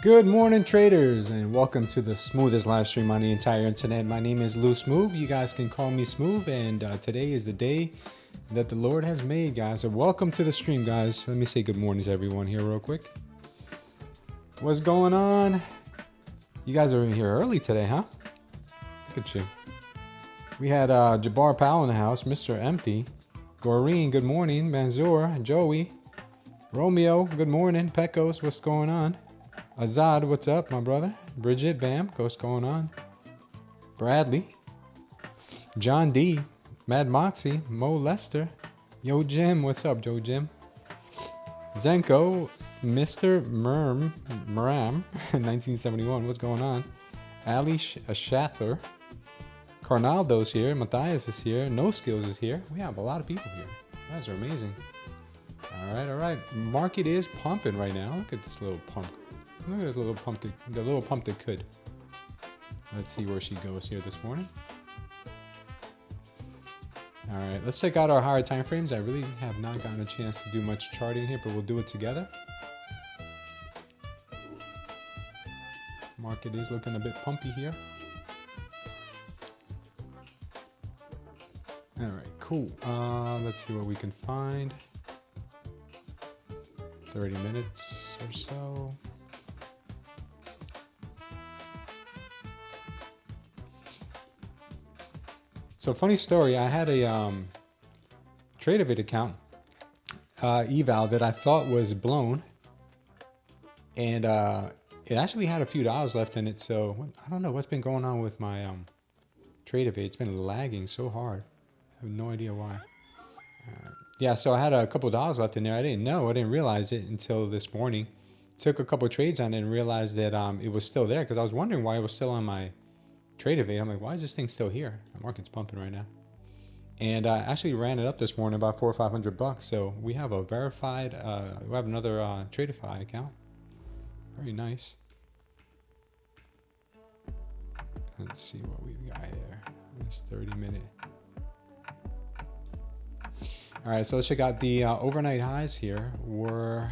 Good morning, traders, and welcome to the smoothest live stream on the entire internet. My name is Lou Smooth. You guys can call me Smooth, and today is the day that the Lord has made, guys. So welcome to the stream, guys. Let me say good morning to everyone here real quick. What's going on? You guys are in here early today, huh? Look at you. We had Jabbar Powell in the house, Mr. Empty, Goreen, good morning, Manzoor, Joey, Romeo, good morning, Pecos, what's going on? Azad, what's up, my brother? Bridget, bam, what's going on? Bradley, John D, Mad Moxie, Mo Lester, Yo Jim, what's up, Joe Jim? Zenko, Mr. Meram, 1971, what's going on? Ali Shather, Carnaldo's here, Matthias is here, No Skills is here. We have a lot of people here. You guys are amazing. All right. Market is pumping right now. Look at this little pump. Look at this little pumpkin, the little pump that could. Let's see where she goes here this morning. All right, let's check out our higher time frames. I really have not gotten a chance to do much charting here, but we'll do it together. Market is looking a bit pumpy here. All right, cool. Let's see what we can find. 30 minutes or so. So funny story, I had a Tradeday account eval that I thought was blown, and it actually had a few dollars left in it. So I don't know what's been going on with my Tradeday. It's been lagging so hard. I have no idea why. Yeah, so I had a couple dollars left in there. I didn't realize it until this morning. Took a couple trades on it and realized that it was still there, because I was wondering why it was still on my Tradeday. I'm like, why is this thing still here? The market's pumping right now. And I actually ran it up this morning about $400 or $500. So we have a verified, we have another Tradeify account. Very nice. Let's see what we got here. This 30-minute. All right, so let's check out the overnight highs here. Were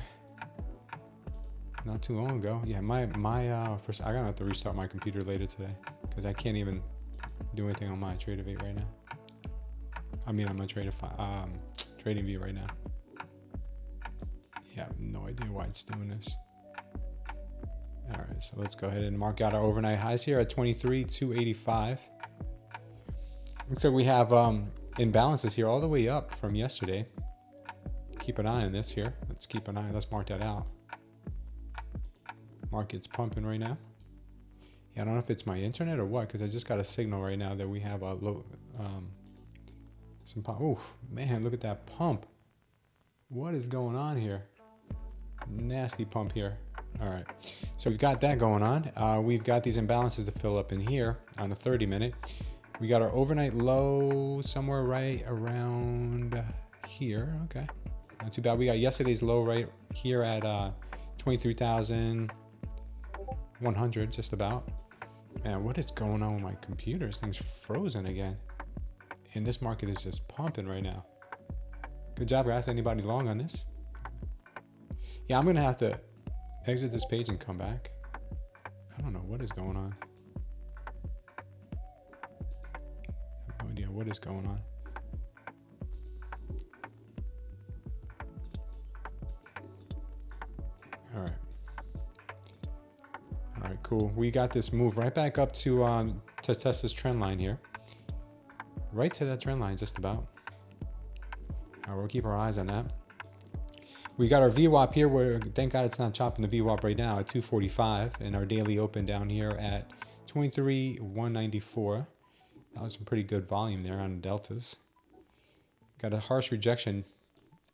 not too long ago. Yeah, my first, I gotta have to restart my computer later today because I can't even do anything on my Tradeivy right now. I mean, on my trading view right now. Yeah, I have no idea why it's doing this. All right, so let's go ahead and mark out our overnight highs here at 23,285. Looks like we have imbalances here all the way up from yesterday. Keep an eye on this here. Let's keep an eye. Let's mark that out. Market's pumping right now. Yeah, I don't know if it's my internet or what, because I just got a signal right now that we have a low, some pump. Oof, man, look at that pump. What is going on here? Nasty pump here. All right, so we've got that going on. We've got these imbalances to fill up in here on the 30-minute. We got our overnight low somewhere right around here. Okay, not too bad. We got yesterday's low right here at 23,100, just about. Man, what is going on with my computer? This thing's frozen again. And this market is just pumping right now. Good job, guys. Anybody long on this? Yeah, I'm going to have to exit this page and come back. I don't know what is going on. I have no idea what is going on. All right. All right, cool. We got this move right back up to test this trend line here. Right to that trend line, just about. All right, we'll keep our eyes on that. We got our VWAP here, where thank God it's not chopping the VWAP right now at 245, and our daily open down here at 23,194. That was some pretty good volume there on the deltas. Got a harsh rejection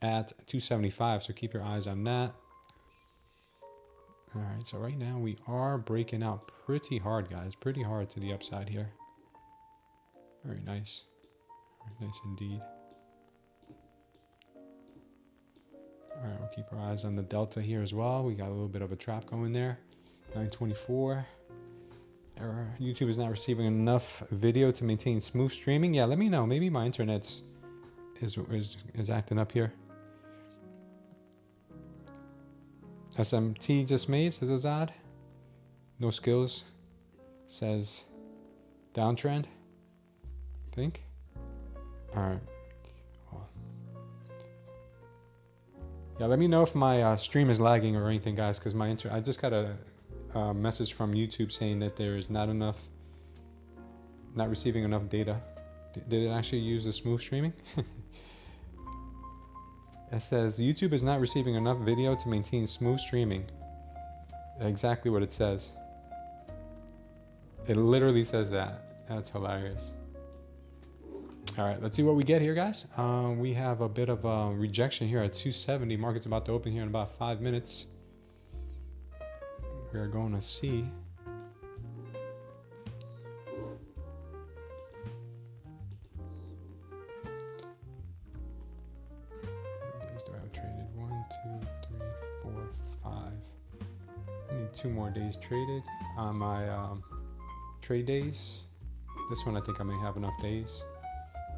at 275, so keep your eyes on that. All right, so right now we are breaking out pretty hard, guys. Pretty hard to the upside here. Very nice. Very nice indeed. All right, we'll keep our eyes on the delta here as well. We got a little bit of a trap going there. 924. Error. YouTube is not receiving enough video to maintain smooth streaming. Yeah, let me know. Maybe my internet's is acting up here. SMT just made, says Azad. No skills, says downtrend. Think. All right. Yeah, let me know if my stream is lagging or anything, guys, because I just got a message from YouTube saying that there is not receiving enough data. Did it actually use the smooth streaming? It says YouTube is not receiving enough video to maintain smooth streaming. Exactly what it says. It literally says that. That's hilarious. All right, let's see what we get here, guys. We have a bit of a rejection here at 270. Market's about to open here in about 5 minutes. We are going to see. Days do I have traded? 1, 2, 3, 4, 5. I need 2 more days traded on my trade days. This one I think I may have enough days.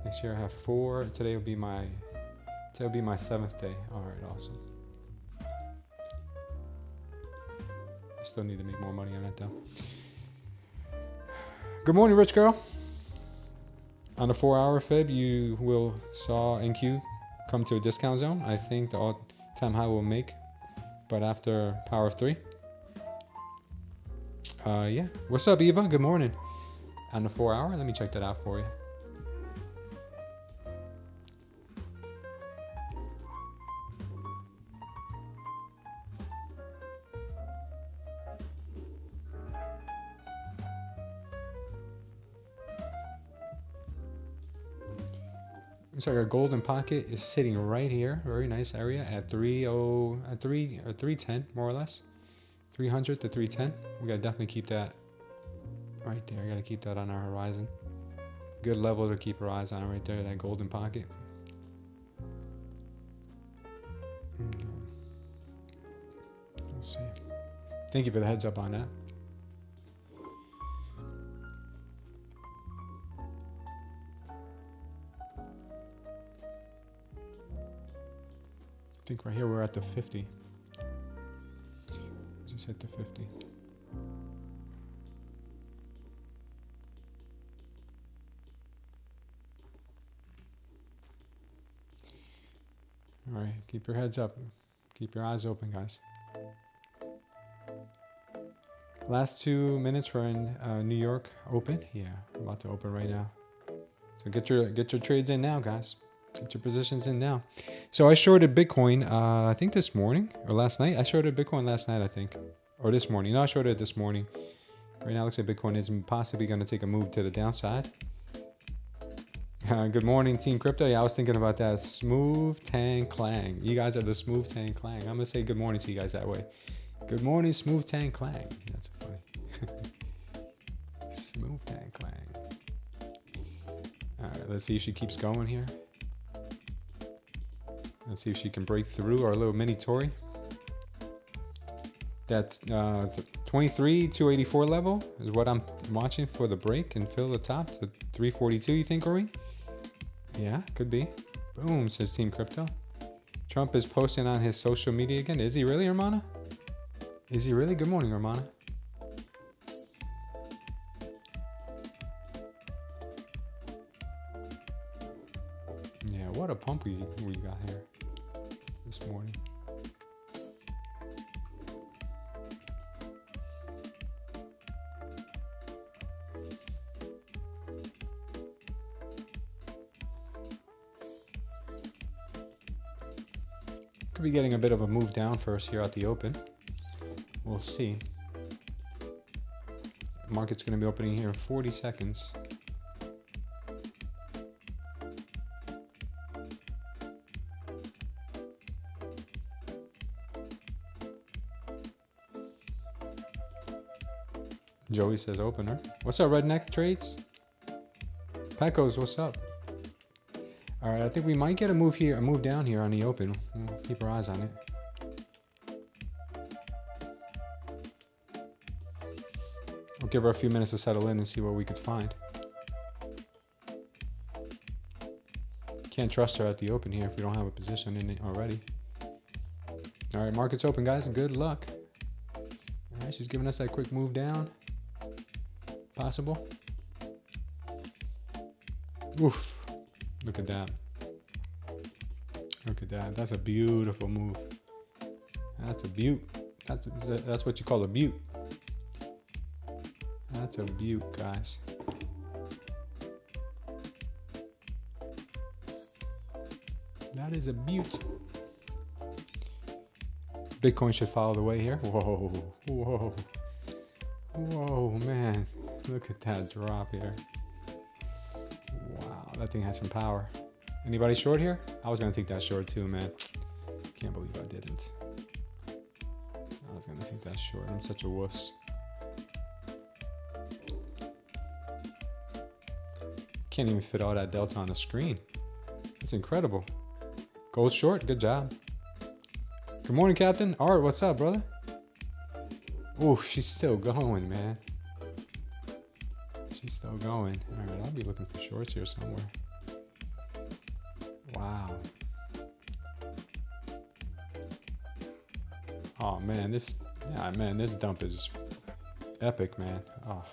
This year I have 4. Today will be my 7th day. All right, awesome. I still need to make more money on it though. Good morning, rich girl. On the 4-hour fib, you will saw NQ come to a discount zone. I think the all-time high will make, but after power of 3. Yeah. What's up, Eva? Good morning. On the 4-hour, let me check that out for you. Looks like our golden pocket is sitting right here. Very nice area at 310, more or less. 300 to 310. We gotta definitely keep that right there. I gotta keep that on our horizon. Good level to keep our eyes on right there, that golden pocket. We'll see. Thank you for the heads up on that. I think right here we're at the 50. Just hit the 50. All right, keep your heads up. Keep your eyes open, guys. Last 2 minutes we're in New York open. Yeah, about to open right now. So get your trades in now, guys. Get your positions in now. So I shorted Bitcoin, I think this morning or last night. I shorted Bitcoin last night, I think, or this morning. No, I shorted it this morning. Right now, it looks like Bitcoin is possibly going to take a move to the downside. Good morning, Team Crypto. Yeah, I was thinking about that. Smooth Tang Clang. You guys are the Smooth Tang Clang. I'm gonna say good morning to you guys that way. Good morning, Smooth Tang Clang. That's funny. Smooth Tang Clang. All right, let's see if she keeps going here. Let's see if she can break through our little mini Tory. That 23,284 level is what I'm watching for the break and fill the top to 342. You think, Ori? Yeah, could be. Boom, says Team Crypto. Trump is posting on his social media again. Is he really, Hermana? Is he really? Good morning, Hermana. Yeah, what a pump we got here this morning. Could be getting a bit of a move down first here at the open. We'll see. Market's going to be opening here in 40 seconds. Joey says opener. What's up, Redneck Trades? Pecos, what's up? All right, I think we might get a move here, a move down here on the open. We'll keep our eyes on it. We'll give her a few minutes to settle in and see what we could find. Can't trust her at the open here if we don't have a position in it already. All right, market's open, guys. Good luck. All right, she's giving us that quick move down. Possible. Oof. Look at that. Look at that. That's a beautiful move. That's a beaut. That's what you call a beaut. That's a beaut, guys. That is a beaut. Bitcoin should follow the way here. Whoa. Whoa. Whoa, man. Look at that drop here. Wow, that thing has some power. Anybody short here? I was going to take that short too, man. Can't believe I didn't. I was going to take that short. I'm such a wuss. Can't even fit all that delta on the screen. That's incredible. Gold short, good job. Good morning, Captain. Art, what's up, brother? Oh, she's still going, man. She's still going. All right, I'll be looking for shorts here somewhere. Wow. Oh man, this dump is epic, man. Oh,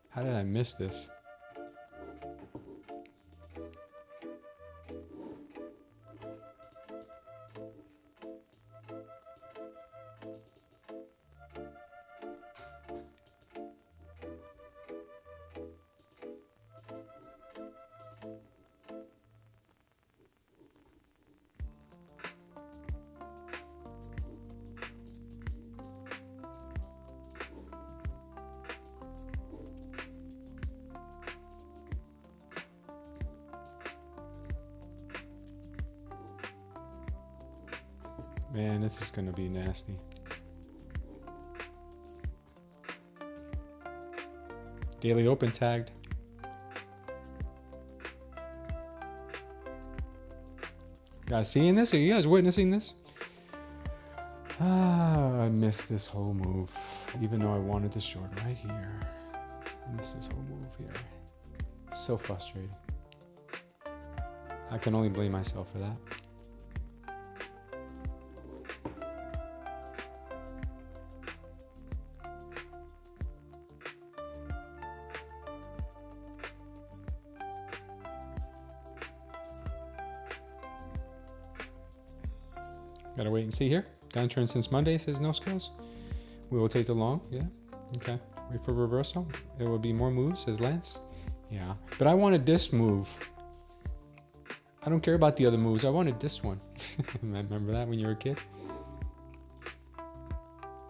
how did I miss this? Man, this is gonna be nasty. Daily open tagged. You guys seeing this? Are you guys witnessing this? I missed this whole move, even though I wanted to short right here. I missed this whole move here. So frustrating. I can only blame myself for that. Gotta wait and see here. Downtrend since Monday says no skills. We will take the long. Yeah. Okay. Wait for reversal. There will be more moves, says Lance. Yeah. But I wanted this move. I don't care about the other moves. I wanted this one. Remember that when you were a kid?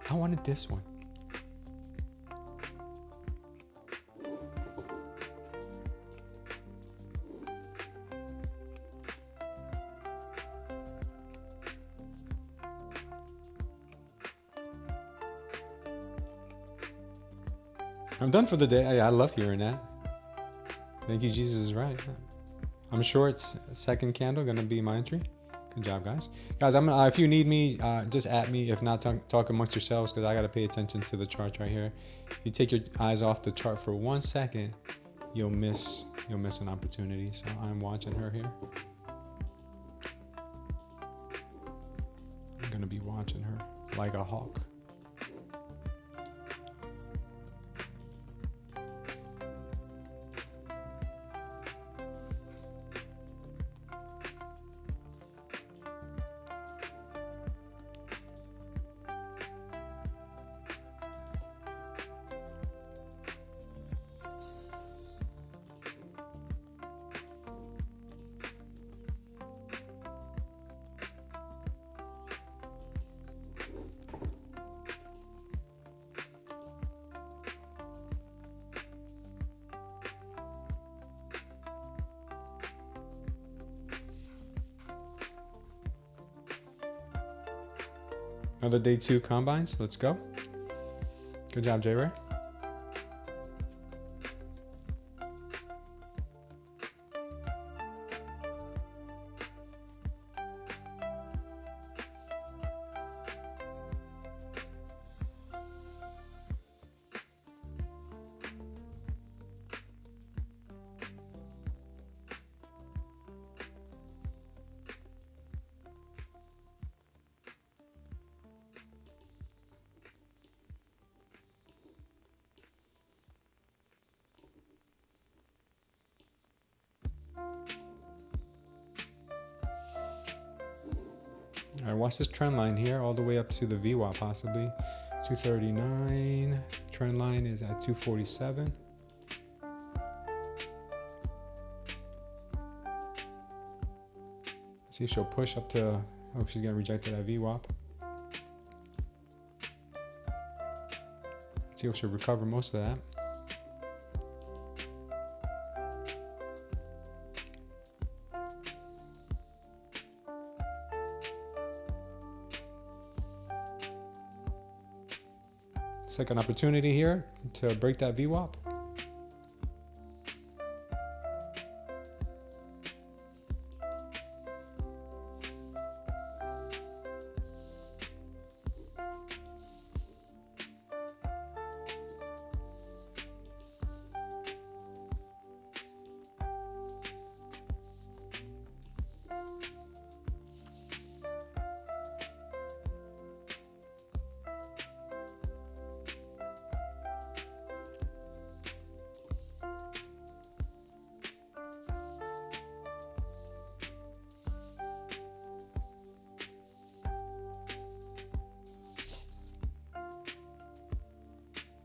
I wanted this one. I'm done for the day. I love hearing that. Thank you, Jesus is right. I'm short. Second candle gonna be my entry. Good job, guys. Guys, I'm if you need me, just at me. If not, talk amongst yourselves because I gotta pay attention to the chart right here. If you take your eyes off the chart for 1 second, you'll miss an opportunity. So I'm watching her here. I'm gonna be watching her like a hawk. Another day 2 combines. Let's go. Good job, J-Ray. All right, watch this trend line here all the way up to the VWAP possibly. 239. Trend line is at 247. See if she'll push up to, oh, she's getting rejected at VWAP. See if she'll recover most of that. Second opportunity here to break that VWAP.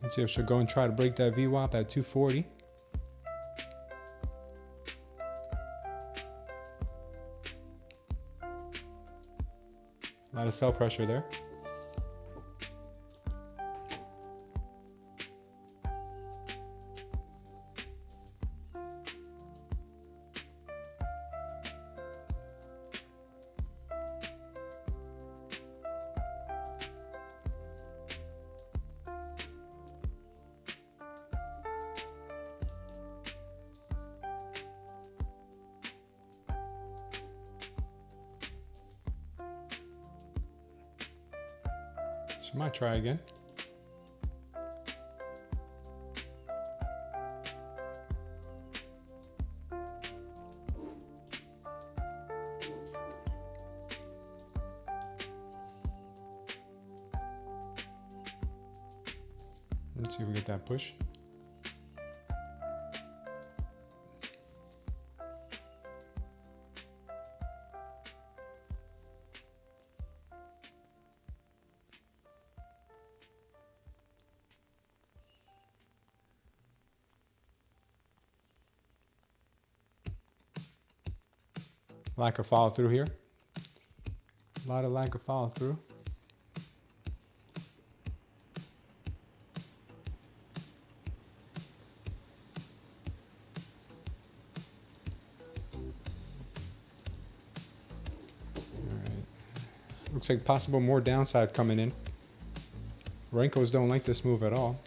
Let's see if she'll go and try to break that VWAP at 240. A lot of sell pressure there. She might try again. Let's see if we get that push. Lack of follow through here. A lot of lack of follow through. Looks like possible more downside coming in. Renkos don't like this move at all.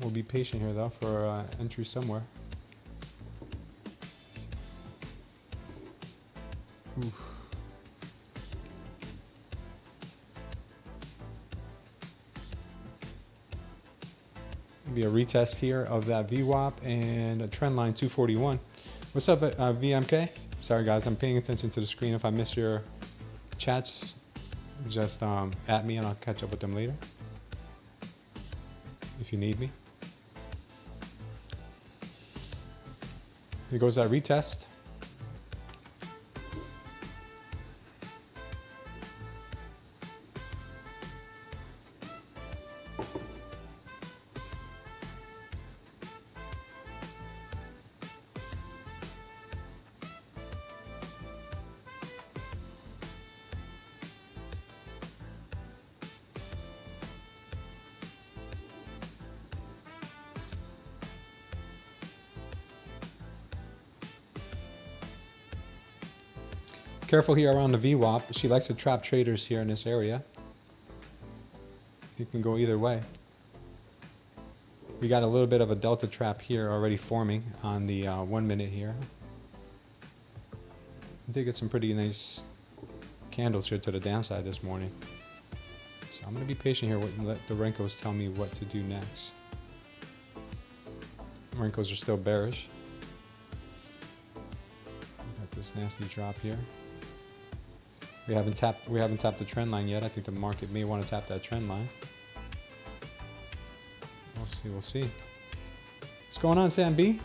We'll be patient here though for entry somewhere. Oof. Be a retest here of that VWAP and a trend line 241. What's up, VMK? Sorry guys, I'm paying attention to the screen. If I miss your chats, just at me and I'll catch up with them later if you need me. Here goes that retest. Careful here around the VWAP. She likes to trap traders here in this area. It can go either way. We got a little bit of a delta trap here already forming on the 1 minute here. I did get some pretty nice candles here to the downside this morning. So I'm going to be patient here and let the Renkos tell me what to do next. Renkos are still bearish. Got this nasty drop here. We haven't tapped the trend line yet. I think the market may want to tap that trend line. We'll see. What's going on, Sam B?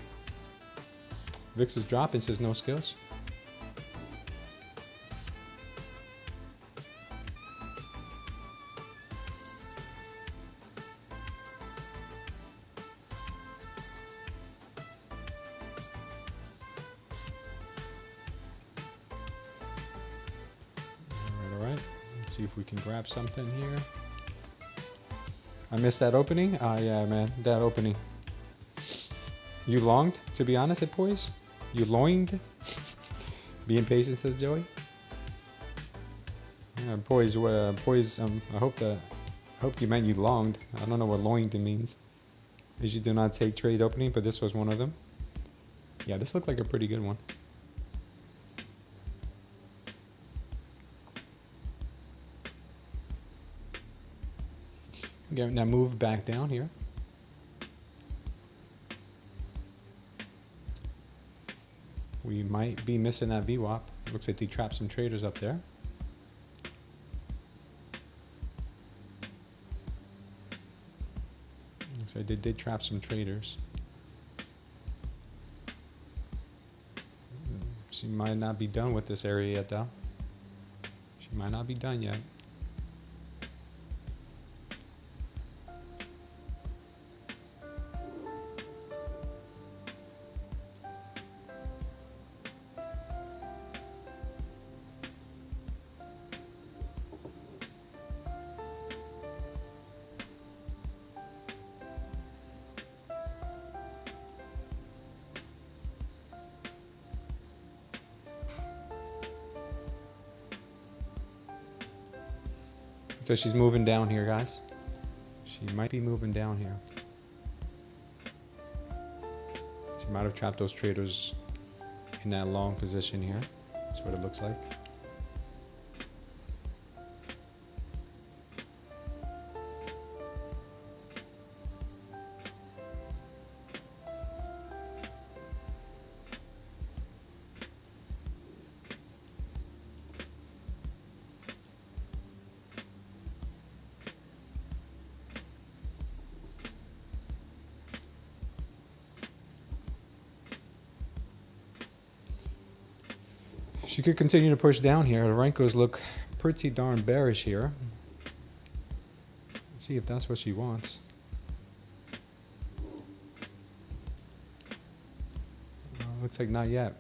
VIX is dropping, says no skills. See if we can grab something here. I missed that opening. Yeah, man, that opening. You longed, to be honest, at Poise? You loinged? Being patient, says Joey. Yeah, Poise, I hope you meant you longed. I don't know what loinged means. As you do not take trade opening, but this was one of them. Yeah, this looked like a pretty good one. Now move back down here. We might be missing that VWAP. Looks like they trapped some traders up there. Looks like they did trap some traders. She might not be done with this area yet though. She might not be done yet. So she's moving down here, guys. She might be moving down here. She might have trapped those traders in that long position here. That's what it looks like. She could continue to push down here. The Renkos look pretty darn bearish here. Let's see if that's what she wants. Looks like not yet.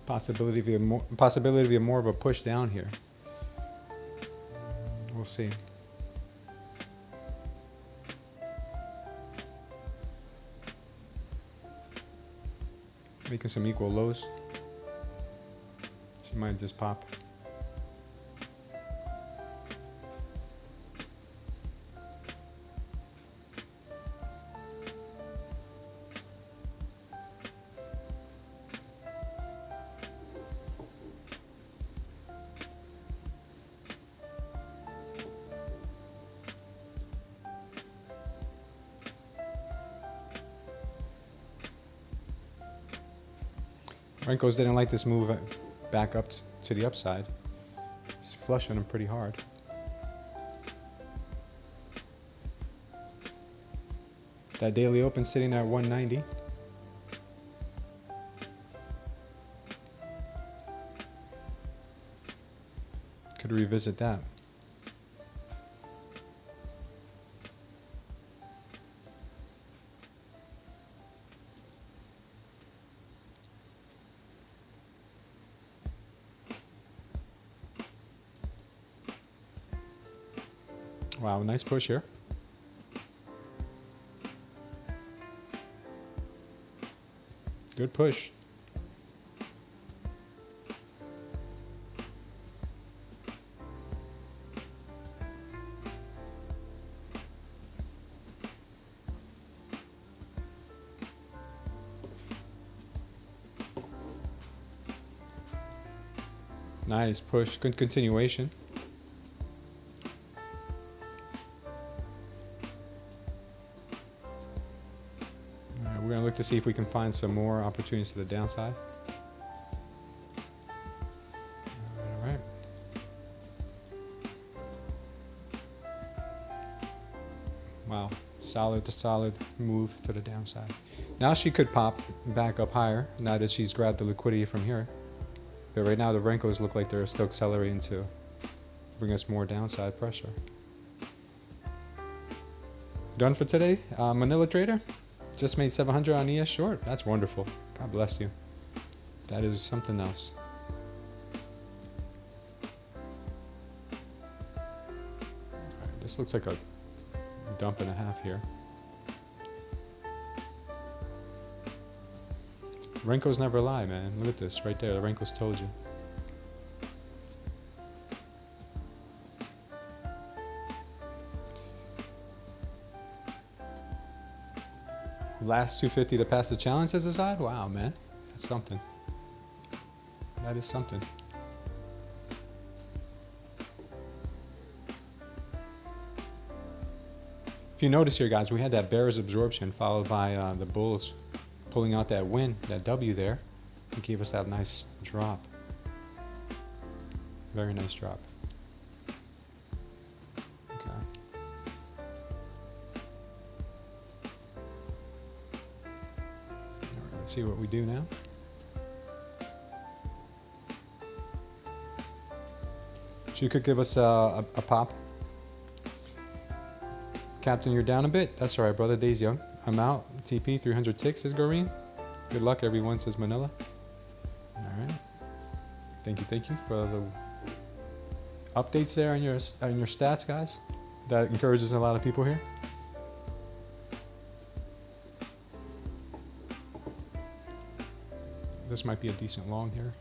Possibility of more of a push down here. We'll see. Making some equal lows. She might just pop. Renkos didn't like this move back up to the upside. He's flushing them pretty hard. That daily open sitting at 190. Could revisit that. Wow, nice push here. Good push. Nice push, good continuation. We're going to look to see if we can find some more opportunities to the downside. All right. Wow, solid to solid move to the downside. Now she could pop back up higher now that she's grabbed the liquidity from here. But right now the Renkos look like they're still accelerating to bring us more downside pressure. Done for today, Manila Trader. Just made 700 on ES short. That's wonderful. God bless you. That is something else. All right, this looks like a dump and a half here. Renkos never lie, man. Look at this right there. The Renkos told you. Last 250 to pass the challenge, says Azad. Wow, man. That's something. That is something. If you notice here, guys, we had that bearish absorption followed by the bulls pulling out that win, that W there. It gave us that nice drop. Very nice drop. Okay. All right, let's see what we do now. She could give us a pop. Captain, you're down a bit. That's all right, brother. Day's young. I'm out. TP 306 says Goreen. Good luck, everyone, says Manila. All right. Thank you for the updates there on your stats, guys. That encourages a lot of people here. This might be a decent long here.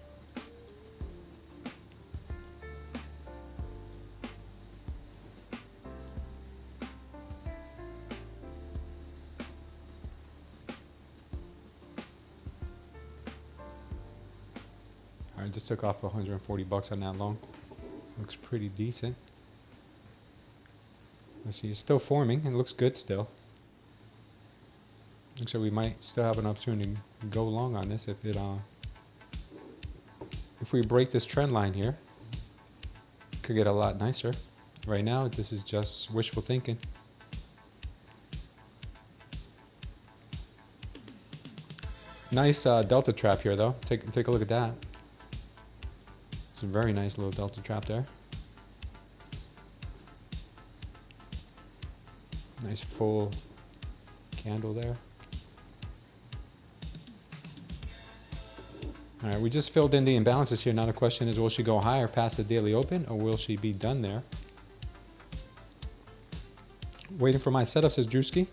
I just took off 140 bucks on that long. Looks pretty decent. Let's see, it's still forming and looks good still. Looks like we might still have an opportunity to go long on this if we break this trend line here. It could get a lot nicer. Right now, this is just wishful thinking. Nice delta trap here though. Take a look at that. It's a very nice little delta trap there. Nice full candle there. All right, we just filled in the imbalances here. Now the question is, will she go higher past the daily open, or will she be done there? Waiting for my setup, says Drewski.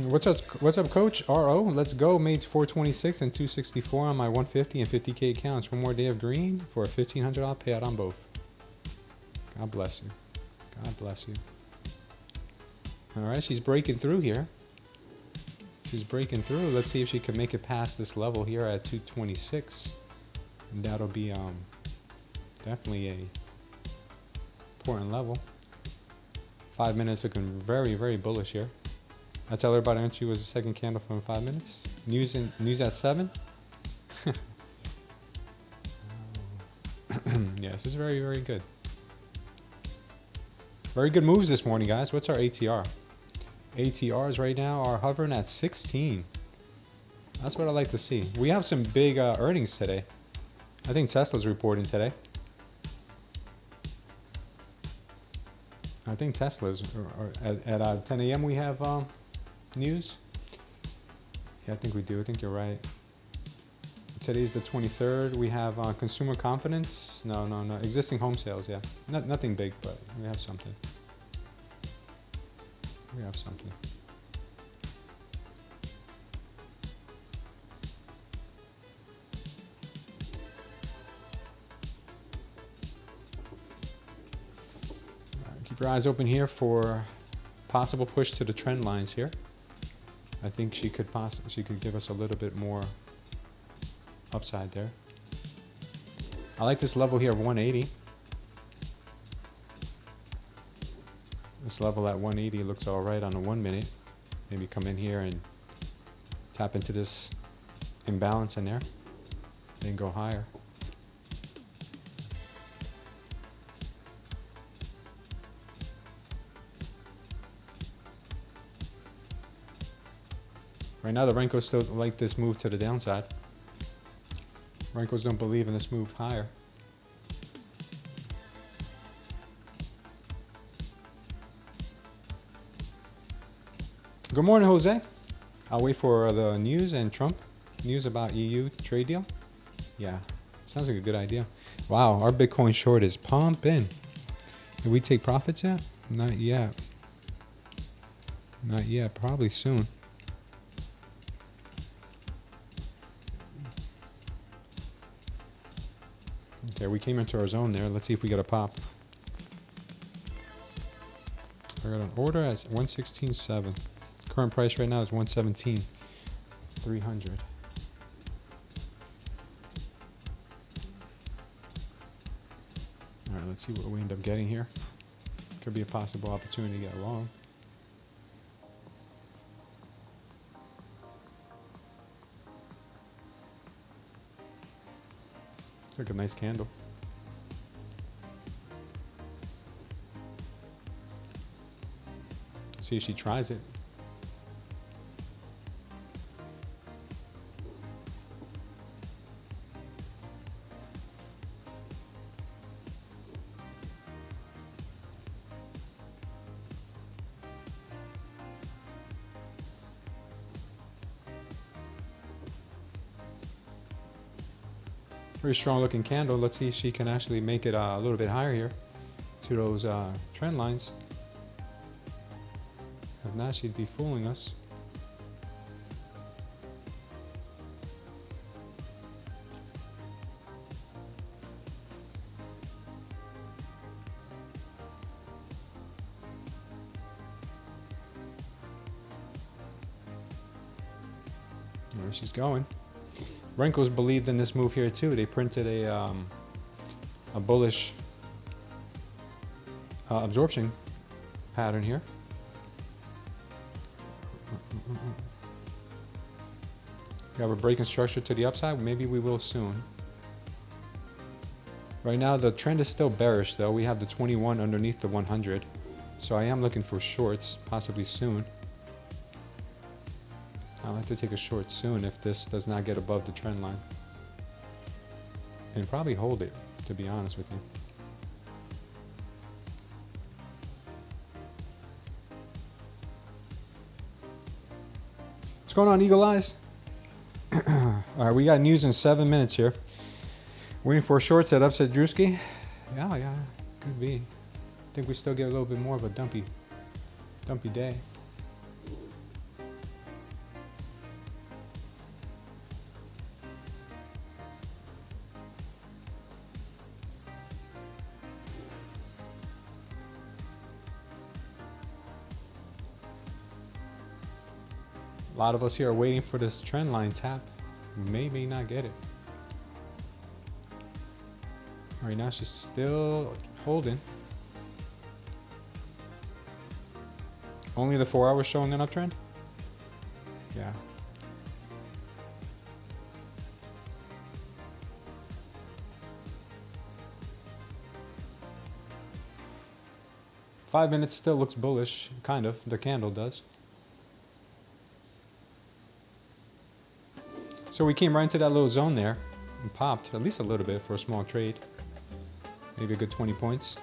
What's up, Coach? RO, let's go. Made 426 and 264 on my 150 and 50K accounts. One more day of green for a $1,500 payout on both. God bless you. God bless you. All right, she's breaking through here. She's breaking through. Let's see if she can make it past this level here at 226, and that'll be definitely a important level. 5 minutes looking very, very bullish here. I tell everybody, aren't you, was the second candle from 5 minutes? News at 7. Yeah, this is very, very good. Very good moves this morning, guys. What's our ATR? ATRs right now are hovering at 16. That's what I like to see. We have some big earnings today. I think Tesla's reporting today. I think Tesla's at 10 a.m. we have news. Yeah, I think we do. I think you're right. Today's the 23rd. We have consumer confidence. No. Existing home sales, yeah. Nothing big, but we have something. We have something. Keep your eyes open here for possible push to the trend lines here. I think she could give us a little bit more upside there. I like this level here of 180. This level at 180 looks all right on the 1 minute. Maybe come in here and tap into this imbalance in there, then go higher. Right now, the Renkos still like this move to the downside. Renkos don't believe in this move higher. Good morning, Jose. I'll wait for the news and Trump news about EU trade deal. Yeah, sounds like a good idea. Wow, our Bitcoin short is pumping. Did we take profits yet? Not yet. Not yet, probably soon. Okay, we came into our zone there. Let's see if we get a pop. I got an order at 116.7. Current price right now is 117.300. All right, let's see what we end up getting here. Could be a possible opportunity to get long. Looks like a nice candle. See if she tries it. Very strong looking candle. Let's see if she can actually make it a little bit higher here to those trend lines. If not, she'd be fooling us. There she's going. Renkos believed in this move here too. They printed a bullish absorption pattern here. We have a breaking structure to the upside. Maybe we will soon. Right now the trend is still bearish though. We have the 21 underneath the 100. So I am looking for shorts possibly soon. I'll have to take a short soon if this does not get above the trend line. And probably hold it, to be honest with you. What's going on, Eagle Eyes? All right, we got news in 7 minutes here. Waiting for a short setup, said Drewski. Yeah, could be. I think we still get a little bit more of a dumpy day. A lot of us here are waiting for this trend line tap. May not get it. Right now, she's still holding. Only the 4 hours showing an uptrend? Yeah. Five minutes still looks bullish, kind of. The candle does. So we came right into that little zone there and popped at least a little bit for a small trade. Maybe a good 20 points.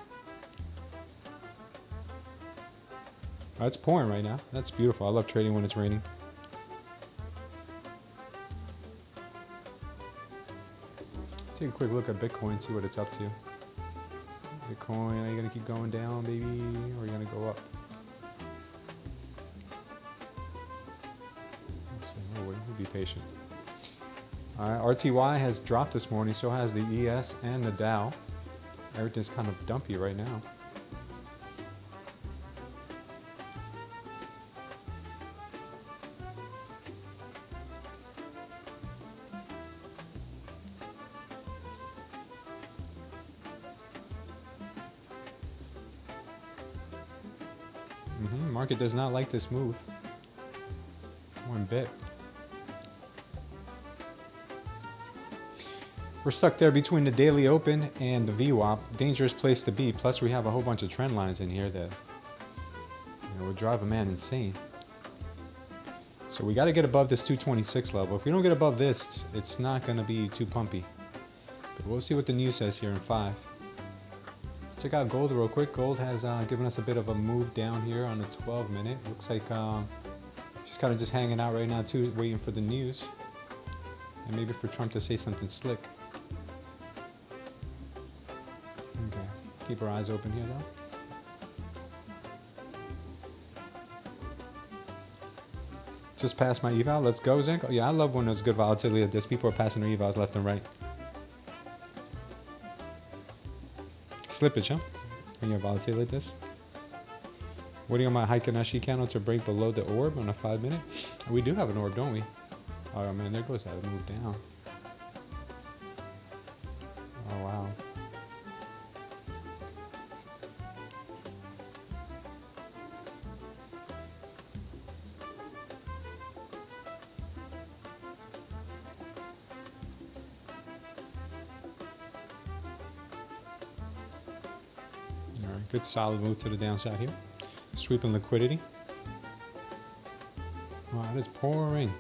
Oh, it's pouring right now. That's beautiful. I love trading when it's raining. Take a quick look at Bitcoin, see what it's up to. Bitcoin, are you going to keep going down, baby? Or are you going to go up? Let's see. Oh, wait, we'll be patient. RTY has dropped this morning, so has the ES and the Dow. Everything's kind of dumpy right now. Market does not like this move. One bit. We're stuck there between the daily open and the VWAP. Dangerous place to be. Plus, we have a whole bunch of trend lines in here that would drive a man insane. So we got to get above this 226 level. If we don't get above this, it's not going to be too pumpy. But we'll see what the news says here in 5. Let's check out gold real quick. Gold has given us a bit of a move down here on the 12-minute. Looks like she's kind of just hanging out right now too, waiting for the news. And maybe for Trump to say something slick. Okay, keep our eyes open here though. Just passed my eval. Let's go, Zinc. Oh, yeah, I love when there's good volatility like this. People are passing their evals left and right. Slippage, huh? When you have volatility like this. Waiting on my Heiken-Ashi candle to break below the orb on a 5-minute. We do have an orb, don't we? Oh man, there goes that move down. Oh wow. All right, good solid move to the downside here. Sweeping liquidity. Wow, it is pouring.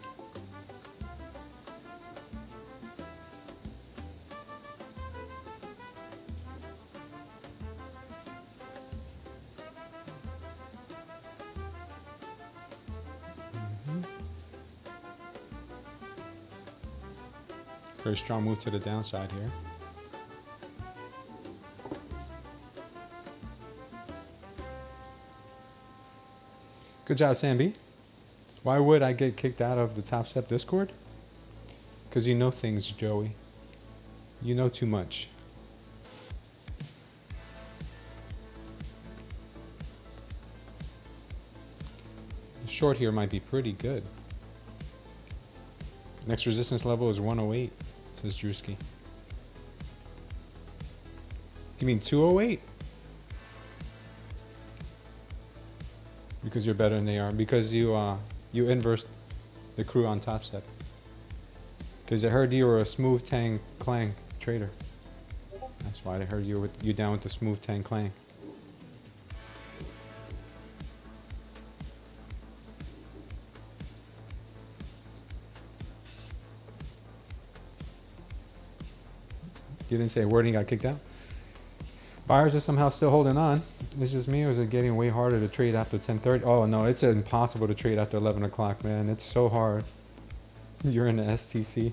Very strong move to the downside here. Good job, Samby. Why would I get kicked out of the TopStep Discord? Because you know things, Joey. You know too much. The short here might be pretty good. Next resistance level is 108, says Drewski. You mean 208? Because you're better than they are. Because you inversed the crew on TopStep. Because I heard you were a smooth tang clang trader. That's why I heard you down with the smooth tang clang. You didn't say a word and you got kicked out? Buyers are somehow still holding on. It's just me, or is it getting way harder to trade after 10:30? Oh no, it's impossible to trade after 11 o'clock, man. It's so hard. You're in the STC.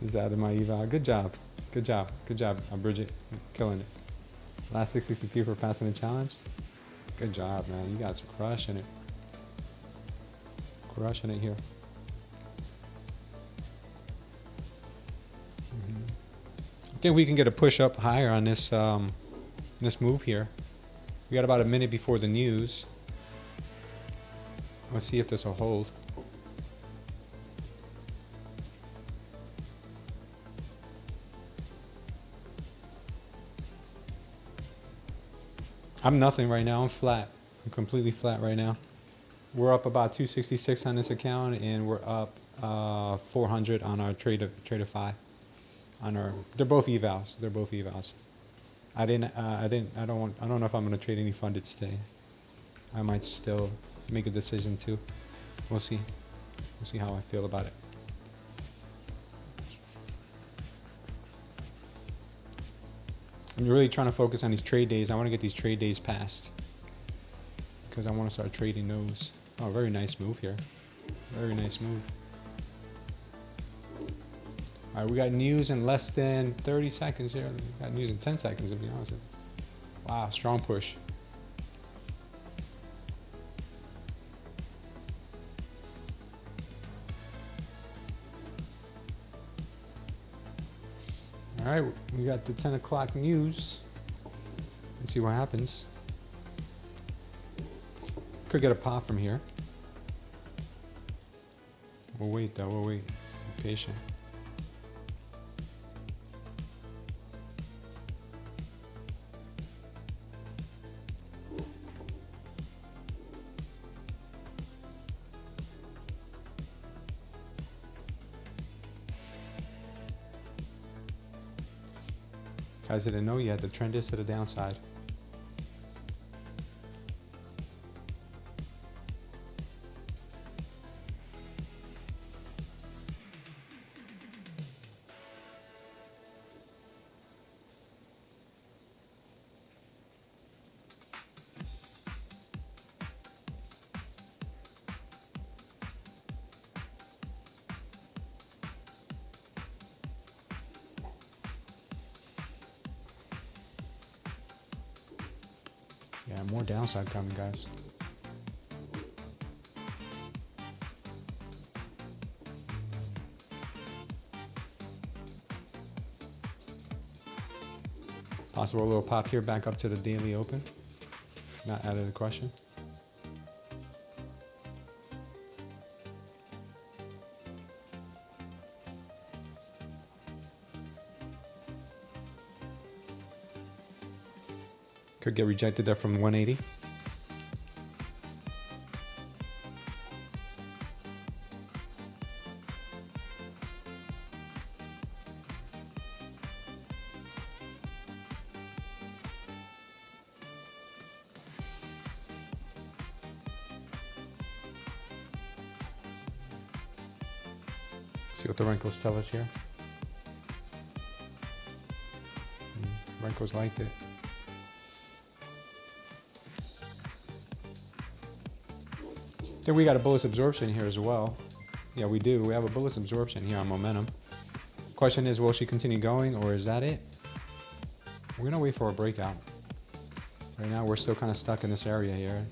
Just added my eval. Good job. Good job. Good job, Bridget. Killing it. Last 663 for passing the challenge. Good job, man. You guys are crushing it. Crushing it here. I think we can get a push up higher on this this move here. We got about a minute before the news. Let's see if this will hold. I'm nothing right now. I'm flat. I'm completely flat right now. We're up about 266 on this account, and we're up 400 on our Tradeify. On our, they're both evals. They're both evals. I don't know if I'm gonna trade any funded today. I might still make a decision too. We'll see. We'll see how I feel about it. I'm really trying to focus on these trade days. I want to get these trade days passed because I want to start trading those. Oh, very nice move here. Very nice move. All right, we got news in less than 30 seconds here. We got news in 10 seconds, to be honest with you. Wow, strong push. All right, we got the 10 o'clock news. Let's see what happens. Could get a pop from here. We'll wait though, we'll wait. Be patient. Guys didn't know yet, the trend is to the downside. Yeah, more downside coming, guys. Possible little pop here back up to the daily open. Not out of the question. Could get rejected there from 180. See what the wrinkles tell us here. Wrinkles liked it. Then we got a bullish absorption here as well. Yeah, we do. We have a bullish absorption here on momentum. Question is, will she continue going, or is that it? We're gonna wait for a breakout. Right now, we're still kind of stuck in this area here.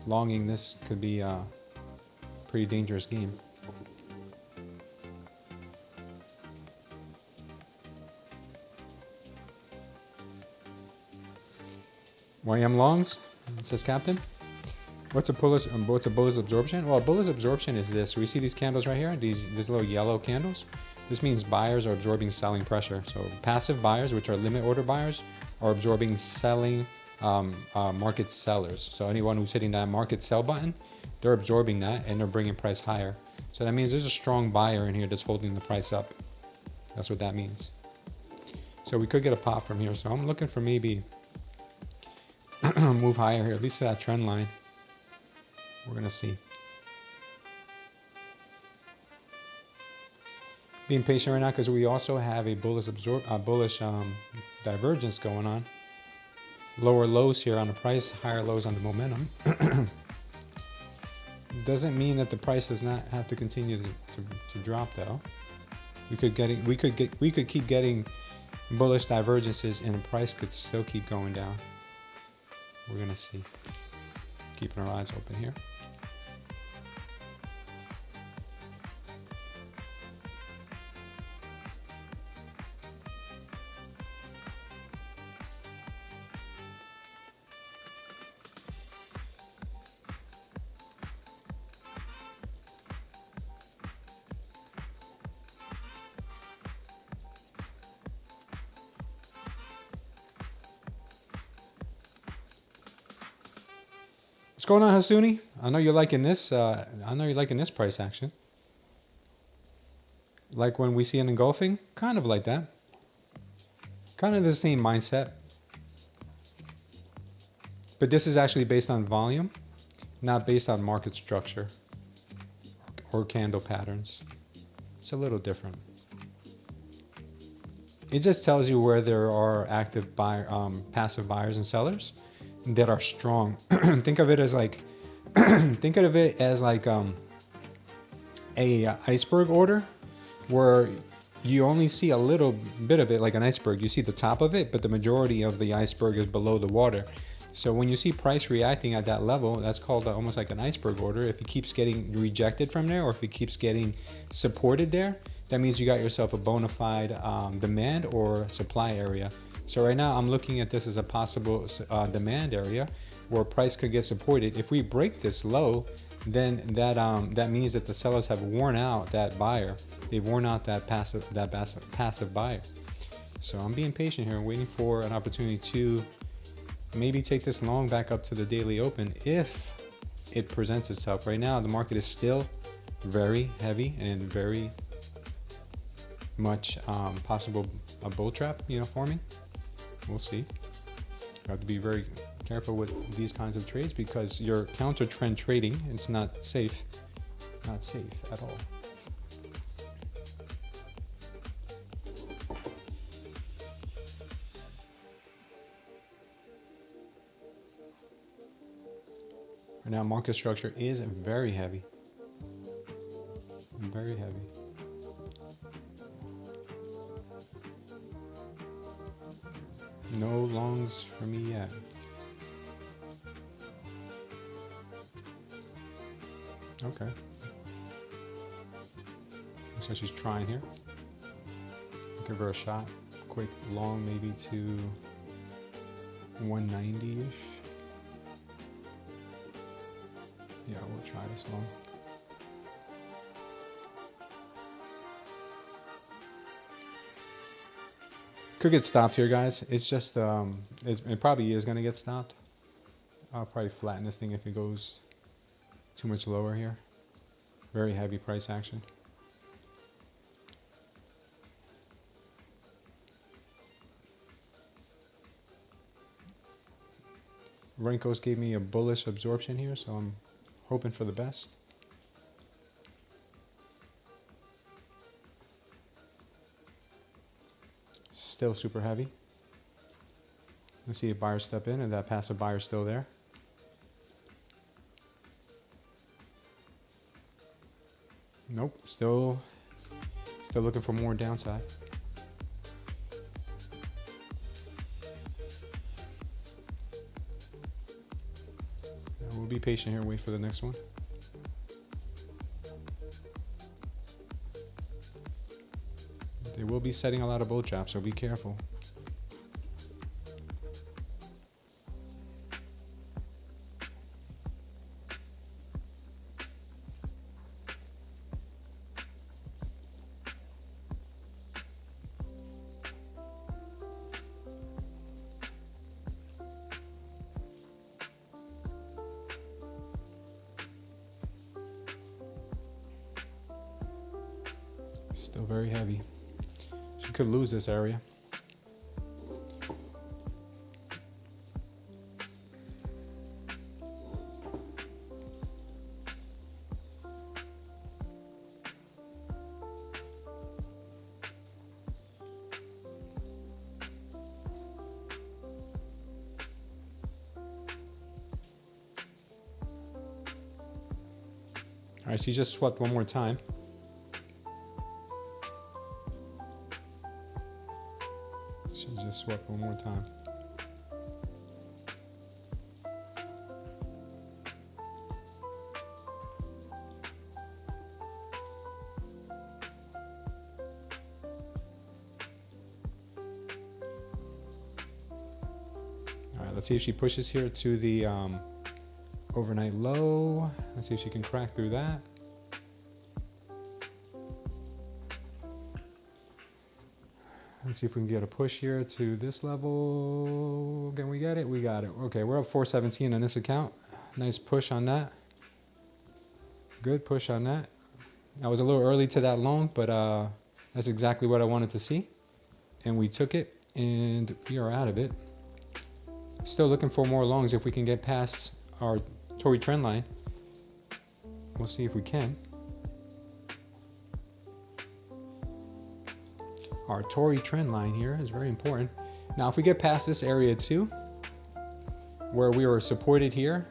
Longing this could be a pretty dangerous game. YM longs, says Captain. What's a bullish absorption? Well, a bullish absorption is this. We see these candles right here, these little yellow candles. This means buyers are absorbing selling pressure. So passive buyers, which are limit order buyers, are absorbing selling market sellers. So anyone who's hitting that market sell button, they're absorbing that and they're bringing price higher. So that means there's a strong buyer in here that's holding the price up. That's what that means. So we could get a pop from here. So I'm looking for maybe move higher here, at least to that trend line. We're gonna see. Being patient right now because we also have a bullish divergence going on. lower lows here on the price, higher lows on the momentum. Doesn't mean that the price does not have to continue to drop though. We could keep getting bullish divergences and the price could still keep going down. We're gonna see. Keeping our eyes open here. What's going on, Hasuni? I know you're liking this. I know you're liking this price action. Like when we see an engulfing, kind of like that. Kind of the same mindset. But this is actually based on volume, not based on market structure or candle patterns. It's a little different. It just tells you where there are active passive buyers and sellers that are strong. Think of it as like, a iceberg order, where you only see a little bit of it, like an iceberg. You see the top of it, but the majority of the iceberg is below the water. So when you see price reacting at that level, that's called almost like an iceberg order. If it keeps getting rejected from there, or if it keeps getting supported there, that means you got yourself a bona fide demand or supply area. So right now I'm looking at this as a possible demand area where price could get supported. If we break this low, then that means that the sellers have worn out that buyer. They've worn out that passive buyer. So I'm being patient here, waiting for an opportunity to maybe take this long back up to the daily open if it presents itself. Right now the market is still very heavy and very much possible a bull trap, forming. We'll see. You have to be very careful with these kinds of trades because you're counter trend trading. It's not safe. Not safe at all. Right now market structure is very heavy. Very heavy. No longs for me yet. Okay. Looks like she's trying here. Give her a shot. Quick long maybe to 190-ish. Yeah, we'll try this long. Could get stopped here, guys. It's just it probably is gonna get stopped. I'll probably flatten this thing if it goes too much lower here. Very heavy price action. Renkos gave me a bullish absorption here, so I'm hoping for the best. Still super heavy. Let's see if buyers step in and that passive buyer is still there. Nope, still looking for more downside. We'll be patient here and wait for the next one. They will be setting a lot of bull traps, so be careful. Still very heavy. She could lose this area. All right, so you just swept one more time. She just swept one more time. All right, let's see if she pushes here to the overnight low. Let's see if she can crack through that. Let's see if we can get a push here to this level. Can we get it? We got it. Okay, we're up 417 on this account. Nice push on that. Good push on that. I was a little early to that long, but that's exactly what I wanted to see. And we took it, and we are out of it. Still looking for more longs if we can get past our Tory trend line. We'll see if we can. Our Tory trend line here is very important. Now, if we get past this area too, where we were supported here,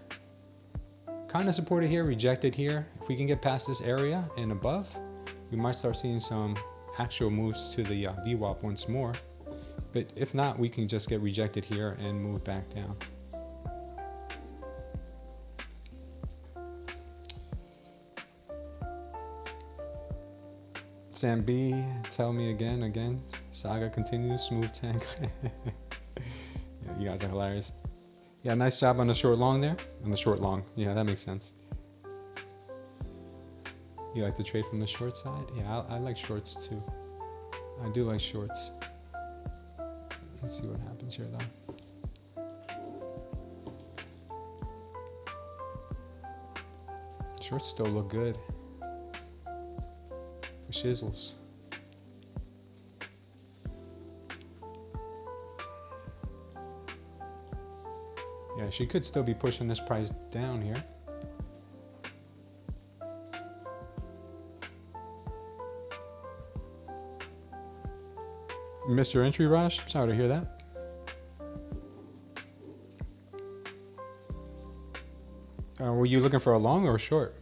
kind of supported here, rejected here, if we can get past this area and above, we might start seeing some actual moves to the VWAP once more. But if not, we can just get rejected here and move back down. Sam B, tell me again. Saga continues, smooth tank. Yeah, you guys are hilarious. Yeah, nice job on the short long there. On the short long. Yeah, that makes sense. You like to trade from the short side? Yeah, I like shorts too. I do like shorts. Let's see what happens here though. Shorts still look good. For shizzles. Yeah, she could still be pushing this price down here. Mr. Entry Rush, sorry to hear that. Were you looking for a long or a short?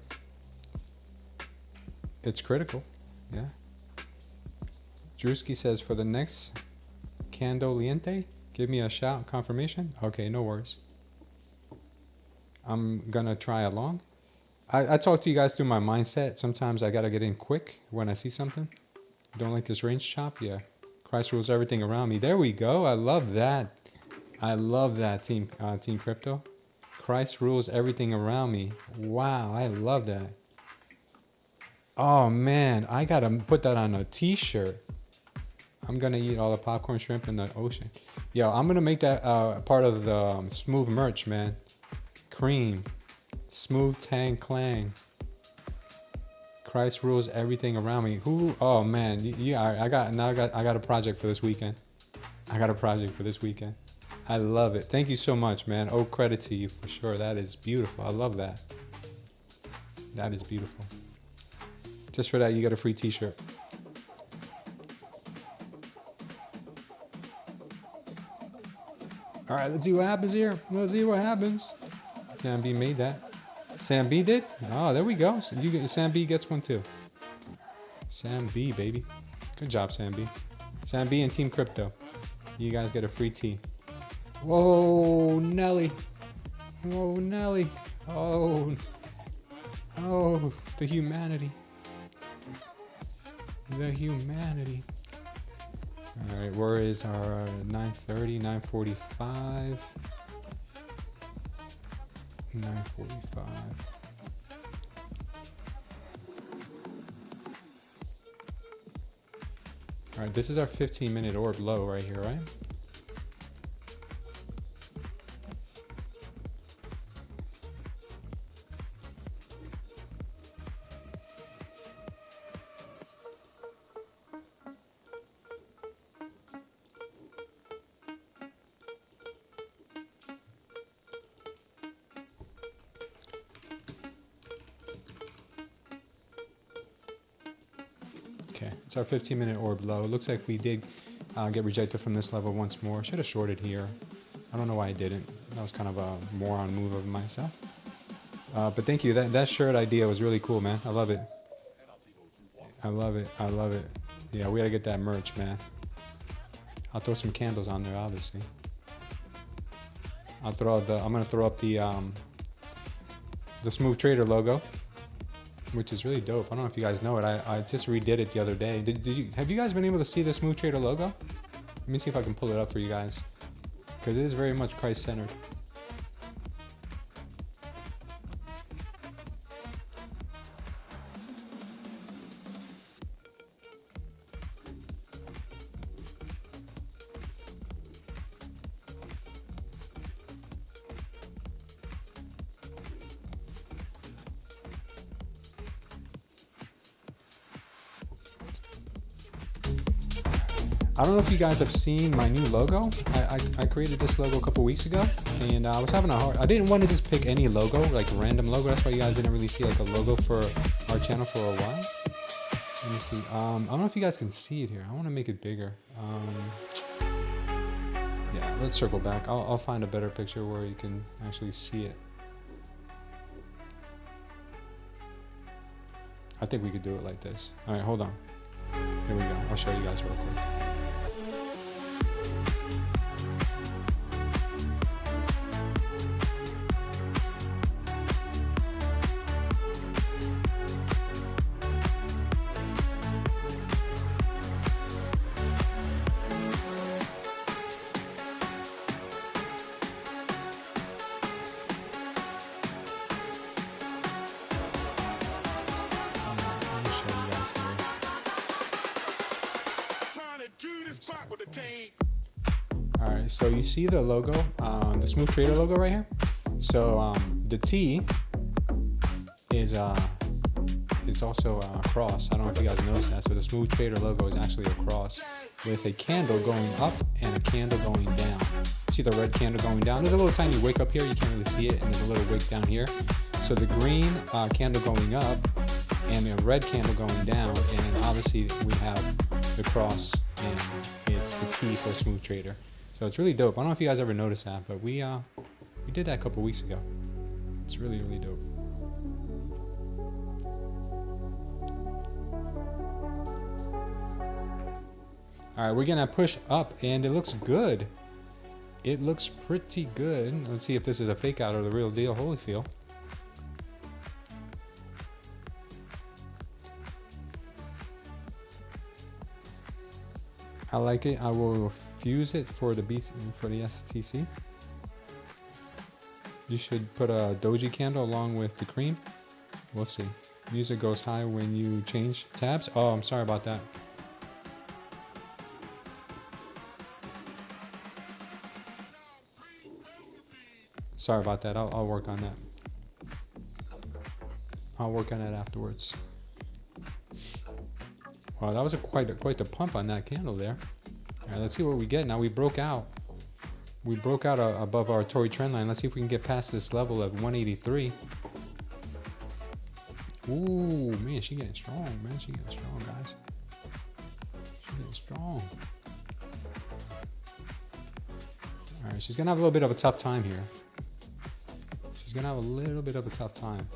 It's critical, yeah. Drewski says for the next Candoliente, give me a shout confirmation. Okay, no worries. I'm gonna try a long. I talk to you guys through my mindset. Sometimes I gotta get in quick when I see something. Don't like this range chop? Yeah. Christ rules everything around me. There we go. I love that. I love that, Team Crypto. Christ rules everything around me. Wow, I love that. Oh man, I gotta put that on a t-shirt. I'm gonna eat all the popcorn shrimp in the ocean. Yo, I'm gonna make that part of the smooth merch, man. Cream, smooth tang clang. Christ rules everything around me. Who? Oh man, yeah. I got a project for this weekend. I love it. Thank you so much, man. Oh, credit to you for sure. That is beautiful. I love that. That is beautiful. Just for that, you get a free t-shirt. All right, let's see what happens here. Let's see what happens. Sam B made that. Sam B did? Oh, there we go. Sam B gets one too. Sam B, baby. Good job, Sam B. Sam B and Team Crypto. You guys get a free tee. Whoa, Nelly. Whoa, Nelly. Oh, the humanity. The humanity. All right, where is our 9:30, 9:45? 9:45. All right, this is our 15-minute orb low right here, right? Okay, it's our 15-minute orb low. It looks like we did get rejected from this level once more. Should have shorted here. I don't know why I didn't. That was kind of a moron move of myself. But thank you. That shirt idea was really cool, man. I love it. I love it. I love it. Yeah, we gotta get that merch, man. I'll throw some candles on there, obviously. I'm gonna throw up the Smooth Trader logo, which is really dope. I don't know if you guys know it. I just redid it the other day. Have you guys been able to see the Smooth Trader logo? Let me see if I can pull it up for you guys, because it is very much Christ-centered. I don't know if you guys have seen my new logo. I created this logo a couple weeks ago, and I was having I didn't want to just pick any logo, like a random logo. That's why you guys didn't really see like a logo for our channel for a while. Let me see. I don't know if you guys can see it here. I want to make it bigger. Yeah, let's circle back. I'll find a better picture where you can actually see it. I think we could do it like this. All right, hold on. Here we go. I'll show you guys real quick. All right, so you see the logo, the Smooth Trader logo right here. So the T is also a cross. I don't know if you guys noticed that. So the Smooth Trader logo is actually a cross with a candle going up and a candle going down. See the red candle going down? There's a little tiny wick up here. You can't really see it, and there's a little wick down here. So the green candle going up and a red candle going down, and obviously we have the cross, and it's the T for Smooth Trader. So it's really dope. I don't know if you guys ever noticed that, but we did that a couple weeks ago. It's really, really dope. All right, we're gonna push up, and it looks good. It looks pretty good. Let's see if this is a fake out or the real deal. Holyfield. I like it. I will fuse it for the STC. You should put a doji candle along with the cream. We'll see. Music goes high when you change tabs. Oh, I'm sorry about that. Sorry about that. I'll work on that. I'll work on that afterwards. Wow, that was quite the pump on that candle there. All right, let's see what we get. Now we broke out. We broke out above our Tory trend line. Let's see if we can get past this level of 183. Ooh, man, she getting strong, man. She getting strong, guys. She getting strong. All right, she's gonna have a little bit of a tough time here. She's gonna have a little bit of a tough time.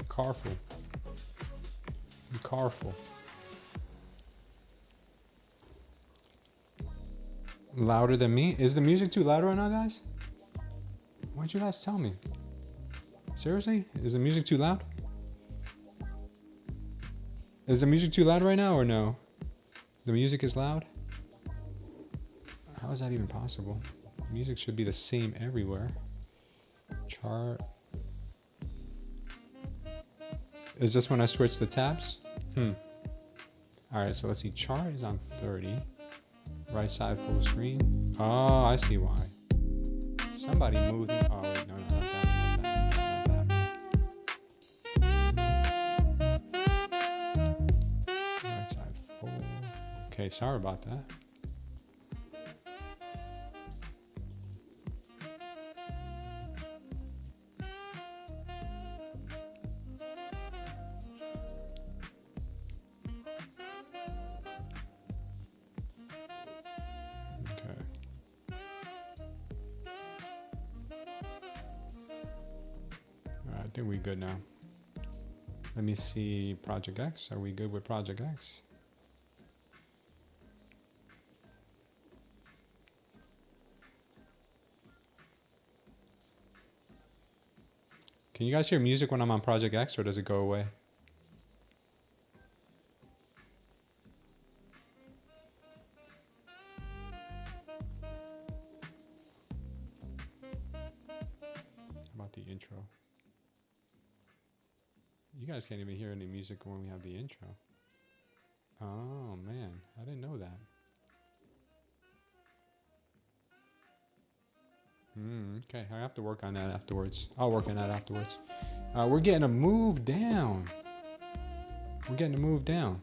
Careful. Be careful. Louder than me? Is the music too loud right now, guys? Why'd you guys tell me? Seriously? Is the music too loud? Is the music too loud right now or no? The music is loud? How is that even possible? Music should be the same everywhere. Chart. Is this when I switch the tabs? All right, so let's see. Chart is on 30. Right side full screen. Oh, I see why. Somebody moved me. Oh, wait, no, not that. Right side full. Okay, sorry about that. think we're good now. Let me see Project X. Are we good with Project X? Can you guys hear music when I'm on Project X, or does it go away? How about the intro? You guys can't even hear any music when we have the intro. Oh man, I didn't know that. Okay, I have to work on that afterwards. I'll work on that afterwards. We're getting a move down. We're getting a move down.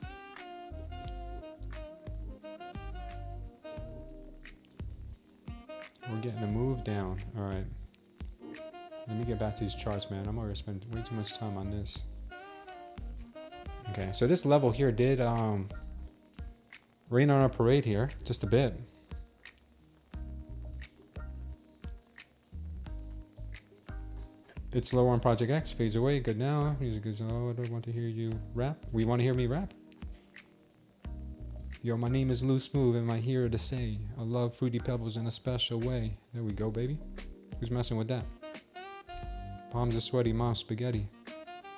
We're getting a move down. All right. Let me get back to these charts, man. I'm already spending way too much time on this. Okay, so this level here did rain on our parade here, just a bit. It's low on Project X, fades away, good now. Music is low, I don't want to hear you rap. We want to hear me rap? Yo, my name is Lou Smooth, and I'm here to say I love Fruity Pebbles in a special way. There we go, baby. Who's messing with that? Palms are sweaty, mom's spaghetti.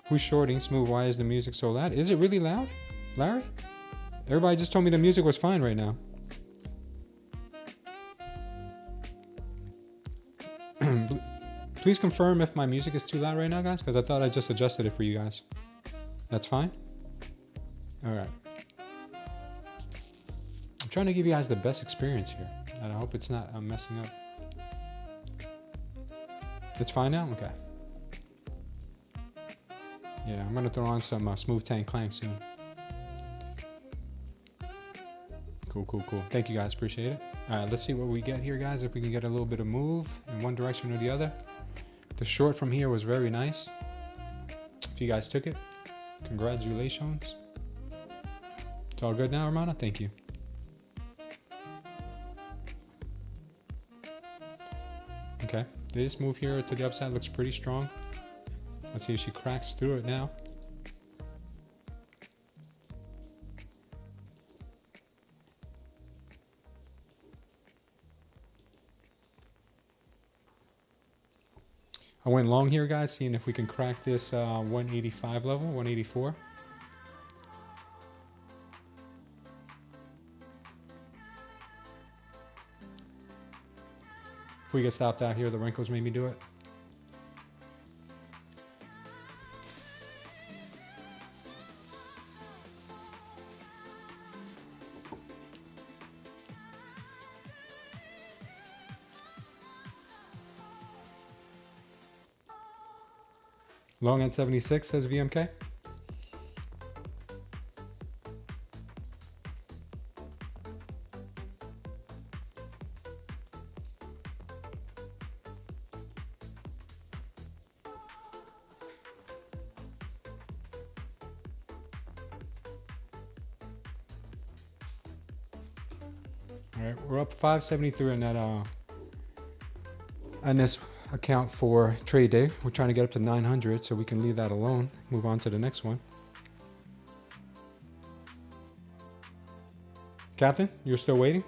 Who's shorting? Smooth, why is the music so loud? Is it really loud, Larry? Everybody just told me the music was fine right now. Please confirm if my music is too loud right now, guys, because I thought I just adjusted it for you guys. That's fine? All right. I'm trying to give you guys the best experience here, and I hope it's not, I'm messing up. It's fine now? Okay. Yeah, I'm going to throw on some Smooth Tank Clank soon. Cool, cool, cool. Thank you guys, appreciate it. All right, let's see what we get here, guys, if we can get a little bit of move in one direction or the other. The short from here was very nice. If you guys took it, congratulations. It's all good now, Romana? Thank you. Okay, this move here to the upside looks pretty strong. Let's see if she cracks through it now. I went long here, guys, seeing if we can crack this 185 level, 184. If we get stopped out here, the wrinkles made me do it. Long at 76, says VMK. All right, we're up 573 in that on this account for trade day. We're trying to get up to 900, so we can leave that alone. Move on to the next one. Captain, you're still waiting?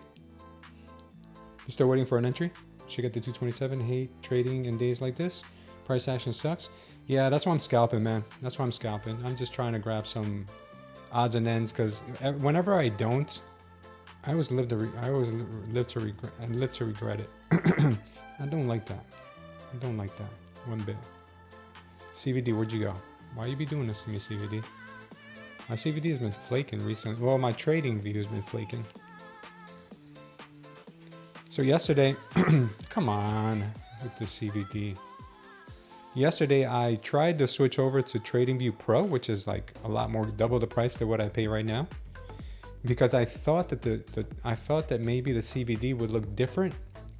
You're still waiting for an entry? Should get the 227. Hate trading in days like this. Price action sucks. Yeah, that's why I'm scalping, man. That's why I'm scalping. I'm just trying to grab some odds and ends, because whenever I don't, I always live to regret it. I don't like that. I don't like that one bit. CVD, where'd you go? Why you be doing this to me, CVD? My CVD has been flaking recently. Well, my trading view has been flaking. So yesterday, come on with the CVD. Yesterday, I tried to switch over to TradingView Pro, which is like a lot more, double the price than what I pay right now, because I thought that I thought that maybe the CVD would look different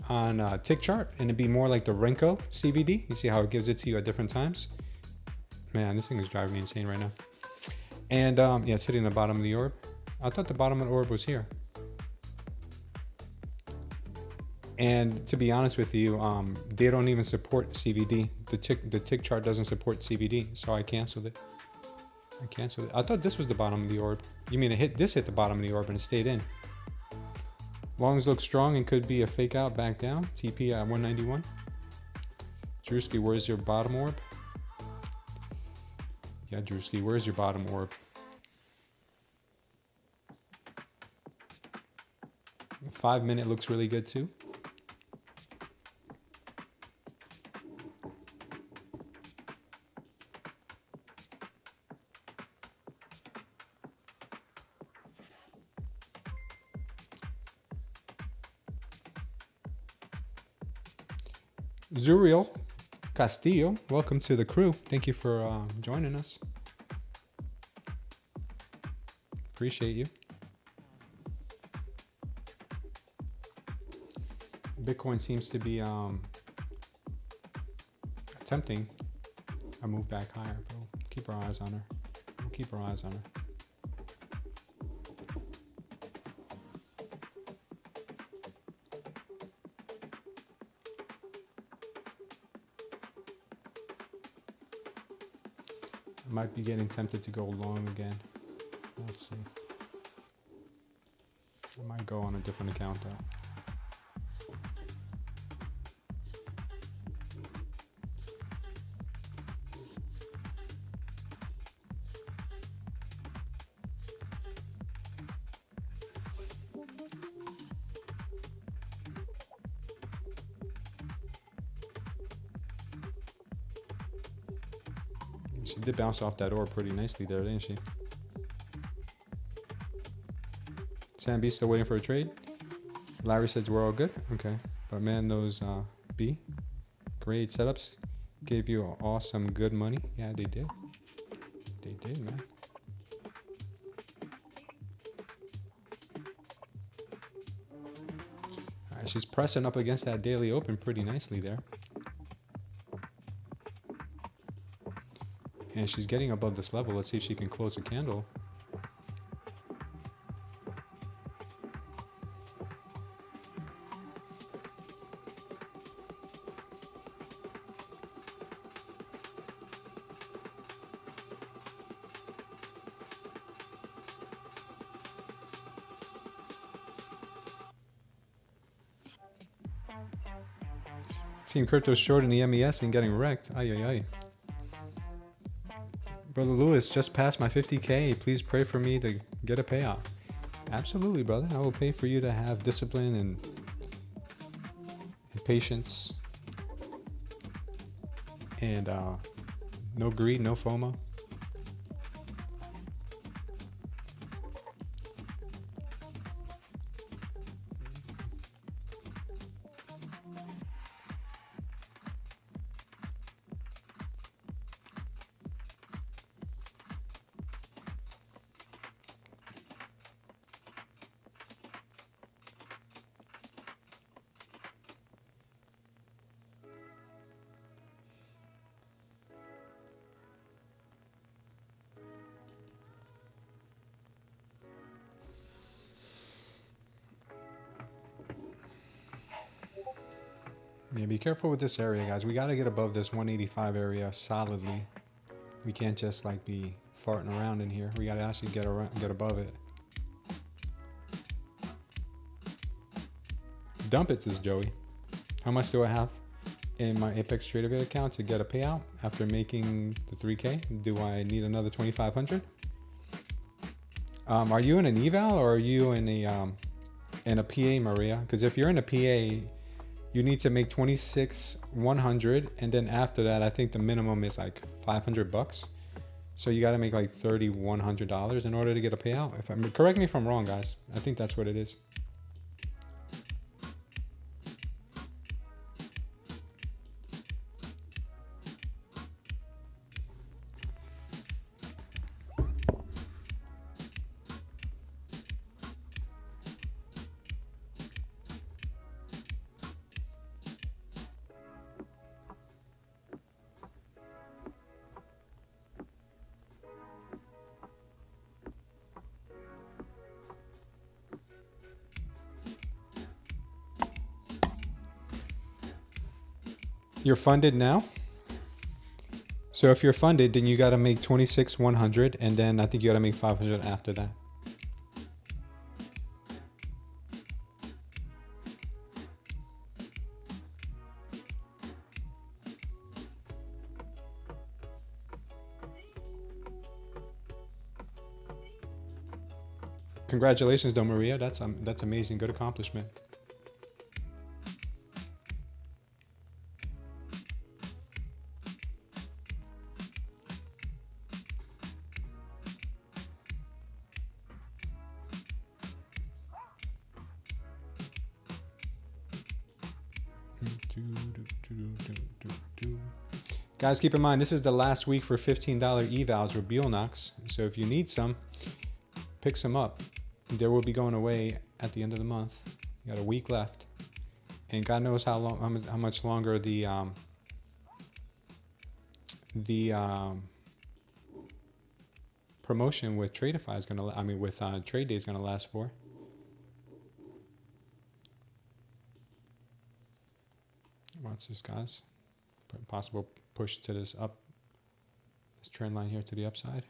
on tick chart, and it'd be more like the Renko CVD. You see how it gives it to you at different times? Man, this thing is driving me insane right now. And yeah, it's hitting the bottom of the orb. I thought the bottom of the orb was here. And to be honest with you, they don't even support CVD. The tick chart doesn't support CVD, so I canceled it. I thought this was the bottom of the orb. You mean hit the bottom of the orb and it stayed in. Longs look strong and could be a fake out back down. TP at 191. Drewski, where's your bottom orb? Yeah, Drewski, where's your bottom orb? 5 minute looks really good too. Zuriel Castillo, welcome to the crew. Thank you for joining us. Appreciate you. Bitcoin seems to be attempting a move back higher, but we'll keep our eyes on her. I might be getting tempted to go long again. Let's see. I might go on a different account though. She did bounce off that orb pretty nicely there, didn't she? Sam B still waiting for a trade. Larry says we're all good. Okay. But man, those B, great setups, gave you awesome good money. Yeah, they did. They did, man. All right, she's pressing up against that daily open pretty nicely there. And she's getting above this level. Let's see if she can close a candle. Team Crypto short in the MES and getting wrecked. Ay, ay, ay. Brother Lewis, just passed my 50K. Please pray for me to get a payout. Absolutely, brother. I will pay for you to have discipline and patience. And no greed, no FOMO. Yeah, be careful with this area, guys. We got to get above this 185 area solidly. We can't just like be farting around in here. We got to actually get above it. Dump it, says Joey. How much do I have in my Apex Tradeify account to get a payout after making the 3K? Do I need another 2,500? Are you in an eval or are you in a PA, Maria? Because if you're in a PA, you need to make 26,100, and then after that, I think the minimum is like $500. So you got to make like $3,100 in order to get a payout. Correct me if I'm wrong, guys. I think that's what it is. You're funded now. So if you're funded, then you got to make 26,100, and then I think you got to make 500 after that. Congratulations, though, Maria. That's amazing. Good accomplishment. Guys, keep in mind, this is the last week for $15 evals or Bulenox. So if you need some, pick some up. They will be going away at the end of the month. You got a week left, and God knows how long, how much longer the promotion with Tradeify is gonna. I mean, with Trade Day is gonna last for. Watch this, guys. Possible push to this trend line here to the upside.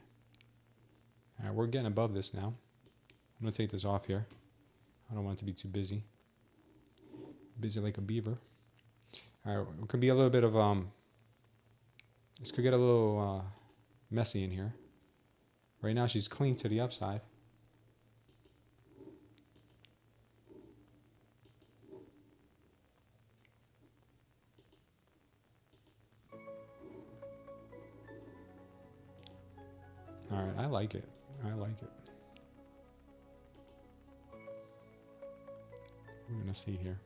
All right, we're getting above this now. I'm gonna take this off here. I don't want it to be too busy. Busy like a beaver. All right, it could be a little bit of this could get a little messy in here. Right now she's clean to the upside. All right, I like it. I like it. We're gonna see here.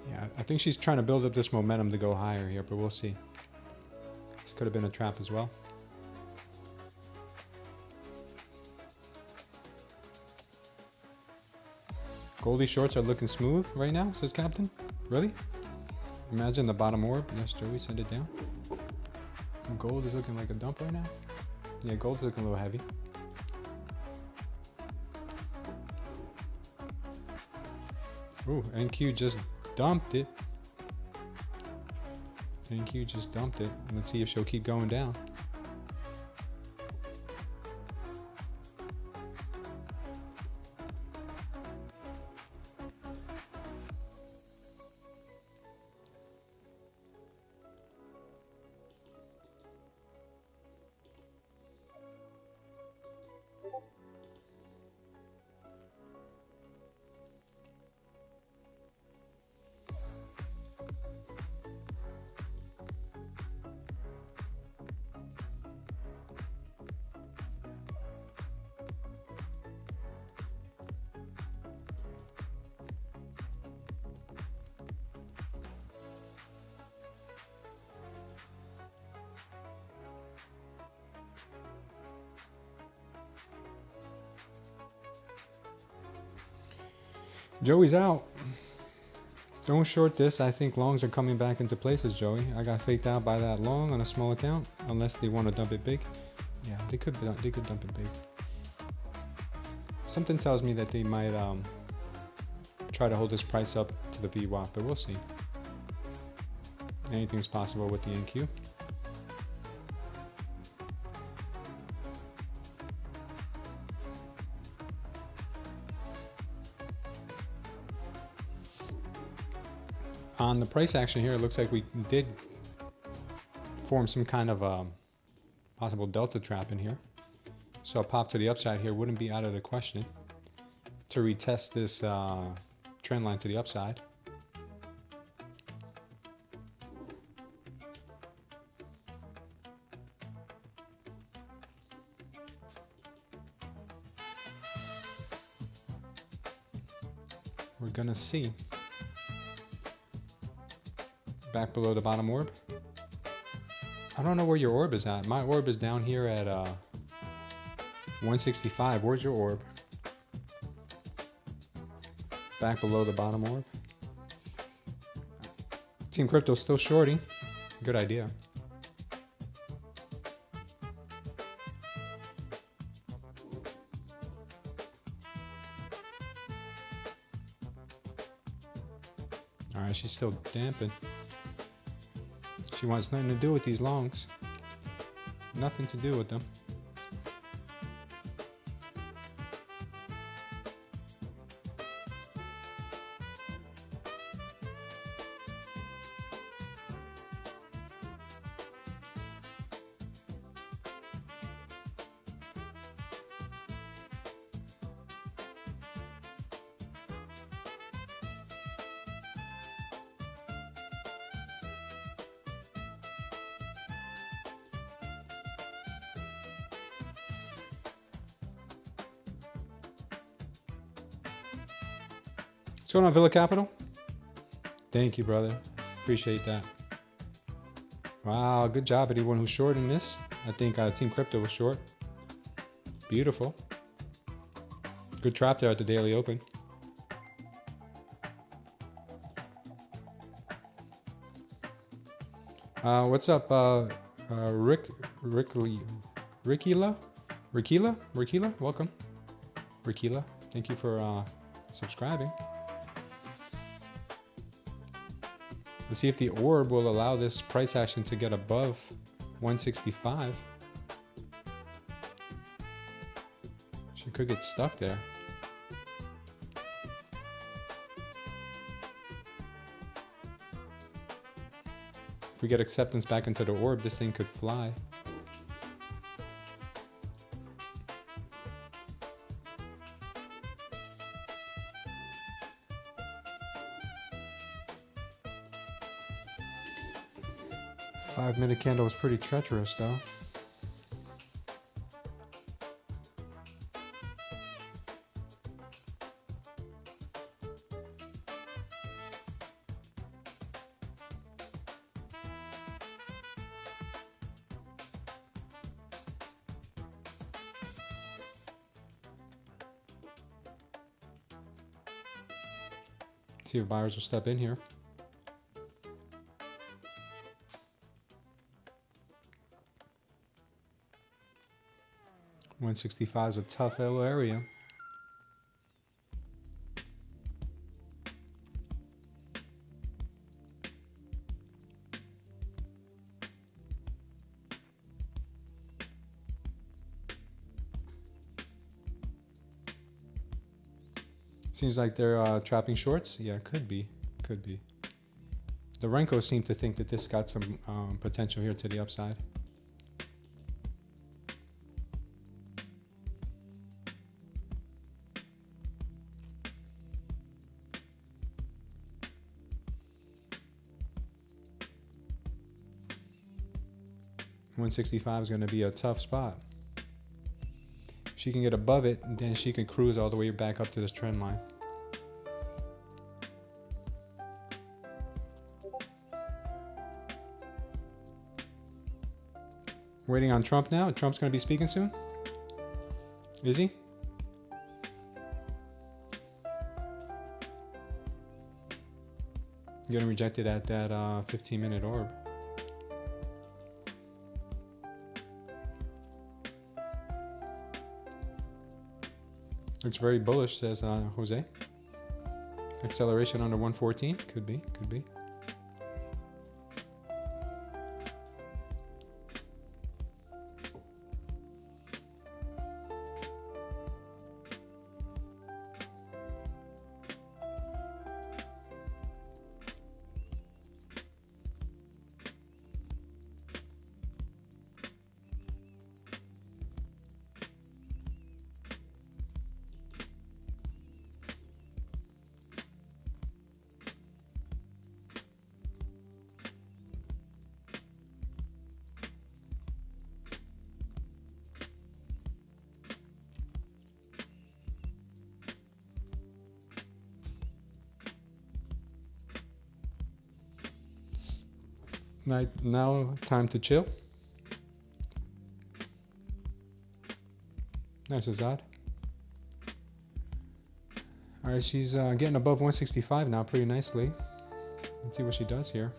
Yeah, I think she's trying to build up this momentum to go higher here, but we'll see. This could have been a trap as well. Goldie shorts are looking smooth right now, says Captain. Really? Imagine the bottom orb. Yes, Joey, send it down. Gold is looking like a dump right now. Yeah, gold's looking a little heavy. Ooh, NQ just dumped it. NQ just dumped it. Let's see if she'll keep going down. Joey's out. Don't short this. I think longs are coming back into places, Joey. I got faked out by that long on a small account, unless they want to dump it big. Yeah, they could dump it big. Something tells me that they might try to hold this price up to the VWAP, but we'll see. Anything's possible with the NQ. On the price action here, it looks like we did form some kind of possible delta trap in here. So a pop to the upside here wouldn't be out of the question to retest this trend line to the upside. We're gonna see. Back below the bottom orb. I don't know where your orb is at. My orb is down here at 165. Where's your orb? Back below the bottom orb. Team Crypto still shorting. Good idea. All right, she's still damping. She wants nothing to do with these longs. Nothing to do with them. What's going on, Villa Capital? Thank you, brother. Appreciate that. Wow, good job, anyone who's shorting this. I think Team Crypto was short. Beautiful. Good trap there at the daily open. What's up, Rikila? Welcome. Rikila, thank you for subscribing. Let's see if the orb will allow this price action to get above 165. She could get stuck there. If we get acceptance back into the orb, this thing could fly. Five-minute candle is pretty treacherous, though. See if buyers will step in here. $165 is a tough little area. Seems like they're trapping shorts. Yeah, could be. Could be. The Renkos seem to think that this got some potential here to the upside. $165 is going to be a tough spot. If she can get above it, then she can cruise all the way back up to this trend line. Waiting on Trump now. Trump's going to be speaking soon. Is he? Getting rejected at that 15-minute orb. Looks very bullish, says Jose. Acceleration under 114. Could be, could be. Right now, time to chill. Nice as odd. All right, she's getting above 165 now pretty nicely. Let's see what she does here.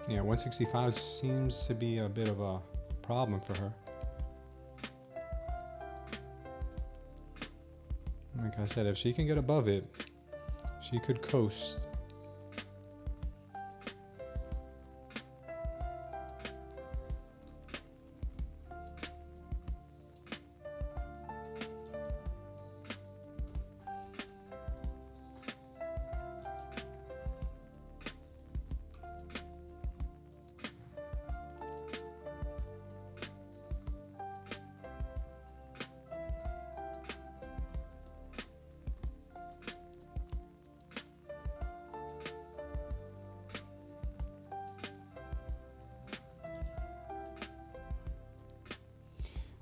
Yeah, 165 seems to be a bit of a problem for her. Like I said, if she can get above it, she could coast.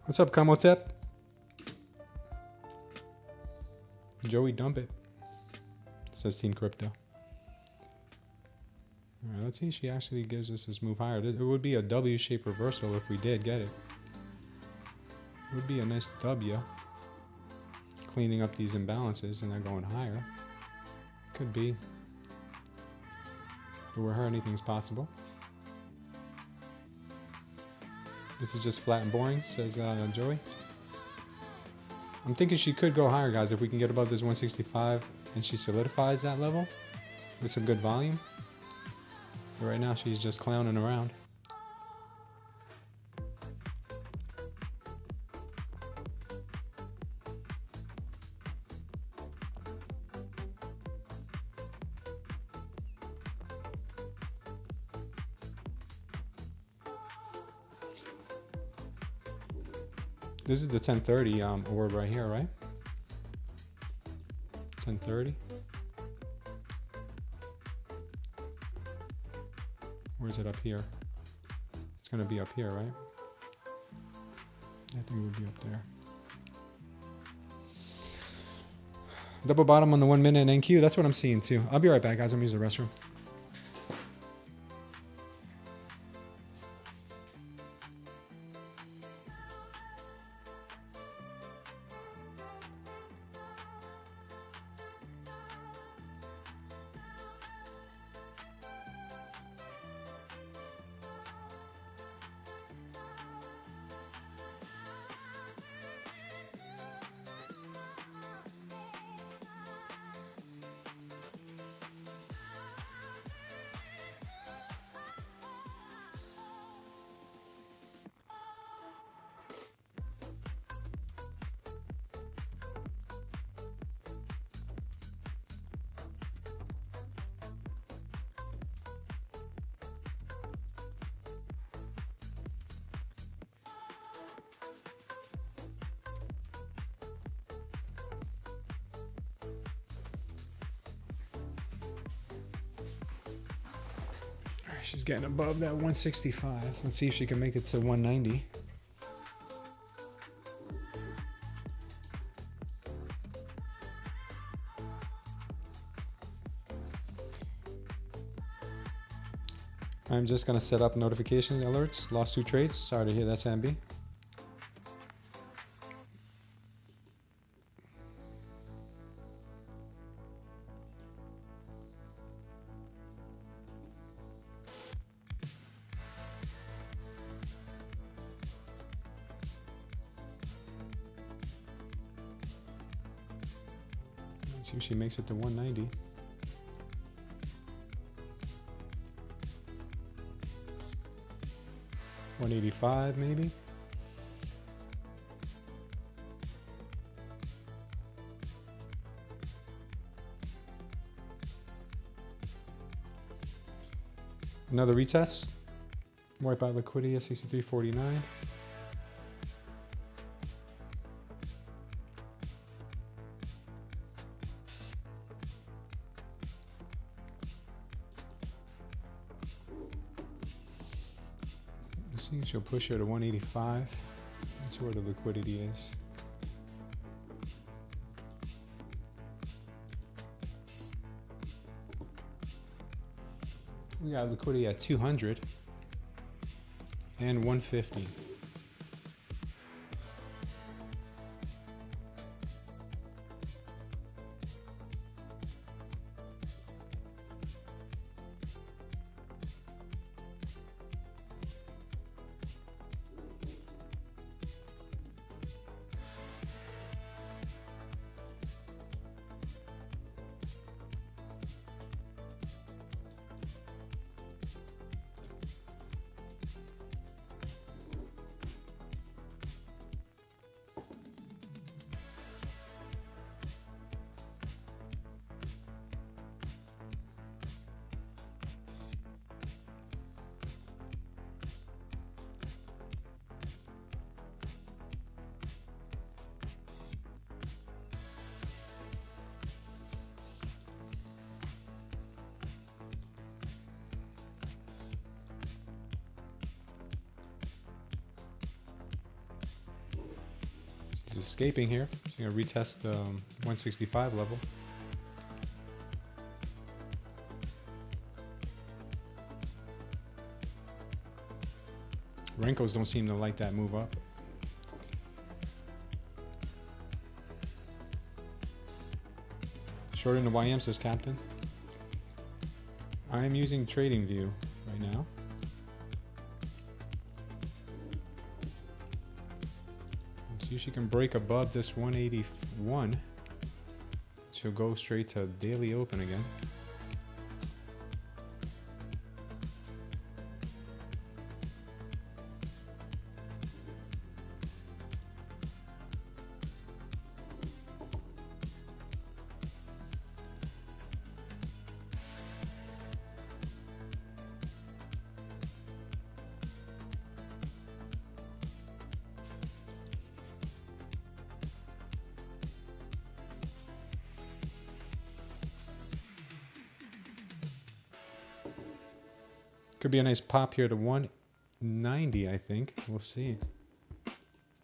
What's up, Kamotep? Joey, dump it. Says Team Crypto. All right, let's see if she actually gives us this move higher. It would be a W-shaped reversal if we did get it. It would be a nice W. Cleaning up these imbalances and then going higher. Could be. But with her, anything's possible. This is just flat and boring, says Joey. I'm thinking she could go higher, guys, if we can get above this 165 and she solidifies that level with some good volume. But right now, she's just clowning around. This is the 1030 orb right here, right? 1030. Or is it up here? It's gonna be up here, right? I think it would be up there. Double bottom on the 1 minute NQ. That's what I'm seeing too. I'll be right back, guys. I'm using the restroom. She's getting above that 165. Let's see if she can make it to 190. I'm just going to set up notification alerts. Lost 2 trades. Sorry to hear that, Sambi. See if she makes it to 190. $185 maybe. Another retest. Wipe out liquidity at 63.49. Let's see, she'll push her to 185. That's where the liquidity is. We got liquidity at 200 and 150. Escaping here. So you're gonna retest the 165 level. Renkos don't seem to like that move up. Short in the YM, says Captain. I am using Trading View right now. See if she can break above this 181. She'll go straight to daily open again. Could be a nice pop here to 190, I think. We'll see.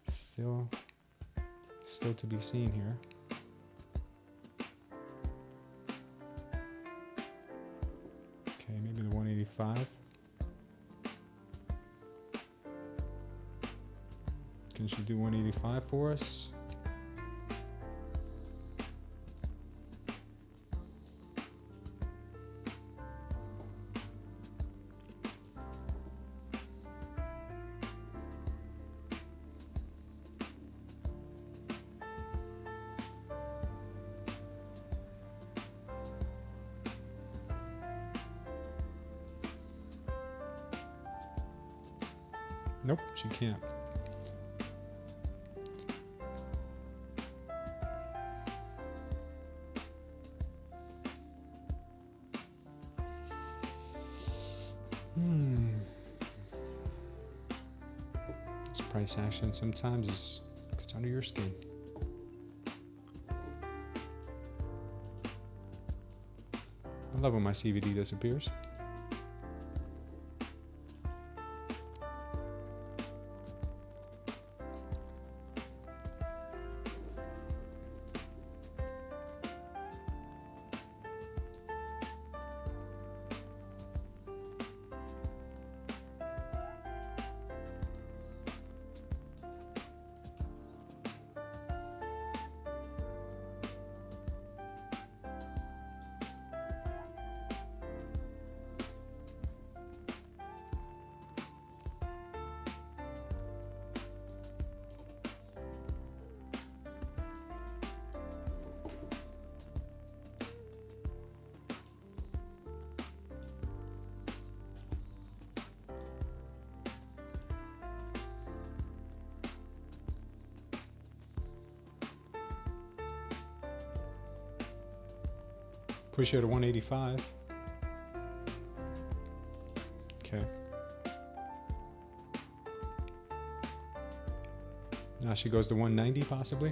Still to be seen here. Okay, maybe the 185. Can she do 185 for us? Nope, she can't. This price action sometimes gets under your skin. I love when my CVD disappears. Push her to 185. Okay. Now she goes to 190 possibly.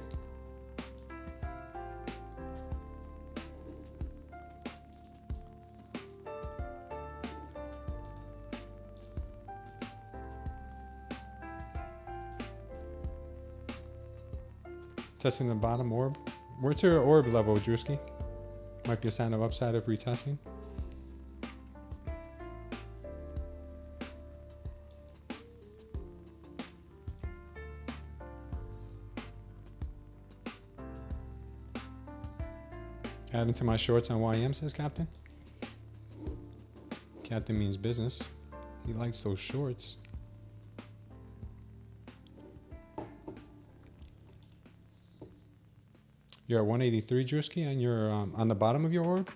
Testing the bottom orb. Where's her orb level, Drewski? Might be a sign of upside of retesting. Adding to my shorts on YM, says Captain. Captain means business. He likes those shorts. You're at 183, Drewski, on your on the bottom of your orb,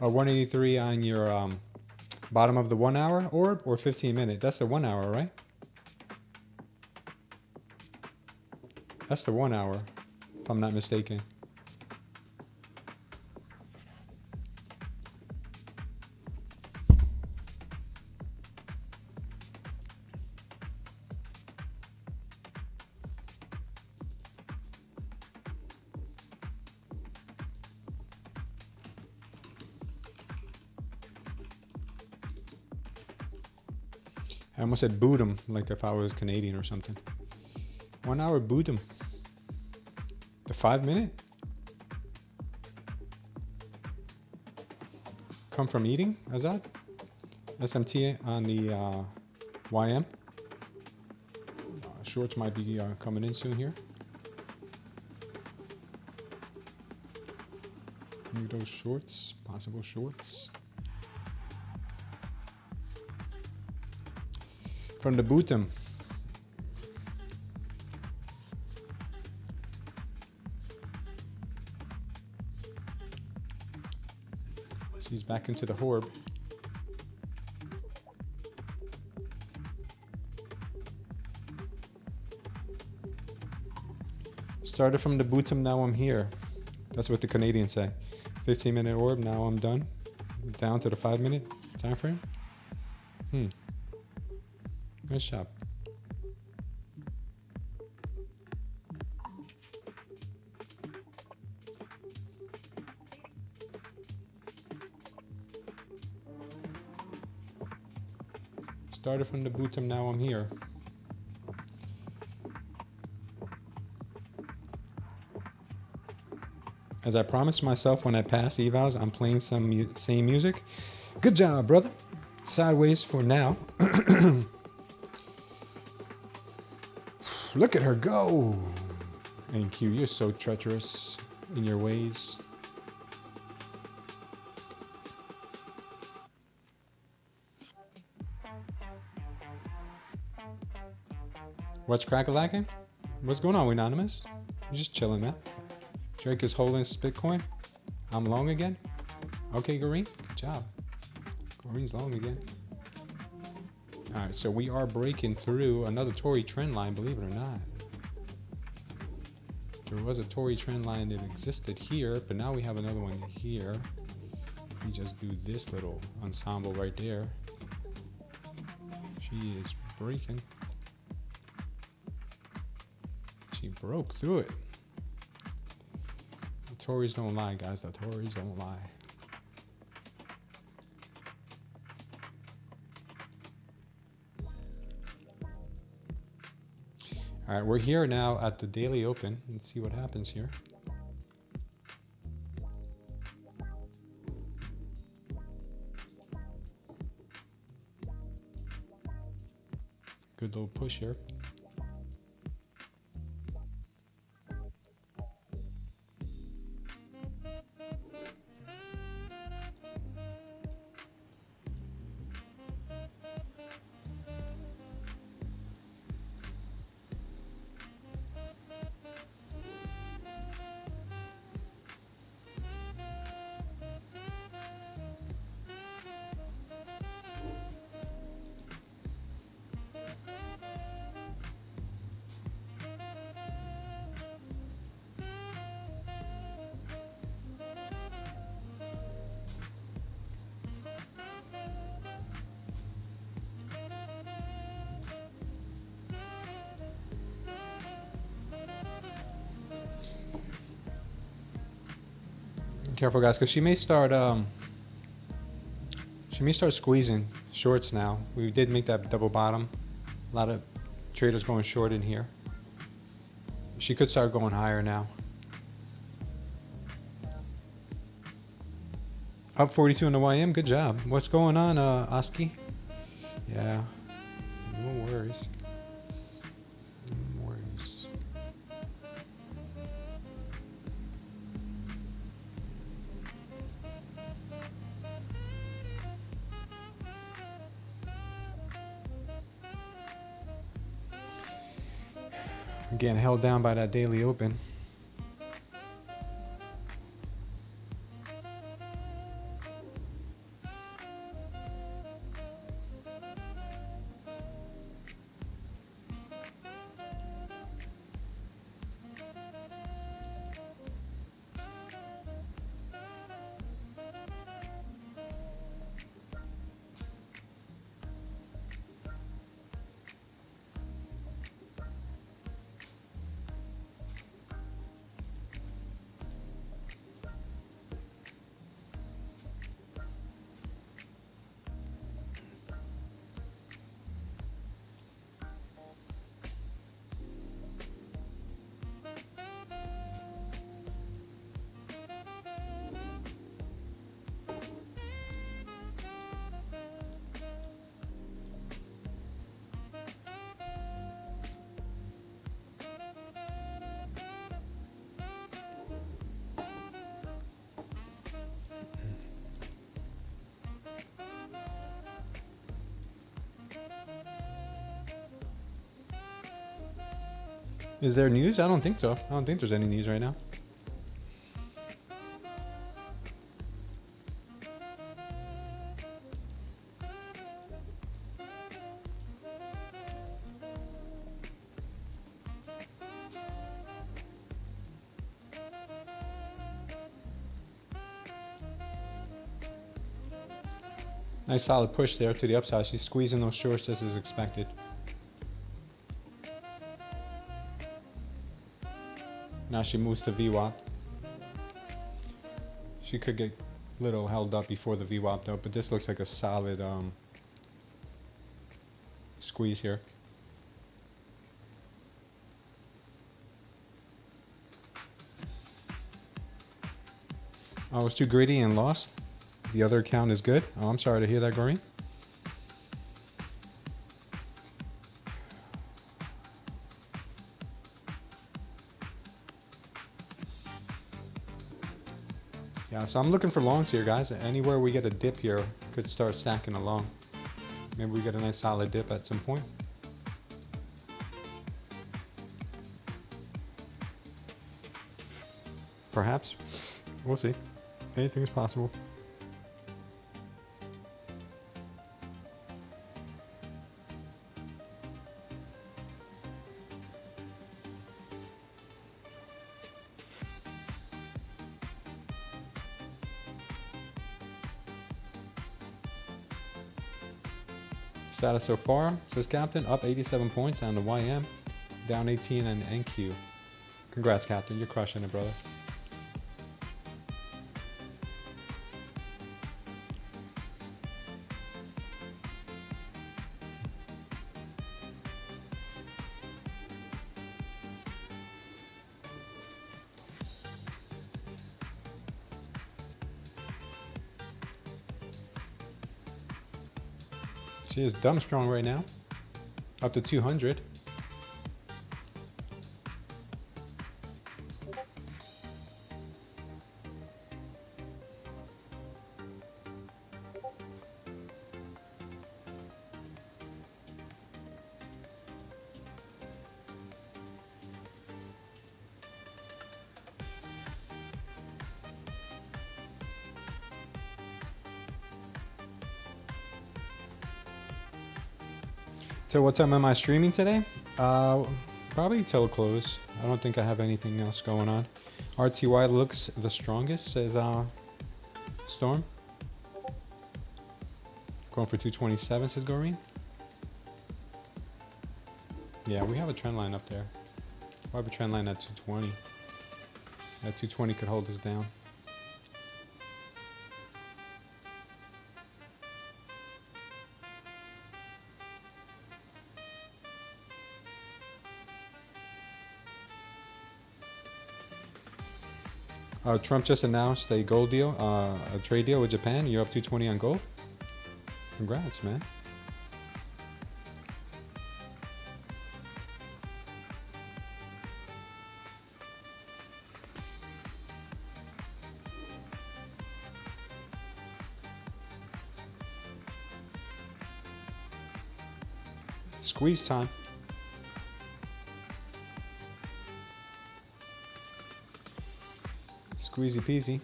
or 183 on your bottom of the 1 hour orb, or 15 minute. That's the 1 hour, right? That's the 1 hour, if I'm not mistaken. I almost said boot 'em, like if I was Canadian or something. 1 hour boot 'em. The 5 minute? Come from eating, Azad? SMT on the YM. Shorts might be coming in soon here. Need those shorts, possible shorts. From the bottom. She's back into the orb. Started from the bottom, now I'm here. That's what the Canadians say. 15-minute orb, now I'm done. Down to the 5-minute time frame. Nice job. Started from the bottom, now I'm here. As I promised myself when I pass evals, I'm playing some same music. Good job, brother. Sideways for now. Look at her go. And Q, you're so treacherous in your ways. What's crack-a-lacking? What's going on, Anonymous? I'm just chilling, man. Drake is holding his Bitcoin. I'm long again. Okay, Green. Good job. Green's long again. All right, so we are breaking through another Tory trend line, believe it or not. There was a Tory trend line that existed here, but now we have another one here. If we just do this little ensemble right there, she is breaking. She broke through it. The Tories don't lie, guys. The Tories don't lie. All right, we're here now at the daily open. Let's see what happens here. Good little push here. Careful, guys, because she may start squeezing shorts now. We did make that double bottom. A lot of traders going short in here. She could start going higher now. Up 42 in the YM. Good job. What's going on, Oski? Yeah. No worries. No worries. Again, held down by that daily open. Is there news? I don't think so. I don't think there's any news right now. Nice solid push there to the upside. She's squeezing those shorts just as expected. Now she moves to VWAP. She could get a little held up before the VWAP though, but this looks like a solid squeeze here. I was too greedy and lost. The other account is good. Oh, I'm sorry to hear that, Goreen. Yeah, so I'm looking for longs here, guys. Anywhere we get a dip here, could start stacking along. Maybe we get a nice solid dip at some point. Perhaps. We'll see. Anything is possible. Status so far, says Captain, up 87 points on the YM, down 18 on the NQ. Congrats, Captain. You're crushing it, brother. She is dumb strong right now, up to 200. So what time am I streaming today? Probably till close. I don't think I have anything else going on. RTY looks the strongest, says Storm. Going for 227, says Goreen. Yeah, we have a trend line up there. We have a trend line at 220. That 220 could hold us down. Trump just announced a gold deal, a trade deal with Japan. You're up 220 on gold. Congrats, man. Squeeze time. Squeezy peasy.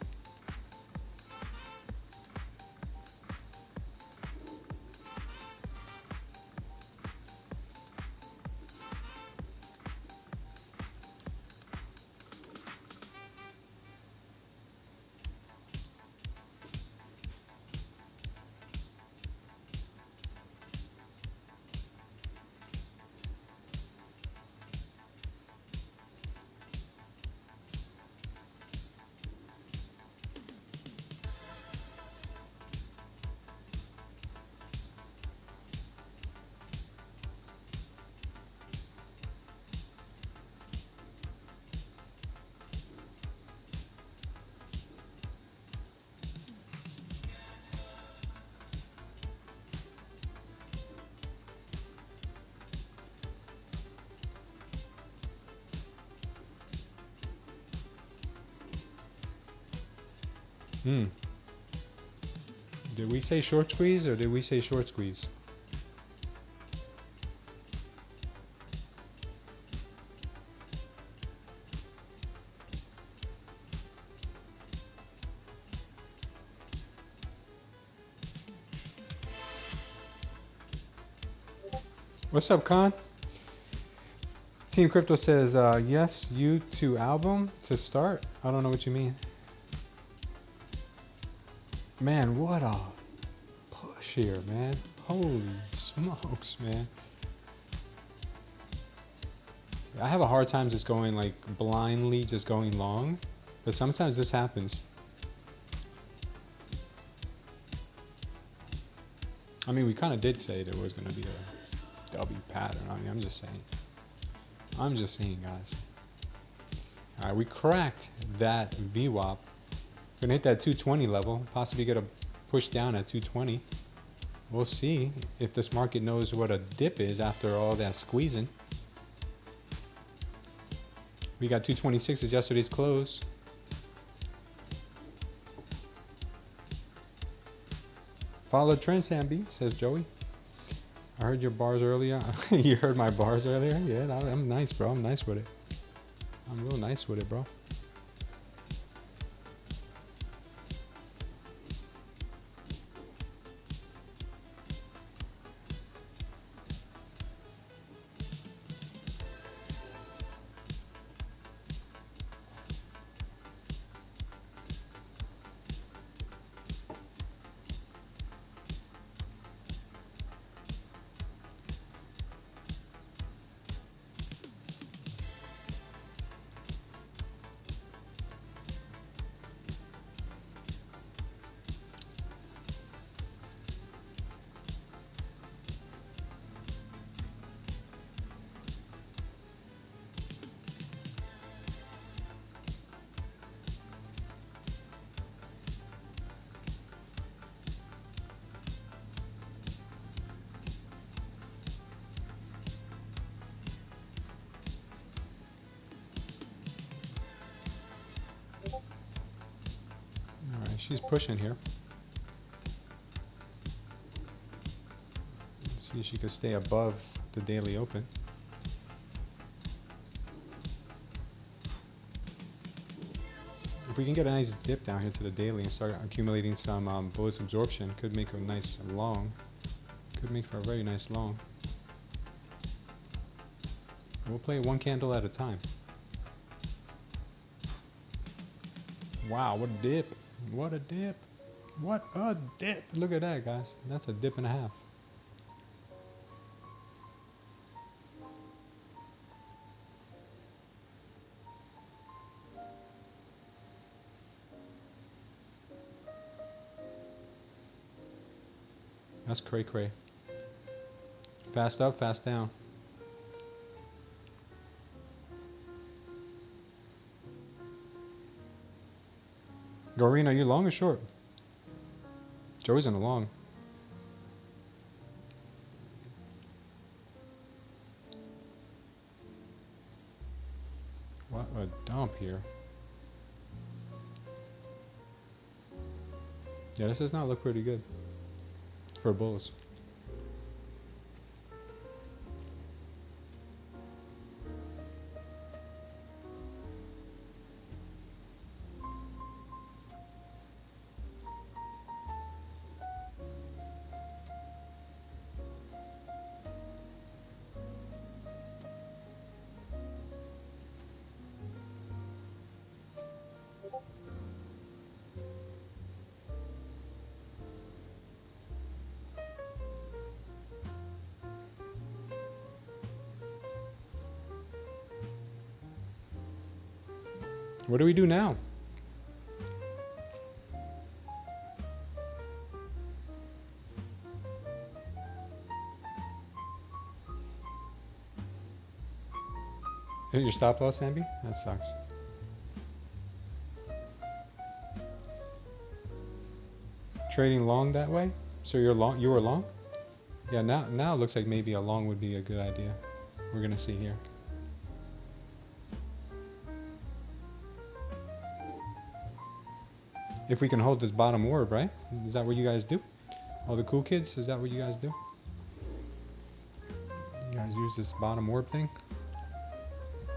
Did we say short squeeze or did we say short squeeze? What's up, Con? Team Crypto says, yes, U2 album to start. I don't know what you mean. Man, what a push here, man. Holy smokes, man. I have a hard time just going like blindly, just going long. But sometimes this happens. I mean, we kind of did say there was going to be a W pattern. I mean, I'm just saying, guys. All right, we cracked that VWAP. We're gonna hit that 220 level, possibly get a push down at 220. We'll see if this market knows what a dip is after all that squeezing. We got 226 as yesterday's close. Follow the trend, Samby, says Joey. I heard your bars earlier. You heard my bars earlier? Yeah, I'm nice, bro. I'm nice with it. I'm real nice with it, bro. She's pushing here. Let's see if she could stay above the daily open. If we can get a nice dip down here to the daily and start accumulating some bullish absorption, could make a nice long. Could make for a very nice long. We'll play one candle at a time. Wow, what a dip. What a dip. What a dip. Look at that, guys. That's a dip and a half. That's cray cray. Fast up, fast down. Goreen, are you long or short? Joey's in a long. What a dump here. Yeah, this does not look pretty good for bulls. What do we do now? Hit your stop loss, Ambi? That sucks. Trading long that way? So you're long, you were long? Yeah, now it looks like maybe a long would be a good idea. We're gonna see here. If we can hold this bottom orb, right? Is that what you guys do? All the cool kids, is that what you guys do? You guys use this bottom orb thing?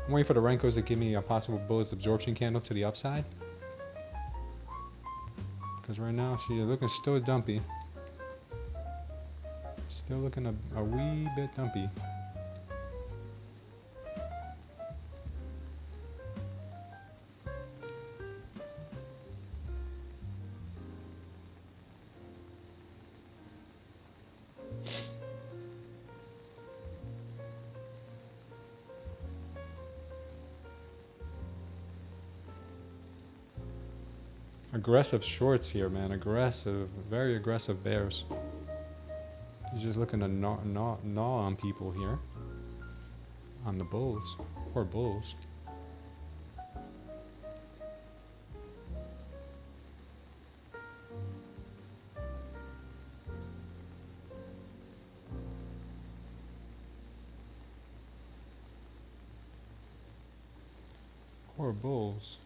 I'm waiting for the Renkos to give me a possible bullish absorption candle to the upside. Because right now she's looking still dumpy. Still looking a wee bit dumpy. Aggressive shorts here, man. Aggressive, very aggressive bears. He's just looking to gnaw on people here. On the bulls. Poor bulls. Poor bulls.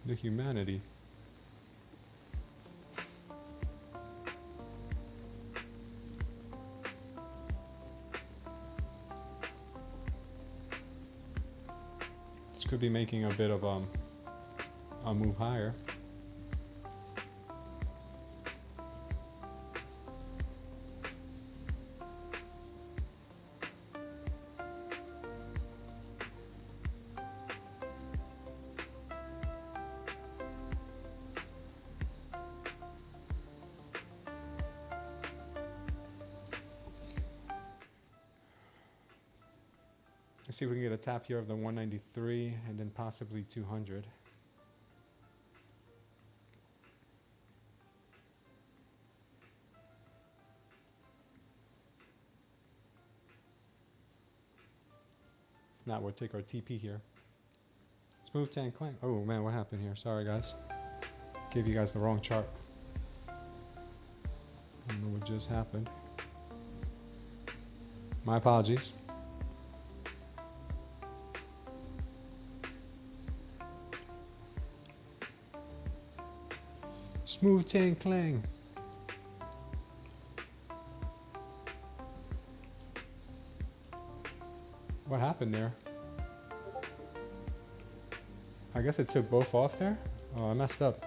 The humanity. This could be making a bit of a move higher. Let's see if we can get a tap here of the 193 and then possibly 200. If not, we'll take our TP here. Smooth tank clank. Oh man, what happened here? Sorry guys. Gave you guys the wrong chart. I don't know what just happened. My apologies. Smooth tank clang. What happened there? I guess it took both off there. Oh, I messed up.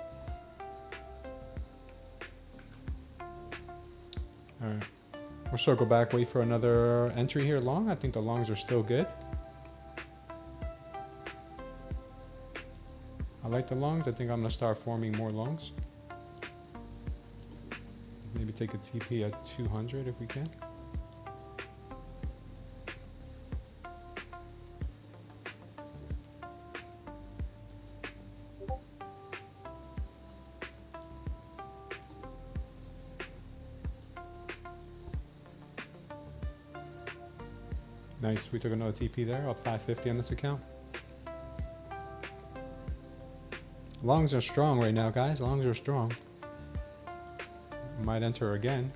All right, we'll circle back, wait for another entry here long. I think the longs are still good. I like the longs. I think I'm gonna start forming more longs. Maybe take a TP at 200 if we can. Nice, we took another TP there, up 550 on this account. Longs are strong right now, guys. Longs are strong. Might enter again.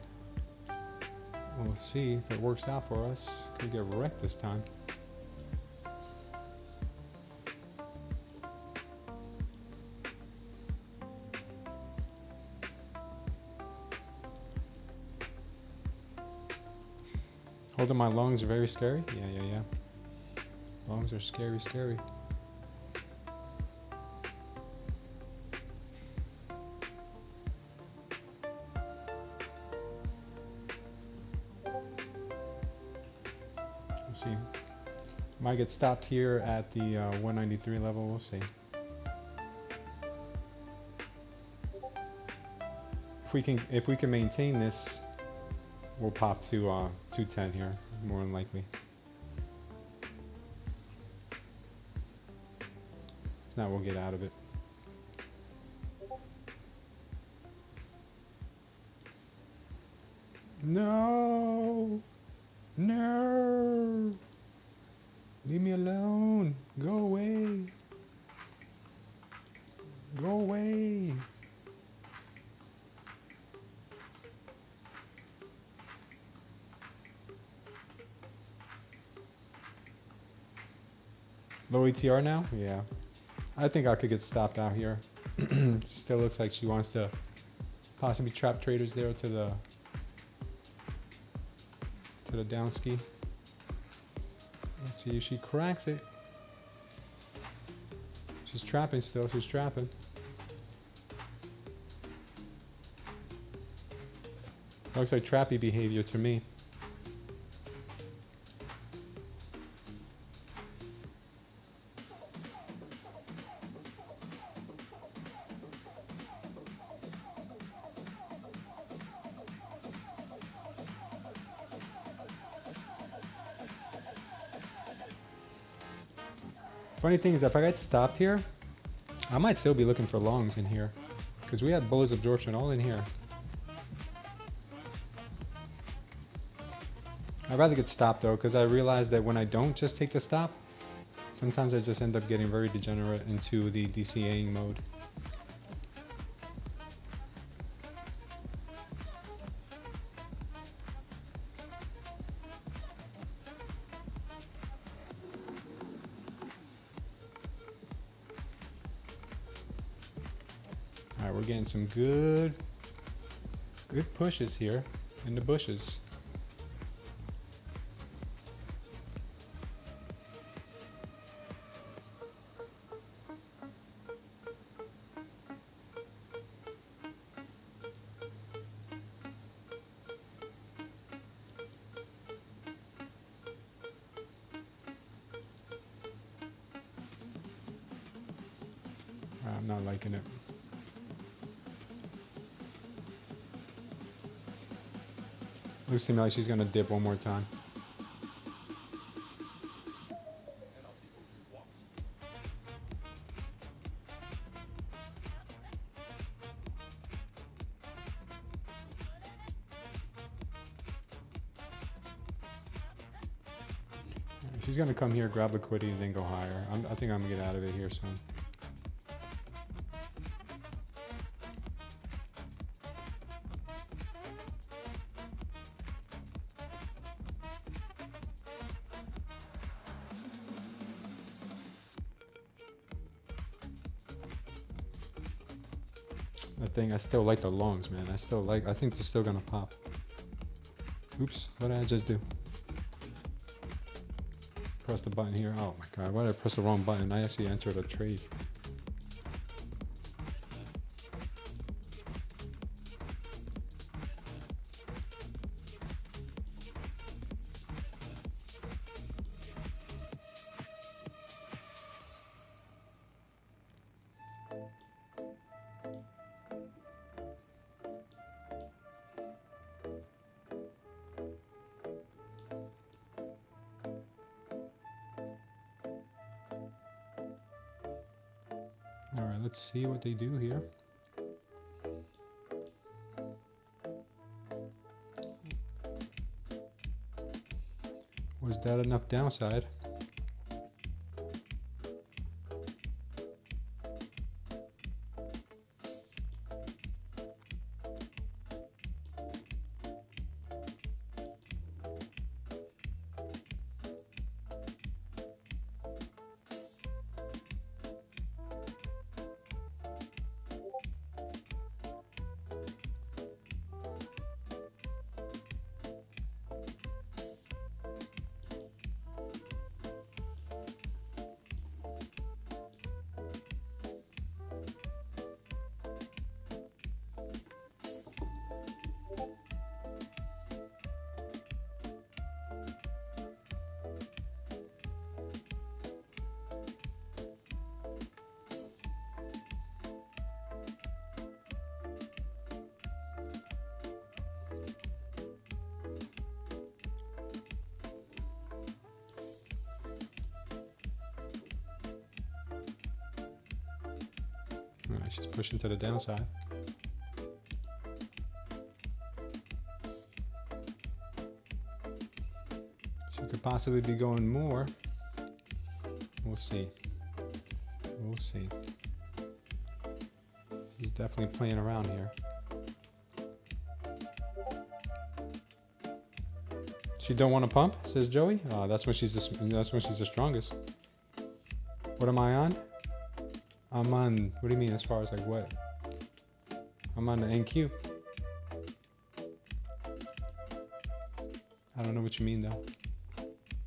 We'll see if it works out for us. Could get wrecked this time. Holding my longs are very scary. Yeah. Longs are scary, scary. Let's see. Might get stopped here at the 193 level. We'll see. If we can maintain this, we'll pop to 210 here, more than likely. If not, we'll get out of it. No! No! Leave me alone. Go away. Go away. Low ATR now? Yeah. I think I could get stopped out here. Still looks like she wants to possibly trap traders there to the down ski. Let's see if she cracks it. She's trapping still. She's trapping. Looks like trappy behavior to me. Funny thing is, if I get stopped here, I might still be looking for longs in here because we had bullish absorption all in here. I'd rather get stopped though, because I realize that when I don't just take the stop, sometimes I just end up getting very degenerate into the DCAing mode. All right, we're getting some good pushes here in the bushes. I'm not liking it. Looks to me like she's gonna dip one more time. She's gonna come here, grab liquidity, and then go higher. I think I'm gonna get out of it here soon. I still like the longs, man. I think they're still gonna pop. Oops, what did I just do? Press the button here. Oh my god, why did I press the wrong button? I actually entered a trade. All right, let's see what they do here. Was that enough downside? All right, she's pushing to the downside. She could possibly be going more. We'll see. We'll see. She's definitely playing around here. She don't want to pump, says Joey. That's when she's the strongest. What am I on? I'm on. What do you mean as far as like what? I'm on the NQ. I don't know what you mean though.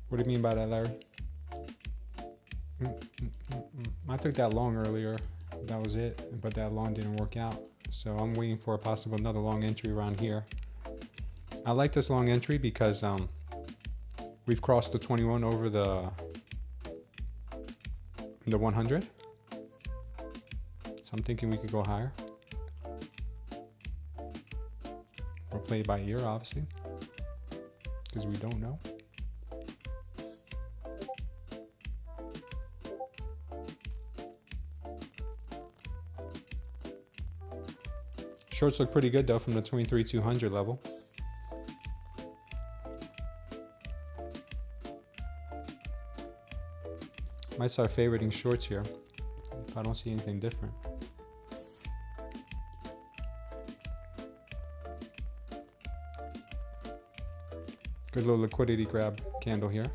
What do you mean by that, Larry? I took that long earlier. That was it, but that long didn't work out. So I'm waiting for a possible another long entry around here. I like this long entry because we've crossed the 21 over the 100. So I'm thinking we could go higher. Or play it by ear, obviously, because we don't know. Shorts look pretty good though from the 23,200 level. Might start favoriting shorts here if I don't see anything different. Good little liquidity grab candle here.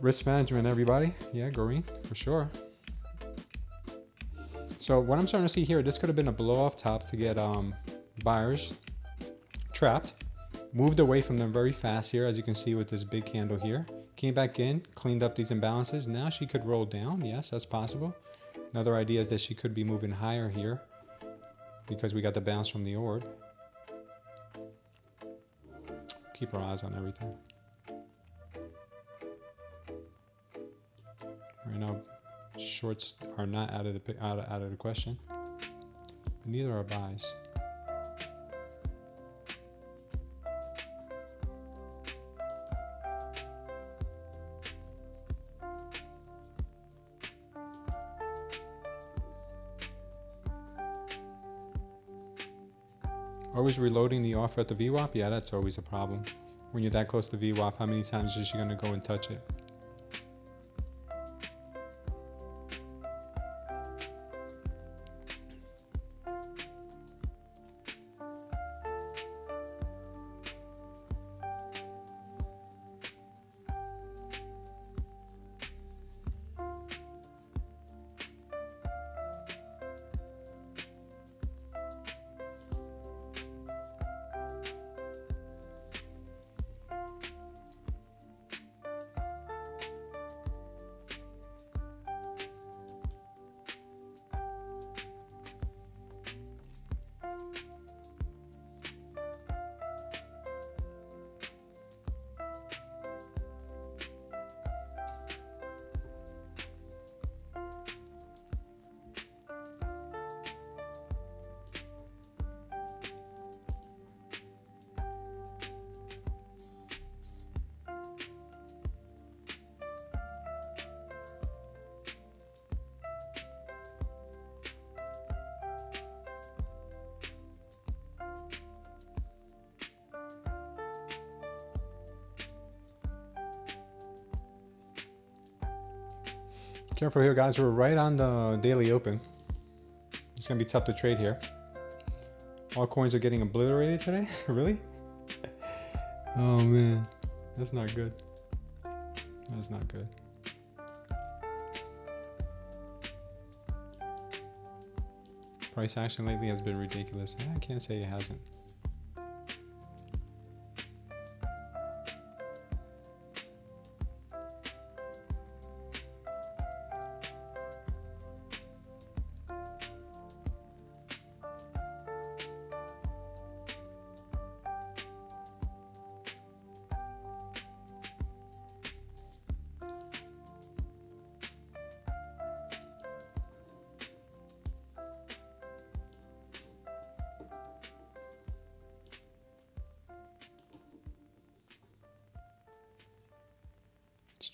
Risk management, everybody. Yeah, green for sure. So what I'm starting to see here, this could have been a blow off top to get buyers trapped. Moved away from them very fast here, as you can see with this big candle here. Came back in, cleaned up these imbalances. Now she could roll down. Yes, that's possible. Another idea is that she could be moving higher here because we got the bounce from the orb. Keep our eyes on everything. Right now, shorts are not out of the question, but neither are buys. Always reloading the offer at the VWAP? Yeah, that's always a problem. When you're that close to VWAP, how many times is she going to go and touch it? Careful here, guys. We're right on the daily open. It's going to be tough to trade here. All coins are getting obliterated today. Really? Oh, man. That's not good. That's not good. Price action lately has been ridiculous. I can't say it hasn't.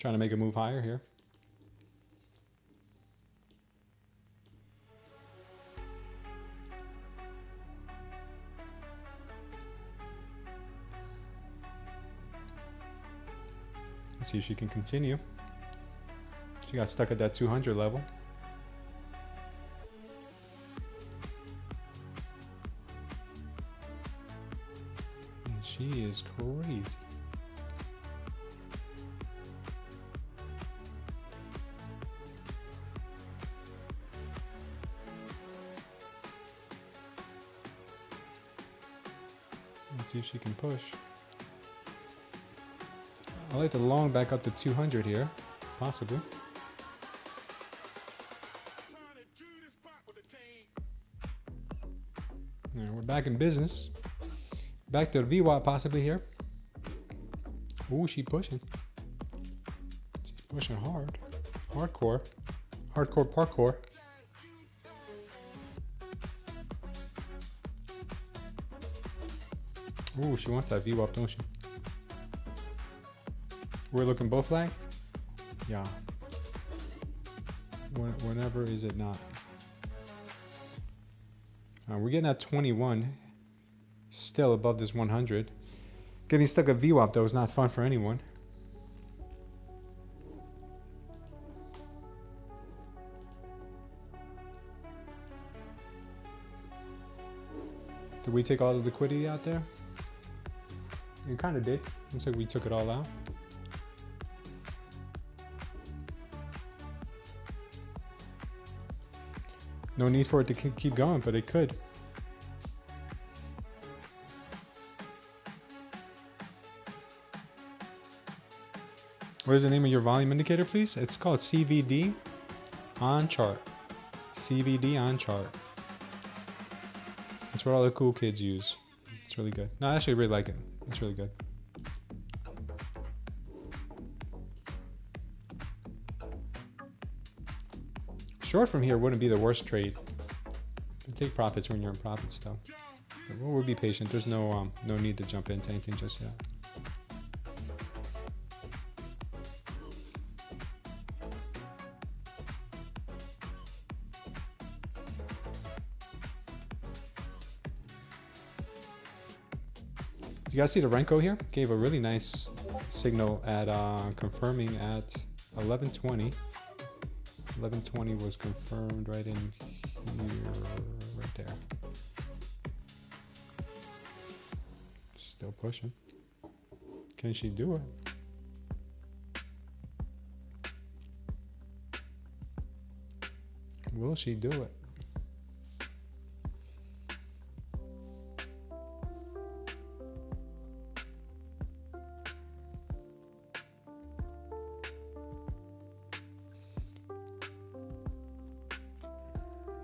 trying to make a move higher here. Let's see if she can continue. She got stuck at that 200 level. And she is crazy. Let's see if she can push. I like the long back up to 200 here, possibly. And we're back in business. Back to the VWAP possibly here. Ooh, she's pushing. She's pushing hard. Hardcore. Hardcore parkour. Ooh, she wants that VWAP, don't she? We're looking both flag? Yeah. Whenever is it not? We're getting at 21. Still above this 100. Getting stuck at VWAP though is not fun for anyone. Did we take all the liquidity out there? We kind of did. Looks like we took it all out. No need for it to keep going, but it could. What is the name of your volume indicator, please? It's called CVD on chart. CVD on chart. That's what all the cool kids use. It's really good. No, I actually really like it. It's really good. Short from here wouldn't be the worst trade. You take profits when you're in profits though. But we'll be patient. There's no need to jump into anything just yet. You guys see the Renko here? Gave a really nice signal at confirming at 11:20. 11:20 was confirmed right in here, right there. Still pushing. Can she do it? Will she do it?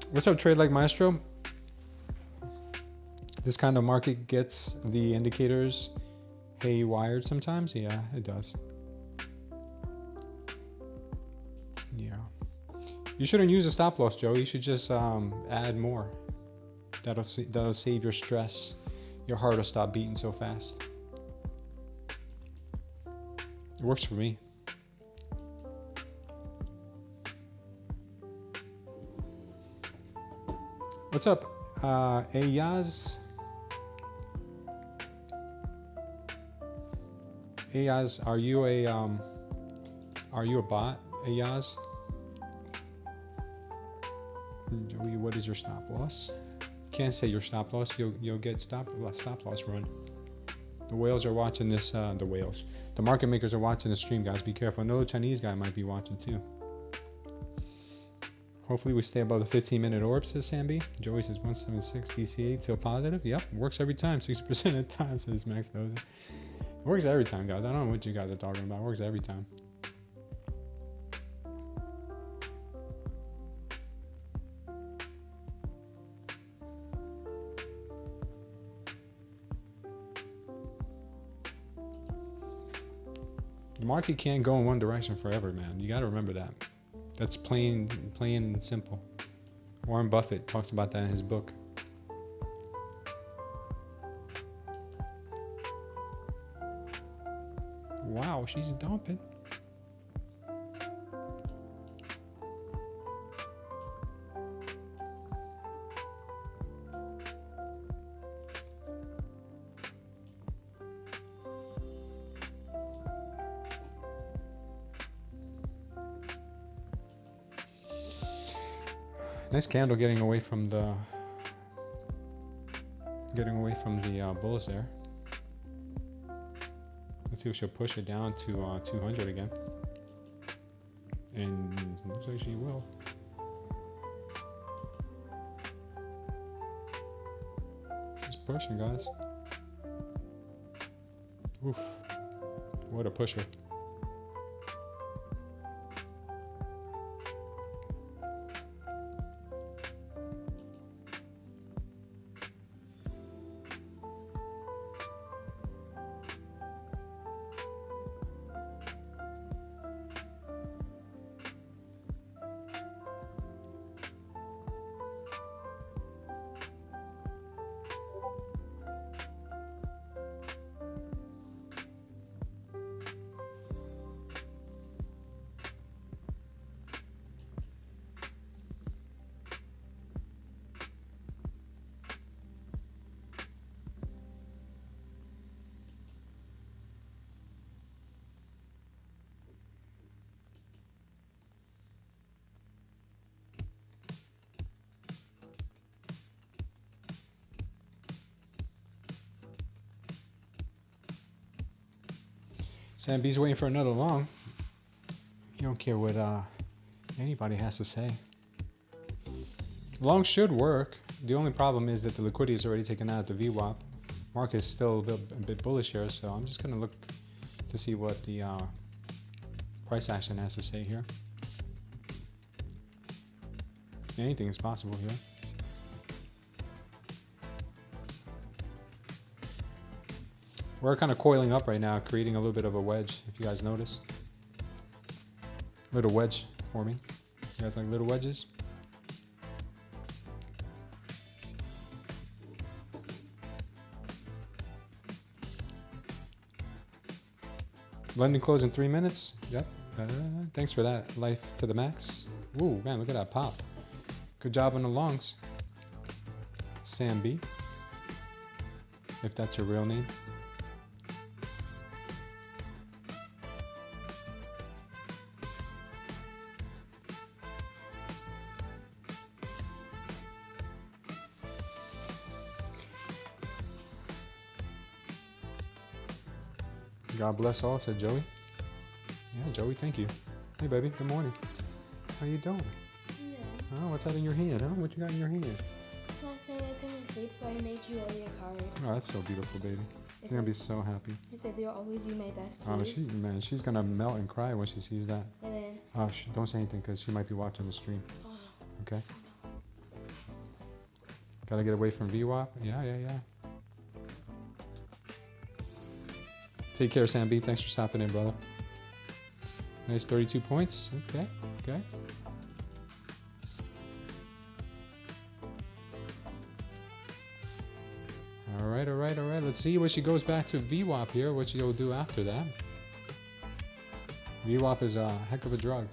What's up, Trade Like Maestro? This kind of market gets the indicators haywired sometimes. Yeah, it does. Yeah. You shouldn't use a stop loss, Joe. You should just add more. That'll save your stress. Your heart will stop beating so fast. It works for me. What's up, Ayaz? Ayaz, are you a bot, Ayaz? Joey, what is your stop loss? Can't say your stop loss. You'll get stop loss run. The whales are watching this. The market makers are watching the stream, guys. Be careful. Another Chinese guy might be watching too. Hopefully we stay above the 15-minute orb, says Sambi. Joey says 176 DCA till positive. Yep, works every time. 60% of the time, says Max Dozer. It works every time, guys. I don't know what you guys are talking about. It works every time. The market can't go in one direction forever, man. You got to remember that. That's plain and simple. Warren Buffett talks about that in his book. Wow, she's dumping. Nice candle getting away from the bulls there. Let's see if she'll push it down to 200 again. And it looks like she will. She's pushing, guys. Oof. What a pusher. Sam B's waiting for another long. You don't care what anybody has to say. Long should work. The only problem is that the liquidity is already taken out of the VWAP. Market is still a bit bullish here, so I'm just going to look to see what the price action has to say here. Anything is possible here. We're kind of coiling up right now, creating a little bit of a wedge, if you guys noticed. Little wedge forming. You guys like little wedges? London close in 3 minutes. Yep. Thanks for that. Life to the max. Ooh, man, look at that pop. Good job on the longs. Sam B. If that's your real name. God bless all, said Joey. Yeah, Joey, thank you. Hey, baby, good morning. How you doing? Yeah. Oh, what's that in your hand, huh? What you got in your hand? Last night I couldn't sleep, so I made you all your card. Oh, that's so beautiful, baby. She's going to be so happy. It says you'll always be my best Oh, she's going to melt and cry when she sees that. And then... Oh, don't say anything, because she might be watching the stream. Oh. Okay? Got to get away from VWAP? Yeah. Take care, Sam B. Thanks for stopping in, brother. Nice 32 points. Okay. All right. Let's see what she goes back to VWAP here, what she'll do after that. VWAP is a heck of a drug.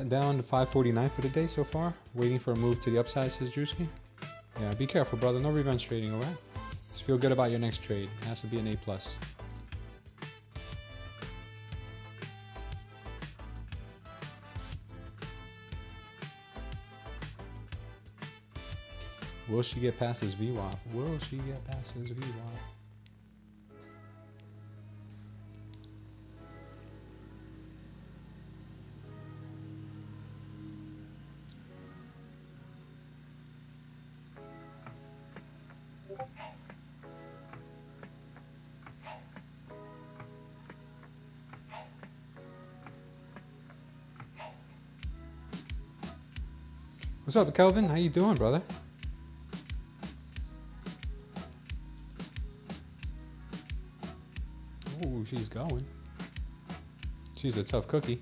Down to 549 for the day so far. Waiting for a move to the upside, says Drewski. Yeah, be careful, brother. No revenge trading, alright? Just feel good about your next trade. It has to be an A+. Will she get past this VWAP? Will she get past this VWAP? What's up, Kelvin? How you doing, brother? Oh, she's going. She's a tough cookie.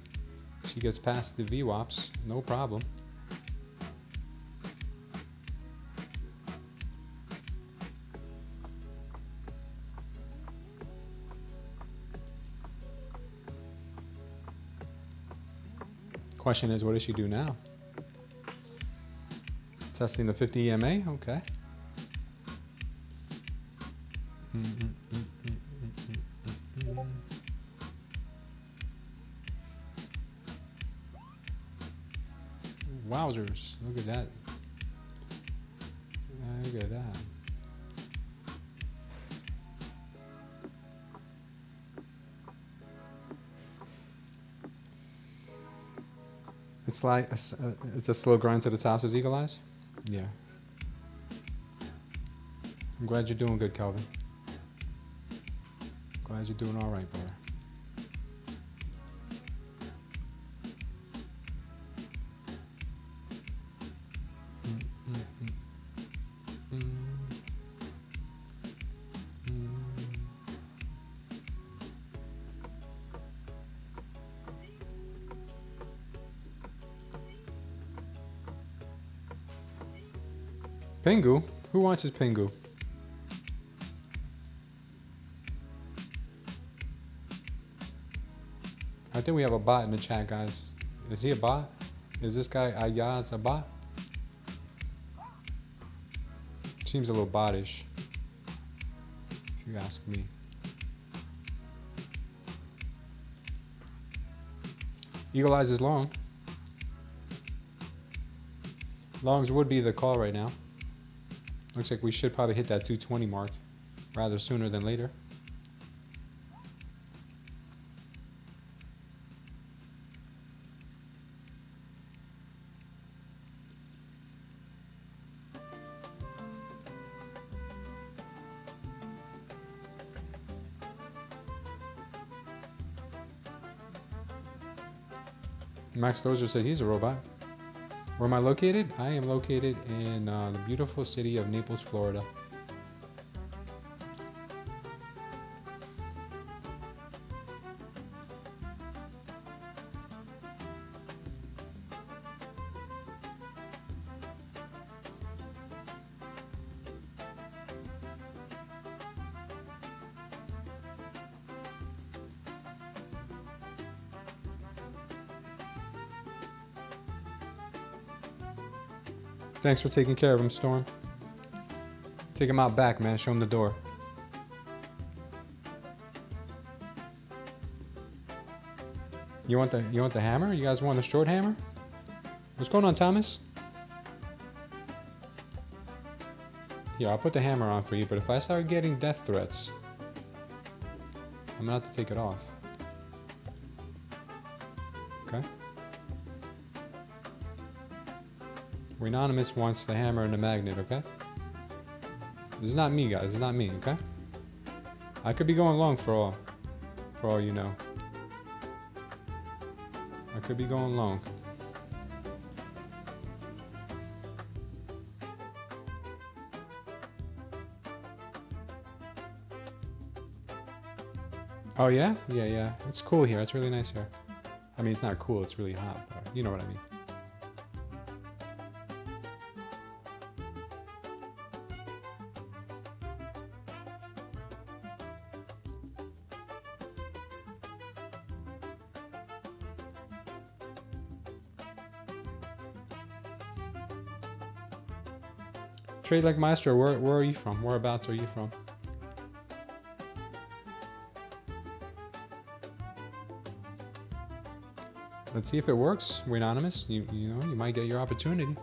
She gets past the VWAPs, no problem. Question is, what does she do now? Testing the 50 EMA? Okay. Wowzers. Look at that. Look at that. It's like it's a slow grind to the top, says Eagle Eyes. Yeah. I'm glad you're doing good, Calvin. Glad you're doing all right, brother. Pingu? Who watches Pingu? I think we have a bot in the chat, guys. Is he a bot? Is this guy Ayaz a bot? Seems a little bottish, if you ask me. Eagle Eyes is long. Longs would be the call right now. Looks like we should probably hit that 220 mark rather sooner than later. Max Dozer said he's a robot. Where am I located? I am located in the beautiful city of Naples, Florida. Thanks for taking care of him, Storm. Take him out back, man. Show him the door. You want the hammer? You guys want a short hammer? What's going on, Thomas? Yeah, I'll put the hammer on for you, but if I start getting death threats, I'm gonna have to take it off. Okay? Anonymous wants the hammer and the magnet, okay? This is not me, guys. This is not me, okay? I could be going long for all you know. I could be going long. Oh yeah? Yeah. It's cool here. It's really nice here. I mean, it's not cool. It's really hot, but you know what I mean. Trade like Maestro, where are you from? Whereabouts are you from? Let's see if it works. We're anonymous. You know, you might get your opportunity.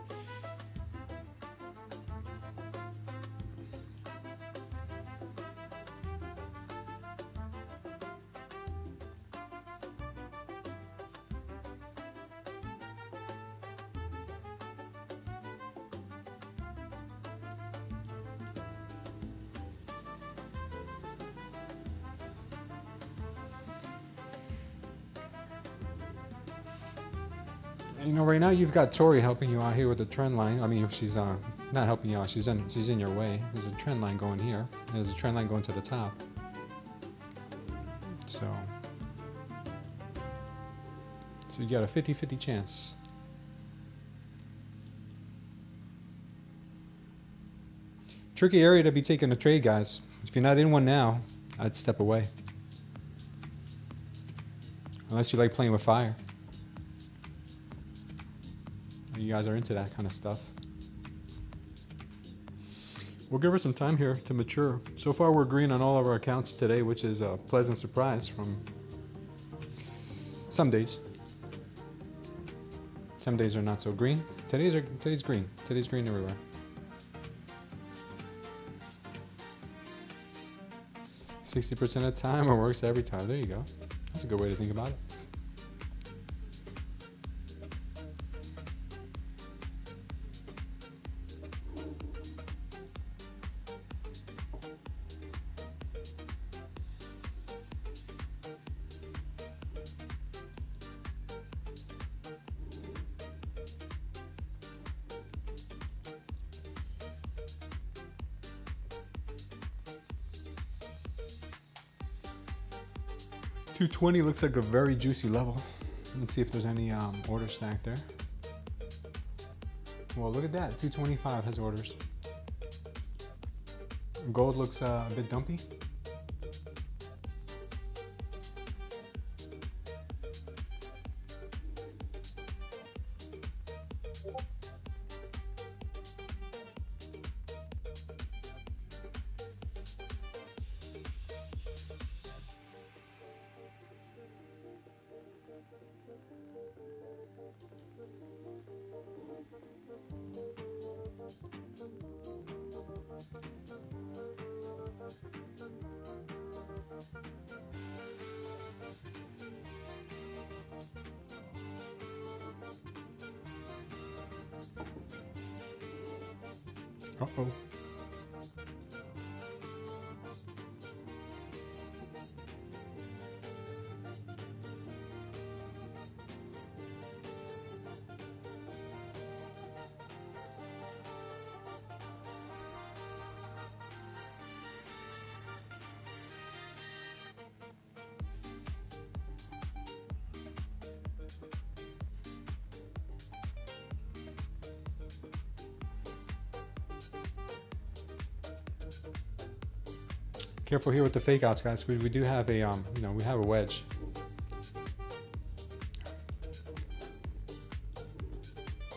You know, right now you've got Tori helping you out here with the trend line. I mean, she's not helping you out. She's in your way. There's a trend line going here. There's a trend line going to the top. So you got a 50-50 chance. Tricky area to be taking a trade, guys. If you're not in one now, I'd step away. Unless you like playing with fire. You guys are into that kind of stuff. We'll give her some time here to mature. So far, we're green on all of our accounts today, which is a pleasant surprise from some days. Some days are not so green. Today's green. Today's green everywhere. "60% of the time, or works every time." There you go. That's a good way to think about it. $220 looks like a very juicy level. Let's see if there's any order stack there. Well, look at that. 225 has orders. Gold looks a bit dumpy. Uh-oh. Careful here with the fake outs, guys. We do have a we have a wedge.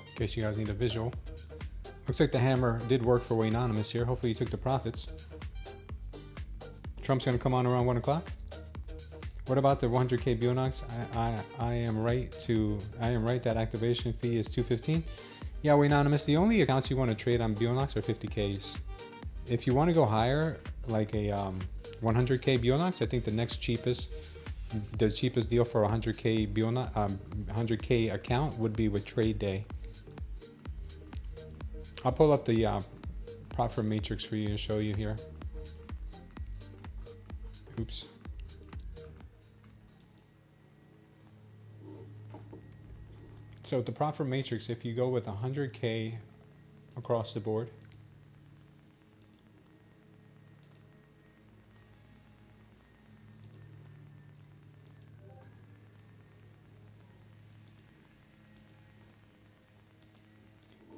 In case you guys need a visual. Looks like the hammer did work for Anonymous here. Hopefully he took the profits. Trump's gonna come on around 1 o'clock. What about the 100K Bulenox? I am right that activation fee is $215. Yeah, Anonymous, the only accounts you want to trade on Bulenox are 50Ks. If you want to go higher, like a 100K Bulenox, I think the cheapest deal for a 100K Bulenox, 100K account would be with Tradeday. I'll pull up the profit matrix for you to show you here. Oops. So the profit matrix, if you go with 100K across the board,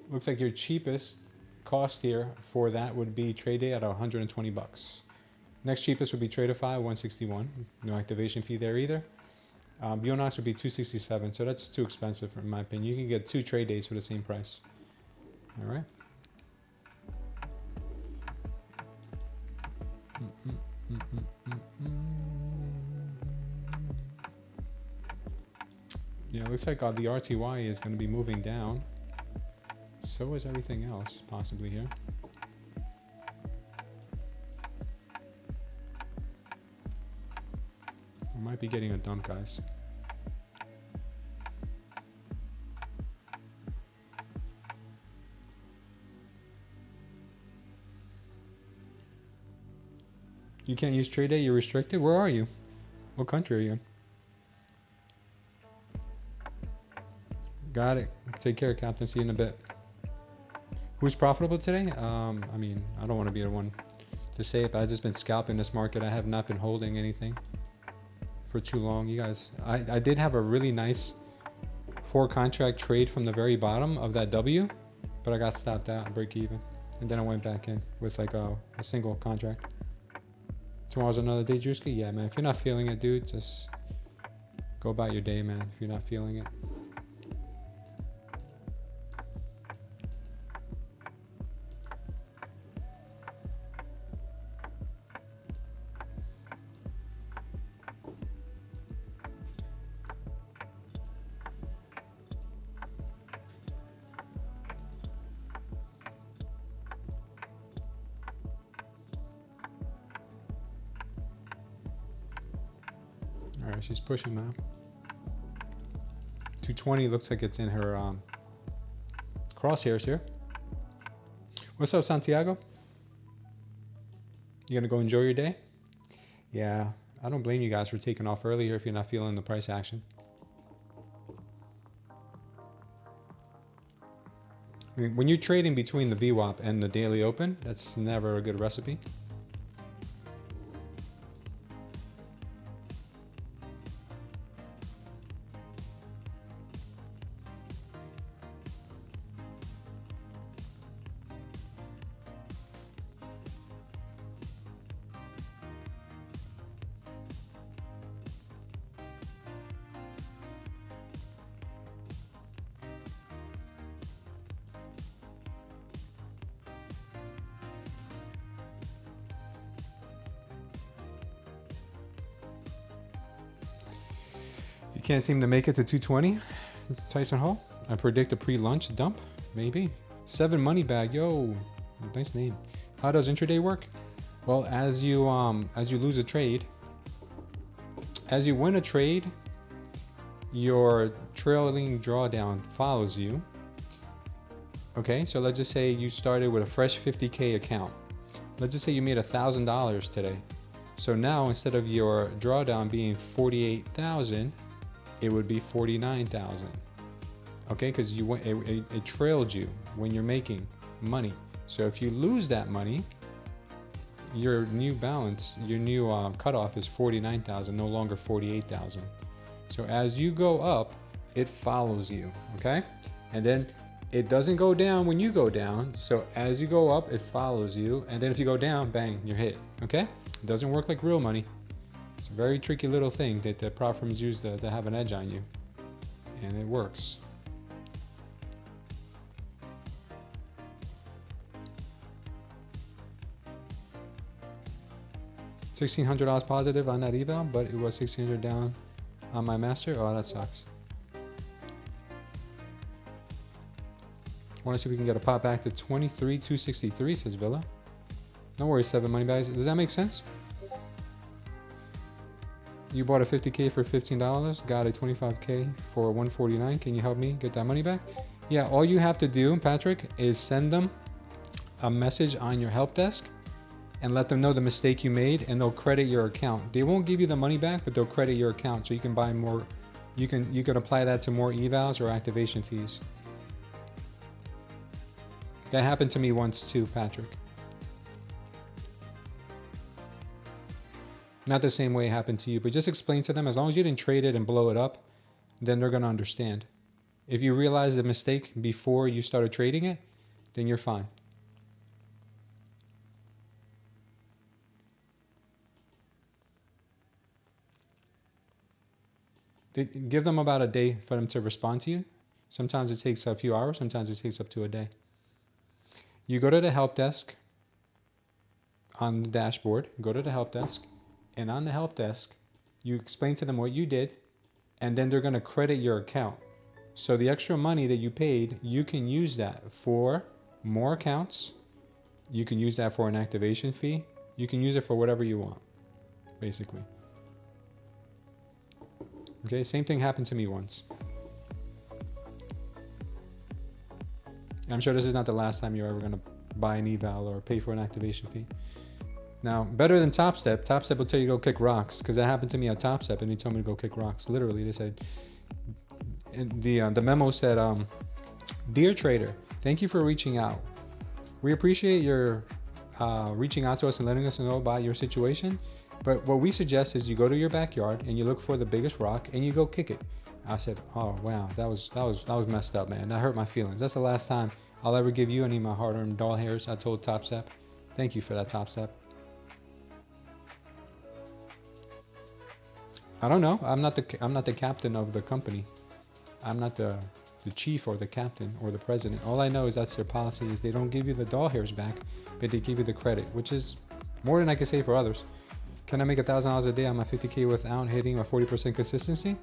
looks like your cheapest cost here for that would be Tradeday at $120. Next cheapest would be Tradeify, 161. No activation fee there either. Bulenox would be 267, so that's too expensive in my opinion. You can get 2 trade days for the same price. All right. Yeah, it looks like the RTY is going to be moving down. So is everything else, possibly here. We might be getting a dump, guys. You can't use Tradeday, you're restricted? Where are you? What country are you in? Got it. Take care, Captain. See you in a bit. Who's profitable today? I mean, I don't want to be the one to say it, but I've just been scalping this market. I have not been holding anything for too long. You guys, I did have a really nice 4-contract trade from the very bottom of that W, but I got stopped out, break even. And then I went back in with like a single contract. Tomorrow's another day, Drewski? Yeah, man. If you're not feeling it, dude, just go about your day, man. If you're not feeling it. All right, she's pushing now. 220 looks like it's in her crosshairs here. What's up, Santiago? You gonna go enjoy your day? Yeah, I don't blame you guys for taking off earlier if you're not feeling the price action. I mean, when you're trading between the VWAP and the daily open, that's never a good recipe. You can't seem to make it to 220, Tyson Hall. I predict a pre-lunch dump, maybe. 7 money bag, yo, nice name. How does intraday work? Well, as you lose a trade, as you win a trade, your trailing drawdown follows you. Okay, so let's just say you started with a fresh 50K account. Let's just say you made $1,000 today. So now instead of your drawdown being 48,000, it would be 49,000. Okay, because you went, it trailed you when you're making money. So if you lose that money, your new balance, your new cutoff is 49,000, no longer 48,000. So as you go up, it follows you. Okay, and then it doesn't go down when you go down. So as you go up, it follows you, and then if you go down, bang, you're hit. Okay, it doesn't work like real money. It's a very tricky little thing that the prop firms use to have an edge on you, and it works. $1,600 positive on that eval, but it was 1,600 down on my master. Oh, that sucks. I want to see if we can get a pop back to 23,263, says Villa. No worries, 7 money bags. Does that make sense? You bought a 50K for $15, got a 25K for $149. Can you help me get that money back? Yeah, all you have to do, Patrick, is send them a message on your help desk and let them know the mistake you made, and they'll credit your account. They won't give you the money back, but they'll credit your account so you can buy more. You can apply that to more evals or activation fees. That happened to me once too, Patrick. Not the same way it happened to you, but just explain to them, as long as you didn't trade it and blow it up, then they're going to understand. If you realize the mistake before you started trading it, then you're fine. Give them about a day for them to respond to you. Sometimes it takes a few hours, sometimes it takes up to a day. You go to the help desk on the dashboard, go to the help desk, and on the help desk, you explain to them what you did, and then they're going to credit your account. So the extra money that you paid, you can use that for more accounts. You can use that for an activation fee. You can use it for whatever you want, basically. Okay, same thing happened to me once. And I'm sure this is not the last time you're ever going to buy an eval or pay for an activation fee. Now, better than TopStep. TopStep will tell you to go kick rocks, because that happened to me at TopStep, and they told me to go kick rocks. Literally, they said, the memo said, "Dear trader, thank you for reaching out. We appreciate your reaching out to us and letting us know about your situation. But what we suggest is you go to your backyard and you look for the biggest rock and you go kick it." I said, "Oh wow, that was messed up, man. That hurt my feelings. That's the last time I'll ever give you any of my hard-earned doll hairs." I told TopStep. Thank you for that, TopStep. I don't know. I'm not the captain of the company. I'm not the chief or the captain or the president. All I know is that's their policy, is they don't give you the doll hairs back, but they give you the credit, which is more than I can say for others. Can I make $1,000 a day on my 50K without hitting a 40% consistency?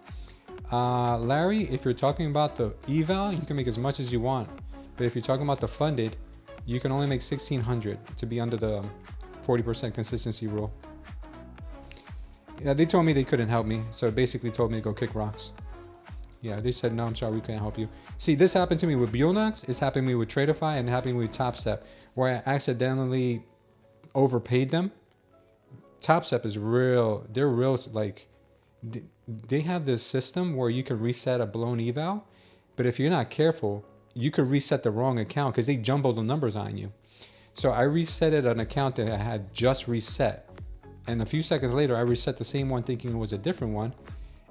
Larry, if you're talking about the eval, you can make as much as you want. But if you're talking about the funded, you can only make $1,600 to be under the 40% consistency rule. Yeah, they told me they couldn't help me. So basically told me to go kick rocks. Yeah, they said, no, I'm sorry, we can't help you. See, this happened to me with Bulenox. It's happened to me with Tradeify and happened with TopStep, where I accidentally overpaid them. TopStep is real. They're real, like, they have this system where you can reset a blown eval. But if you're not careful, you could reset the wrong account because they jumble the numbers on you. So I resetted an account that I had just reset. And a few seconds later, I reset the same one thinking it was a different one.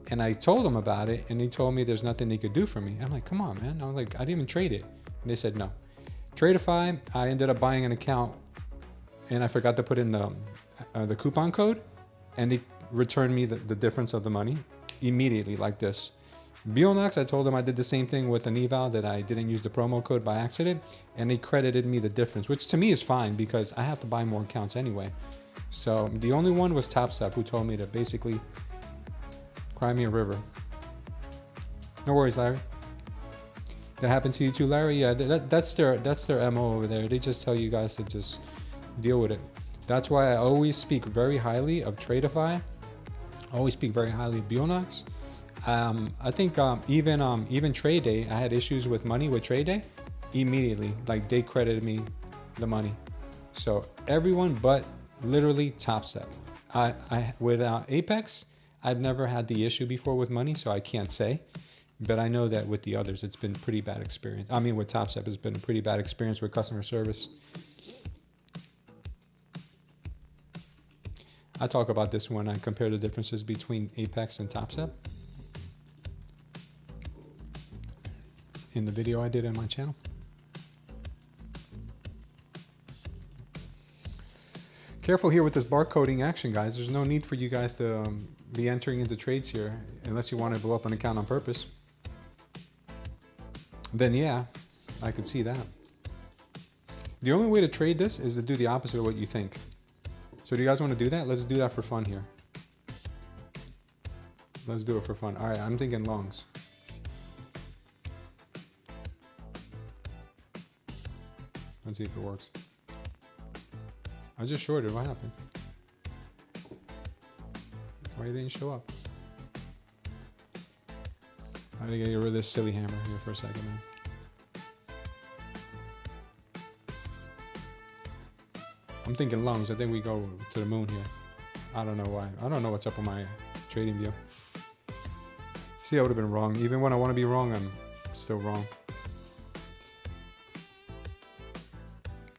And I told them about it, and they told me there's nothing they could do for me. I'm like, come on, man. I was like, I didn't even trade it. And they said no. Tradeify, I ended up buying an account, and I forgot to put in the coupon code, and they returned me the difference of the money immediately, like this. Bulenox, I told them I did the same thing with an eval, that I didn't use the promo code by accident, and they credited me the difference, which to me is fine because I have to buy more accounts anyway. So the only one was TopStep, who told me to basically cry me a river. No worries, Larry. That happened to you too, Larry? Yeah, that's their MO over there. They just tell you guys to just deal with it. That's why I always speak very highly of Tradeify. I always speak very highly of Bulenox. I think even Tradeday, I had issues with money with Tradeday. Immediately, like, they credited me the money. So everyone but literally TopStep. With Apex, I've never had the issue before with money, so I can't say. But I know that with the others, it's been a pretty bad experience. I mean, with TopStep, it's been a pretty bad experience with customer service. I talk about this when I compare the differences between Apex and TopStep in the video I did on my channel. Careful here with this barcoding action, guys. There's no need for you guys to be entering into trades here unless you want to blow up an account on purpose. Then yeah, I could see that. The only way to trade this is to do the opposite of what you think. So do you guys want to do that? Let's do that for fun here. Let's do it for fun. All right, I'm thinking longs. Let's see if it works. I just shorted. What happened? Why didn't it show up? I gotta get rid of this silly hammer here for a second, man. I'm thinking longs. I think we go to the moon here. I don't know why. I don't know what's up with my trading view. See, I would have been wrong. Even when I want to be wrong, I'm still wrong.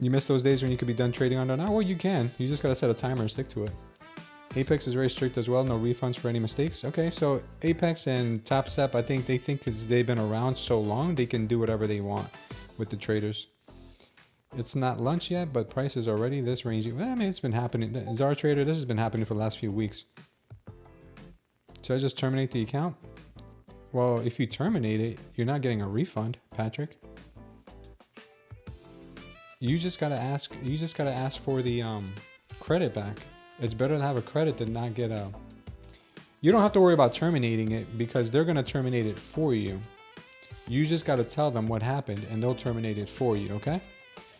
You miss those days when you could be done trading on now? Well, you can. You just got to set a timer and stick to it. Apex is very strict as well. No refunds for any mistakes. Okay, so Apex and TopStep, I think they think because they've been around so long, they can do whatever they want with the traders. It's not lunch yet, but price is already this range. I mean, it's been happening. Czar Trader, this has been happening for the last few weeks. Should I just terminate the account? Well, if you terminate it, you're not getting a refund, Patrick. You just gotta ask. You just gotta ask for the credit back. It's better to have a credit than not get a. You don't have to worry about terminating it because they're gonna terminate it for you. You just gotta tell them what happened, and they'll terminate it for you. Okay?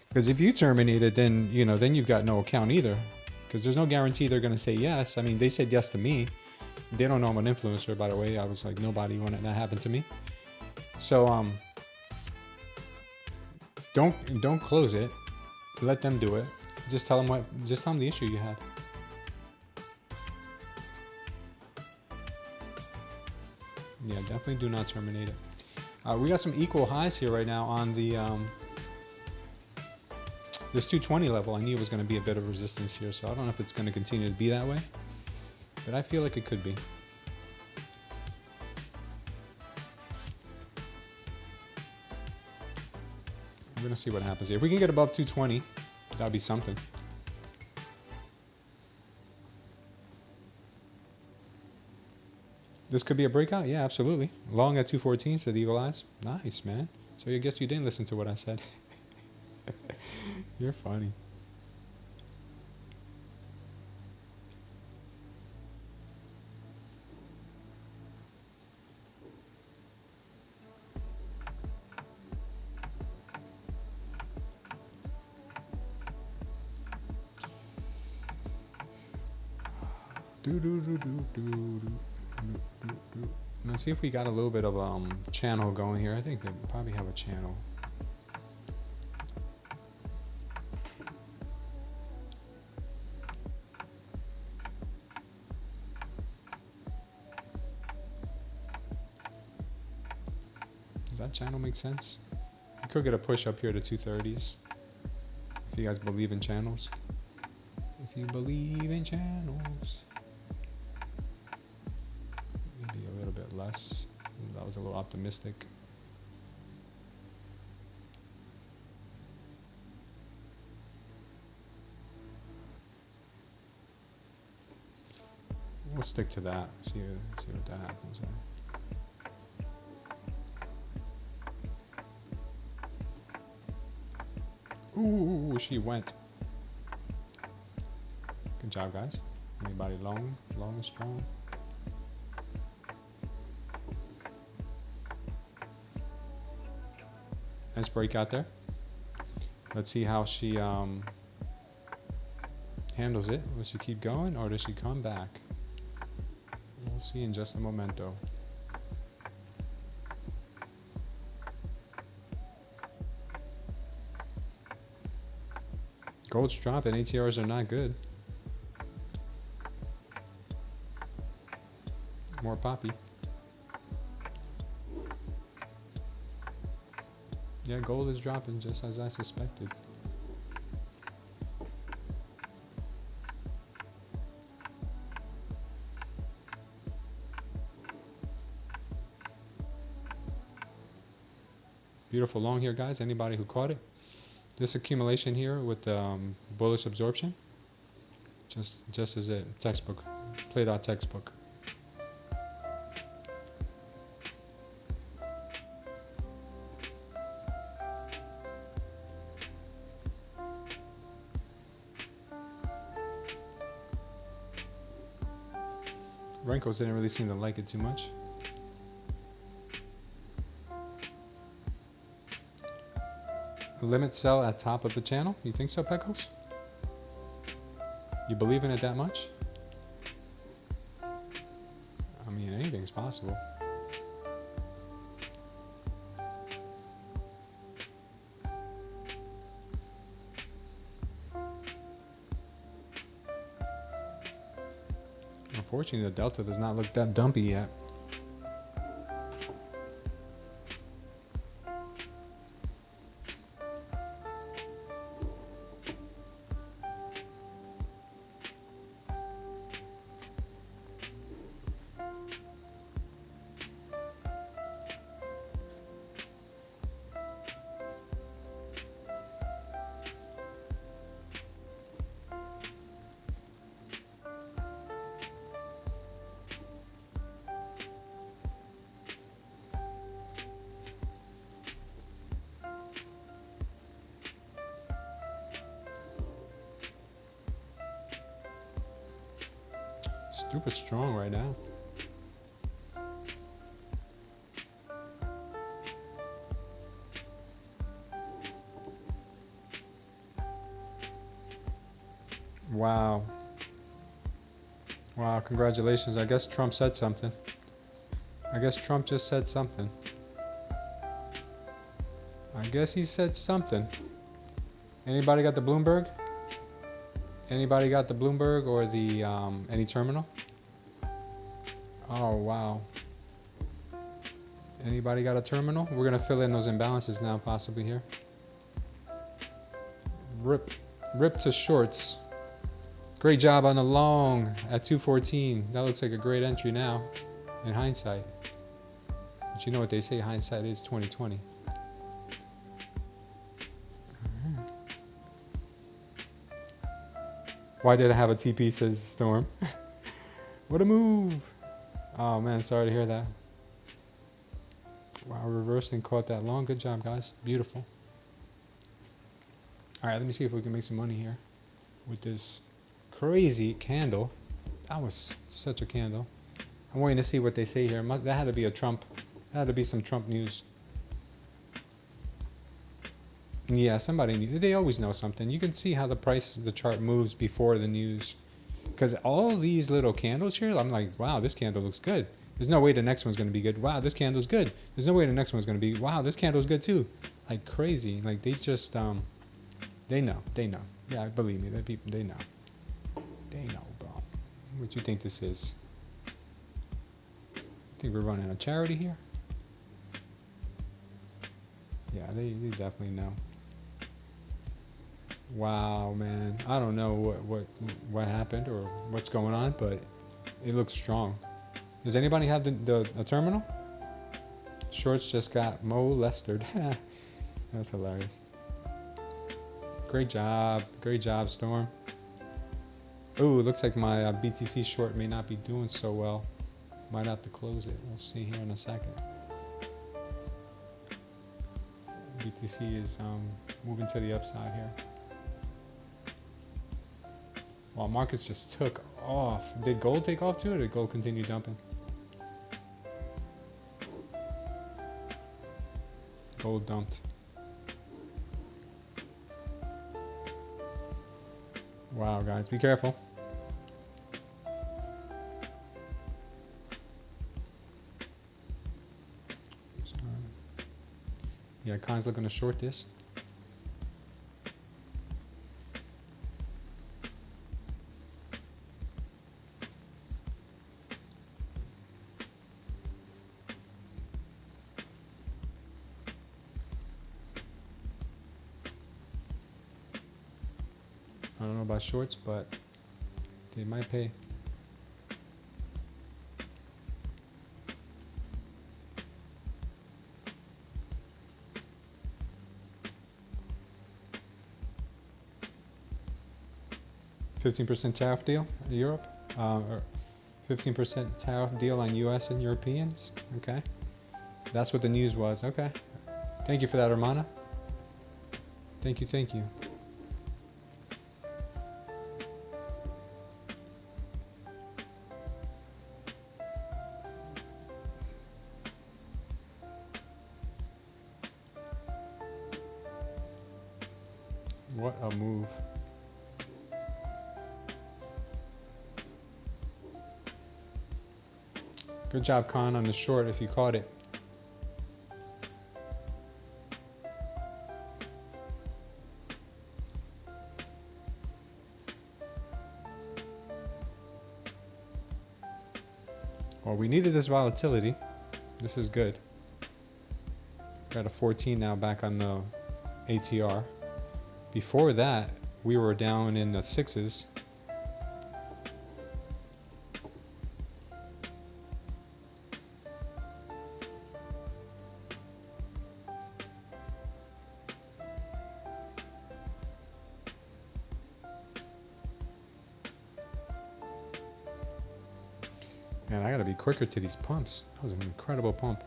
Because if you terminate it, then then you've got no account either. Because there's no guarantee they're gonna say yes. I mean, they said yes to me. They don't know I'm an influencer, by the way. I was like nobody when that happened to me. So don't close it. Let them do it. Just tell them the issue you had. Yeah, definitely do not terminate it. We got some equal highs here right now on the this 220 level. I knew it was going to be a bit of resistance here, so I don't know if it's going to continue to be that way, but I feel like it could be. We're going to see what happens here. If we can get above 220, that'd be something. This could be a breakout? Yeah, absolutely. Long at 214, said Eagle Eyes. Nice, man. So I guess you didn't listen to what I said. You're funny. Let's see if we got a little bit of channel going here. I think they probably have a channel. Does that channel make sense? You could get a push up here to 230s if you guys believe in channels. If you believe in channels. Maybe a little bit less. That was a little optimistic. We'll stick to that. See what that happens there. Ooh, she went. Good job, guys. Anybody long and strong? Nice breakout there. Let's see how she handles it. Will she keep going or does she come back? We'll see in just a momento. Gold's dropping. ATRs are not good. More poppy. Yeah, gold is dropping just as I suspected. Beautiful long here, guys. Anybody who caught it? This accumulation here with bullish absorption, just as a textbook, played out textbook. Wrinkles didn't really seem to like it too much. Limit sell at top of the channel? You think so, Peckles? You believe in it that much? I mean, anything's possible. Unfortunately, the delta does not look that dumpy yet. Stupid strong right now. Wow. Wow, congratulations. I guess Trump said something. I guess Trump just said something. I guess he said something. Anybody got the Bloomberg? Anybody got the Bloomberg or the any terminal? Oh, wow. Anybody got a terminal? We're gonna fill in those imbalances now, possibly here. Rip to shorts. Great job on the long at 214. That looks like a great entry now, in hindsight. But you know what they say, hindsight is 20/20. Why did I have a TP, says Storm. What a move. Oh man, sorry to hear that. Wow, reversed and caught that long. Good job, guys. Beautiful. All right, let me see if we can make some money here with this crazy candle. That was such a candle. I'm waiting to see what they say here. That had to be a Trump. That had to be some Trump news. Yeah, somebody knew. They always know something. You can see how the chart moves before the news. Because all these little candles here, I'm like, wow, this candle looks good. There's no way the next one's going to be good. Wow, this candle's good. There's no way the next one's going to be, wow, this candle's good too. Like crazy. Like they just, they know. Yeah, believe me, people, they know. They know, bro. What you think this is? Think we're running a charity here? Yeah, they definitely know. Wow, man. I don't know what happened or what's going on, but it looks strong. Does anybody have a terminal? Shorts just got molested. That's hilarious. Great job, Storm. Ooh, it looks like my BTC short may not be doing so well. Might have to close it. We'll see here in a second. BTC is moving to the upside here. Wow, markets just took off. Did gold take off too, or did gold continue dumping? Gold dumped. Wow, guys, be careful. Yeah, Khan's looking to short this. I don't know about shorts, but they might pay. $15% tariff deal in Europe, or 15% tariff deal on US and Europeans. Okay, that's what the news was. Okay, thank you for that, Hermana. Thank you. What a move. Good job, Khan, on the short if you caught it. Well, we needed this volatility. This is good. Got a 14 now back on the ATR. Before that, we were down in the 6s. Man, I gotta be quicker to these pumps. That was an incredible pump.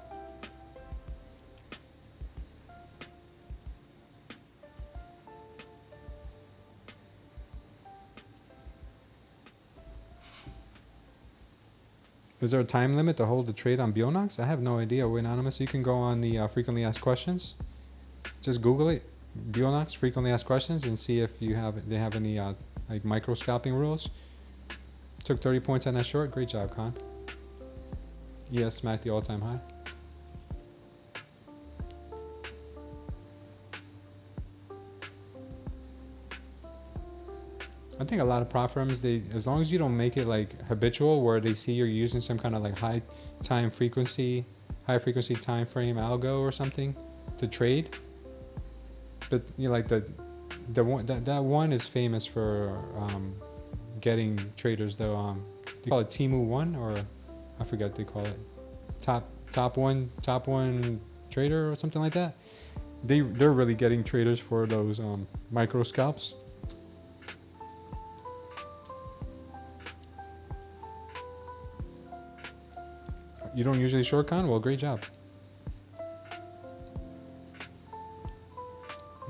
Is there a time limit to hold the trade on Bulenox? I have no idea. We're anonymous. You can go on the frequently asked questions. Just Google it, Bulenox frequently asked questions, and see if they have any like micro scalping rules. Took 30 points on that short. Great job, Khan. Yeah, smacked the all-time high. I think a lot of prop firms, as long as you don't make it like habitual, where they see you're using some kind of like high frequency time frame algo or something to trade. But you know, like that one is famous for getting traders though. They call it Timu one, or I forget what they call it. Top one trader or something like that. They're really getting traders for those micro scalps. You don't usually short, Con? Well, great job.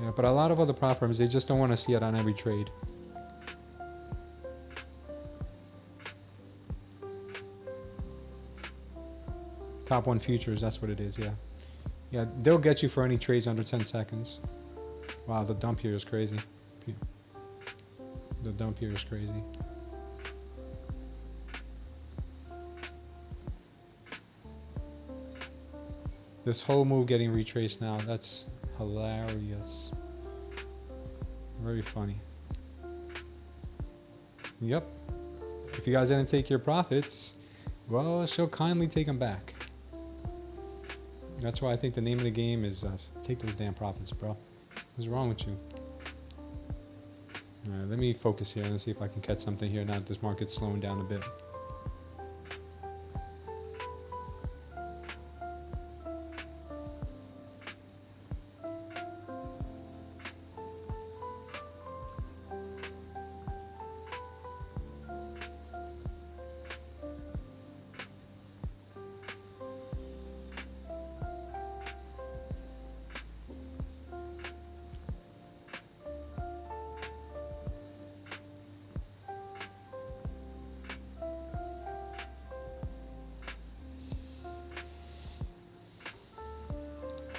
Yeah, but a lot of other prop firms, they just don't want to see it on every trade. Top one futures, that's what it is, yeah. Yeah, they'll get you for any trades under 10 seconds. Wow, the dump here is crazy. The dump here is crazy. This whole move getting retraced now. That's hilarious. Very funny. Yep. If you guys didn't take your profits, well, she'll kindly take them back. That's why I think the name of the game is take those damn profits, bro. What's wrong with you? All right, let me focus here and see if I can catch something here now that this market's slowing down a bit.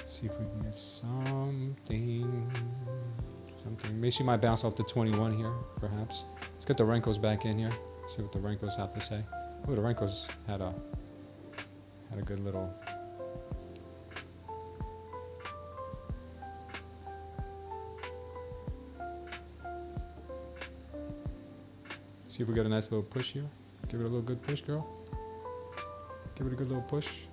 See if we can get something. Maybe she might bounce off the 21 here, perhaps. Let's get the Renkos back in here. See what the Renkos have to say. Oh, the Renkos had a good little. See if we get a nice little push here. Give it a little good push, girl. Give it a good little push.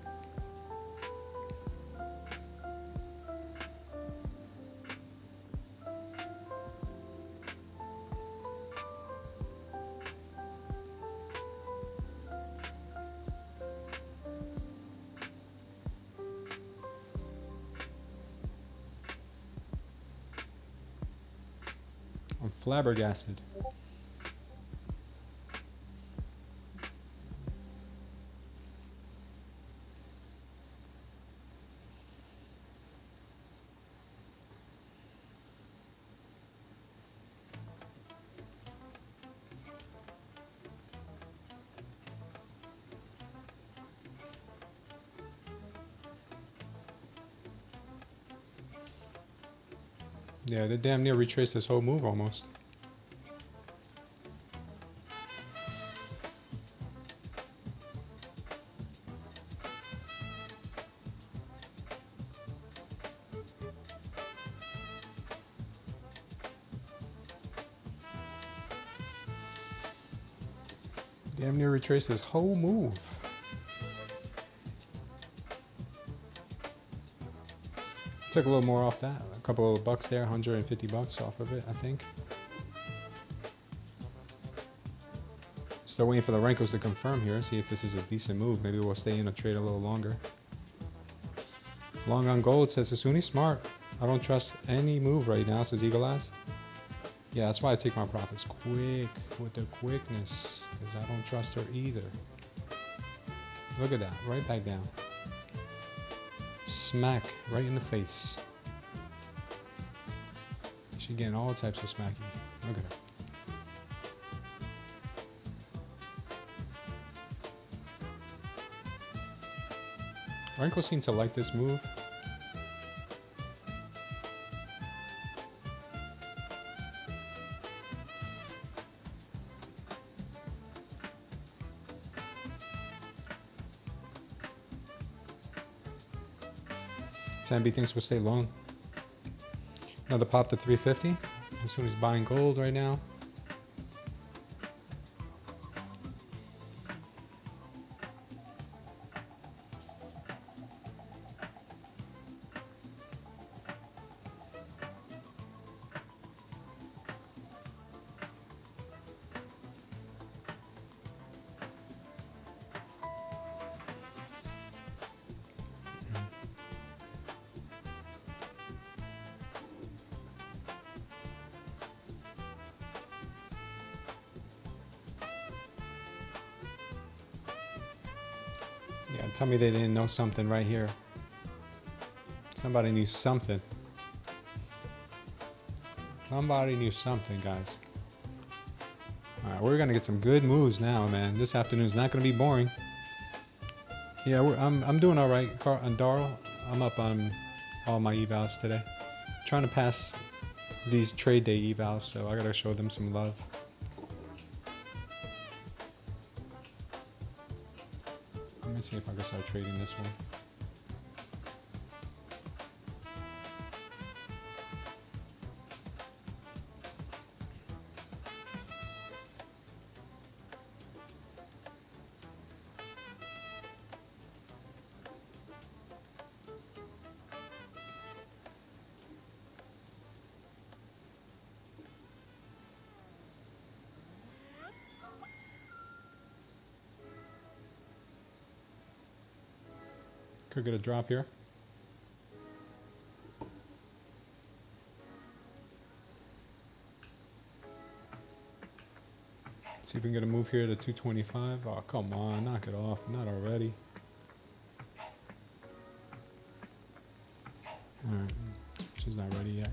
I'm flabbergasted. Yeah, they damn near retraced this whole move almost. Damn near retraced this whole move. Took a little more off that. A couple of bucks there, 150 bucks off of it, I think. Still waiting for the Renkos to confirm here. See if this is a decent move. Maybe we'll stay in a trade a little longer. Long on gold, says Asuni. Smart. I don't trust any move right now, says Eagle Eyes. Yeah, that's why I take my profits quick with the quickness, because I don't trust her either. Look at that, right back down. Smack right in the face. She's getting all types of smacky. Look at her. Renko seemed to like this move. Sambi thinks we'll stay long. Another pop to 350. As soon as he's buying gold right now. Yeah, tell me they didn't know something right here. Somebody knew something. Somebody knew something, guys. All right, we're gonna get some good moves now, man. This afternoon's not gonna be boring. Yeah, I'm doing all right, and Darl. I'm up on all my evals today. Trying to pass these trade day evals, so I gotta show them some love. Let me see if I can start trading this one. Could get a drop here. See if we can get a move here to 225. Oh, come on, knock it off. Not already. All right, she's not ready yet.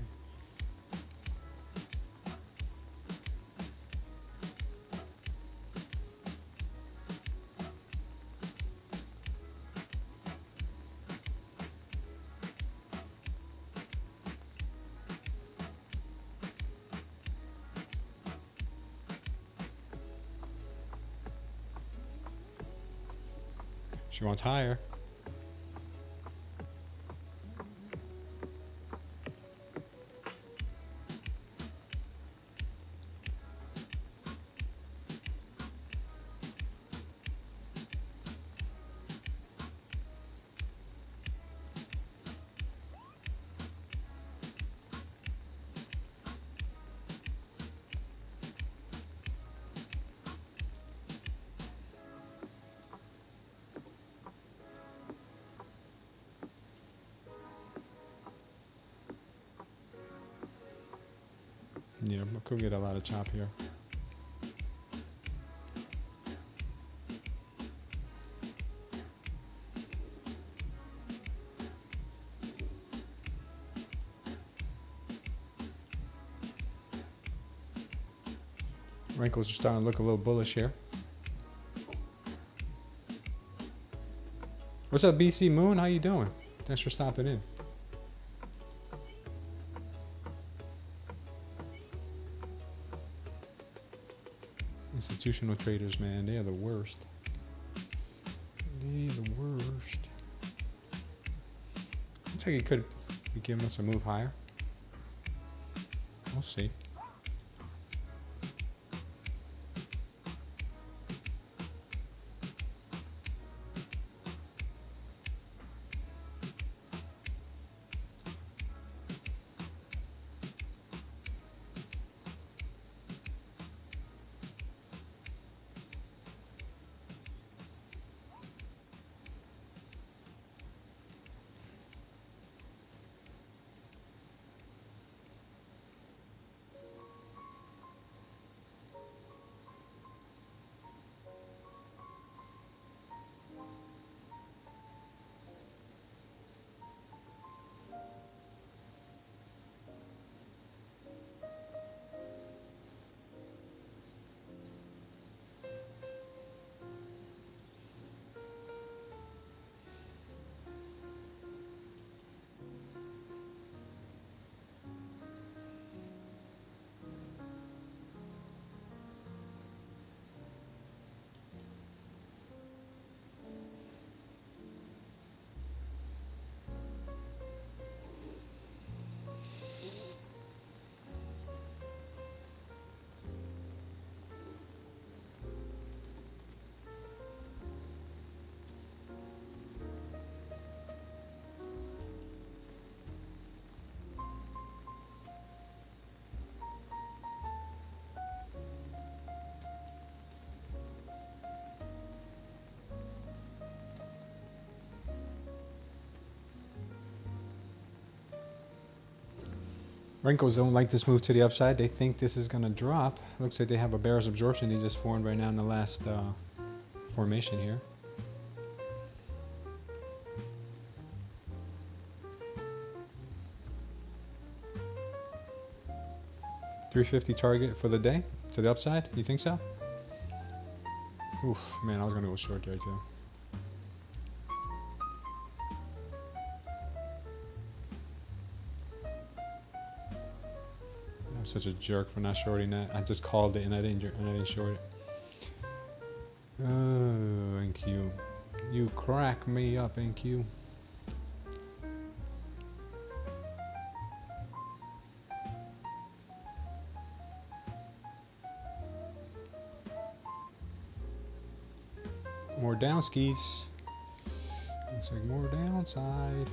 She wants higher. Yeah, I could get a lot of chop here. Wrinkles are starting to look a little bullish here. What's up, BC Moon? How you doing? Thanks for stopping in. Institutional traders, man, they are the worst. They're the worst. Looks like he could be giving us a move higher. We'll see. Wrinkles don't like this move to the upside. They think this is going to drop. Looks like they have a bearish absorption they just formed right now in the last formation here. $350 target for the day to the upside. You think so? Oof, man, I was going to go short there too. I'm such a jerk for not shorting that. I just called it and I didn't short it. Oh, NQ. You crack me up, NQ. More down skis. Looks like more downside.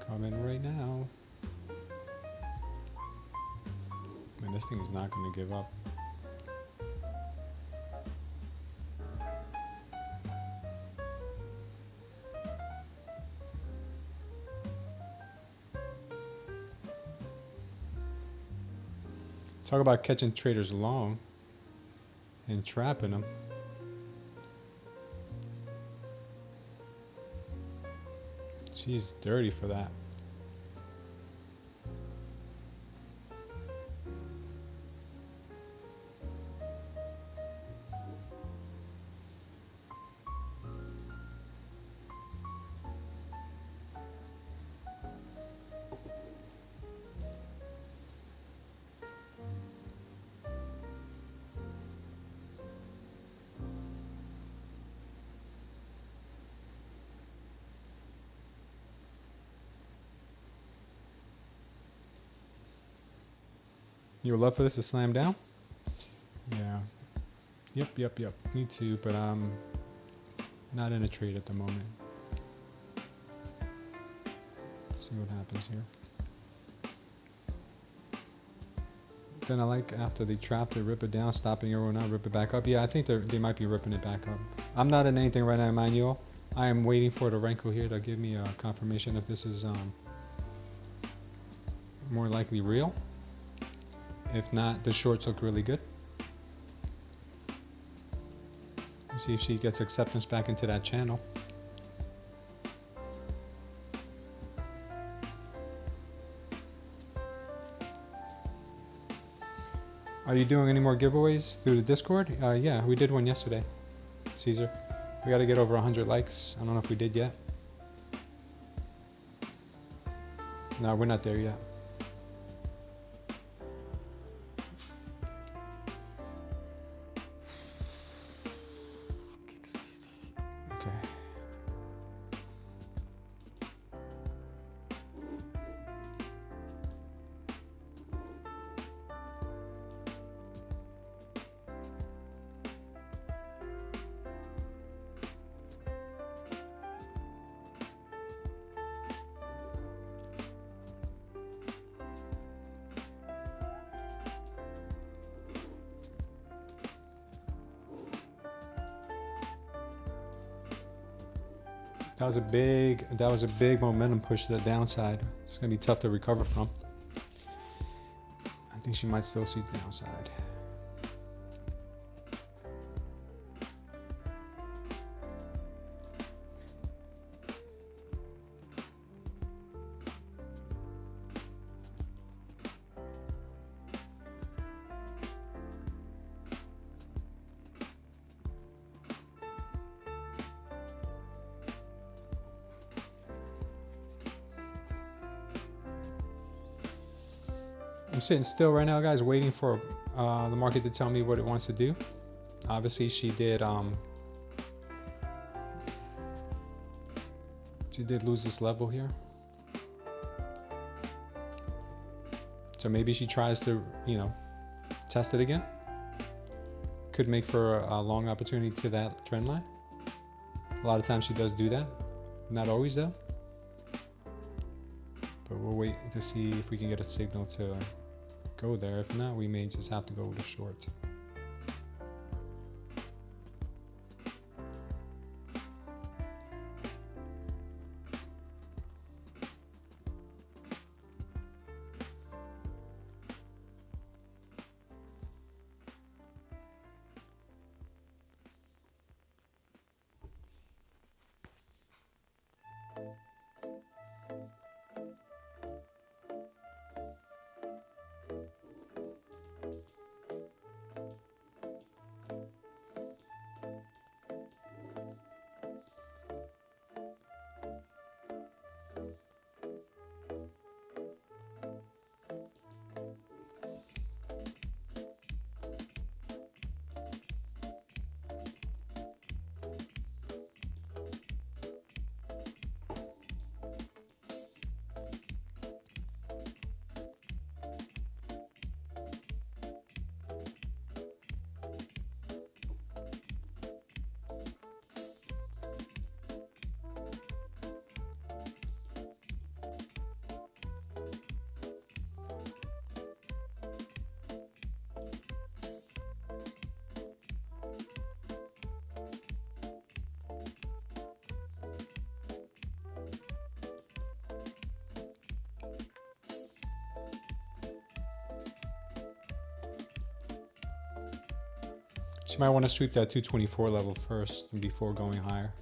Coming right now. Man, this thing is not going to give up. Talk about catching traders long and trapping them. She's dirty for that. You would love for this to slam down? Yeah. Yep. Me too, but I'm not in a trade at the moment. Let's see what happens here. Then I like after they trap, they rip it down, stopping everyone out, rip it back up. Yeah, I think they might be ripping it back up. I'm not in anything right now, mind you all. I am waiting for the Renko here to give me a confirmation if this is more likely real. If not, the shorts look really good. Let's see if she gets acceptance back into that channel. Are you doing any more giveaways through the Discord? Yeah, we did one yesterday, Caesar. We got to get over 100 likes. I don't know if we did yet. No, we're not there yet. That was a big momentum push to the downside. It's gonna be tough to recover from. I think she might still see the downside. I'm sitting still right now, guys, waiting for the market to tell me what it wants to do. Obviously, she did lose this level here. So maybe she tries to, test it again. Could make for a long opportunity to that trend line. A lot of times she does do that. Not always, though. But we'll wait to see if we can get a signal to go there. If not, we may just have to go with a short. She might want to sweep that 224 level first before going higher.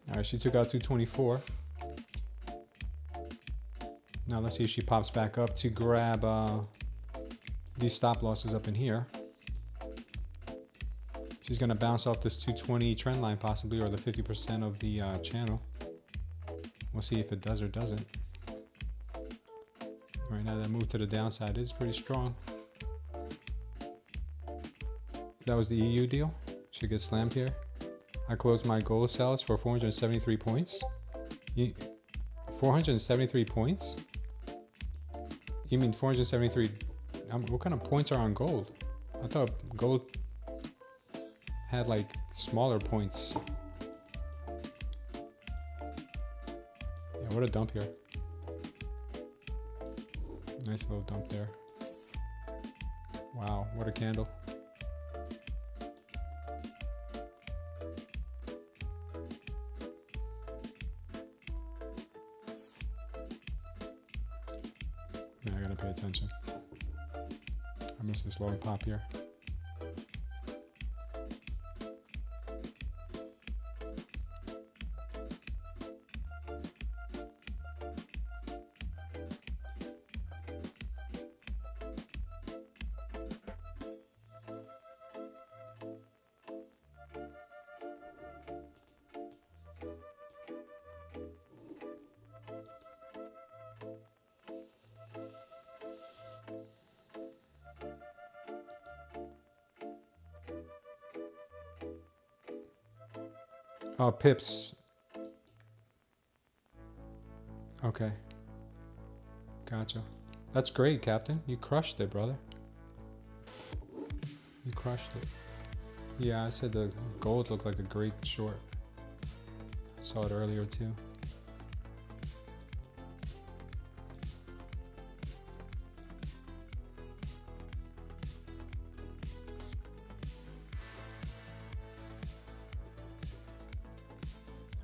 All right, she took out 224. Now let's see if she pops back up to grab these stop losses up in here. She's gonna bounce off this 220 trend line possibly, or the 50% of the channel. We'll see if it does or doesn't. Right now that move to the downside is pretty strong. That was the EU deal. Should get slammed here. I closed my gold sells for 473 points. 473 points? You mean 473? What kind of points are on gold? I thought gold had like smaller points. Yeah, what a dump here. Nice little dump there. Wow, what a candle. I gotta pay attention. I missed this long pop here. Oh, pips. Okay. Gotcha. That's great, Captain. You crushed it, brother. You crushed it. Yeah, I said the gold looked like a great short. I saw it earlier too.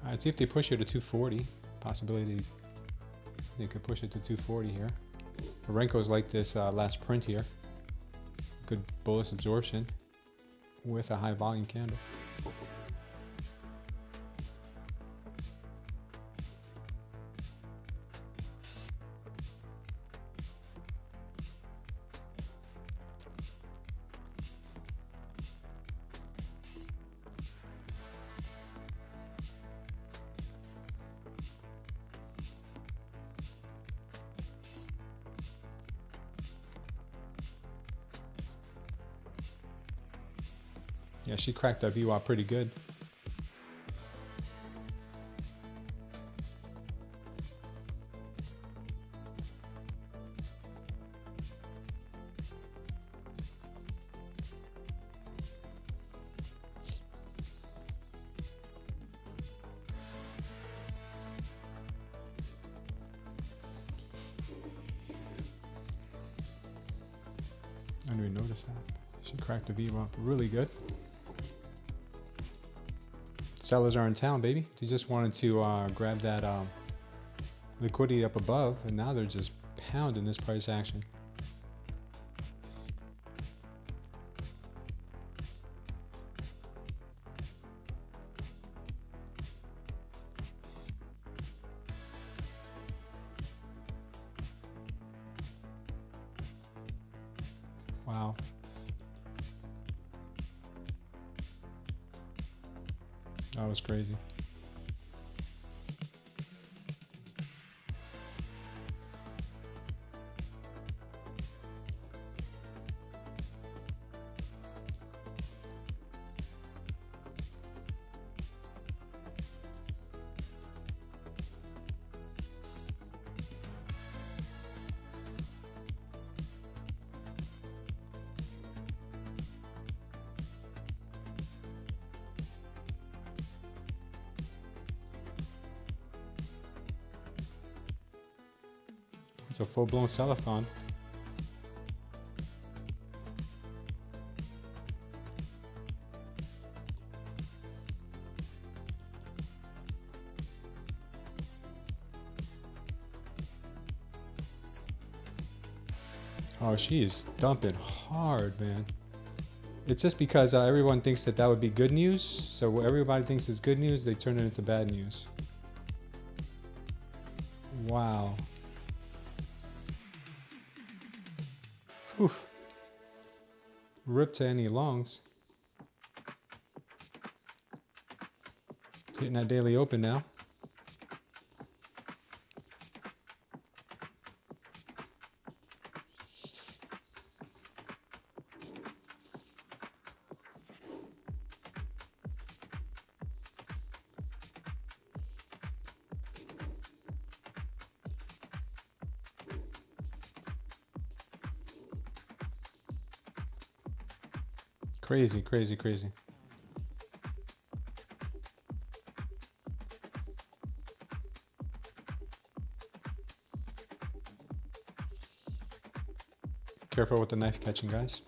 Alright, see if they push it to 240. Possibility they could push it to 240 here. Renko's like this last print here. Good bullish absorption with a high volume candle. Yeah, she cracked that VWAP pretty good. I didn't even notice that. She cracked the VWAP really good. Sellers are in town, baby. They just wanted to grab that liquidity up above, and now they're just pounding this price action. Wow. That was crazy. It's a full-blown sell-a-thon. Oh, she is dumping hard, man. It's just because everyone thinks that would be good news. So everybody thinks it's good news, they turn it into bad news. Wow. Oof. Rip to any longs. Hitting that daily open now. Crazy, crazy, crazy. Careful with the knife catching, guys.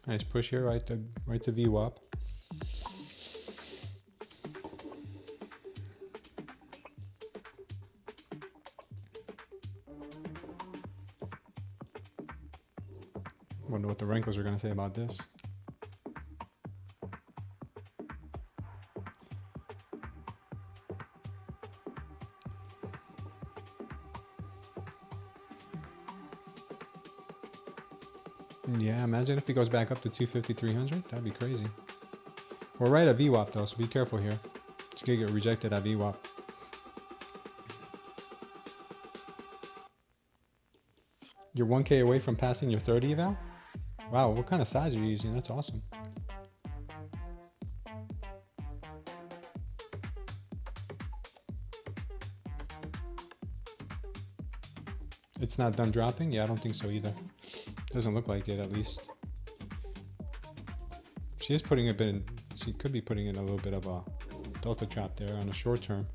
Nice push here, right to VWAP. Wonder what the wrinkles are going to say about this. Yeah, imagine if he goes back up to 250, 300. That'd be crazy. We're right at VWAP though, so be careful here. You could get rejected at VWAP. You're 1K away from passing your 30 eval? Wow, what kind of size are you using? That's awesome. It's not done dropping? Yeah, I don't think so either. Doesn't look like it, at least. She is putting a bit in, she could be putting in a little bit of a delta trap there on the short term.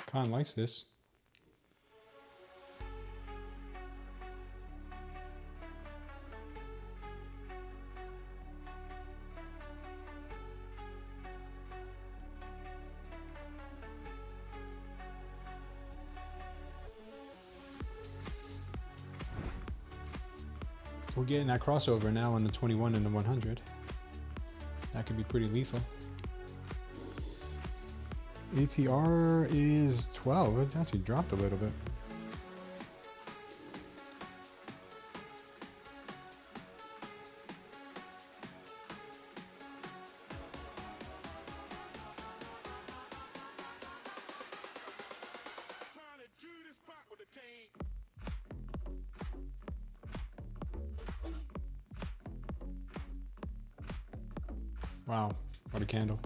Khan likes this. We're getting that crossover now on the 21 and the 100. That could be pretty lethal. ATR is 12. It actually dropped a little bit. Wow, what a candle.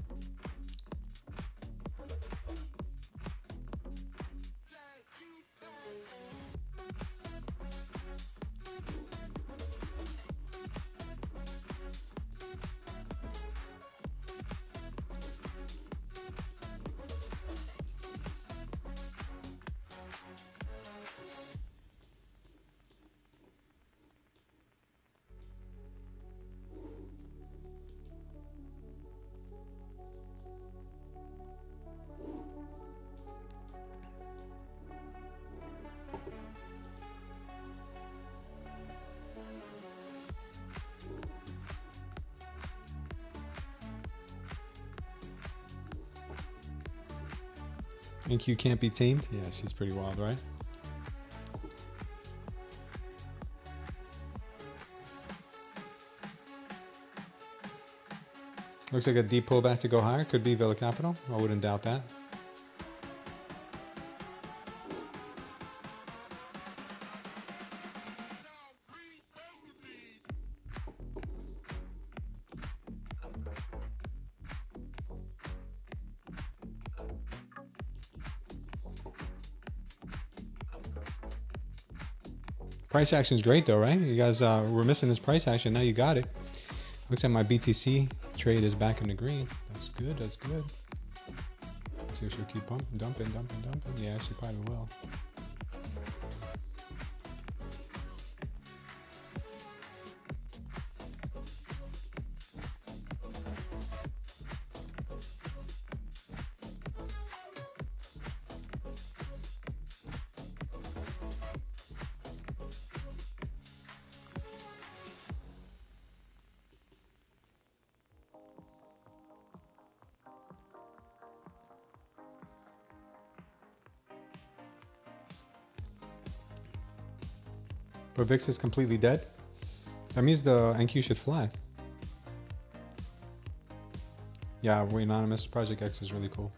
NQ can't be tamed. Yeah, she's pretty wild, right? Looks like a deep pullback to go higher. Could be Villa Capital. I wouldn't doubt that. Price action is great though, right? You guys were missing this price action. Now you got it. Looks like my BTC trade is back in the green. That's good. That's good. Let's see if she'll keep dumping. Yeah, she probably will. But VIX is completely dead. That means the NQ should fly. Yeah, we anonymous. Project X is really cool.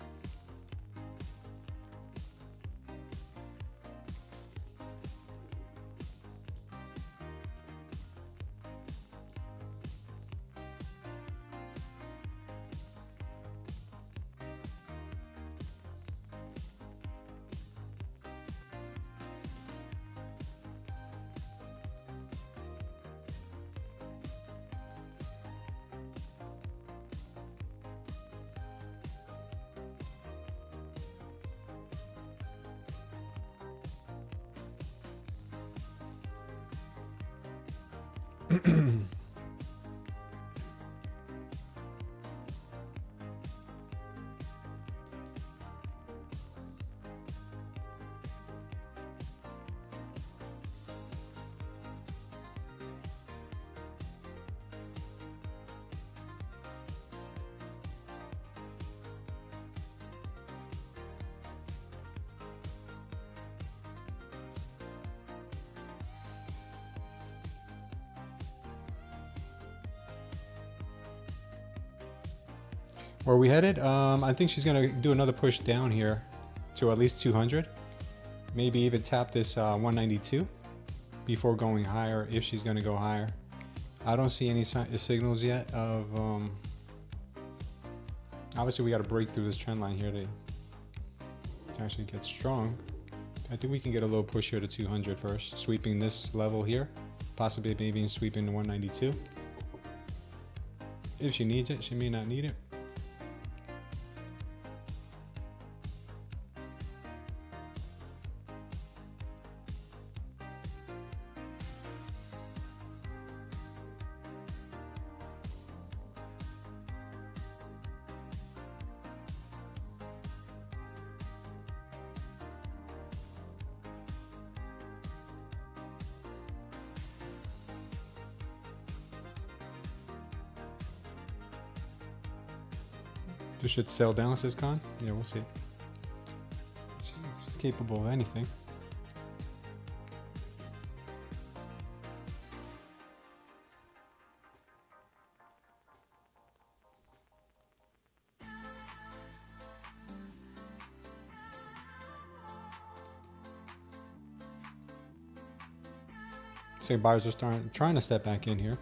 Where are we headed? I think she's gonna do another push down here to at least 200. Maybe even tap this 192 before going higher, if she's gonna go higher. I don't see any signals yet of, obviously we gotta break through this trend line here to actually get strong. I think we can get a little push here to 200 first, sweeping this level here, possibly maybe sweeping to 192. If she needs it, she may not need it. This should sell down, says Con. Yeah, we'll see. She's capable of anything. So buyers are trying to step back in here.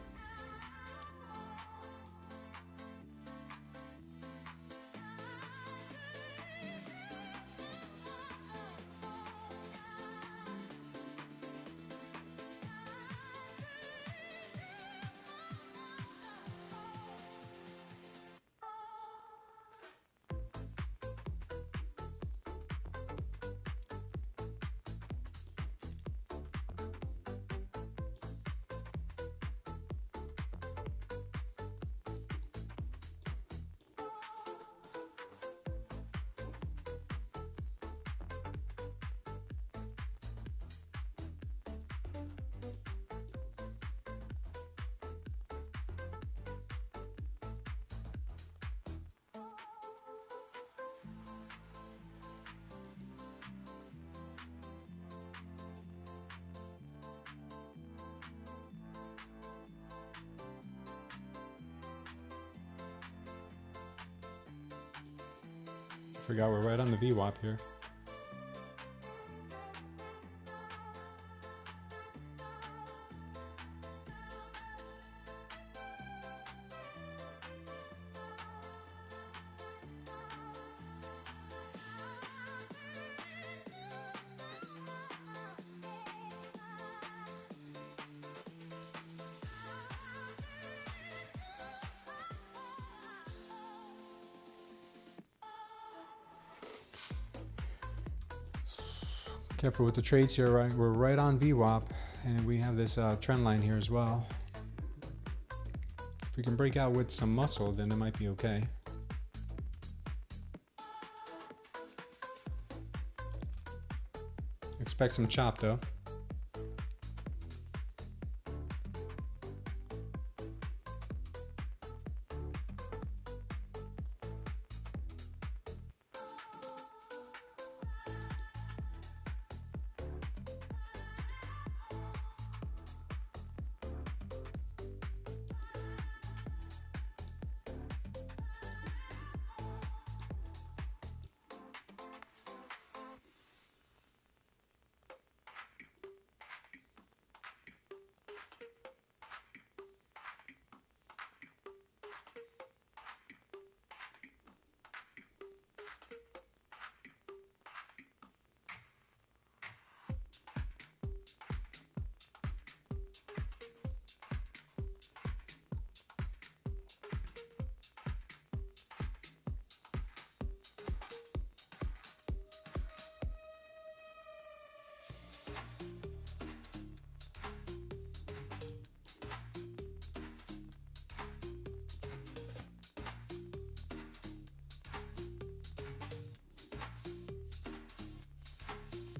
Forgot we're right on the VWAP here. Careful with the trades here, right? We're right on VWAP, and we have this trend line here as well. If we can break out with some muscle, then it might be okay. Expect some chop though.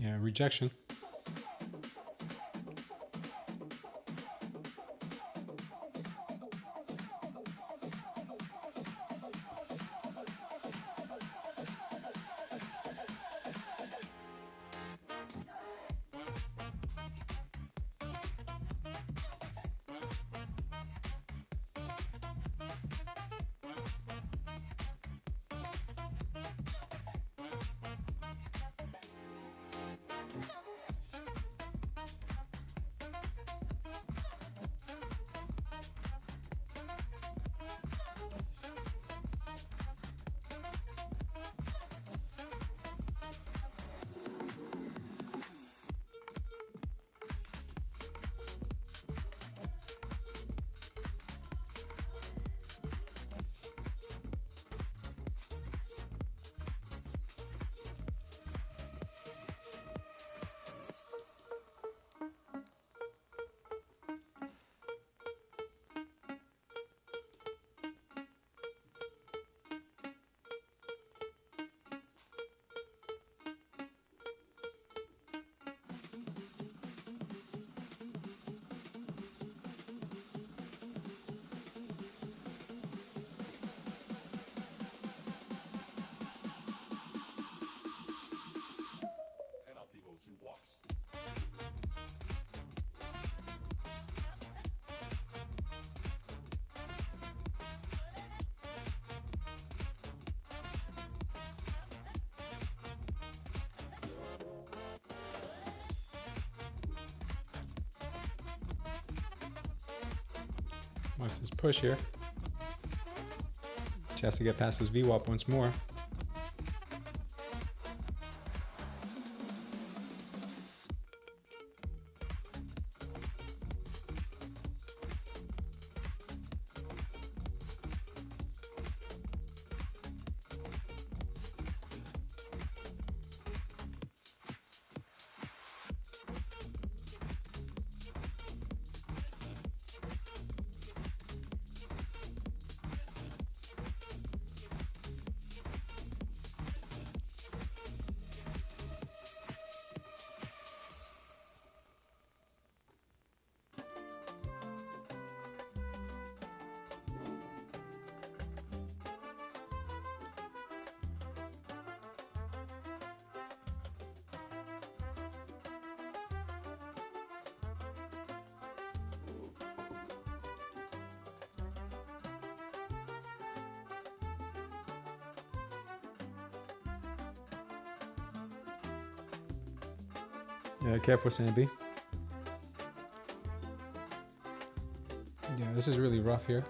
Yeah, rejection. Watch this push here. Chance to get past this VWAP once more. Yeah, careful, Samby. Yeah, this is really rough here.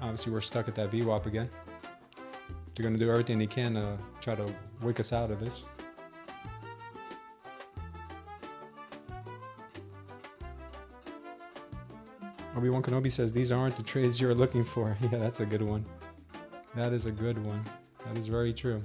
Obviously, we're stuck at that VWAP again. They're going to do everything they can to try to wake us out of this. Obi-Wan Kenobi says, these aren't the trades you're looking for. Yeah, that's a good one. That is a good one. That is very true.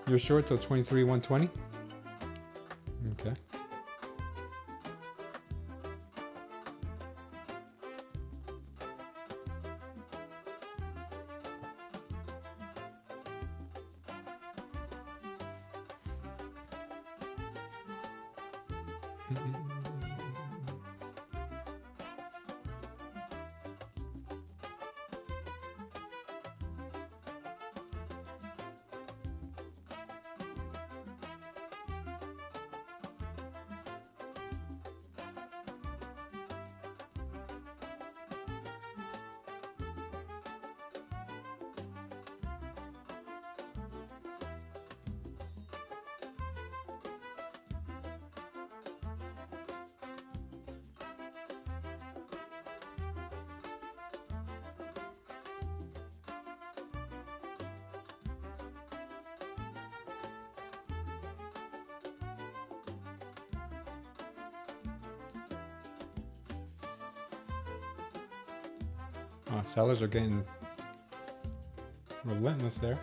You're short till 23,120? Okay. Sellers are getting relentless there.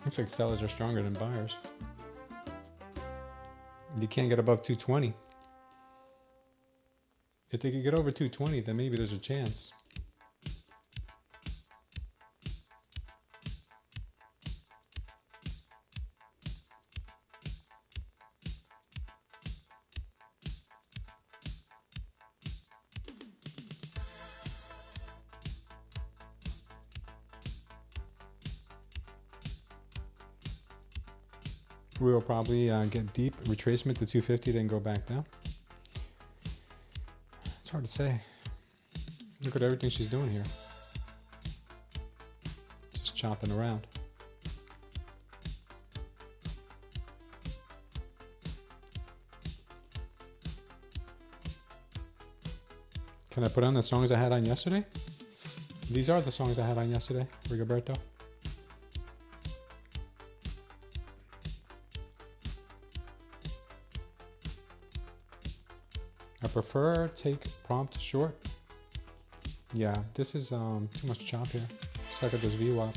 Looks like sellers are stronger than buyers. You can't get above 220. If they could get over 220, then maybe there's a chance. We will probably get deep retracement to 250, then go back down. It's hard to say. Look at everything she's doing here. Just chopping around. Can I put on the songs I had on yesterday? These are the songs I had on yesterday, Rigoberto. I prefer take prompt short. Yeah, this is too much chop here. Stuck at this VWAP.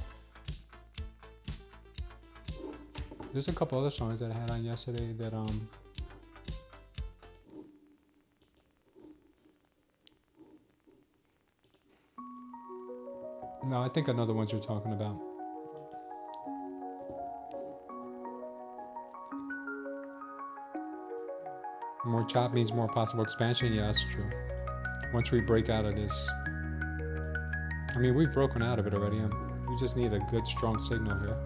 There's a couple other songs that I had on yesterday that no, I think another ones you're talking about. More chop means more possible expansion. Yeah, that's true. Once we break out of this, I mean, we've broken out of it already. We just need a good, strong signal here.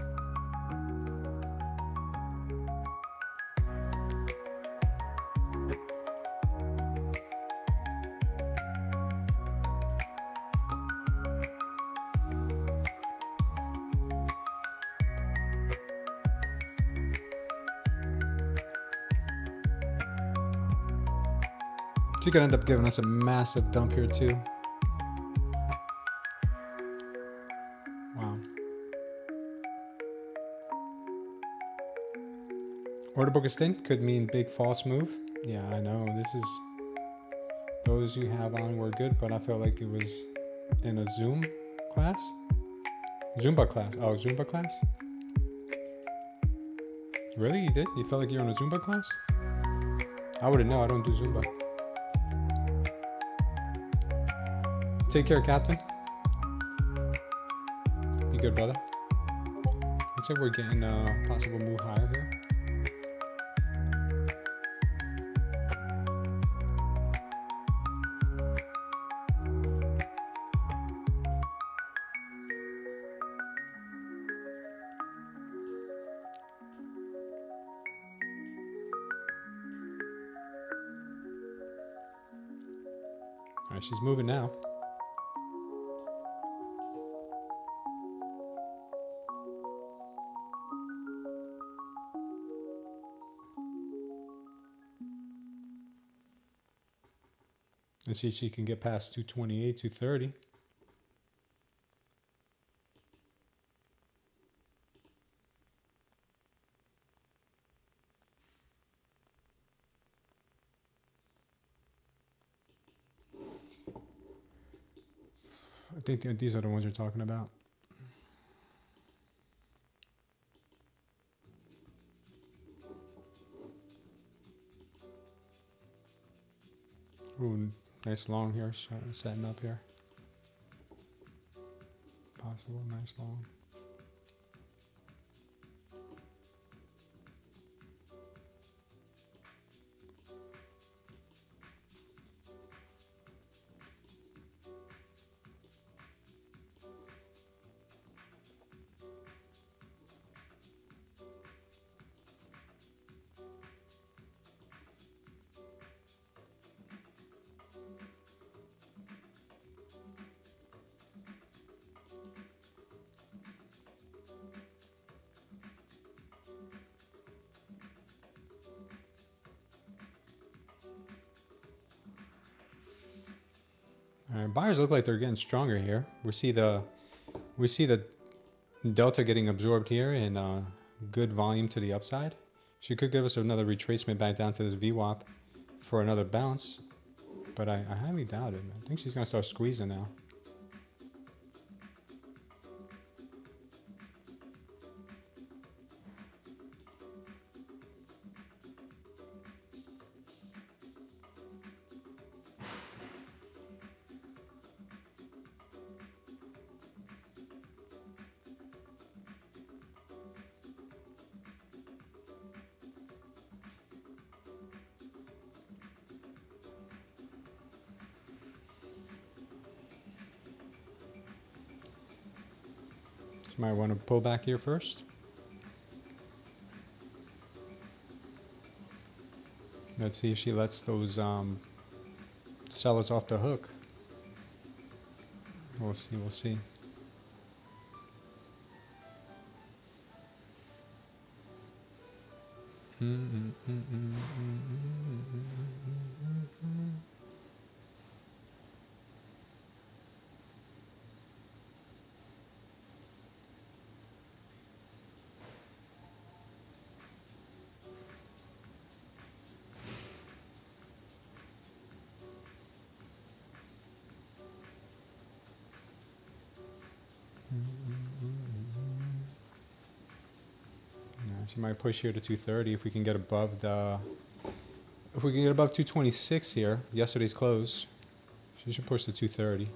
She could end up giving us a massive dump here too. Wow. Order book is thin could mean big false move. Yeah, I know. This is, those you have on were good, but I felt like it was in a Zoom class. Zumba class. Oh, Zumba class? Really? You did? You felt like you were in a Zumba class? I wouldn't know. I don't do Zumba. Take care, Captain. Be good, brother. Looks like we're getting a possible move higher here. All right, she's moving now. Let's see if she can get past 228, 230. I think these are the ones you're talking about. Ooh, nice long here, setting up here. Possible, nice long. All right, buyers look like they're getting stronger here. We see the delta getting absorbed here and good volume to the upside. She could give us another retracement back down to this VWAP for another bounce, but I highly doubt it. I think she's gonna start squeezing now. Might want to pull back here first. Let's see if she lets those sellers off the hook. We'll see, we'll see. She might push here to 230 if we can get above the, if we can get above 226 here, yesterday's close. She should push to 230.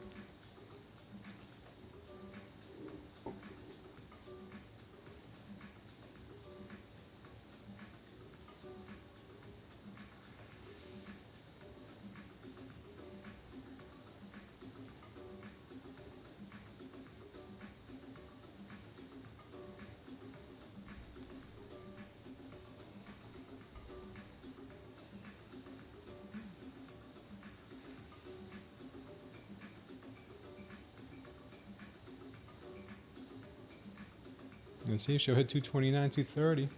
Let's see if she'll hit 229, 230.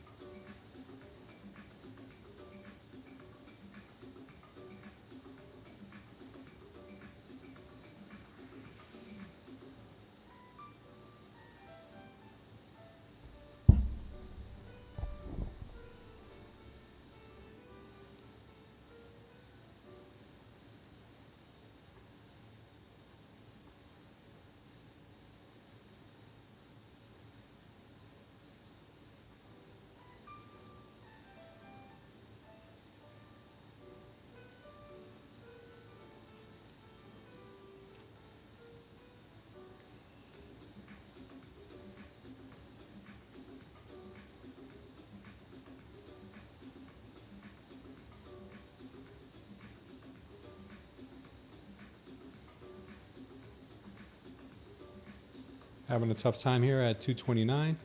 Having a tough time here at 229,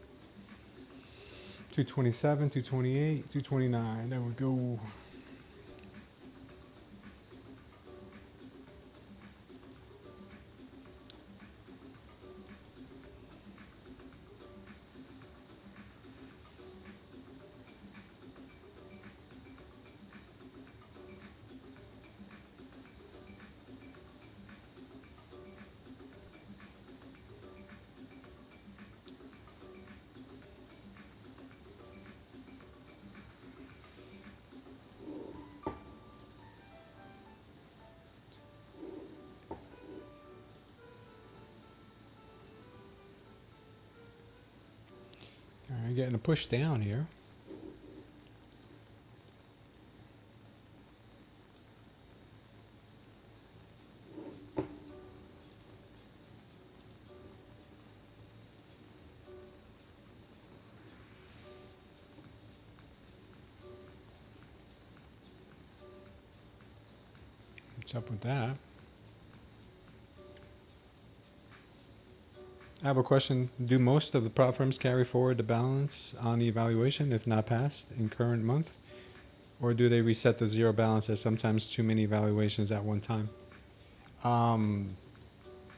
227, 228, 229. There we go. All right, getting a push down here. What's up with that? I have a question. Do most of the prop firms carry forward the balance on the evaluation if not passed in current month? Or do they reset the zero balance as sometimes too many evaluations at one time? I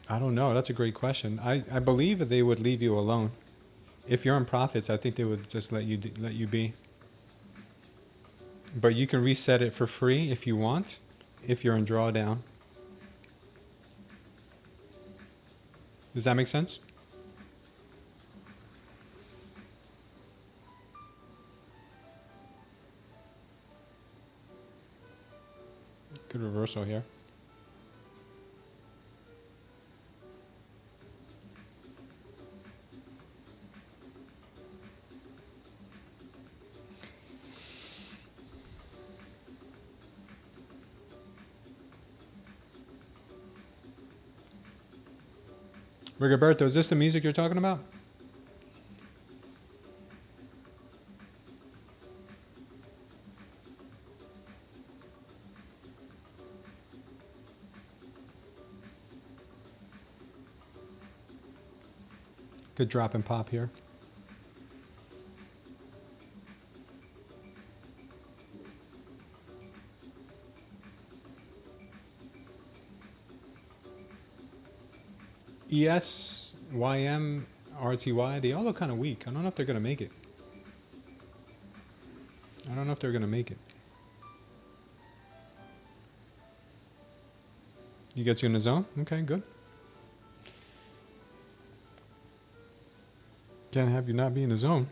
don't know. That's a great question. I believe that they would leave you alone. If you're in profits, I think they would just let you be. But you can reset it for free if you want, if you're in drawdown. Does that make sense? Good reversal here. Rigoberto, is this the music you're talking about? Good drop and pop here. ES, YM, RTY, they all look kind of weak. I don't know if they're going to make it. I don't know if they're going to make it. You get you in the zone? Okay, good. Can't have you not be in the zone.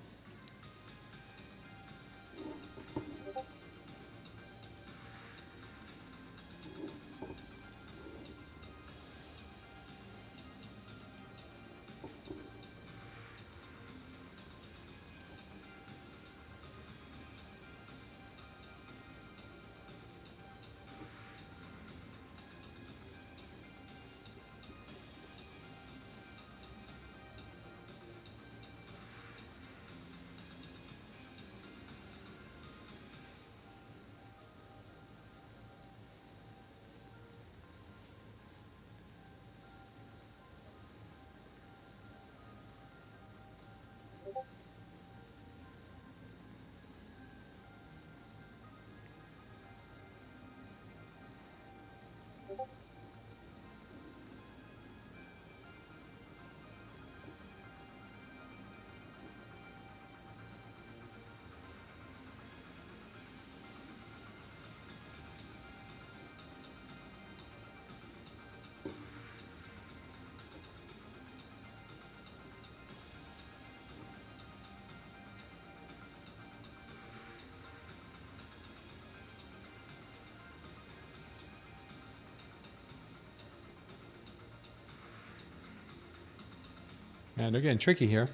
And they're getting tricky here.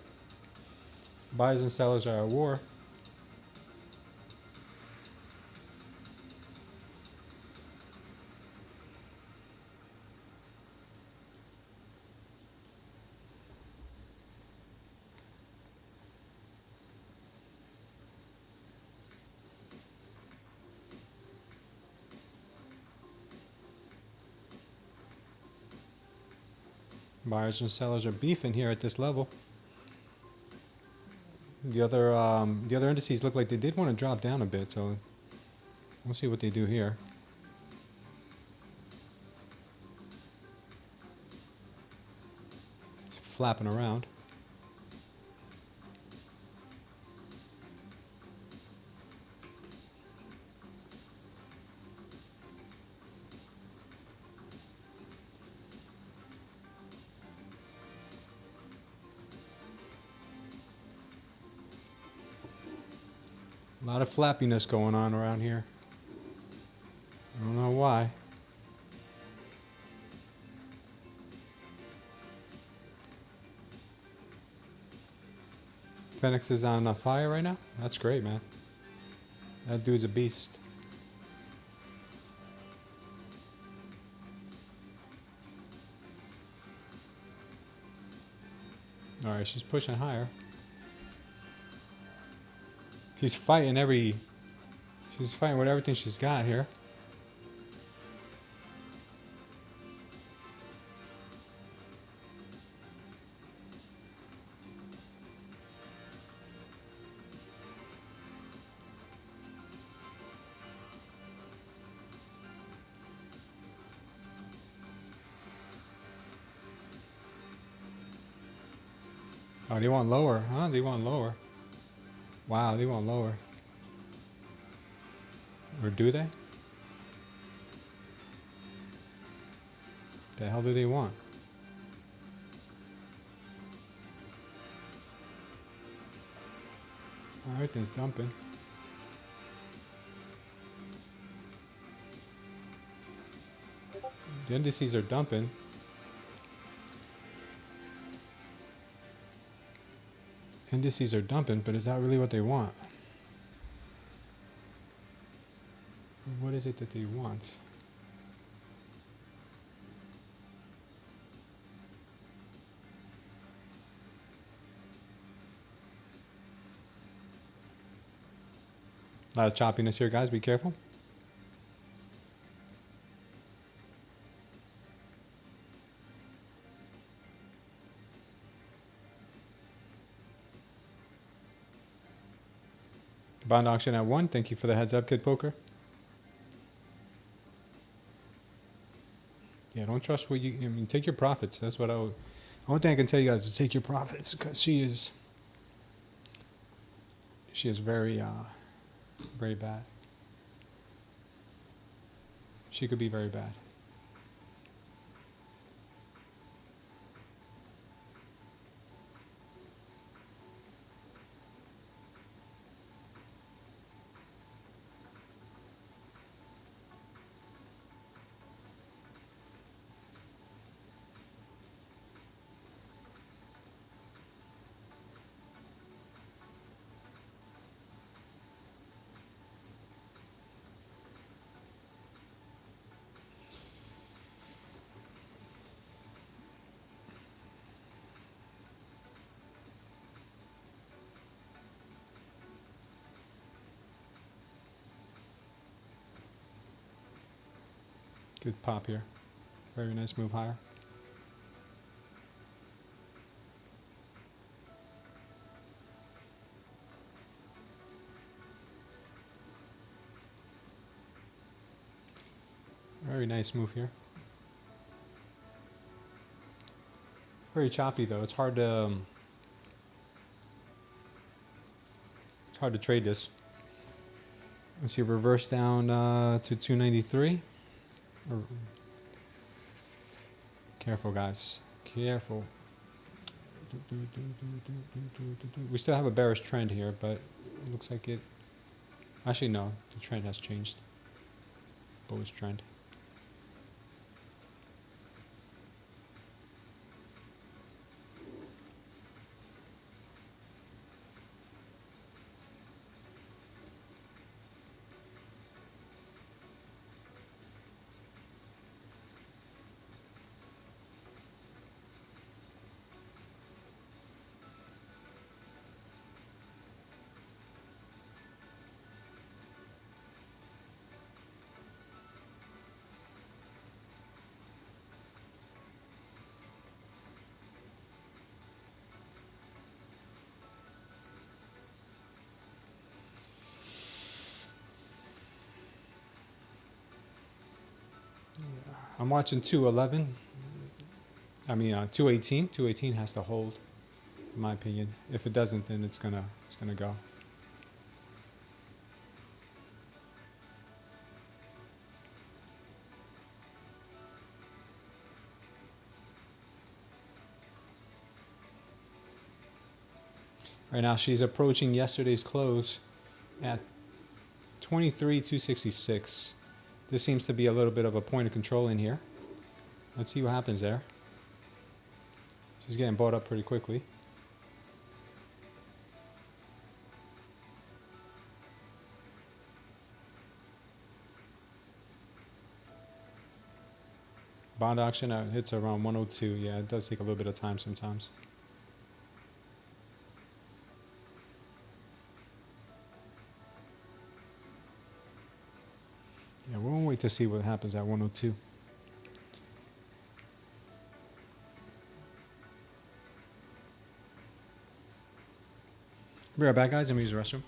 Buyers and sellers are at war. Buyers and sellers are beefing here at this level. The other indices look like they did want to drop down a bit, so we'll see what they do here. It's flapping around. A lot of flappiness going on around here. I don't know why. Phoenix is on fire right now? That's great, man. That dude's a beast. Alright, she's pushing higher. She's fighting with everything she's got here. Oh, they want lower, huh? They want lower. Wow, they want lower. Or do they? The hell do they want? Everything's dumping. The indices are dumping. Indices are dumping, but is that really what they want? What is it that they want? A lot of choppiness here, guys. Be careful. Bond auction at 1. Thank you for the heads up, Kid Poker. Yeah, don't trust what you... I mean, take your profits. That's what I would... Only thing I can tell you guys is take your profits, because she is very, very bad. She could be very bad. Good pop here. Very nice move higher. Very nice move here. Very choppy though. It's hard to trade this. Let's see, reverse down to 293. Careful, guys. Careful. We still have a bearish trend here, but it looks like it... Actually, no. The trend has changed. Bullish trend. I'm watching 211. I mean 218. 218 has to hold, in my opinion. If it doesn't, then it's gonna go. Right now, she's approaching yesterday's close at 23,266. This seems to be a little bit of a point of control in here. Let's see what happens there. She's getting bought up pretty quickly. Bond auction hits around 102. Yeah, it does take a little bit of time sometimes. Yeah, we'll wait to see what happens at 102. Be right back, guys. Let me use the restroom.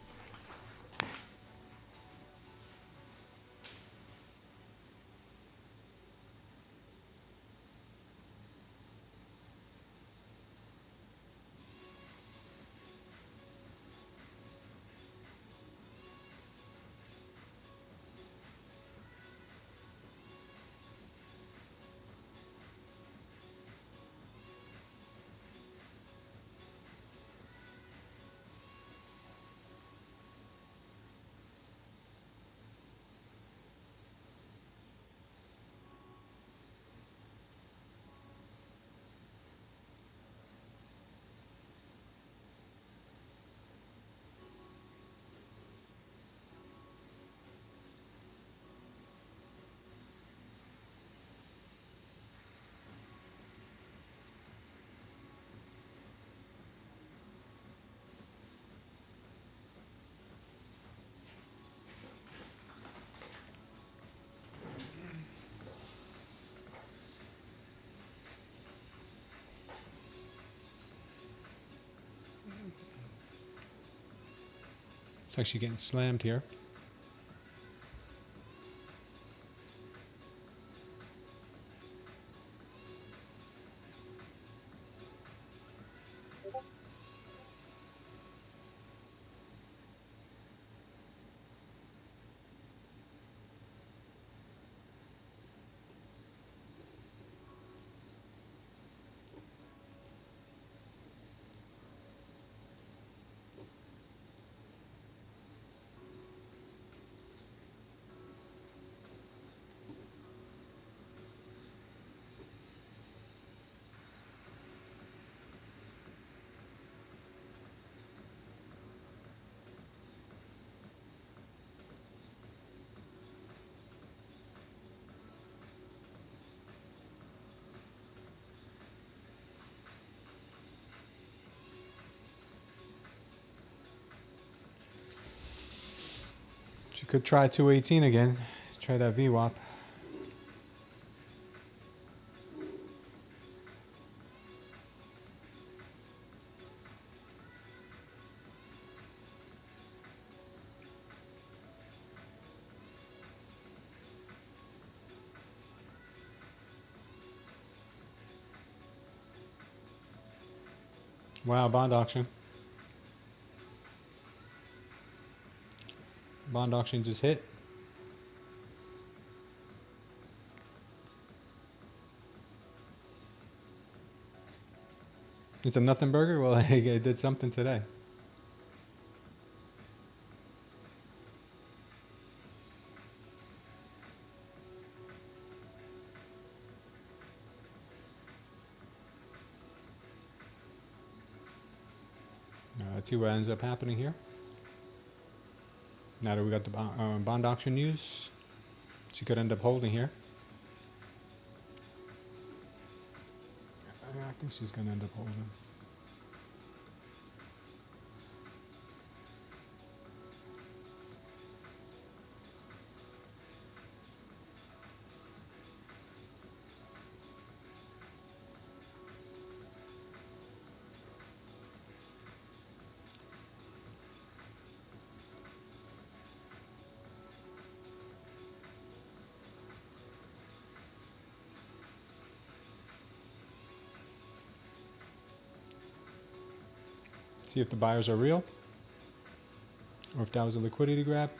It's actually getting slammed here. She could try 218 again. Try that VWAP. Wow, bond auction. Bond auction just hit. It's a nothing burger? Well, it did something today. Let's see what ends up happening here. Now that we got the bond auction news, she could end up holding here. I think she's going to end up holding. See if the buyers are real or if that was a liquidity grab.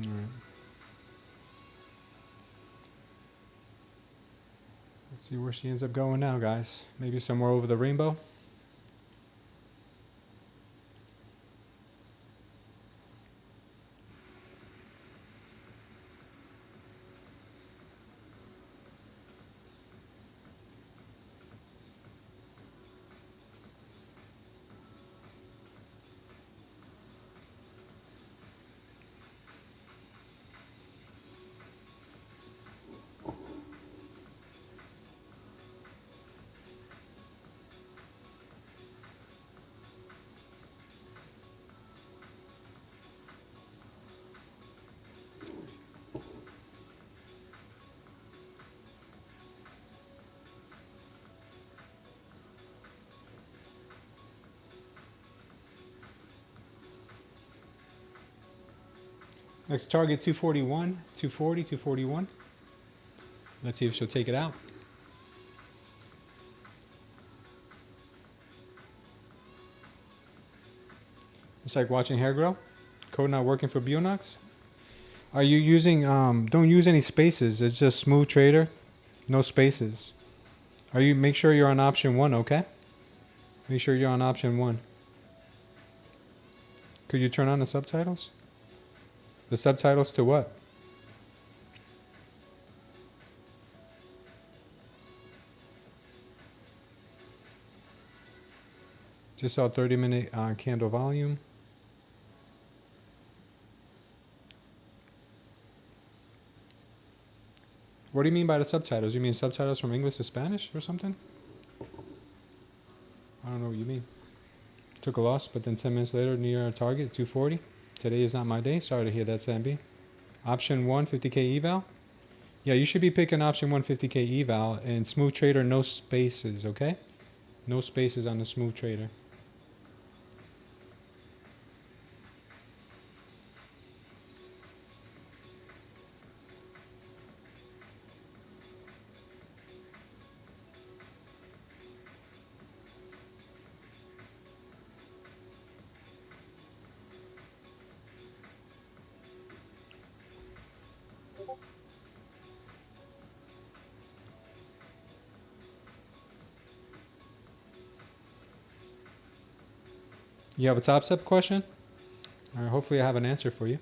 All right. Let's see where she ends up going now, guys. Maybe somewhere over the rainbow. Next target 241, 240, 241. Let's see if she'll take it out. It's like watching hair grow. Code not working for Bulenox. Are you using, don't use any spaces. It's just smooth trader. No spaces. Make sure you're on option 1, okay? Make sure you're on option 1. Could you turn on the subtitles? The subtitles to what? Just saw 30-minute candle volume. What do you mean by the subtitles? You mean subtitles from English to Spanish or something? I don't know what you mean. Took a loss, but then 10 minutes later, near our target, 240. Today is not my day. Sorry to hear that, Sambi. Option 1, 50K eval. Yeah, you should be picking option 1, 50K eval. And smooth trader, no spaces, okay? No spaces on the smooth trader. You have a TopStep question? All right, hopefully I have an answer for you.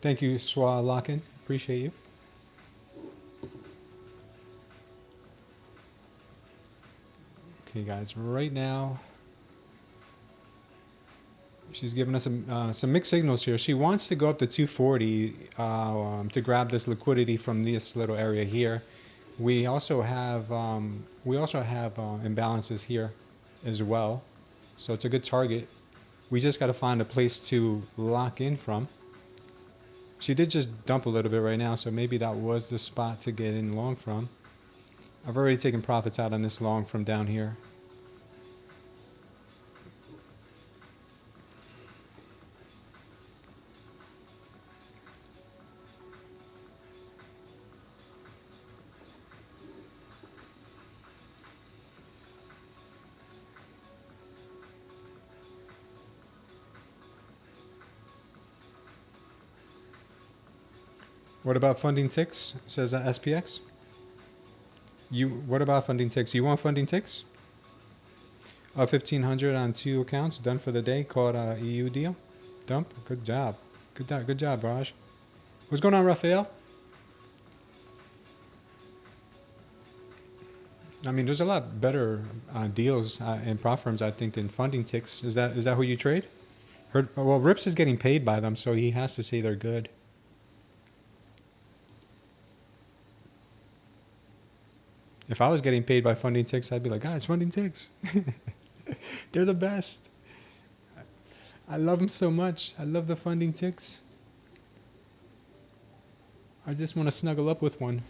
Thank you, Swa Locken. Appreciate you. Okay, guys, right now, she's giving us some mixed signals here. She wants to go up to 240 to grab this liquidity from this little area here. We also have imbalances here as well, so it's a good target. We just got to find a place to lock in from. She did just dump a little bit right now, so maybe that was the spot to get in long from. I've already taken profits out on this long from down here. What about funding ticks? Says SPX. What about funding ticks? You want funding ticks? 1,500 on 2 accounts, done for the day. Called EU deal. Dump. Good job. Good job, Raj. What's going on, Raphael? I mean, there's a lot better deals and prop firms, I think, than funding ticks. Is that who you trade? Well, Rips is getting paid by them, so he has to say they're good. If I was getting paid by funding ticks, I'd be like, guys, funding ticks. They're the best. I love them so much. I love the funding ticks. I just want to snuggle up with one.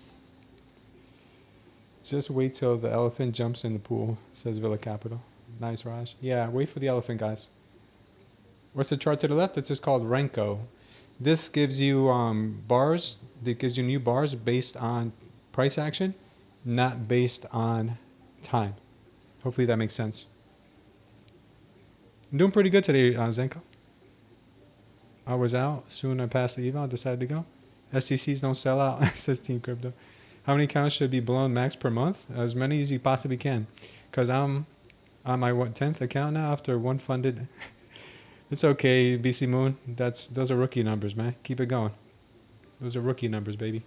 Just wait till the elephant jumps in the pool, says Villa Capital. Nice, Raj. Yeah, wait for the elephant, guys. What's the chart to the left? It's just called Renko. This gives you bars. It gives you new bars based on price action, not based on time. Hopefully that makes sense. I'm doing pretty good today, Zenko. I was out. Soon I passed the eval. Decided to go. STCs don't sell out, says Team Crypto. How many accounts should be blown max per month? As many as you possibly can. Because I'm on my 10th account now after one funded. It's okay, BC Moon. Those are rookie numbers, man. Keep it going. Those are rookie numbers, baby.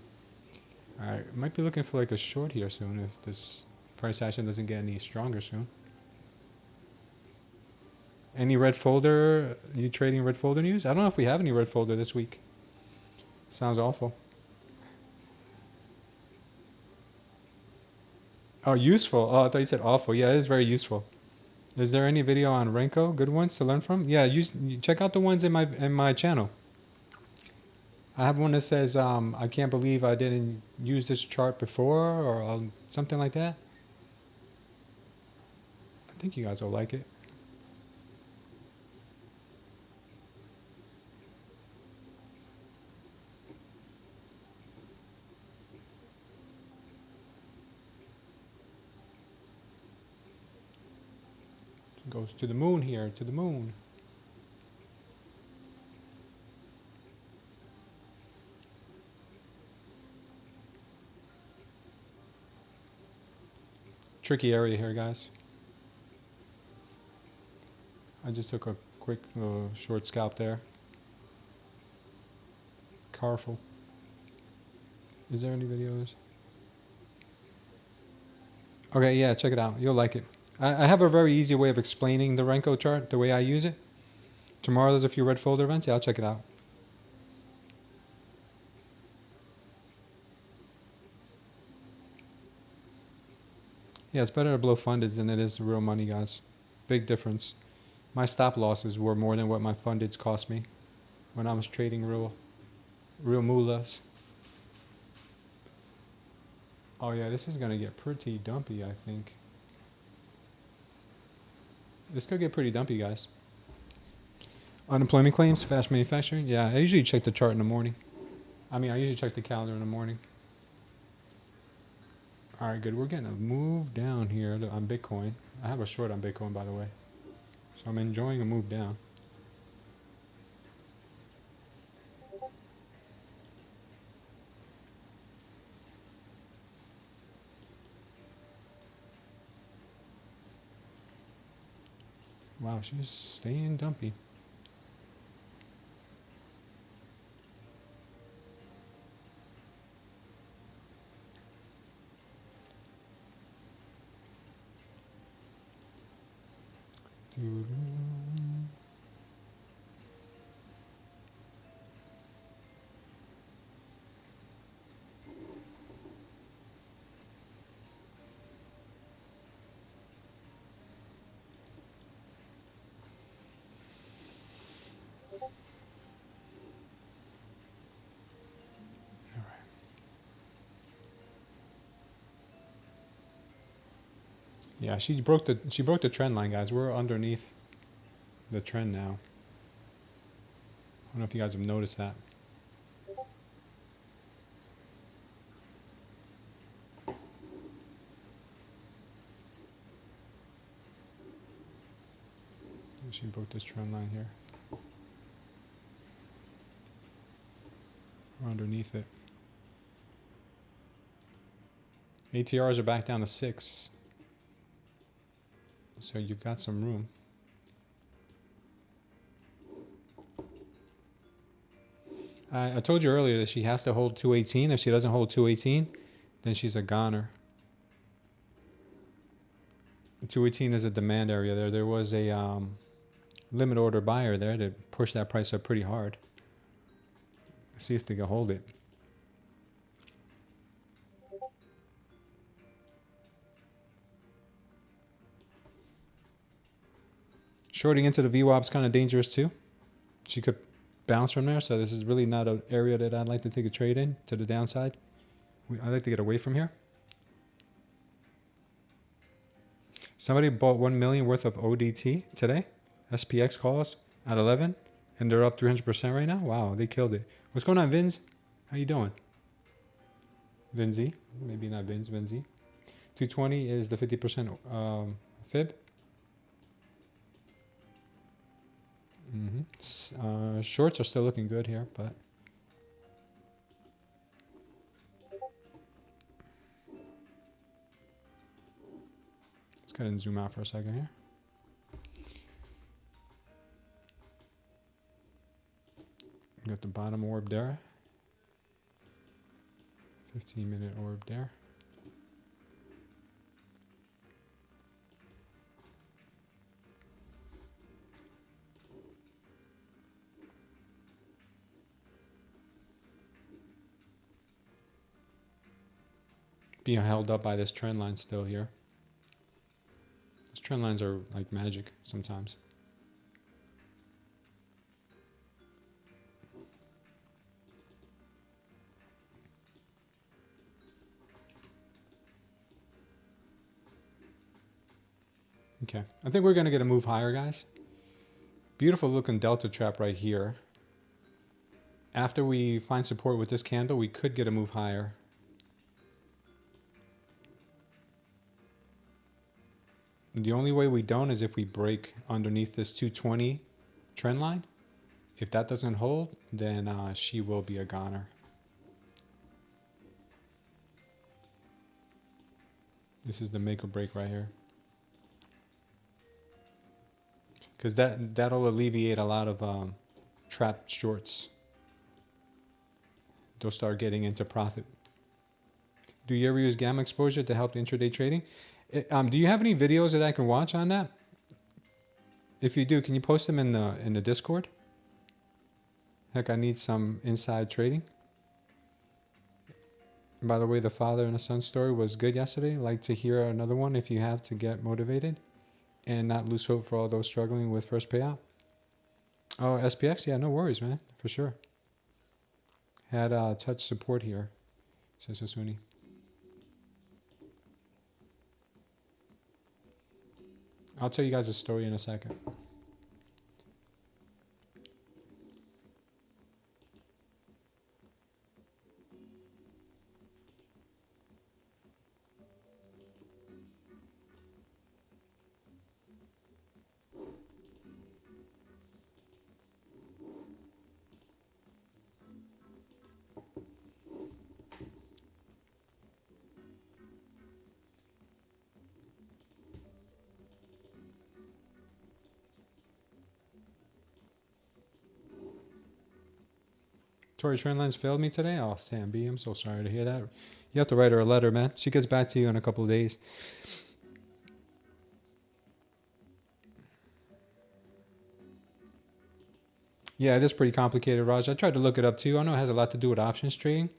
All right, might be looking for like a short here soon if this price action doesn't get any stronger soon. Any red folder? You trading red folder news? I don't know if we have any red folder this week. Sounds awful. Oh, useful. Oh, I thought you said awful. Yeah, it is very useful. Is there any video on Renko? Good ones to learn from? Yeah, check out the ones in my channel. I have one that says, I can't believe I didn't use this chart before, or something like that. I think you guys will like it. Goes to the moon here, to the moon. Tricky area here, guys. I just took a quick little short scalp there. Careful. Is there any videos? Okay, yeah, check it out. You'll like it. I have a very easy way of explaining the Renko chart, the way I use it. Tomorrow there's a few red folder events. Yeah, I'll check it out. Yeah, it's better to blow fundeds than it is real money, guys. Big difference. My stop losses were more than what my fundeds cost me when I was trading real mullahs. Oh yeah, this is gonna get pretty dumpy, I think. This could get pretty dumpy, guys. Unemployment claims, fast manufacturing. Yeah, I usually check the chart in the morning. I usually check the calendar in the morning. All right, good. We're getting a move down here on Bitcoin. I have a short on Bitcoin, by the way. So I'm enjoying a move down. Wow, she's staying dumpy. Yeah, she broke the trend line, guys. We're underneath the trend now. I don't know if you guys have noticed that. She broke this trend line here. We're underneath it. ATRs are back down to 6. So you've got some room. I told you earlier that she has to hold 218. If she doesn't hold 218, then she's a goner. 218 is a demand area there. There was a limit order buyer there to push that price up pretty hard. See if they can hold it. Shorting into the VWAP is kind of dangerous too. She could bounce from there, so this is really not an area that I'd like to take a trade in to the downside. I'd like to get away from here. Somebody bought 1 million worth of ODT today. SPX calls at 11, and they're up 300% right now. Wow, they killed it. What's going on, Vinz? How you doing? Vinzy, maybe not Vinz, Vinzy. 220 is the 50% fib. Shorts are still looking good here, but let's go ahead and zoom out for a second here. We got the bottom orb there. 15-minute orb there. Being held up by this trend line still here. These trend lines are like magic sometimes. Okay, I think we're going to get a move higher, guys. Beautiful looking delta trap right here. After we find support with this candle, we could get a move higher. The only way we don't is if we break underneath this 220 trend line. If that doesn't hold, then she will be a goner. This is the make or break right here. Because that'll alleviate a lot of trapped shorts. They'll start getting into profit. Do you ever use gamma exposure to help intraday trading? Do you have any videos that I can watch on that? If you do, can you post them in the Discord? Heck, I need some inside trading. And by the way, the father and the son story was good yesterday. Like to hear another one if you have, to get motivated and not lose hope for all those struggling with first payout. Oh, SPX? Yeah, no worries, man. For sure. Had touch support here, says Hasuni. I'll tell you guys a story in a second. Tori Trendlines failed me today. Oh, Sam B, I'm so sorry to hear that. You have to write her a letter, man. She gets back to you in a couple of days. Yeah, it is pretty complicated, Raj. I tried to look it up too. I know it has a lot to do with options trading.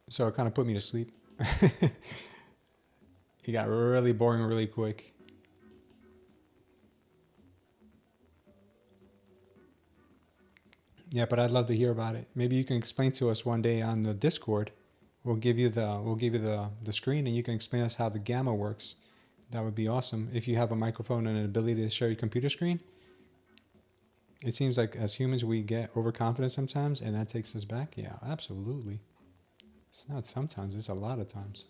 So it kind of put me to sleep. It got really boring really quick. Yeah, but I'd love to hear about it. Maybe you can explain to us one day on the Discord. We'll give you the screen and you can explain us how the gamma works. That would be awesome. If you have a microphone and an ability to share your computer screen. It seems like as humans we get overconfident sometimes and that takes us back. Yeah, absolutely. It's not sometimes, it's a lot of times.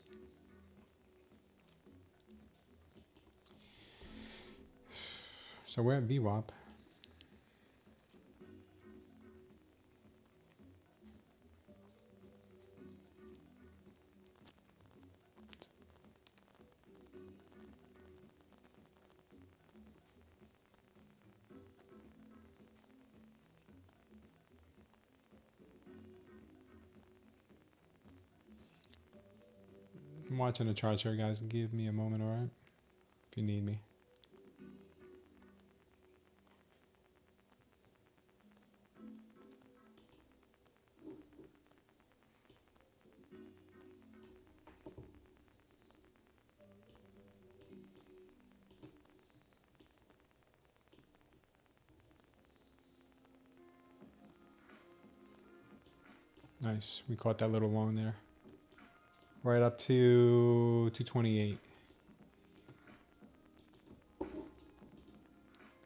So we're at VWAP. I'm watching the charts here, guys. Give me a moment, all right? If you need me. Nice. We caught that little long there. Right up to 228.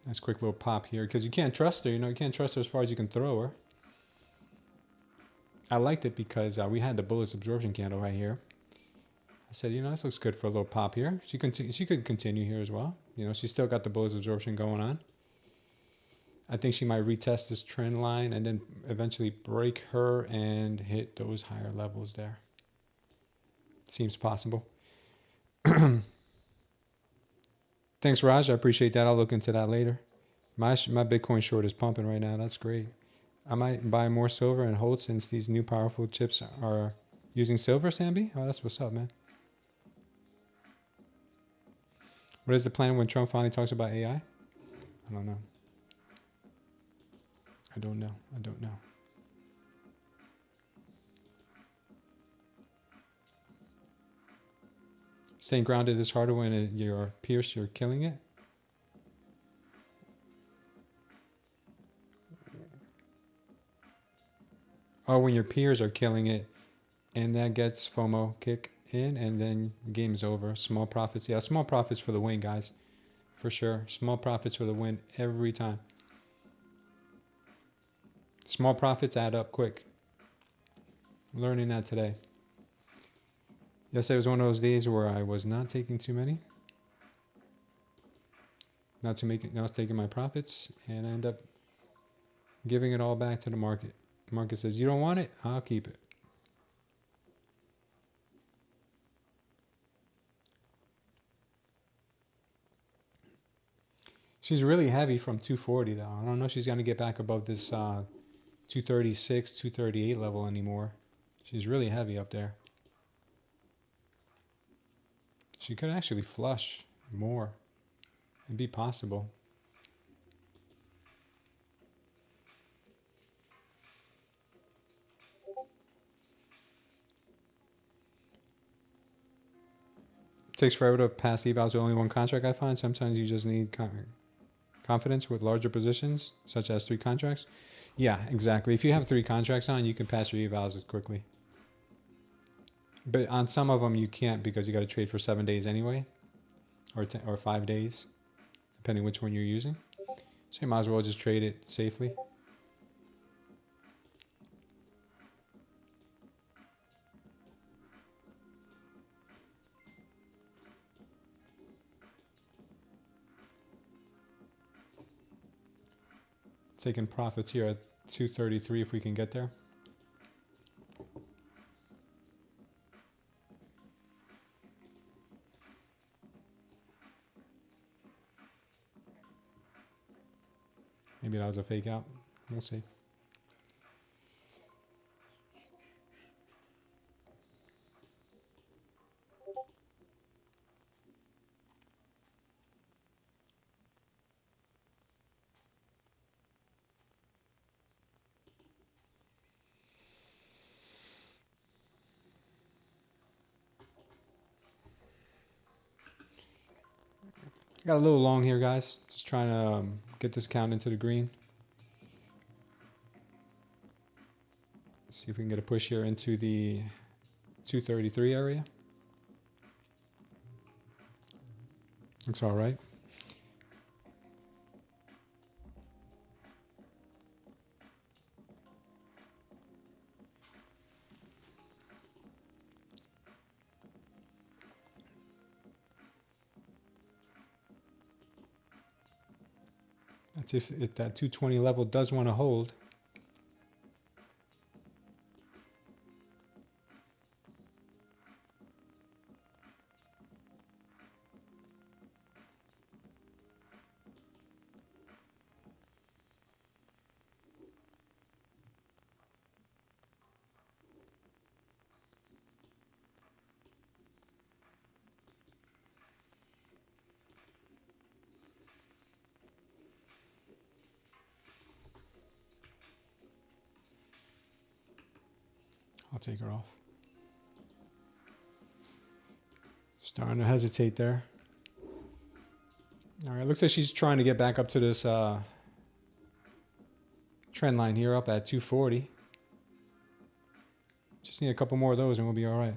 Nice quick little pop here because you can't trust her. You know, you can't trust her as far as you can throw her. I liked it because we had the bullish absorption candle right here. I said, you know, this looks good for a little pop here. She could continue here as well. You know, she's still got the bullish absorption going on. I think she might retest this trend line and then eventually break her and hit those higher levels there. Seems possible. Thanks, Raj. I appreciate that. I'll look into that later. My Bitcoin short is pumping right now. That's great. I might buy more silver and hold since these new powerful chips are using silver, Sambi. Oh, that's what's up, man. What is the plan when Trump finally talks about AI? I don't know. I don't know. I don't know. Staying grounded is harder when you're pierced, you're killing it. Oh, when your peers are killing it, and that gets FOMO kick in, and then the game's over. Small profits. Yeah, small profits for the win, guys. For sure. Small profits for the win every time. Small profits add up quick. I'm learning that today. Yesterday was one of those days where I was not taking too many. Not taking my profits, and I end up giving it all back to the market. The market says, you don't want it? I'll keep it. She's really heavy from 240 though. I don't know if she's going to get back above this 236, 238 level anymore. She's really heavy up there. She could actually flush more. It'd be possible. It takes forever to pass evals with only one contract, I find. Sometimes you just need confidence with larger positions, such as 3 contracts. Yeah, exactly. If you have 3 contracts on, you can pass your evals as quickly. But on some of them, you can't because you got to trade for 7 days anyway, or 5 days, depending which one you're using. So you might as well just trade it safely. Taking profits here at 233 if we can get there. Maybe that was a fake out. We'll see. Got a little long here, guys. Just trying to get this count into the green. See if we can get a push here into the 233 area. Looks all right. That's if that 220 level does want to hold. I'll take her off. Starting to hesitate there. All right, looks like she's trying to get back up to this trend line here up at 240. Just need a couple more of those and we'll be all right.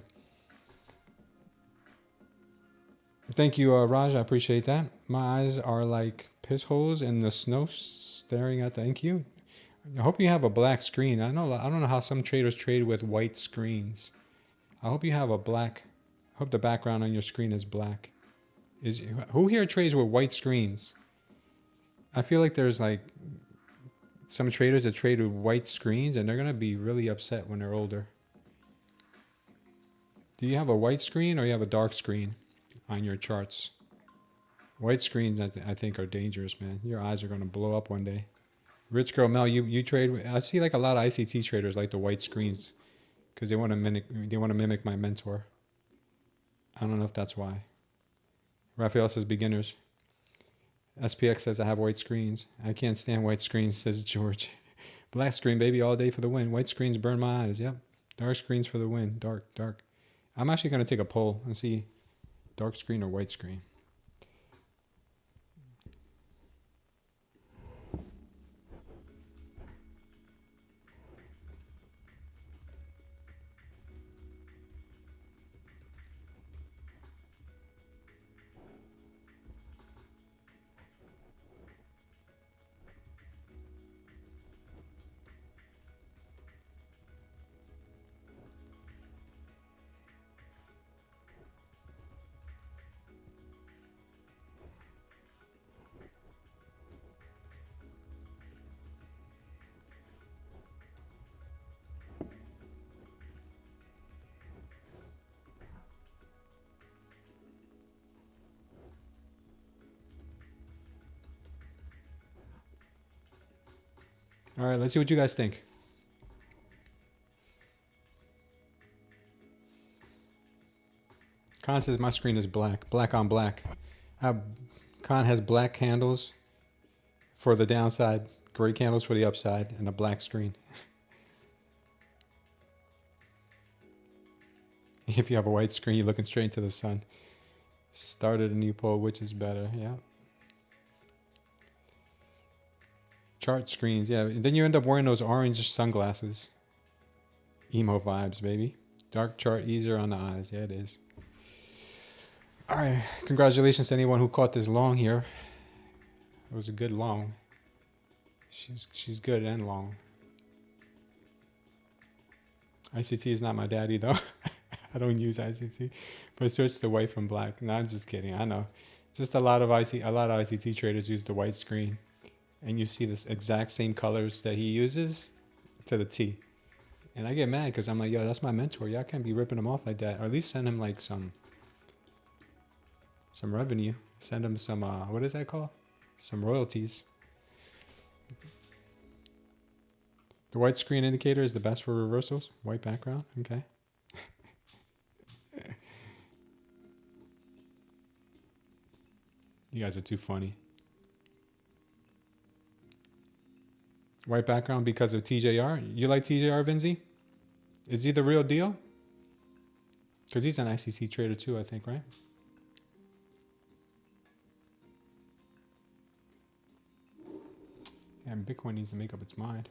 Thank you, Raj. I appreciate that. My eyes are like piss holes in the snow staring at the NQ. I hope you have a black screen. I don't know how some traders trade with white screens. I hope you have a black. I hope the background on your screen is black. Who here trades with white screens? I feel like there's like some traders that trade with white screens and they're gonna be really upset when they're older. Do you have a white screen or you have a dark screen on your charts? White screens, I think, are dangerous, man. Your eyes are gonna blow up one day. Rich Girl Mel, you trade. I see like a lot of ICT traders like the white screens because they want to mimic my mentor. I don't know if that's why. Raphael says beginners. SPX says I have white screens. I can't stand white screens, says George. Black screen, baby, all day for the win. White screens burn my eyes. Yep. Dark screens for the win. Dark, dark. I'm actually going to take a poll and see dark screen or white screen. All right, let's see what you guys think. Khan says my screen is black. Black on black. Khan has black handles for the downside, gray candles for the upside, and a black screen. If you have a white screen, you're looking straight into the sun. Started a new poll, which is better. Yeah. Chart screens, yeah. And then you end up wearing those orange sunglasses. Emo vibes, baby. Dark chart easier on the eyes. Yeah, it is. All right. Congratulations to anyone who caught this long here. It was a good long. She's good and long. ICT is not my daddy though. I don't use ICT, but switch to white from black. No, I'm just kidding. I know. Just a lot of ICT traders use the white screen. And you see this exact same colors that he uses to the T. And I get mad because I'm like, yo, that's my mentor. Y'all can't be ripping him off like that. Or at least send him like some revenue. Send him some, what is that called? Some royalties. The white screen indicator is the best for reversals. White background, okay. You guys are too funny. White background because of TJR. You like TJR, Vinzi? Is he the real deal? Because he's an ICT trader too, I think, right? Yeah, and Bitcoin needs to make up its mind.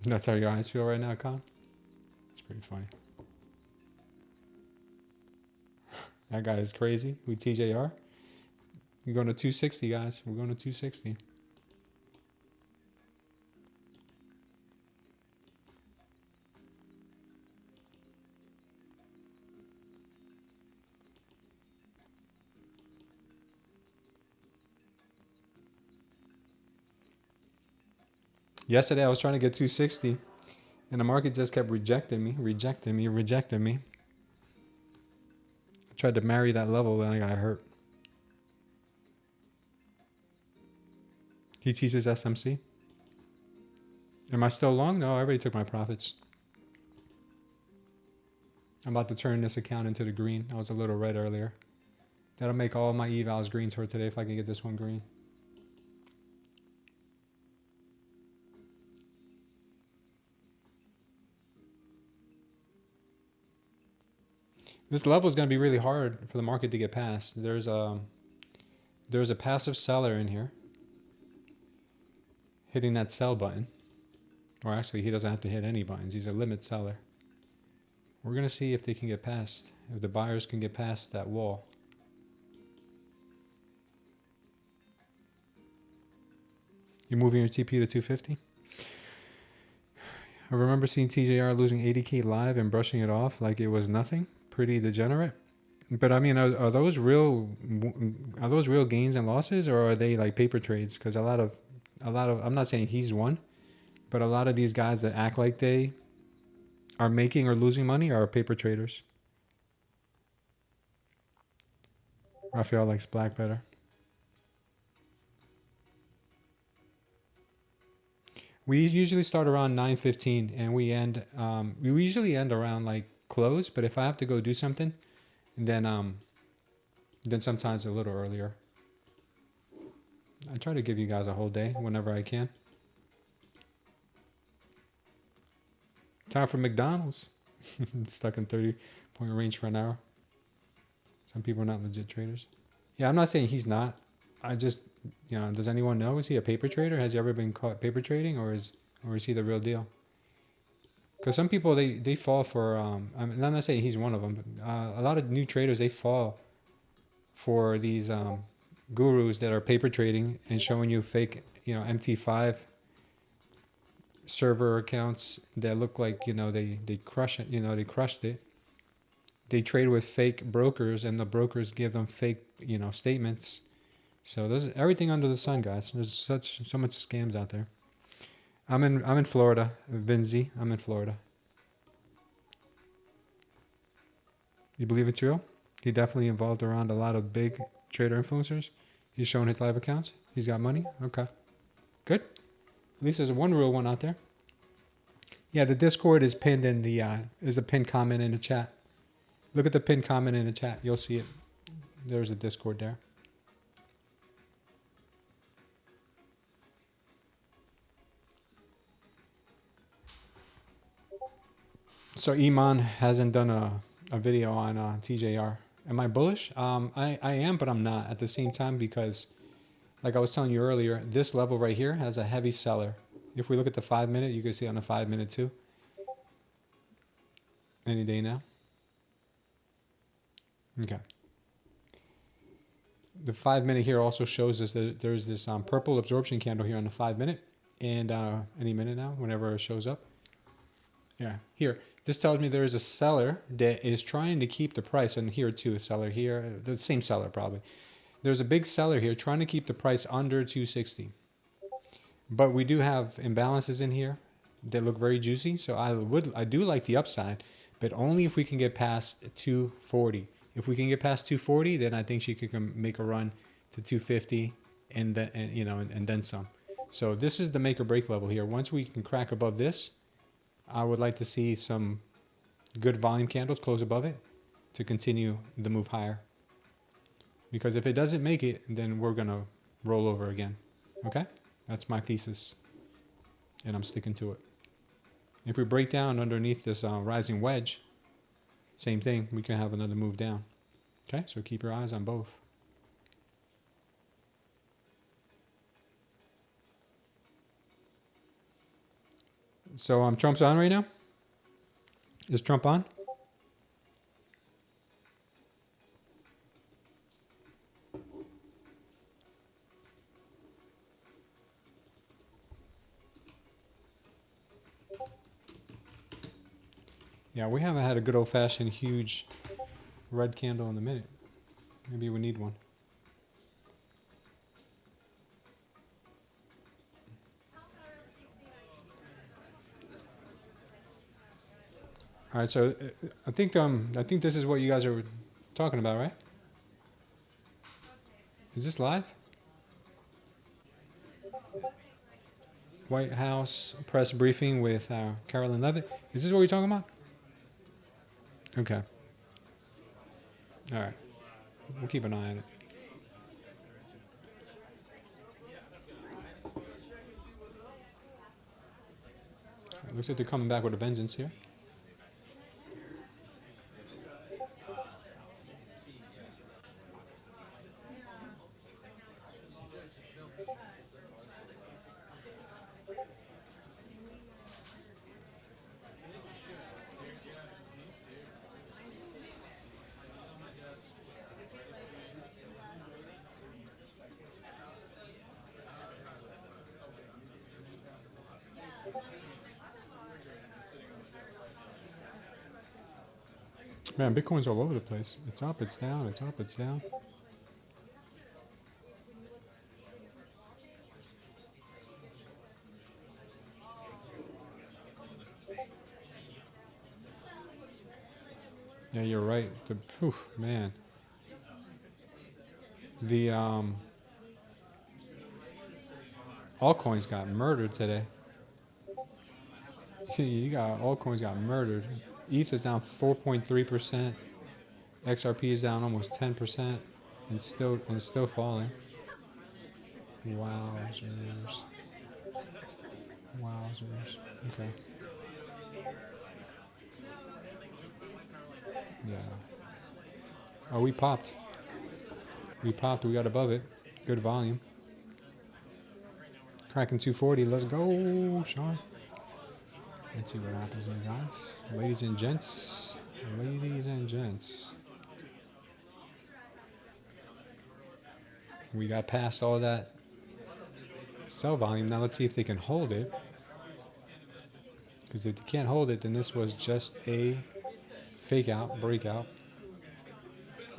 That's how your eyes feel right now, Con? It's pretty funny. That guy is crazy. We TJR. We're going to 260, guys. We're going to 260. Yesterday, I was trying to get 260, and the market just kept rejecting me. I tried to marry that level, and I got hurt. He teaches SMC. Am I still long? No, I already took my profits. I'm about to turn this account into the green. I was a little red earlier. That'll make all my evals greens for today if I can get this one green. This level is going to be really hard for the market to get past. There's there's a passive seller in here hitting that sell button. Or actually, he doesn't have to hit any buttons. He's a limit seller. We're going to see if they can get past, if the buyers can get past that wall. You're moving your TP to 250? I remember seeing TJR losing 80K live and brushing it off like it was nothing. Pretty degenerate. But I mean, are those real gains and losses, or are they like paper trades? Because a lot of, I'm not saying he's one, but a lot of these guys that act like they are making or losing money are paper traders. Raphael likes black better. We usually start around 9:15 and we end. We usually end around like close. But if I have to go do something, then sometimes a little earlier. I try to give you guys a whole day whenever I can. Time for McDonald's. Stuck in 30-point range for an hour. Some people are not legit traders. Yeah, I'm not saying he's not. I just, does anyone know? Is he a paper trader? Has he ever been caught paper trading, or is he the real deal? Because some people, they fall for, I'm not saying he's one of them, but a lot of new traders, they fall for these gurus that are paper trading and showing you fake, MT5 server accounts that look like, they crush it, they crushed it. They trade with fake brokers, and the brokers give them fake, statements. So there's everything under the sun, guys. There's so much scams out there. I'm in Florida, Vinzi. I'm in Florida. You believe it's real? He definitely involved around a lot of big trader influencers. He's showing his live accounts. He's got money. Okay, good. At least there's one real one out there. Yeah, the Discord is pinned in the is a pinned comment in the chat. Look at the pinned comment in the chat. You'll see it. There's a Discord there. So Iman hasn't done a video on TJR. Am I bullish? I am, but I'm not at the same time, because like I was telling you earlier, this level right here has a heavy seller. If we look at the 5 minute, you can see on the 5 minute too. Any day now. Okay. The 5 minute here also shows us that there's this purple absorption candle here on the 5 minute, and any minute now, whenever it shows up. Yeah, here. This tells me there is a seller that is trying to keep the price, and here too, a seller here, the same seller probably. There's a big seller here trying to keep the price under 260. But we do have imbalances in here that look very juicy, so I do like the upside, but only if we can get past 240. If we can get past 240, then I think she could make a run to 250 and then some. So this is the make or break level here. Once we can crack above this, I would like to see some good volume candles close above it to continue the move higher. Because if it doesn't make it, then we're going to roll over again. Okay? That's my thesis. And I'm sticking to it. If we break down underneath this rising wedge, same thing, we can have another move down. Okay? So keep your eyes on both. So Trump's on right now? Is Trump on? Yeah, we haven't had a good old-fashioned huge red candle in a minute. Maybe we need one. All right, so I think this is what you guys are talking about, right? Is this live? White House press briefing with Carolyn Levitt. Is this what we're talking about? Okay. All right. We'll keep an eye on it. Looks like they're coming back with a vengeance here. Man, Bitcoin's all over the place. It's up, it's down, it's up, it's down. Yeah, you're right. Man. The altcoins got murdered today. You got altcoins got murdered. ETH is down 4.3%. XRP is down almost 10%, and still falling. Wowzers. Wowzers. Okay. Yeah. Oh, we popped. We popped. We got above it. Good volume. Cracking 240. Let's go, Sean. Let's see what happens here, guys. Ladies and gents. Ladies and gents. We got past all that sell volume. Now let's see if they can hold it. Because if they can't hold it, then this was just a fake out, breakout.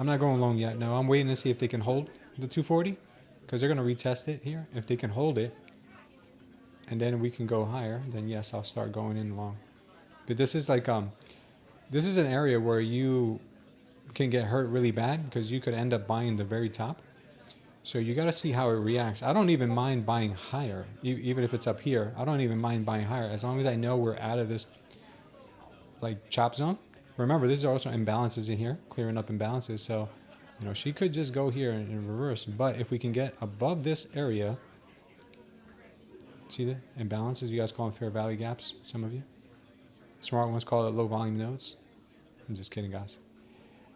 I'm not going long yet. No, I'm waiting to see if they can hold the 240. Because they're going to retest it here. If they can hold it, and then we can go higher, then yes, I'll start going in long. But this is like, this is an area where you can get hurt really bad because you could end up buying the very top. So you got to see how it reacts. I don't even mind buying higher, even if it's up here. I don't even mind buying higher as long as I know we're out of this like chop zone. Remember, this is also imbalances in here, clearing up imbalances. So, you know, she could just go here in reverse. But if we can get above this area, see the imbalances? You guys call them fair value gaps, some of you. Smart ones call it low volume nodes. I'm just kidding, guys.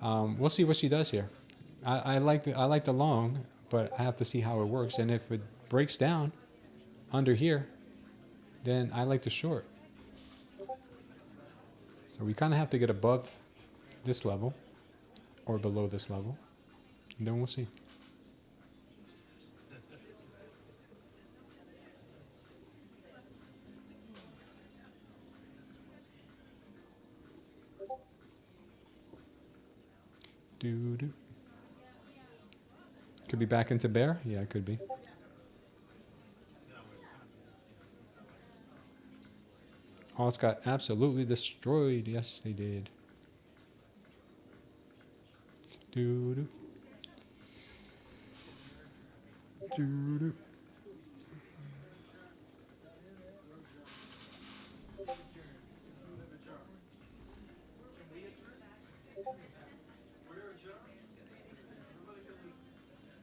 We'll see what she does here. I like the long, but I have to see how it works. And if it breaks down under here, then I like the short. So we kind of have to get above this level or below this level. And then we'll see. Doo-doo. Could be back into bear. Yeah, it could be. Alts got absolutely destroyed. Yes, they did. Doo-doo. Doo-doo.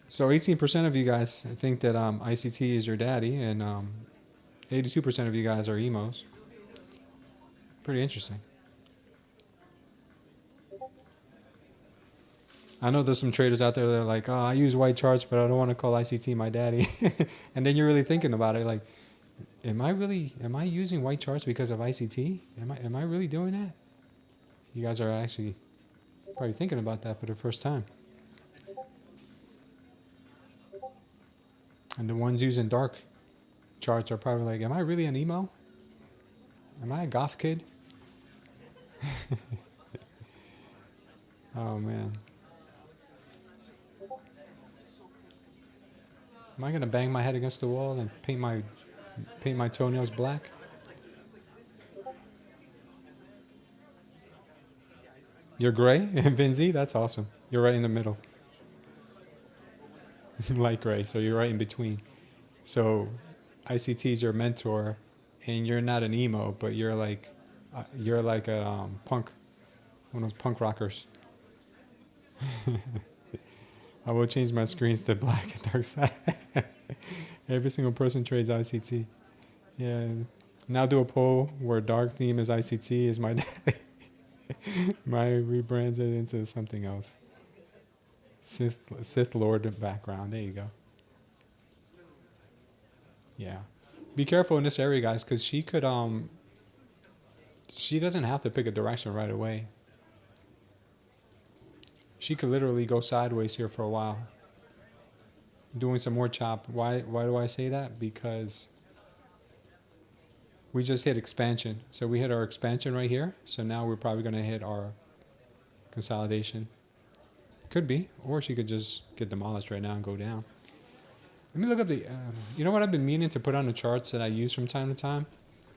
So 18% of you guys think that ICT is your daddy, and 82% of you guys are emos. Pretty interesting. I know there's some traders out there that are like, oh, I use white charts, but I don't want to call ICT my daddy. And then you're really thinking about it, like, am I using white charts because of ICT? Am I really doing that? You guys are actually probably thinking about that for the first time. And the ones using dark charts are probably like, am I really an emo? Am I a goth kid? Oh man. Am I gonna bang my head against the wall and paint my toenails black? You're gray? Vinzi? That's awesome. You're right in the middle. Light gray, so you're right in between. So ICT is your mentor, and you're not an emo, but you're like a punk, one of those punk rockers. I will change my screens to black and dark side. Every single person trades ICT. Yeah. Now do a poll where dark theme is ICT is my daddy. My rebrands it into something else. Sith Lord background. There you go. Yeah. Be careful in this area, guys, because she could she doesn't have to pick a direction right away. She could literally go sideways here for a while. Doing some more chop. Why do I say that? Because we just hit expansion. So we hit our expansion right here. So now we're probably going to hit our Consolidation. Could be. Or she could just get demolished right now and go down. Let me look up the... you know what I've been meaning to put on the charts that I use from time to time?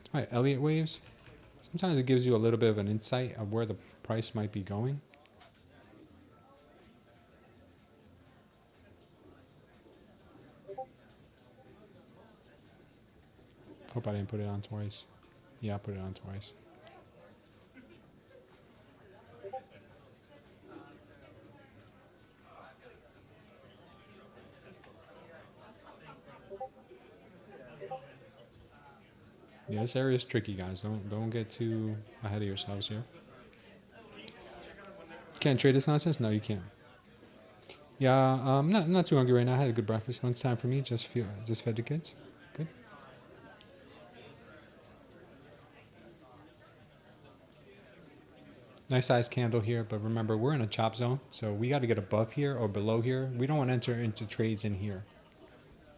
It's my Elliott waves. Sometimes it gives you a little bit of an insight of where the price might be going. Hope I didn't put it on twice. Yeah, I put it on twice. Yeah, this area is tricky, guys. Don't get too ahead of yourselves here. Can't trade this nonsense? No, you can't. Yeah, I'm not too hungry right now. I had a good breakfast. Lunchtime for me. Just fed the kids. Good. Nice size candle here, but remember we're in a chop zone, so we got to get above here or below here. We don't want to enter into trades in here.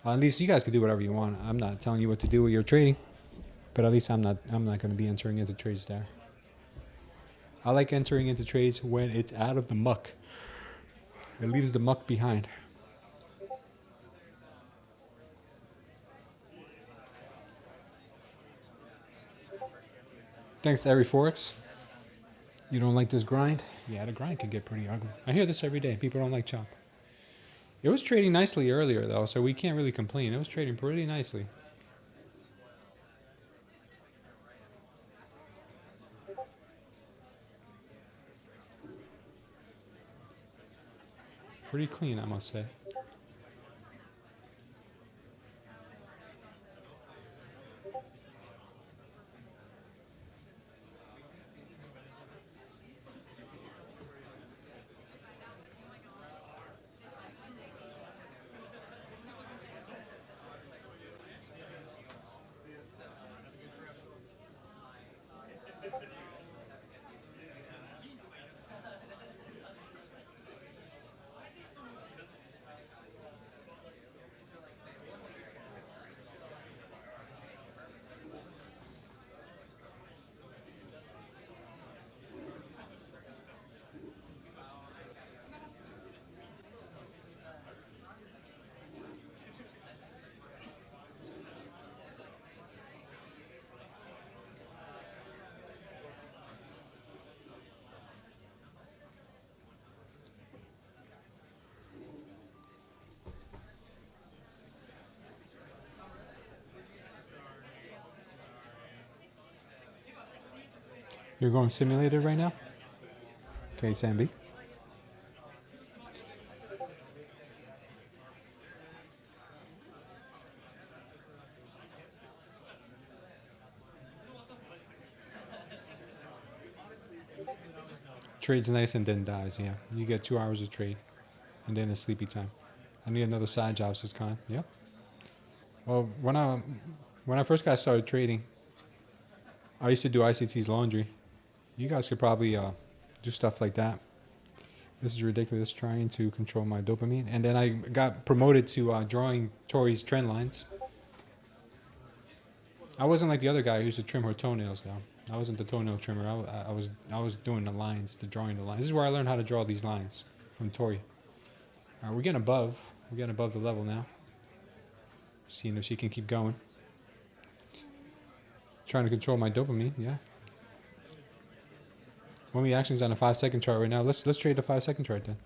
At least you guys can do whatever you want. I'm not telling you what to do with your trading, but at least I'm not going to be entering into trades there. I like entering into trades when it's out of the muck. It leaves the muck behind. Thanks, Every Forex. You don't like this grind? Yeah, the grind can get pretty ugly. I hear this every day. People don't like chop. It was trading nicely earlier, though, so we can't really complain. It was trading pretty nicely. Pretty clean, I must say. You're going simulated right now? Okay, Samby. Trades nice and then dies, yeah. You get 2 hours of trade and then a sleepy time. I need another side job, says Khan. Yep. Well, when I first got started trading, I used to do ICT's laundry. You guys could probably do stuff like that. This is ridiculous, trying to control my dopamine. And then I got promoted to drawing Tori's trend lines. I wasn't like the other guy who used to trim her toenails, though. I wasn't the toenail trimmer. I was doing the lines, drawing the lines. This is where I learned how to draw these lines from Tori. All right, we're getting above. We're getting above the level now. Seeing if she can keep going. Trying to control my dopamine, yeah. Only actions on a 5-second chart right now. Let's trade the 5-second chart then.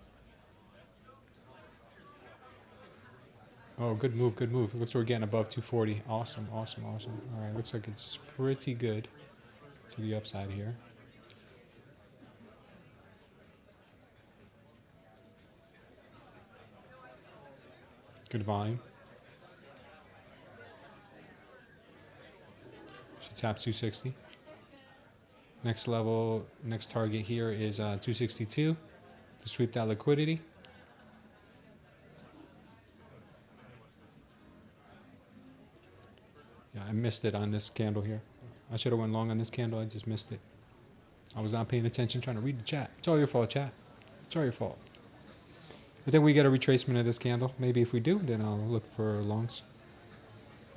Oh, good move, good move. Looks like we're getting above 240. Awesome, awesome, awesome. All right, looks like it's pretty good to the upside here. Good volume. She taps 260. Next level, next target here is 262 to sweep that liquidity. Yeah, I missed it on this candle here. I should have went long on this candle. I just missed it. I was not paying attention, trying to read the chat. It's all your fault, chat. It's all your fault. I think we get a retracement of this candle. Maybe if we do, then I'll look for longs.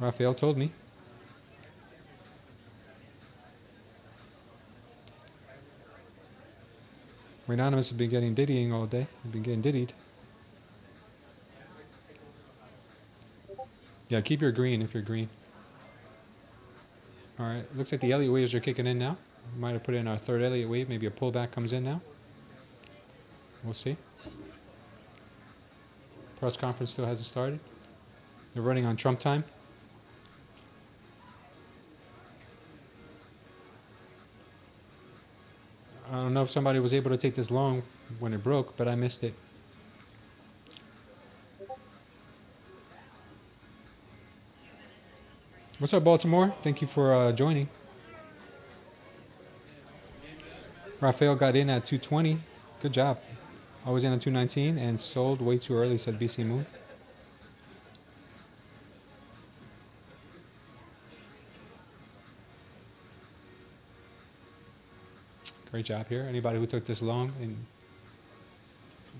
Raphael told me. Anonymous has been getting diddying all day. I've been getting diddied. Yeah, keep your green if you're green. All right, looks like the Elliott waves are kicking in now. Might have put in our third Elliott wave. Maybe a pullback comes in now. We'll see. Press conference still hasn't started. They're running on Trump time. I don't know if somebody was able to take this long when it broke, but I missed it. What's up, Baltimore? Thank you for joining. Rafael got in at 220. Good job. I was in at 219 and sold way too early, said BC Moon. Great job here. Anybody who took this long, and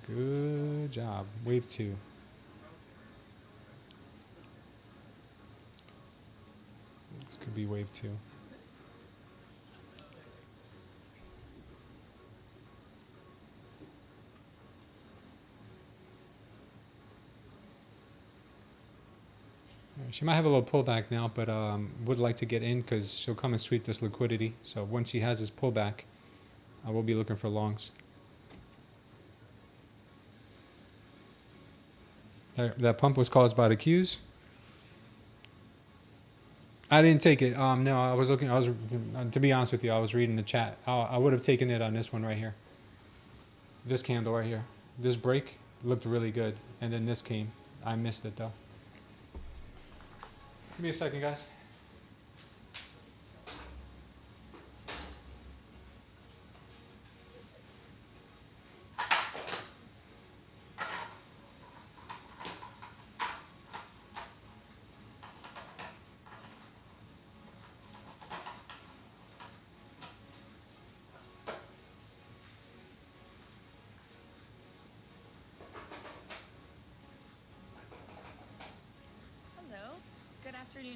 good job. Wave 2. This could be wave 2. She might have a little pullback now, but would like to get in because she'll come and sweep this liquidity. So once she has this pullback, I will be looking for longs. That pump was caused by the Qs. I didn't take it. No, I was looking. To be honest with you, I was reading the chat. I would have taken it on this one right here. This candle right here. This break looked really good, and then this came. I missed it though. Give me a second, guys.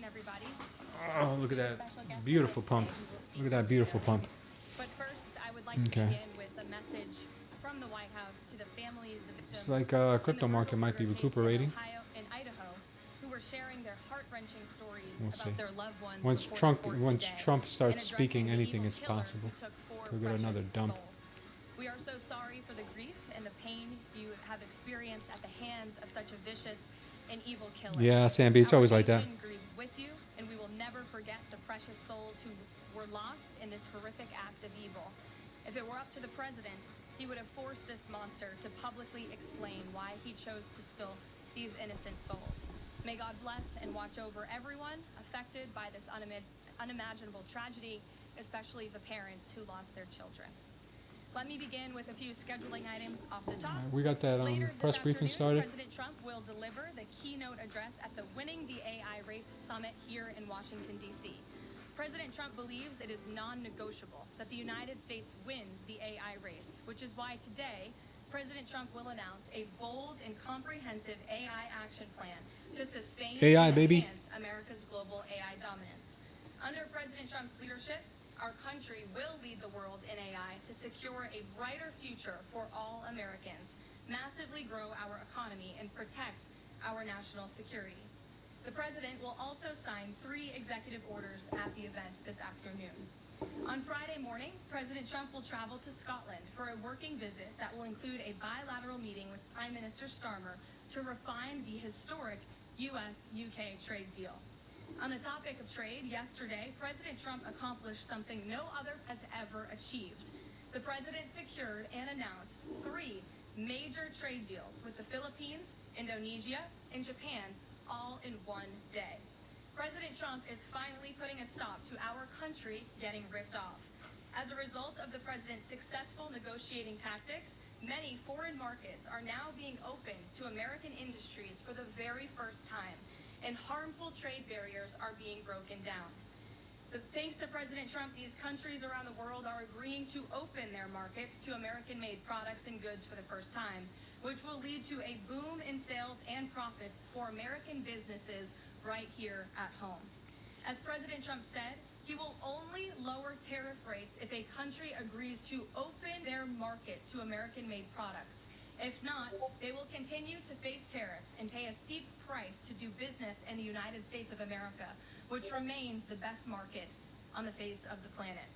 Everybody. Oh, look at that beautiful pump. Look at that beautiful pump. But first, I would like to begin with a message from the White House to the families, the victims. It's like crypto market might be recuperating. In Idaho, who were sharing their heart-wrenching stories about their loved ones. Once Trump starts speaking, anything is possible. We'll get another dump. We are so sorry for the grief and the pain you have experienced at the hands of such a vicious and evil killer. Yeah, Samby, it's always like that. Grieves with you, and we will never forget the precious souls who were lost in this horrific act of evil. If it were up to the president, he would have forced this monster to publicly explain why he chose to still these innocent souls. May God bless and watch over everyone affected by this unimaginable tragedy, especially the parents who lost their children. Let me begin with a few scheduling items off the top. We got that press briefing started. President Trump will deliver the keynote address at the Winning the AI Race Summit here in Washington, D.C. President Trump believes it is non-negotiable that the United States wins the AI race, which is why today, President Trump will announce a bold and comprehensive AI action plan to sustain and enhance America's global AI dominance. Under President Trump's leadership, our country will lead the world in AI to secure a brighter future for all Americans, massively grow our economy, and protect our national security. The president will also sign 3 executive orders at the event this afternoon. On Friday morning, President Trump will travel to Scotland for a working visit that will include a bilateral meeting with Prime Minister Starmer to refine the historic U.S.-UK trade deal. On the topic of trade, yesterday, President Trump accomplished something no other has ever achieved. The president secured and announced 3 major trade deals with the Philippines, Indonesia, and Japan, all in one day. President Trump is finally putting a stop to our country getting ripped off. As a result of the president's successful negotiating tactics, many foreign markets are now being opened to American industries for the very first time, and harmful trade barriers are being broken down. Thanks to President Trump, these countries around the world are agreeing to open their markets to American-made products and goods for the first time, which will lead to a boom in sales and profits for American businesses right here at home. As President Trump said, He will only lower tariff rates if a country agrees to open their market to American-made products. If not, they will continue to face tariffs and pay a steep price to do business in the United States of America, which remains the best market on the face of the planet.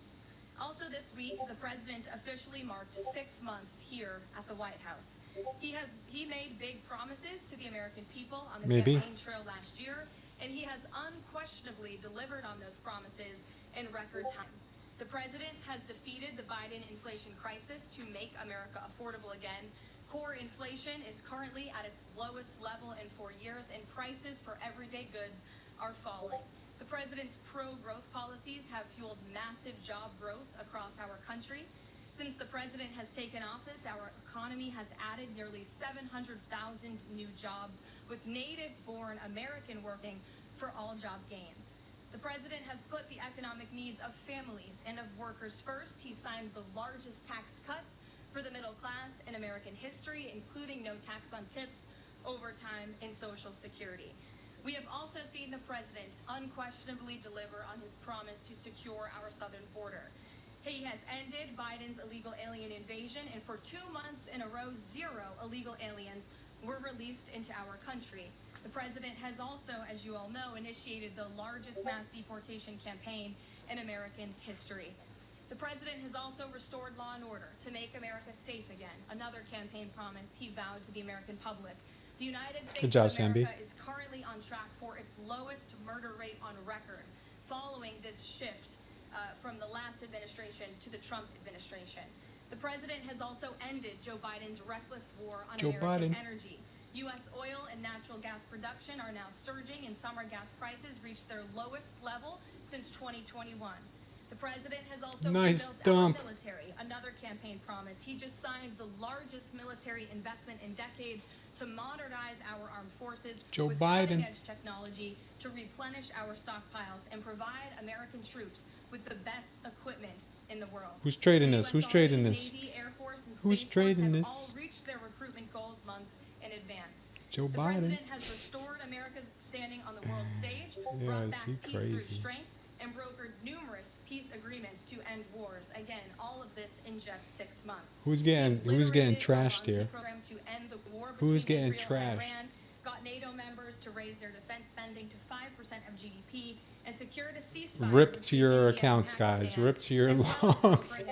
Also this week, the president officially marked 6 months here at the White House. He made big promises to the American people on the campaign trail last year, and he has unquestionably delivered on those promises in record time. The president has defeated the Biden inflation crisis to make America affordable again. Core inflation is currently at its lowest level in 4 years, and prices for everyday goods are falling. The president's pro-growth policies have fueled massive job growth across our country. Since the president has taken office, our economy has added nearly 700,000 new jobs, with native-born American working for all job gains. The president has put the economic needs of families and of workers first. He signed the largest tax cuts for the middle class in American history, including no tax on tips, overtime, and Social Security. We have also seen the president unquestionably deliver on his promise to secure our southern border. He has ended Biden's illegal alien invasion, and for 2 months in a row, 0 illegal aliens were released into our country. The president has also, as you all know, initiated the largest mass deportation campaign in American history. The president has also restored law and order to make America safe again, another campaign promise he vowed to the American public. The United States of America is currently on track for its lowest murder rate on record, following this shift from the last administration to the Trump administration. The president has also ended Joe Biden's reckless war on American energy. U.S. oil and natural gas production are now surging, and summer gas prices reached their lowest level since 2021. The president has also rebuilt our military, another campaign promise. He just signed the largest military investment in decades to modernize our armed forces with cutting-edge technology, to replenish our stockpiles and provide American troops with the best equipment in the world. Who's trading this? Who's trading this? Navy, Air Force, and Who's trading this? all reached their recruitment goals months in advance. Joe The Biden. president has restored America's standing on the world stage, brought back peace through strength, and brokered numerous peace agreements to end wars. Again, all of this in just 6 months. Who's getting trashed here? Who's getting trashed? Got NATO members to raise their defense spending to 5% of GDP and secured a ceasefire. Rip to your accounts, guys. Rip to your longs.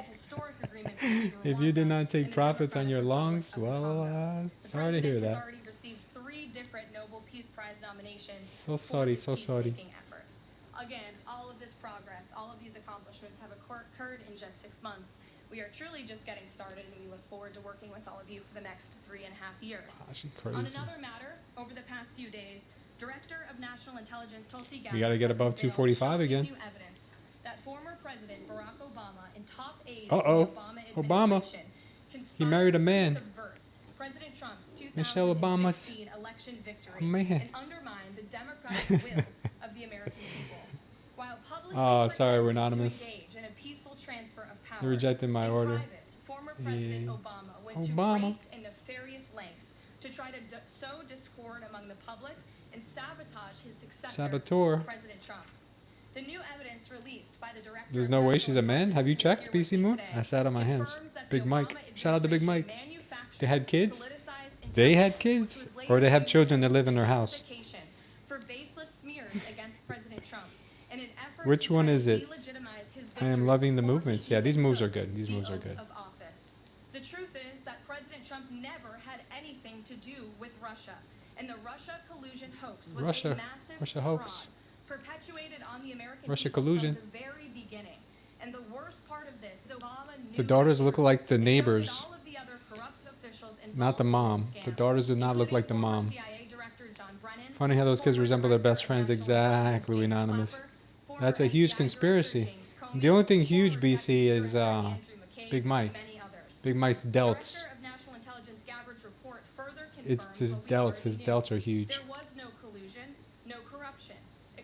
If you did not take profits on your longs, well, sorry to hear that. Already received 3 different Nobel Peace Prize nominations. So sorry, so sorry. Again, all of this progress, all of these accomplishments have occurred in just 6 months. We are truly just getting started, and we look forward to working with all of you for the next 3.5 years. On another matter, over the past few days, Director of National Intelligence Tulsi Gabbard we got to get above 245 again. New evidence that former President Barack Obama and top aides Obama. He married a man. President Trump's Michelle Obama's election victory man. and undermine the democratic will of the American people. While Oh, sorry, we're anonymous. in a peaceful transfer of power, They rejected my order. Former President Obama went to great and nefarious lengths to try to sow discord among the public and sabotage his successor, President Trump. The new evidence released by the director. There's no way she's a man. Have you checked, BC Moon? I sat on my hands. Big Mike. Shout out to Big Mike. They had kids? They had kids? Or they have children that live in their house? For baseless smears against President Trump. In an effort Which one is it? I am loving the victory, movements. Yeah, these moves are good. These moves are the oath good. of office. The truth is that President Trump never had anything to do with Russia, and the Russia collusion hoax was a massive hoax. fraud perpetuated on the American Russia people collusion. from the very beginning. And the worst part of this is Obama knew The daughters look like the that neighbors, all of the other corrupt officials not the involved in mom. this The scam, daughters do not look including like the former mom. CIA Director John Brennan, Funny how those kids former resemble their Director best of friends. National Intelligence Exactly, James anonymous. Clapper, former That's a huge FBI conspiracy. Director James Comey, The only thing huge, former BC, Executive is Director Andrew McCabe, Big Mike. and many others. Big Mike's delts. Director of National Intelligence Gabbard's report further It's confirms his what we delts. already His knew. delts are huge. There was no collusion, no corruption.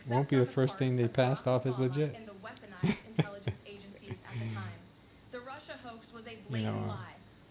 Won't be except the on first part thing they of passed Barack off as Obama legit. and the weaponized intelligence agencies at the time. The Russia hoax was a blatant lie.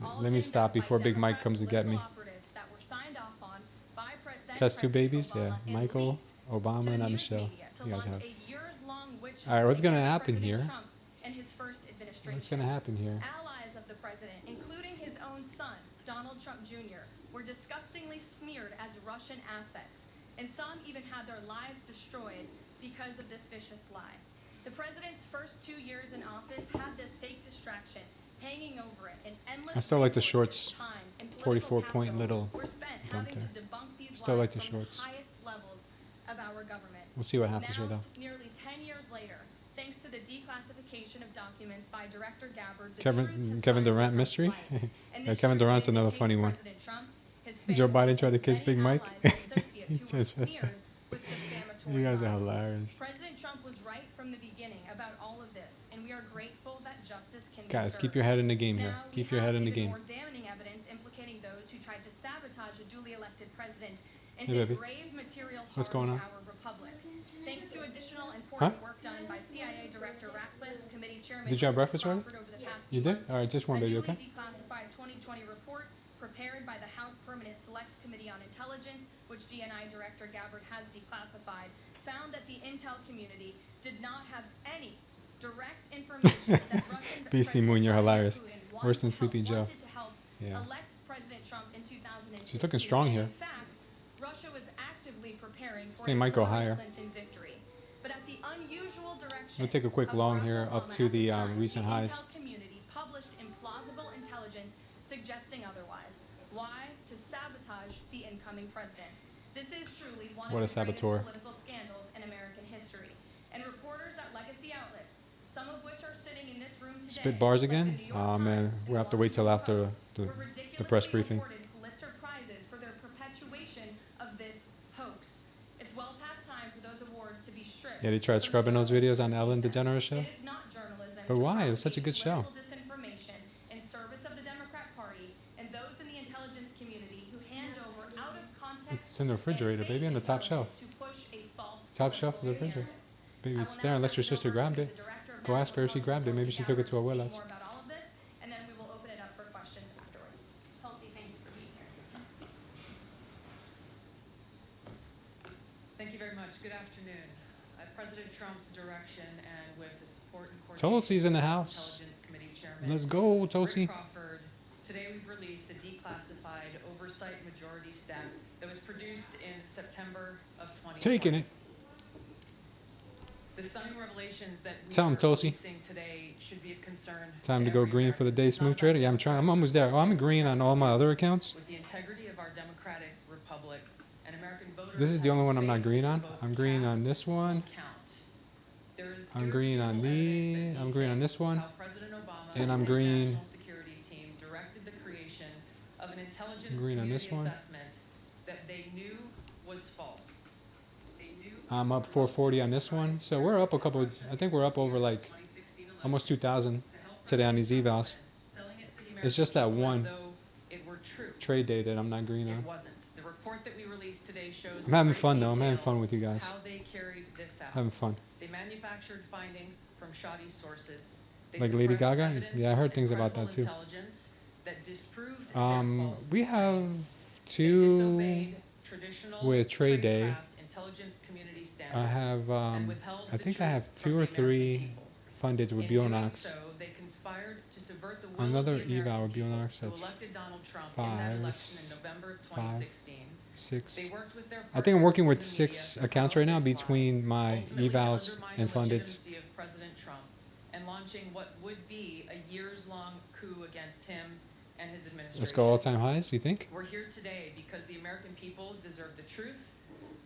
All let me ginned stop up by before Big Mike Democrat comes to get me. political operatives that were signed off on by then Test two President babies? Obama Yeah. and Michael, leaked to Obama, the not news Michelle. media to You guys launch have. a years-long wish which All right, what's going to happen President here? Trump and his first administration. What's going to happen here? Allies of the president, including his own son, Donald Trump Jr., were disgustingly smeared as Russian assets, and some even had their lives destroyed because of this vicious lie. The president's first 2 years in office had this fake distraction hanging over it, and endless I still like the resources, shorts. time, and 44-point capital little were spent dump having there. to debunk these Still like lies the from shorts. highest levels of our government. We'll see what happens here, Now, though. nearly 10 years later, thanks to the declassification of documents by Director Gabbard, the Kevin truth has Kevin finally Durant come to mystery. light. And Yeah, this Kevin truth Durant's another vindicates funny one. President Trump, his Joe family, Biden tried to and kiss many Big Mike. allies and associates He who were just- smeared with defamatory You guys are lies. hilarious. President Trump was right from the beginning about all of this, and we are grateful that justice can be Guys, served. keep your head in the game here. Now, Keep we your head have in the even game. more damning evidence implicating those who tried to sabotage a duly elected president and Hey, did baby. grave material harm What's going to on? our republic. Thanks to additional important work done by CIA Director Ratcliffe, Committee Chairman Did you have breakfast already? Crawford over the past You few did? months, All right, just one, a baby, newly okay? declassified 2020 report prepared by the House Permanent Select Committee on Intelligence, which DNI Director Gabbard has declassified, found that the intel community did not have any direct information that Russian BC Moon, you're President hilarious. Putin Worse than wanted Sleepy Joe. to help Yeah. elect President Trump in 2016. She's looking strong here. In fact, Russia was actively preparing for thing a might go Hillary higher. Clinton victory. But at the unusual direction We'll take a quick of long Barack here up Obama to at the time, recent the highs. intel community published implausible intelligence suggesting otherwise. Why? To sabotage the incoming president. This is truly one What a of the greatest saboteur. political scandals in American history. And reporters at legacy outlets, some of which are sitting in this room today, Spit bars like the again? New York Oh man, Times and we'll have to wait till Washington after Post, the were press ridiculously briefing. awarded Pulitzer Prizes for their perpetuation of this hoax. It's well past time for those awards to be stripped. Yeah, they tried from scrubbing the those videos on journalists Ellen who DeGeneres do show. them. It is not journalism But to why? It was such a propagate good show. political disinformation in service of the Democrat Party and those in the intelligence community who hand over out of context. It's in the refrigerator, and baby, on the fake top shelf. intelligence to push a false Top shelf of the political refrigerator. narrative. Baby, I it's will there now unless your turn it sister over grabbed to it. the Director of Go ask her if she National grabbed it. Maybe Intelligence, she took it to Gabbard, Abuela's. speak more about all of this, and then we will open it up for questions afterwards. Tulsi, thank you for being here. Thank you very much. Good afternoon. At President Trump's direction and with the support and coordination Tulsi's in the of house. Intelligence Committee Chairman Let's go, Tulsi. Rick Crawford, today we've released a declassified oversight majority stat that was produced in September of 2020. Taking it. The stunning revelations that we Tell 'em, are Tulsi. releasing today should be of concern. Time to go every green for the American. day, It's not Smooth about Trader. Yeah, I'm trying. I'm almost there. Oh, I'm green on all my other accounts. With the integrity of our democratic republic and American voters. This is the only one I'm not have green on. faith I'm votes green on cast this one. will count. There is I'm green on irrefutable evidence the. that I'm green on this one. how President Obama And I'm his green. national security team directed the creation of an intelligence I'm green on this community one. assessment that they knew was false. They knew I'm up 440 on this one. So we're up a couple. I think we're up over like 2016 election almost 2,000 to help today on these evals. selling it to the It's just that American one people as though it were true. trade day that I'm not green It on. wasn't. The report that we released today shows. I'm having in great fun though. I'm having detail fun with you guys. How they carried this out. Having fun. They manufactured findings from shoddy sources. They Like Lady suppressed Gaga? evidence Yeah, I heard and things about credible that too. intelligence that disproved their false We have claims. They two disobeyed traditional with Trade Day. tradecraft intelligence community standards I have, and withheld I the think I truth have from 2 the or American 3 people. funded with In doing Bulenox. so, they conspired to subvert the will Another of the American eval with people Bulenox, who that's elected Donald Trump in that 5, election in November of 5, 2016. 6. They worked with their I think I'm working with partners in the 6 media to accounts follow right now this lie, between my ultimately to evals undermine and the fundeds. legitimacy of President Trump and launching what would be a years-long coup against him and his administration. Let's go all-time highs, you think? We're here today because the American people deserve the truth,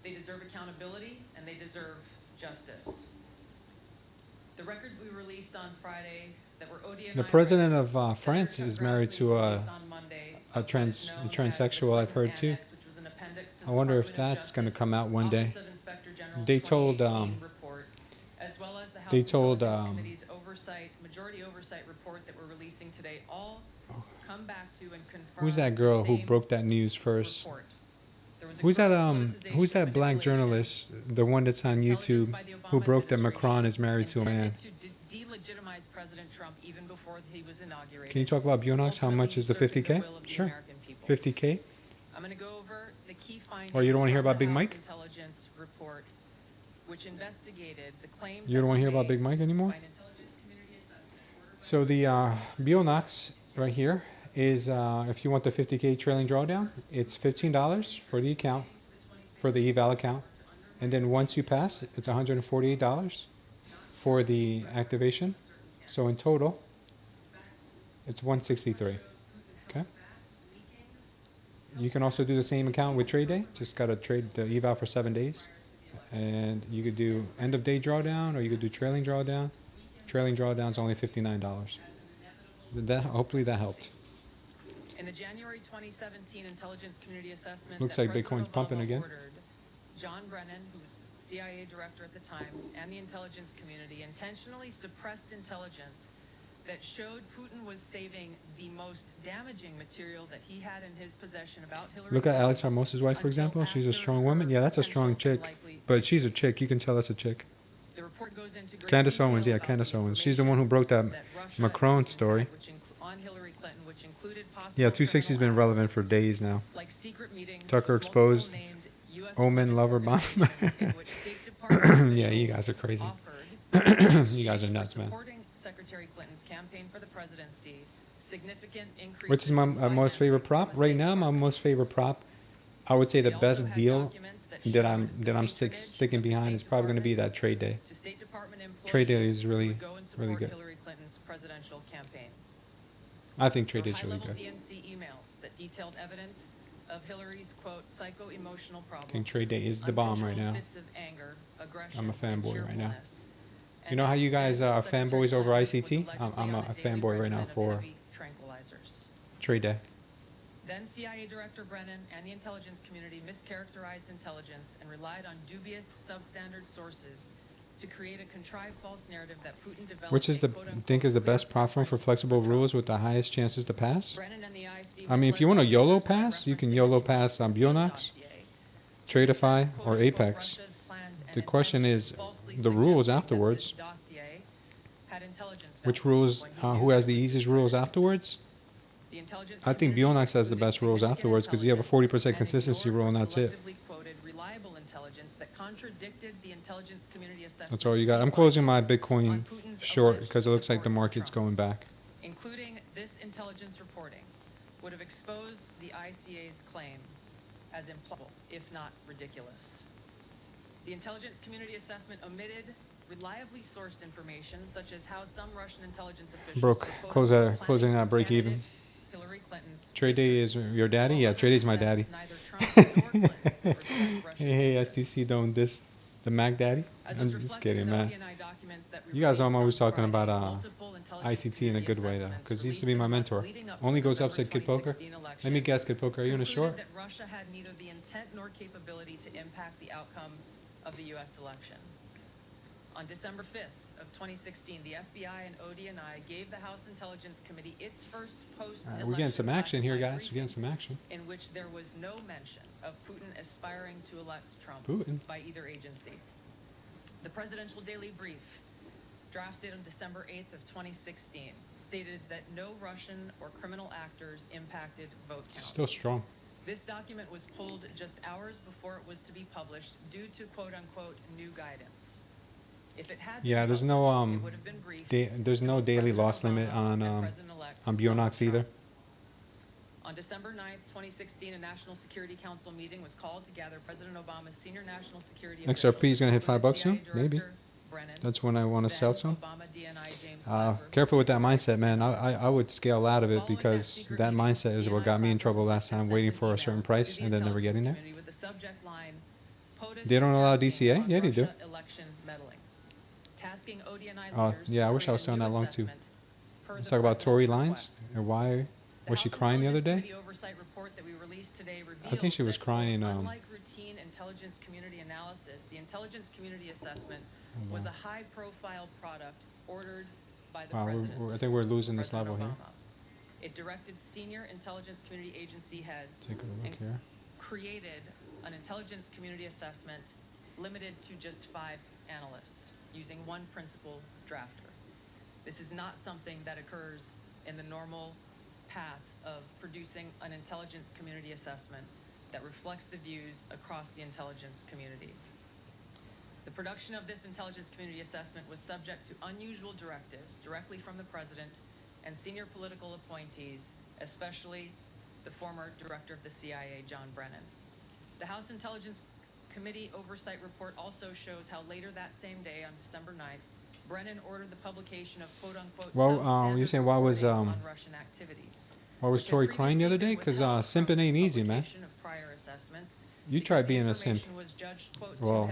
they deserve accountability, and they deserve justice. The records we released on Friday that were ODNI The president records of that France were is married to released on Monday, a what is known as the transsexual, I've heard Department too. Annex, which was an appendix to the I wonder if Department of that's gonna Justice come out one day. Office of Inspector General's They told, 2018 report, as well as the House they told, Intelligence Committee's majority oversight report that we're releasing today, all come back to and confirm Who's that the girl who same broke that news first? report. There was a Who's that gross who's that politicization black manipulation, journalist, the one that's on YouTube, intelligence by the who Obama broke that administration Macron is married to a man? intended to delegitimize President Trump even before he was inaugurated. Can you talk about Bulenox? How much is the ultimately usurping 50K? the will of the Sure. American people. 50K? I'm going to go over the key findings. Or you don't wanna hear from about the Big House Mike? Intelligence report. which investigated the claims. You don't want to hear about Big Mike anymore? So the Bulenox right here is, if you want the 50K trailing drawdown, it's $15 for the account, for the eval account. And then once you pass, it's $148 for the activation. So in total, it's $163. Okay. You can also do the same account with Tradeday. Just got to trade the eval for 7 days. And you could do end of day drawdown, or you could do trailing drawdown. Trailing drawdown is only $59. Hopefully that helped. In the January 2017 intelligence community assessment, Looks like Bitcoin's pumping again. John Brennan, who's CIA director at the time, and the intelligence community intentionally suppressed intelligence that showed Putin was saving the most damaging material that he had in his possession about Hillary. Look at Alex Harmos's wife, for example. She's a strong woman. Yeah, that's a strong chick. But she's a chick. You can tell that's a chick. The report goes into great Candace detail Owens. Yeah, about Candace the Owens. She's the one who broke that Russia Macron story. on Hillary Clinton, which included Yeah, possible 260's been criminal relevant acts for days now. like secret meetings Tucker with exposed multiple named US Omen lover bomb. organizations in which State Department Yeah, you officials guys are crazy. offered You guys are nuts, man. supporting Secretary Clinton's campaign for the presidency, significant increases Which is my in most favorite financing prop from the right State now? My Department. most favorite prop, I would say the They also best had deal documents that showed I'm patronage sticking of the behind State is probably going to be Department that trade day. to State Department Trade day employees is who really, would go and really support good. Hillary Clinton's presidential campaign. I think trade There day were is really high-level good. DNC emails that detailed evidence of Hillary's, quote, psycho-emotional problems. I think trade day is the bomb right now. uncontrolled fits of anger, aggression, I'm a fanboy and right now. cheerfulness. You know how you guys are Secretary fanboys over Clinton was ICT? I'm allegedly a on a daily fanboy right now regimen of for heavy tranquilizers. trade day. Then CIA Director Brennan and the intelligence community mischaracterized intelligence and relied on dubious substandard sources to create a contrived false narrative that Putin developed. Which is a the quote-unquote think is the real best platform for preference flexible Trump. rules with the highest chances to pass? Brennan and the IC I mean, if you want a misled YOLO voters by pass, you can referencing YOLO a pass on Steele Bulenox, dossier, which Tradeify, says, or quote-unquote, Apex. Russia's plans and The question intentions is falsely the rules suggesting that afterwards. this dossier had intelligence Which value rules? when he knew Who has it the was easiest secret. rules afterwards? The intelligence I think community Bulenox has the included best rules significant afterwards because you have a intelligence 40% and consistency ignored rule and or that's it. selectively quoted reliable intelligence that contradicted the intelligence community assessment. That's all you got. I'm closing my Bitcoin short because it looks like the market's going back. Including this intelligence reporting would have exposed the ICA's claim as implausible, if not ridiculous. The intelligence community assessment omitted reliably sourced information, such as how some Russian intelligence officials Broke. supposedly Closing planned that break even. candidate Hillary Clinton's Trade day is your daddy? Yeah, trade day is my daddy. Neither Trump nor Clinton respect Russian Hey, STC, don't diss the Mac daddy. As I'm was just reflected kidding, in man. ODNI documents that You guys know I'm released always on talking Friday, about multiple intelligence ICT in a good way, though, community because he used to assessments be my released in the mentor. months leading up to Only the goes up, November said Kid Poker. 2016 Let me election, guess, Kid Poker, are you in a concluded short? that Russia had neither the intent nor capability to impact the outcome of the U.S. election. On December 5th of 2016, the FBI and ODNI gave the House Intelligence Committee its first post-election We're getting some action here, classified guys. We're getting briefing, some action. in which there was no mention of Putin aspiring to elect Trump Putin? by either agency. The Presidential Daily Brief, drafted on December 8th of 2016, stated that no Russian or criminal actors impacted vote counts. Still strong. This document was pulled just hours before it was to be published due to quote-unquote new guidance. If it had been Yeah, there's published, no it would have been briefed there's no with daily President loss limit Obama and on President-elect Bulenox Donald either. Trump. On December 9th, 2016, a National Security Council meeting was called to gather President Obama's senior national security XRP is gonna hit officials, $5 including soon? CIA Maybe. Director Brennan, That's when I want to then sell some. Obama DNI James Clapper, Careful with that mindset, man. Secretary I would scale out of it Following because secret that meeting, mindset is what got me in trouble last time, waiting for a certain price and then never getting there. with the subject line, They don't allow tasking DCA? on Yeah, they do. Russia election meddling. Tasking ODNI Oh, leaders yeah, I to wish I was create a selling new that long too. assessment per Let's the talk about Tory president's Lanez request. and why was she House crying the other Intelligence day? Committee oversight report that we released today I think she was reveals that, crying. unlike routine intelligence community analysis, the intelligence community assessment was a high-profile product ordered by the Wow, president. I think we're losing this President level here. Obama. It directed senior intelligence community agency heads Take a look and here. created an intelligence community assessment limited to just 5 analysts using one principal drafter. This is not something that occurs in the normal path of producing an intelligence community assessment that reflects the views across the intelligence community. The Production of this intelligence community assessment was subject to unusual directives directly from the president and senior political appointees, especially the former director of the CIA, John Brennan. The House Intelligence Committee Oversight Report also shows how later that same day, on December 9th, Brennan ordered the publication of quote-unquote Well, you saying why was on Russian activities. why was Tori crying the other day? Because simping ain't easy, man. You try being a simp. Well,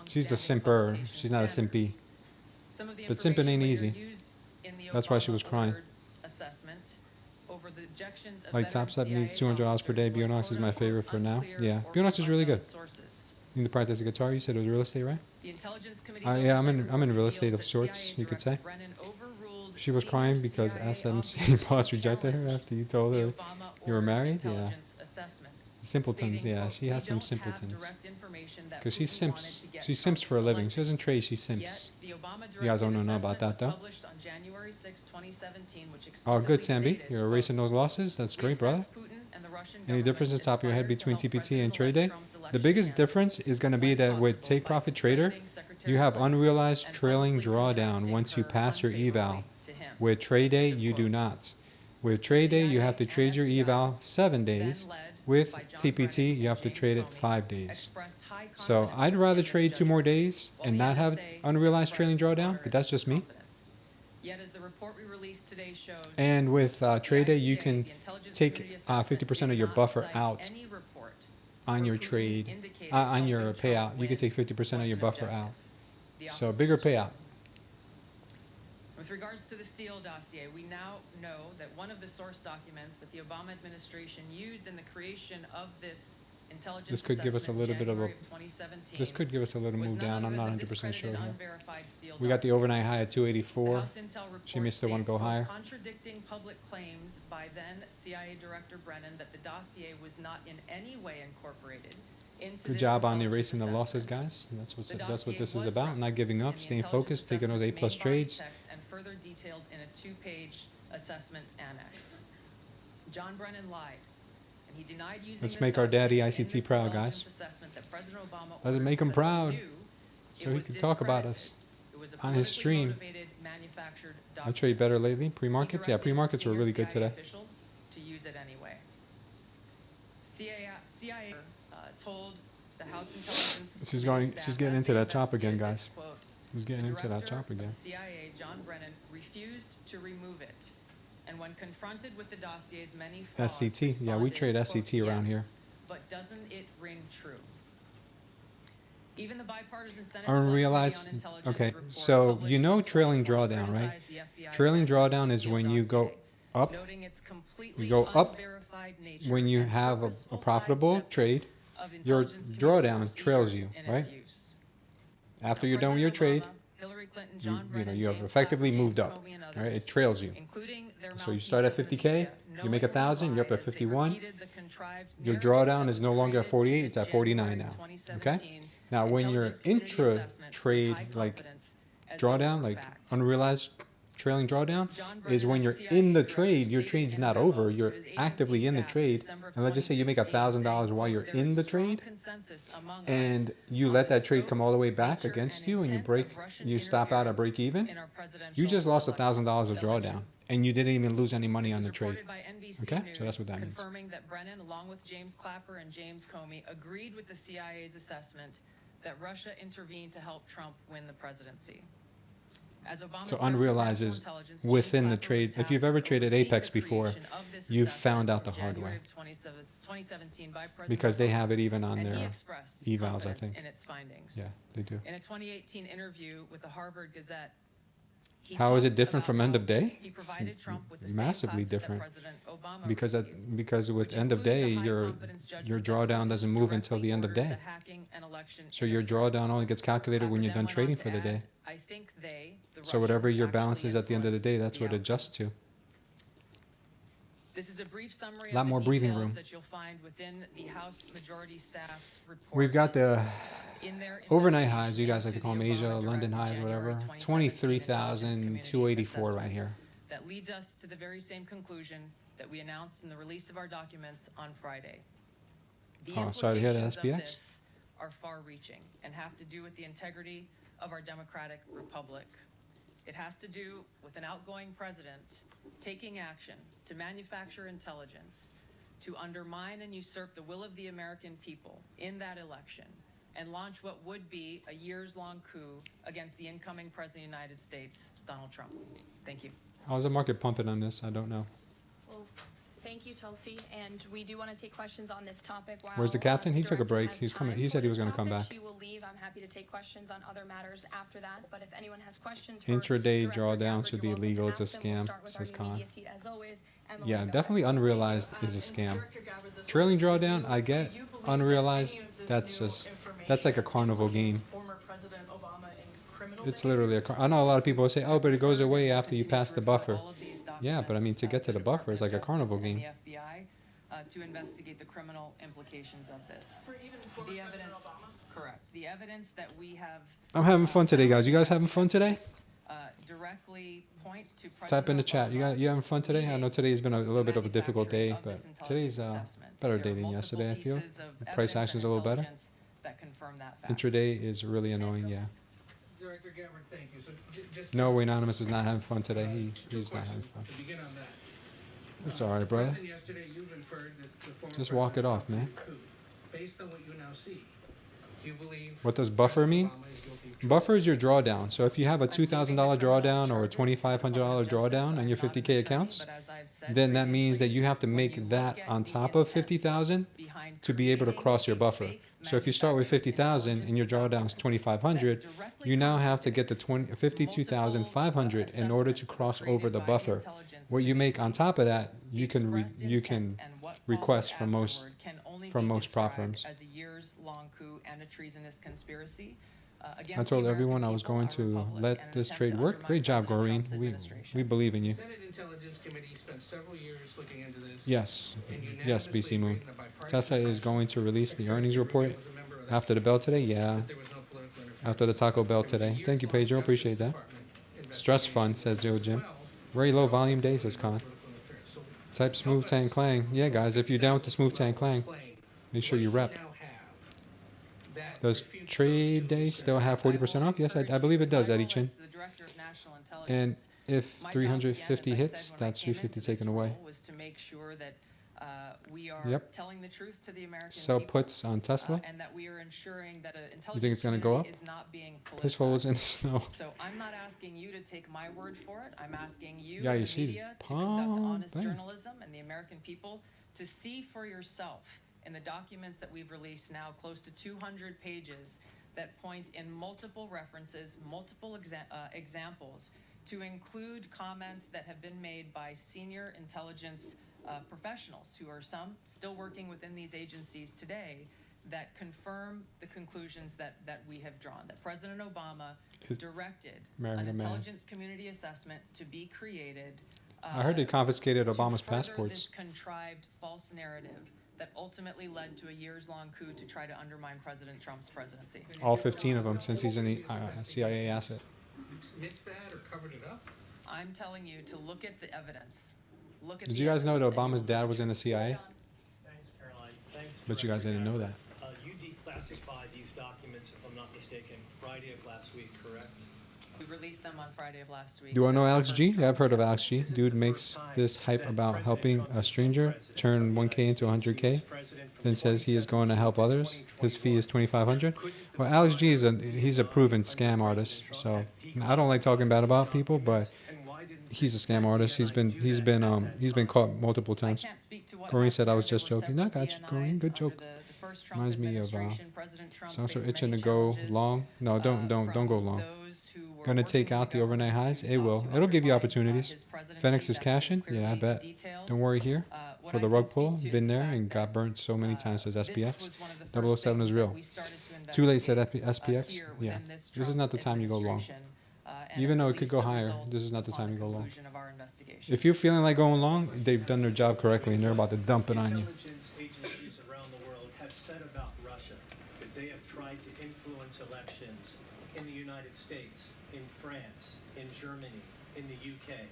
she's a simper. She's not a simpy. But simping ain't easy. That's why she was crying. Like TopStep needs $200 per day. Bulenox is my favorite for now. Yeah, Bulenox is really good. You need to practice the guitar. You said it was real estate, right? Yeah, I'm in real estate of sorts, you could say. She was crying because SMC boss rejected her after you told her you were married. Yeah. Simpletons, yeah, she has some simpletons. Because she simps. She simps for a living. She doesn't trade, she simps. You guys don't know about that, though. Oh, good, Sambi. You're erasing those losses. That's great, brother. Any difference at the top of your head between TPT and Tradeday? The biggest difference is going to be that with Take Profit Trader, you have unrealized trailing drawdown once you pass your eval. With Tradeday, you do not. With Tradeday, you have to trade your eval 7 days. With TPT, you have to trade it 5 days. So I'd rather trade 2 more days and not have unrealized trailing drawdown, but that's just me. And with Tradeday, you can take 50% of your buffer out on your trade, on your payout. You can take 50% of your buffer out. So bigger payout. With regards to the Steele dossier, we now know that one of the source documents that the Obama administration used in the creation of this intelligence this could give us a little bit of a this could give us a little move down. I'm not 100% sure here. We got the overnight high at 284. She may still want to go higher. Contradicting public claims by then CIA Director Brennan that the dossier was not in any way incorporated. Good job on erasing the losses, guys. That's what this is about. Not giving up, staying focused, taking those A+ trades. And further detailed in a 2-page assessment annex. John Brennan lied, and he denied using. Let's make our daddy ICT proud, guys. Let's make him proud, so he can talk about us on his stream. I trade better lately. Pre-markets, yeah, pre-markets were really good today. To use it anyway. CIA told the House Intelligence. She's getting into that chop again, guys. She's getting into that chop again. CIA, John Brennan, refused to remove it, and when confronted with the dossier's many flaws, SCT, yeah, we trade SCT around here. But doesn't it ring true? Even the bipartisan Senate unrealized. Okay, so you know trailing drawdown, right? Trailing drawdown is when you go up. You go up when you have a profitable trade. Your drawdown trails you, right? After you're done with your trade, you have effectively moved up, right? It trails you. So you start at 50K, you make 1,000, you're up at 51. Your drawdown is no longer at 48, it's at 49 now, okay? Now when you're intra trade, like drawdown, like unrealized trailing drawdown, is when you're in the trade, your trade's not over, you're actively in the trade, and let's just say you make $1,000 while you're in the trade, and you let that trade come all the way back against you, and you stop out at break even, you just lost $1,000 of drawdown, and you didn't even lose any money on the trade. Okay, so that's what that means. Confirming that Brennan, along with James Clapper and James Comey, agreed with the CIA's assessment that Russia intervened to help Trump win the presidency. So unrealized is within the trade. If you've ever traded Apex before, you've found out the hard way. Because they have it even on their evals, I think. Yeah, they do. In a 2018 interview with the Harvard Gazette, how is it different from end of day? It's massively different. Because with end of day, your drawdown doesn't move until the end of day. So your drawdown only gets calculated when you're done trading for the day. So whatever your balance is at the end of the day, that's what it adjusts to. This is a brief summary a lot more breathing room. that you'll find within the House Majority Staff's report. We've got the overnight highs, you guys like to call them Asia, London highs, whatever. 23,284 right here. That leads us to the very same conclusion that we announced in the release of our documents on Friday. Oh, sorry to hear that, SPX. are far-reaching and have to do with the integrity of our democratic republic. It has to do with an outgoing president taking action to manufacture intelligence to undermine and usurp the will of the American people in that election and launch what would be a years-long coup against the incoming President of the United States, Donald Trump. Thank you. How's the market pumping on this? I don't know. Well, thank you, Tulsi, and we do want to take questions on this topic. While, Where's the captain? He the took a director break. has He's coming. time He said for he was this going to come topic, back. She will leave. I'm happy to take questions on other matters after that. But if anyone has questions, for Intraday Director drawdown Gabbard, should you're be welcome to illegal. It's a ask them. We'll scam, start with says our new Khan. media seat, as always. Emily, Yeah, go definitely ahead. unrealized is a scam. Trailing drawdown, I get. Unrealized, that's like a carnival game. It's literally a I know a lot of people say, oh, but it goes away after you pass the buffer. Yeah, but I mean, to get to the buffer is like a carnival game. The FBI to investigate the criminal implications of this. The evidence, correct. The evidence that we have. I'm having fun today, guys. You guys having fun today? Directly point to Type in the chat. Obama. You having fun today? I know today's been a little bit of a difficult day, but today's better day than yesterday, I feel. The price action's a little better. Intraday is really annoying, yeah. Director Gabbard, thank you. So just No, Anonymous is not having fun today. He's not having fun. to begin on that. It's all right, brother. President, yesterday you've inferred that the former Just walk it president off, man. coup. Based on what you now see, do you believe What does buffer mean? Obama is guilty of Buffer is your drawdown. So if you have a $2,000 drawdown or a $2,500 drawdown on your 50K accounts, then that means that you have to make that on top of 50,000 to be able to cross your buffer. So if you start with 50,000 and your drawdown is 2,500, you now have to get to 52,500 in order to cross over the buffer. What you make on top of that, you can request from most prop firms. As a years-long coup and a treasonous conspiracy. I told everyone I was going to let this trade work. Great job, Goreen. We believe in you. Senate Intelligence Committee spent several years looking into this. Yes, and yes, unanimously BC Moon. agreed in a bipartisan Tesla is going to release the earnings report was a member of that, after the bell today. Yeah, that there was no political interference. after the Taco Bell today. Thank you, Pedro. Appreciate that. Stress fund, says Joe Jim. Very low volume day, says Con. Type Smooth Tang Clang. Yeah, guys, if you're down with the Smooth Tang Clang, make sure you rep. Does Trade Day still have 40% off? Yes, I believe it does, Eddie Chin. And if 350 hits, that's 350 taken away. Was to make sure that we are Yep. telling the truth to the American Sell people, puts on Tesla. and that we are ensuring that an You think it's gonna go up? is not being Piss holes in the snow. So I'm not asking you to take my word for it. I'm asking you, Yeah, the you see, media, to conduct honest dang. journalism and the American people to see for yourself in the documents that we've released now, close to 200 pages, that point in multiple references, multiple examples, to include comments that have been made by senior intelligence professionals who are some still working within these agencies today that confirm the conclusions that we have drawn, that President Obama directed Married an a man. intelligence community assessment to be created. I heard they confiscated to Obama's further passports. This contrived false narrative that ultimately led to a years-long coup to try to undermine President Trump's presidency. All 15 of them, since he's in the CIA asset. Missed that or covered it up? I'm telling you to look at the evidence. Look at Did the you guys know that evidence Obama's you dad will was in the CIA? Thanks, Caroline. Thanks. But you guys Director didn't know Gabbard. that. You declassified these documents, if I'm not mistaken, Friday of last week, correct? We released them on Friday of last week. Do I know Alex G? Yeah, I've heard of Alex G. Dude makes this hype about helping a stranger turn 1K into 100K, then says he is going to help others. His fee is 2,500. Well, Alex G is he's a proven scam artist. So I don't like talking bad about people, but he's a scam artist. He's been caught multiple I times. can't speak to what Corrine said I was happened. just There were joking. No, I several got you, Corrine. DNIs Good joke. under the first Trump Reminds me of administration. President Trump sounds so faced itching to many go challenges, long. No, don't go long. those who were Gonna take working out with the overnight government highs? to It sought will. to It'll give you undermine, opportunities. his presidency. Phoenix is That's cashing? clearly Yeah, I bet. detailed. Don't worry here. What For I the can rug speak pull, to is been the there fact and got that, burnt so many times, says this SPX. was one of the first 007 is things that real. we started to Too late, said investigate, SPX. here Yeah. within this This is Trump not the time you go long. administration, and Even though it release could go the higher, results this is not the time upon you go long. conclusion of our investigation. If you're feeling like going long, they've done their job correctly and they're about to dump it on you. Intelligence agencies around the world have said about Russia that they have tried to influence elections in the United States, in France, in Germany, in the UK.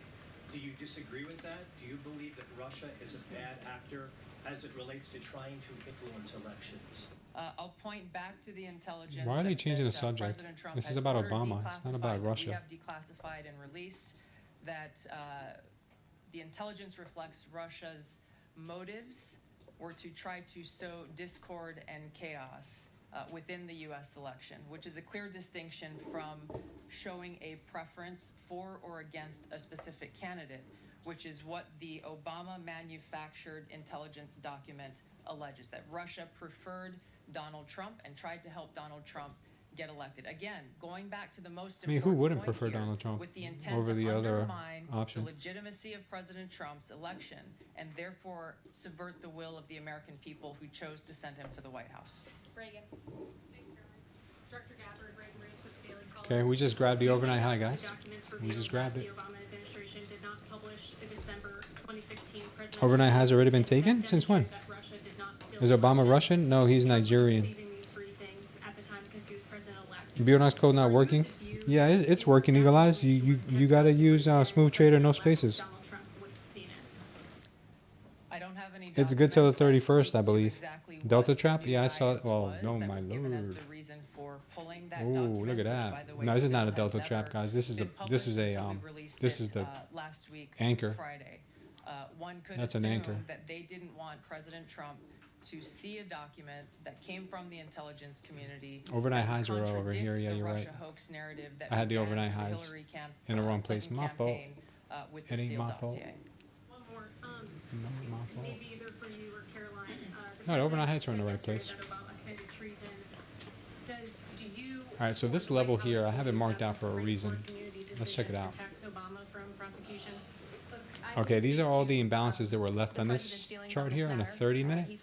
Do you disagree with that? Do you believe that Russia is a bad actor as it relates to trying to influence elections? I'll point back to the intelligence. Why are they changing the that, subject? President Trump This is has about ordered Obama. It's not about declassified, that Russia. We have declassified and released that the intelligence reflects Russia's motives were to try to sow discord and chaos within the U.S. election, which is a clear distinction from showing a preference for or against a specific candidate, which is what the Obama manufactured intelligence document alleges, that Russia preferred Donald Trump and tried to help Donald Trump get elected. Again, going back to the most important who wouldn't point prefer here, Donald Trump with the intent over to the other undermine option? the legitimacy of President Trump's election and therefore subvert the will of the American people who chose to send him to the White House. Reagan. Thanks, Director Gabbard, Reagan Race with Daily Caller. Okay, we just grabbed the overnight high, guys. We just grabbed it. The Obama administration did not publish in December 2016. Overnight high's already been taken? Since when? Is Obama Russian? No, he's Nigerian. Bulenox code not working? Yeah, it's working, Eagle Eyes. You gotta use Smooth Trader, no spaces. I don't have any It's good till the documents 31st, I to believe. exactly Delta what trap? the Yeah, I new saw it. guidance Oh, was no, that my was given as lord. the reason for pulling that Oh, document, look at which, that. by the way, No, this is not a still has Delta trap, never guys. This is been a this is published a until we released this it, is the last week anchor. Friday. One could That's an assume anchor. that they didn't want President Trump to see a document that came from the intelligence community. Overnight that would highs are over here. contradict Yeah, the you're right. Russia house narrative that I had the began overnight the highs Hillary in the wrong place. Clinton My fault. campaign, with the It ain't Steele my fault. dossier. One more. Not my fault. Maybe either for you or Caroline. No, the overnight heights are in the right place. All right, so this level here, I have it marked out for a reason. Let's check it out. Okay, these are all the imbalances that were left on this chart here on a 30-minute.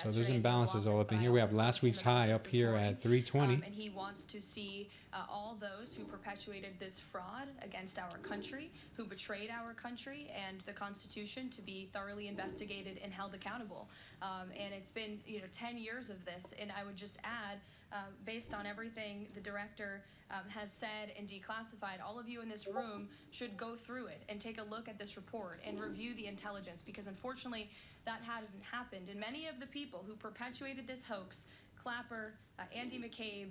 So there's imbalances all up in here. We have last week's high up here at 320. And he wants to see all those who perpetuated this fraud against our country, who betrayed our country and the Constitution, to be thoroughly investigated and held accountable. And it's been 10 years of this. And I would just add, based on everything the director has said and declassified, all of you in this room should go through it and take a look at this report and review the intelligence, because unfortunately that hasn't happened. And many of the people who perpetuated this hoax, Clapper, Andy McCabe,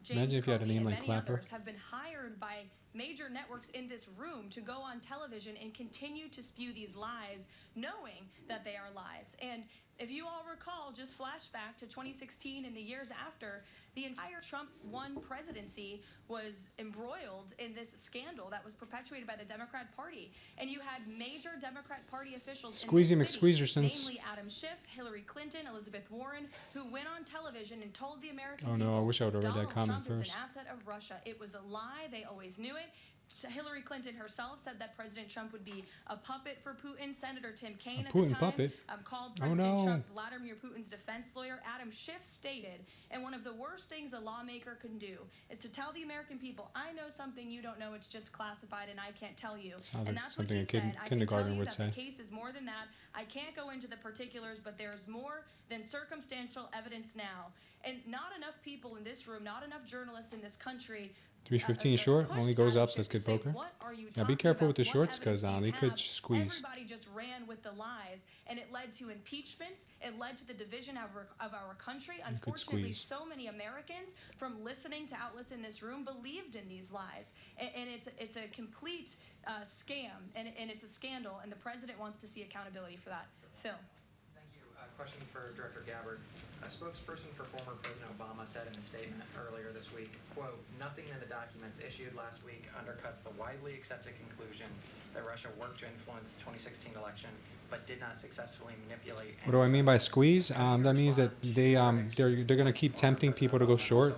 James Imagine if you had a Comey, name and like many Clapper. others have been hired by major networks in this room to go on television and continue to spew these lies, knowing that they are lies. And if you all recall, just flashback to 2016 and the years after, the entire Trump won presidency was embroiled in this scandal that was perpetuated by the Democrat Party. And you had major Democrat Party officials Squeezy in this city, McSqueezersons. namely Adam Schiff, Hillary Clinton, Elizabeth Warren, who went on television and told the American Oh, no, people, I wish I would've read that Donald comment Trump first. is an asset of Russia. It was a lie. They always knew it. Hillary Clinton herself said that President Trump would be a puppet for Putin. Senator Tim Kaine at the Putin time puppet? called Oh, President no. Trump Vladimir Putin's defense lawyer. Adam Schiff stated, and one of the worst things a lawmaker can do is to tell the American people, I know something you don't know, it's just classified and I can't tell you. Sounds And like that's what something he a kid in said. I can tell kindergarten you would that say. the case is more than that. I can't go into the particulars, but there's more than circumstantial evidence now. And not enough people in this room, not enough journalists in this country 315 short, only goes up, says Kid Poker. Now be careful with the shorts, because they could squeeze. Everybody just ran with the lies, and it led to impeachments. It led to the division of our country. Unfortunately, squeeze. so many Americans, from listening to outlets in this room, believed in these lies. And it's a complete scam, and it's a scandal, and the president wants to see accountability for that. Phil. Thank you. Question for Director Gabbard. A spokesperson for former President Obama said in a statement earlier this week, quote, nothing in the documents issued last week undercuts the widely accepted conclusion that Russia worked to influence the 2016 election, but did not successfully manipulate. What do I mean by squeeze? That means that they're going to keep tempting people to go short,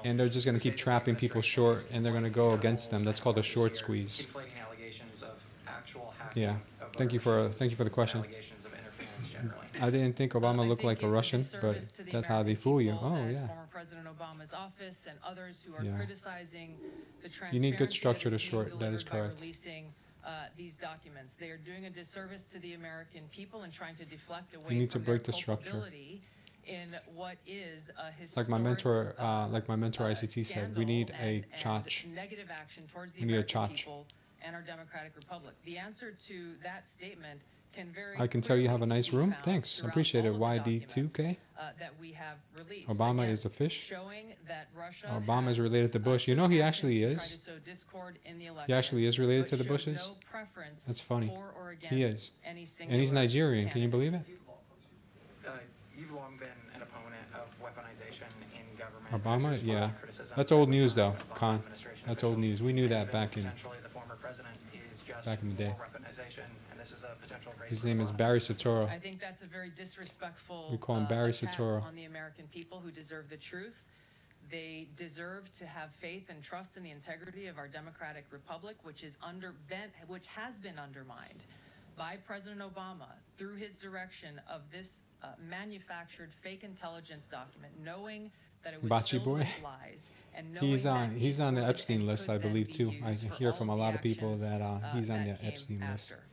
and they're just going to keep trapping people short, and they're going to go against them. That's called a short squeeze. Conflating allegations of actual hacking. Yeah. of Thank you voter for the question. allegations of interference generally. I didn't think Obama looked like a Russian, but that's how they fool you. Oh, yeah. Former President Obama's office and others who are Yeah. criticizing the You need good transparency structure to that's being short. That is delivered by correct. Releasing these documents. They are doing a disservice to the American people and trying to deflect away You need to from break their the structure. culpability in what is a Like my mentor, historic, ICT said, we need a scandal chotch. and negative action towards the We need a American chotch. people and our democratic republic. The answer to that statement can very I can tell you have a nice clearly be room. found Thanks. I throughout appreciate it. all of the documents, YD2K. that we have released. Obama Again, is the fish. showing that Russia Obama is has, related to Bush. You know he acted actually to try is. to sow discord in the He election, actually is related but to the showed Bushes. no preference That's funny. for or He against is. any And he's singular Nigerian. Can you candidate. believe it? You've long been an opponent of weaponization in government. Obama? You've Yeah. criticism That's old of news, the though, Obama Con. administration That's old officials. news. We knew And that even back in potentially the former president is just back in the day. for weaponization, and this is a potential race His for name the is bottom. Barry Soetoro. I think that's a very disrespectful We call him Barry attack Soetoro. on the American people who deserve the truth. They deserve to have faith and trust in the integrity of our democratic republic, which has been undermined by President Obama through his direction of this manufactured fake intelligence document, knowing that it was Bachi filled boy. with lies, and knowing He's that he's it on the would Epstein and list, could I then believe be too. I used for hear all from a the lot of people actions, that he's on that the came Epstein list. after.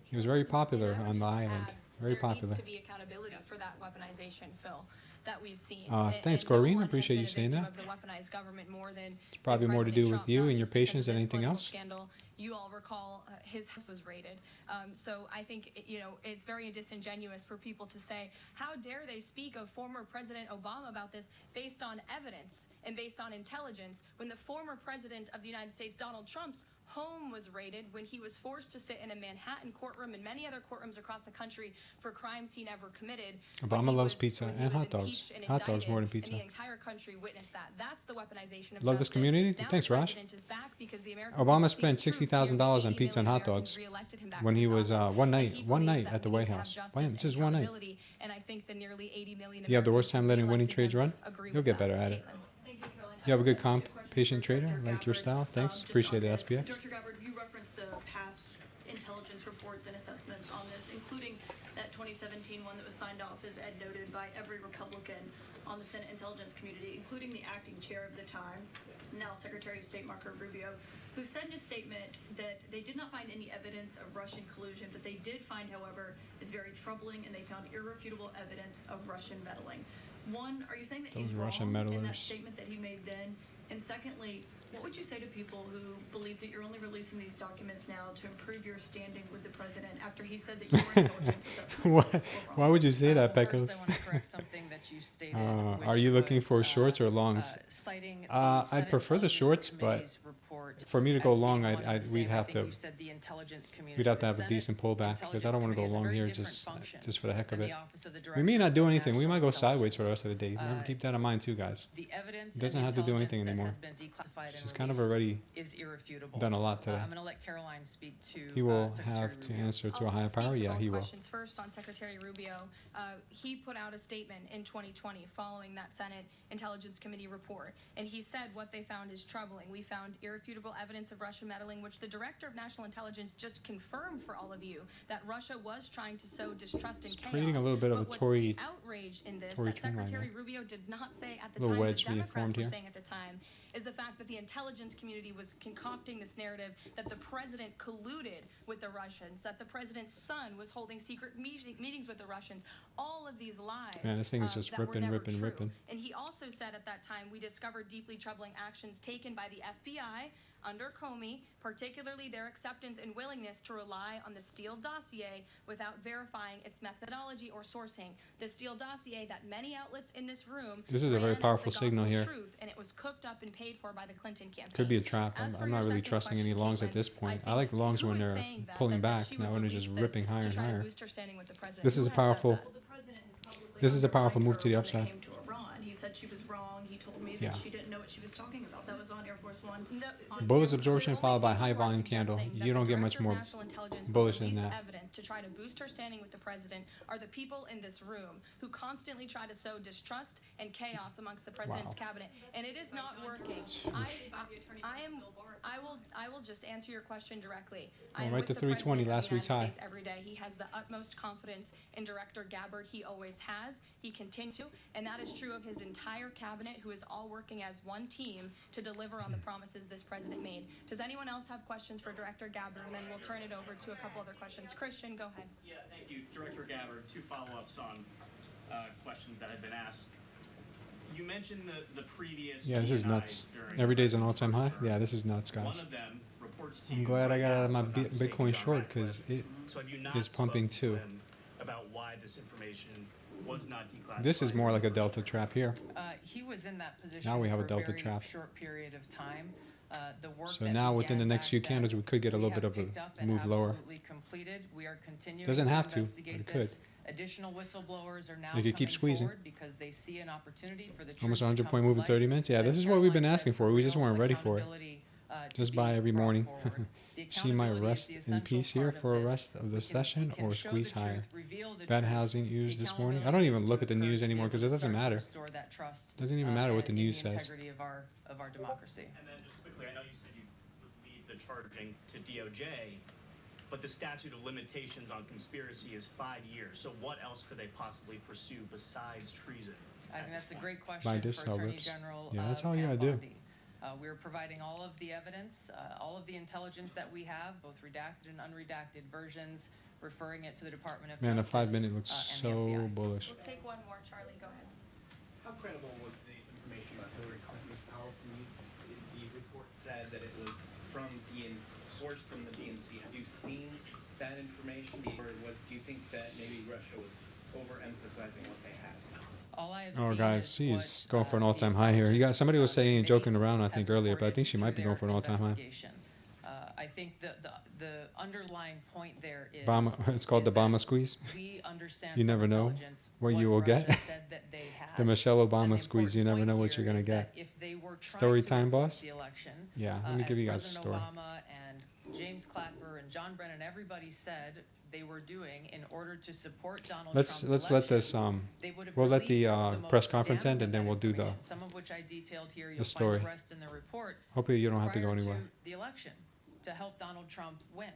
He was very popular And I would on the just island. add, Very there popular. needs to be accountability for that weaponization, Phil, that we've seen. Thanks, And Corrine. no one Appreciate you has saying been a that. victim of the weaponized government more than It's probably more to do President with Trump, you not and your just because patience of than this anything political else. Scandal. You all recall his house was raided. So I think it's very disingenuous for people to say, how dare they speak of former President Obama about this based on evidence and based on intelligence when the former president of the United States, Donald Trump's home was raided when he was forced to sit in a Manhattan courtroom and many other courtrooms across the country for crimes he never committed. Obama loves pizza and hot dogs. Hot dogs more than And pizza. the entire country witnessed that. That's the weaponization of Love this justice. community. Now Thanks, the Raj. president is back because the American Obama people spent see the truth. $60,000 on Nearly pizza and 80 hot million dogs Americans reelected him back when to he his was office, one and night he one believes night that at the we White need to have House. justice Bam, and just one night. accountability, and I think the nearly 80 million You have the worst Americans time letting winning reelected trades him run? agree You'll with get that. better at it. Caitlin. Thank you, Caroline. You have a good I have comp, a question patient for trader, Director like your Gabbard. style. Thanks. Just Appreciate on it, this, SPX. Director Gabbard, you referenced the past intelligence reports and assessments on this, including that 2017 one that was signed off, as Ed noted, by every Republican on the Senate Intelligence Community, including the acting chair of the time, now Secretary of State Marco Rubio, who said in a statement that they did not find any evidence of Russian collusion, but they did find, however, is very troubling, and they found irrefutable evidence of Russian meddling. One, are you saying that Those he's Russian wrong in that meddlers. statement that he made then? And secondly, what would you say to people who believe that you're only releasing these documents now to improve your standing with the president after he said that your intelligence assessments Why, were why wrong? would you say that, First, I Pecos? want to correct something that you stated. Are which you looking was, for shorts or longs? Citing the I'd Senate prefer the Intelligence shorts, but Committee's report for me to go as being long, one and the we'd same. I have think to you said the intelligence community. we'd have to The have a Senate decent pullback because I don't want to go Intelligence Committee is a long very here different just function for the heck of than it. the Office of the We may Director not do of anything. We National might go sideways for the rest Intelligence. of the day. Remember, Uh, keep that in mind too, guys. The evidence It doesn't and have to do anything intelligence anymore. that has been declassified and She's kind of released already is irrefutable. done a lot today. I'm going to let Caroline speak to. He will Secretary have to Rubio. answer to a I'll higher speak power. to Yeah, both he will. questions. First, on Secretary Rubio, he put out a statement in 2020 following that Senate Intelligence Committee report, and he said what they found is troubling. We found irrefutable evidence of Russian meddling, which the Director of National Intelligence just confirmed for all of you that Russia was trying to sow distrust and chaos. creating a little bit of But a what's Tory- the outrage in this Tory that trend line Secretary there. Rubio did not say at the Little time, wedge the being Democrats formed were here. saying at the time, is the fact that the intelligence community was concocting this narrative that the president colluded with the Russians, that the president's son was holding secret meetings with the Russians. All of these lies. Man, this thing is just that were ripping, never ripping, true. ripping. And he also said at that time, we discovered deeply troubling actions taken by the FBI under Comey, particularly their acceptance and willingness to rely on the Steele dossier without verifying its methodology or sourcing. The Steele dossier that many outlets in this room This is a very ran as powerful the signal gospel here. truth, and it was cooked up and paid for by the Clinton campaign. Could be a trap. As for I'm your not really second trusting any question, longs at Caitlin, this point. I think like longs who when is they're saying that, pulling that back, she not would when they're just release this ripping higher to and try to higher. boost her standing with the president? This is Who a has said powerful- that? Well, the president has publicly This is a powerful undermined move her to the when upside. it came to Iran. He said she was wrong. He told me that Yeah. she didn't know what she was talking about. That was on Air Force One. No, Bullish the absorption only followed by people high who are volume candle. suggesting that You the don't get much Director of more National Intelligence will bullish than release that. evidence to try to boost her standing with the president are the people in this room who constantly try to sow distrust and chaos amongst the president's Wow. cabinet, and it is not working. I will just answer your question directly. I am right with to the 320, President of the last week's United high. States every day. He has the utmost confidence in Director Gabbard. He always has. He continues to, and that is true of his entire cabinet, who is all working as one team to deliver on the promises this president made. Does anyone else have questions for Director Gabbard? And then we'll turn it over to a couple other questions. Christian, go ahead. Yeah, thank you, Director Gabbard. Two follow-ups on questions that have been asked. You mentioned the previous. Yeah, this is DNIs nuts. during Every day's an the all-time high. president's Yeah, this is nuts, term. guys. One of them reports to I'm you glad I right got now, out of my if I'm not mistaken, Bitcoin John short Ratcliffe, because it So have you not is pumping spoken too. to them about why this information was not declassified? This is more like a delta trap here. He was in that position Now we have for a delta very trap. short period of time. The work So that now within the began next back few then, candles, we could get a we little bit have of a picked up and move lower. absolutely completed. We are continuing Doesn't have to, but investigate it could. this. Additional whistleblowers are now They could keep coming squeezing. forward because they see an opportunity for the Almost truth to 100 come point to move in light. 30 minutes. Yeah, As this is what we've been Caroline asking said, for. We just real weren't ready for it. accountability, to Just be buy every brought morning. forward. The She might accountability is rest the in essential peace here part of for the this. rest of the We session can or show squeeze the truth, higher. reveal the Bad truth. housing The news this morning. I accountability don't is even to look at the occur news to be anymore able because to it doesn't start to matter. restore that trust, Doesn't even matter what the in news the says. integrity of our democracy. And then just quickly, I know you said you would leave the charging to DOJ, but the statute of limitations on conspiracy is 5 years. So what else could they possibly pursue besides treason? I think that's a great question Buy for this, sell Attorney rips. General Yeah, that's all Pam you gotta do. Bondi. We're providing all of the evidence, all of the intelligence that we have, both redacted and unredacted versions, referring it to the Department of Man, the Justice. 5 minute looks and the so FBI. bullish. We'll take one more, Charlie, go ahead. How credible was the information about Hillary Clinton's power from you? The report said that it was from sourced from the DNC. Have you seen that information, or do you think that maybe Russia was overemphasizing what they had? All I have Oh, seen guys, is she's what, going for an the all-time high here. You got somebody was saying intelligence joking committee around, I have think earlier, but I reported think she might be through going for an their all-time high. investigation. I think the underlying point there is It's called the is that Obama squeeze. we understand You from never know intelligence what you will Russia get. said that they had. The Michelle And Obama the squeeze. You important never know point what you're here gonna is that get. if they were trying Story to time, influence boss? the election, Yeah, let me as give you guys a President story. Obama and James Clapper and John Brennan, everybody said they were doing in order to support Donald Let's Trump's let election, this they would have we'll let the released most press conference end damning and then of we'll that do the information, some of which I detailed here. You'll find story. the rest in the report. hopefully you don't have to go Prior anywhere. the election to help Donald Trump win.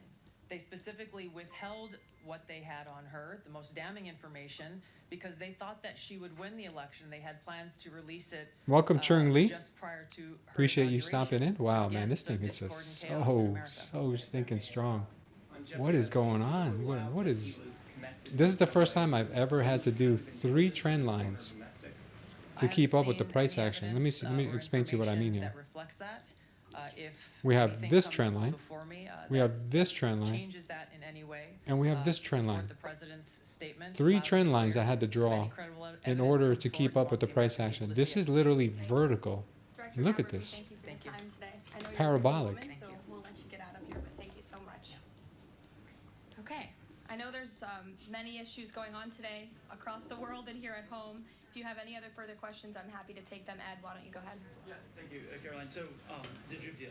They specifically withheld what they had on her, the most damning information, because they thought that she would win the election. They had plans to release it. Welcome, Chung Lee. Just prior to her Appreciate you inauguration. stopping in. So Wow, again, man, this some thing is discord just and chaos in so America. stinking strong. On Jeff What is Bezos, going you on? allowed What that is? he was connected This is the to first somebody time I've ever had to do 3 trend lines domestic. to I keep haven't up with the seen price any action. Let me evidence, see, let me or explain to you what I mean information here. that reflects that. If We have anything this comes trend line, before me, we that have this trend line, changes that in any way, and we have this to trend support line. the president's statement 3 loud and trend lines clear. I had to If draw any credible in evidence order comes to forward, keep he up with wants the the price American people action. to This see is it. literally vertical. Director Look at Gabbard, we this. thank you for Thank your you. time today. I know you're a busy Parabolic. woman, Thank so you. we'll let you get out of here, but thank you so much. Okay, I know there's many issues going on today across the world and here at home. If you have any other further questions, I'm happy to take them. Ed, why don't you go ahead? Yeah, thank you, Caroline. So, the June deal.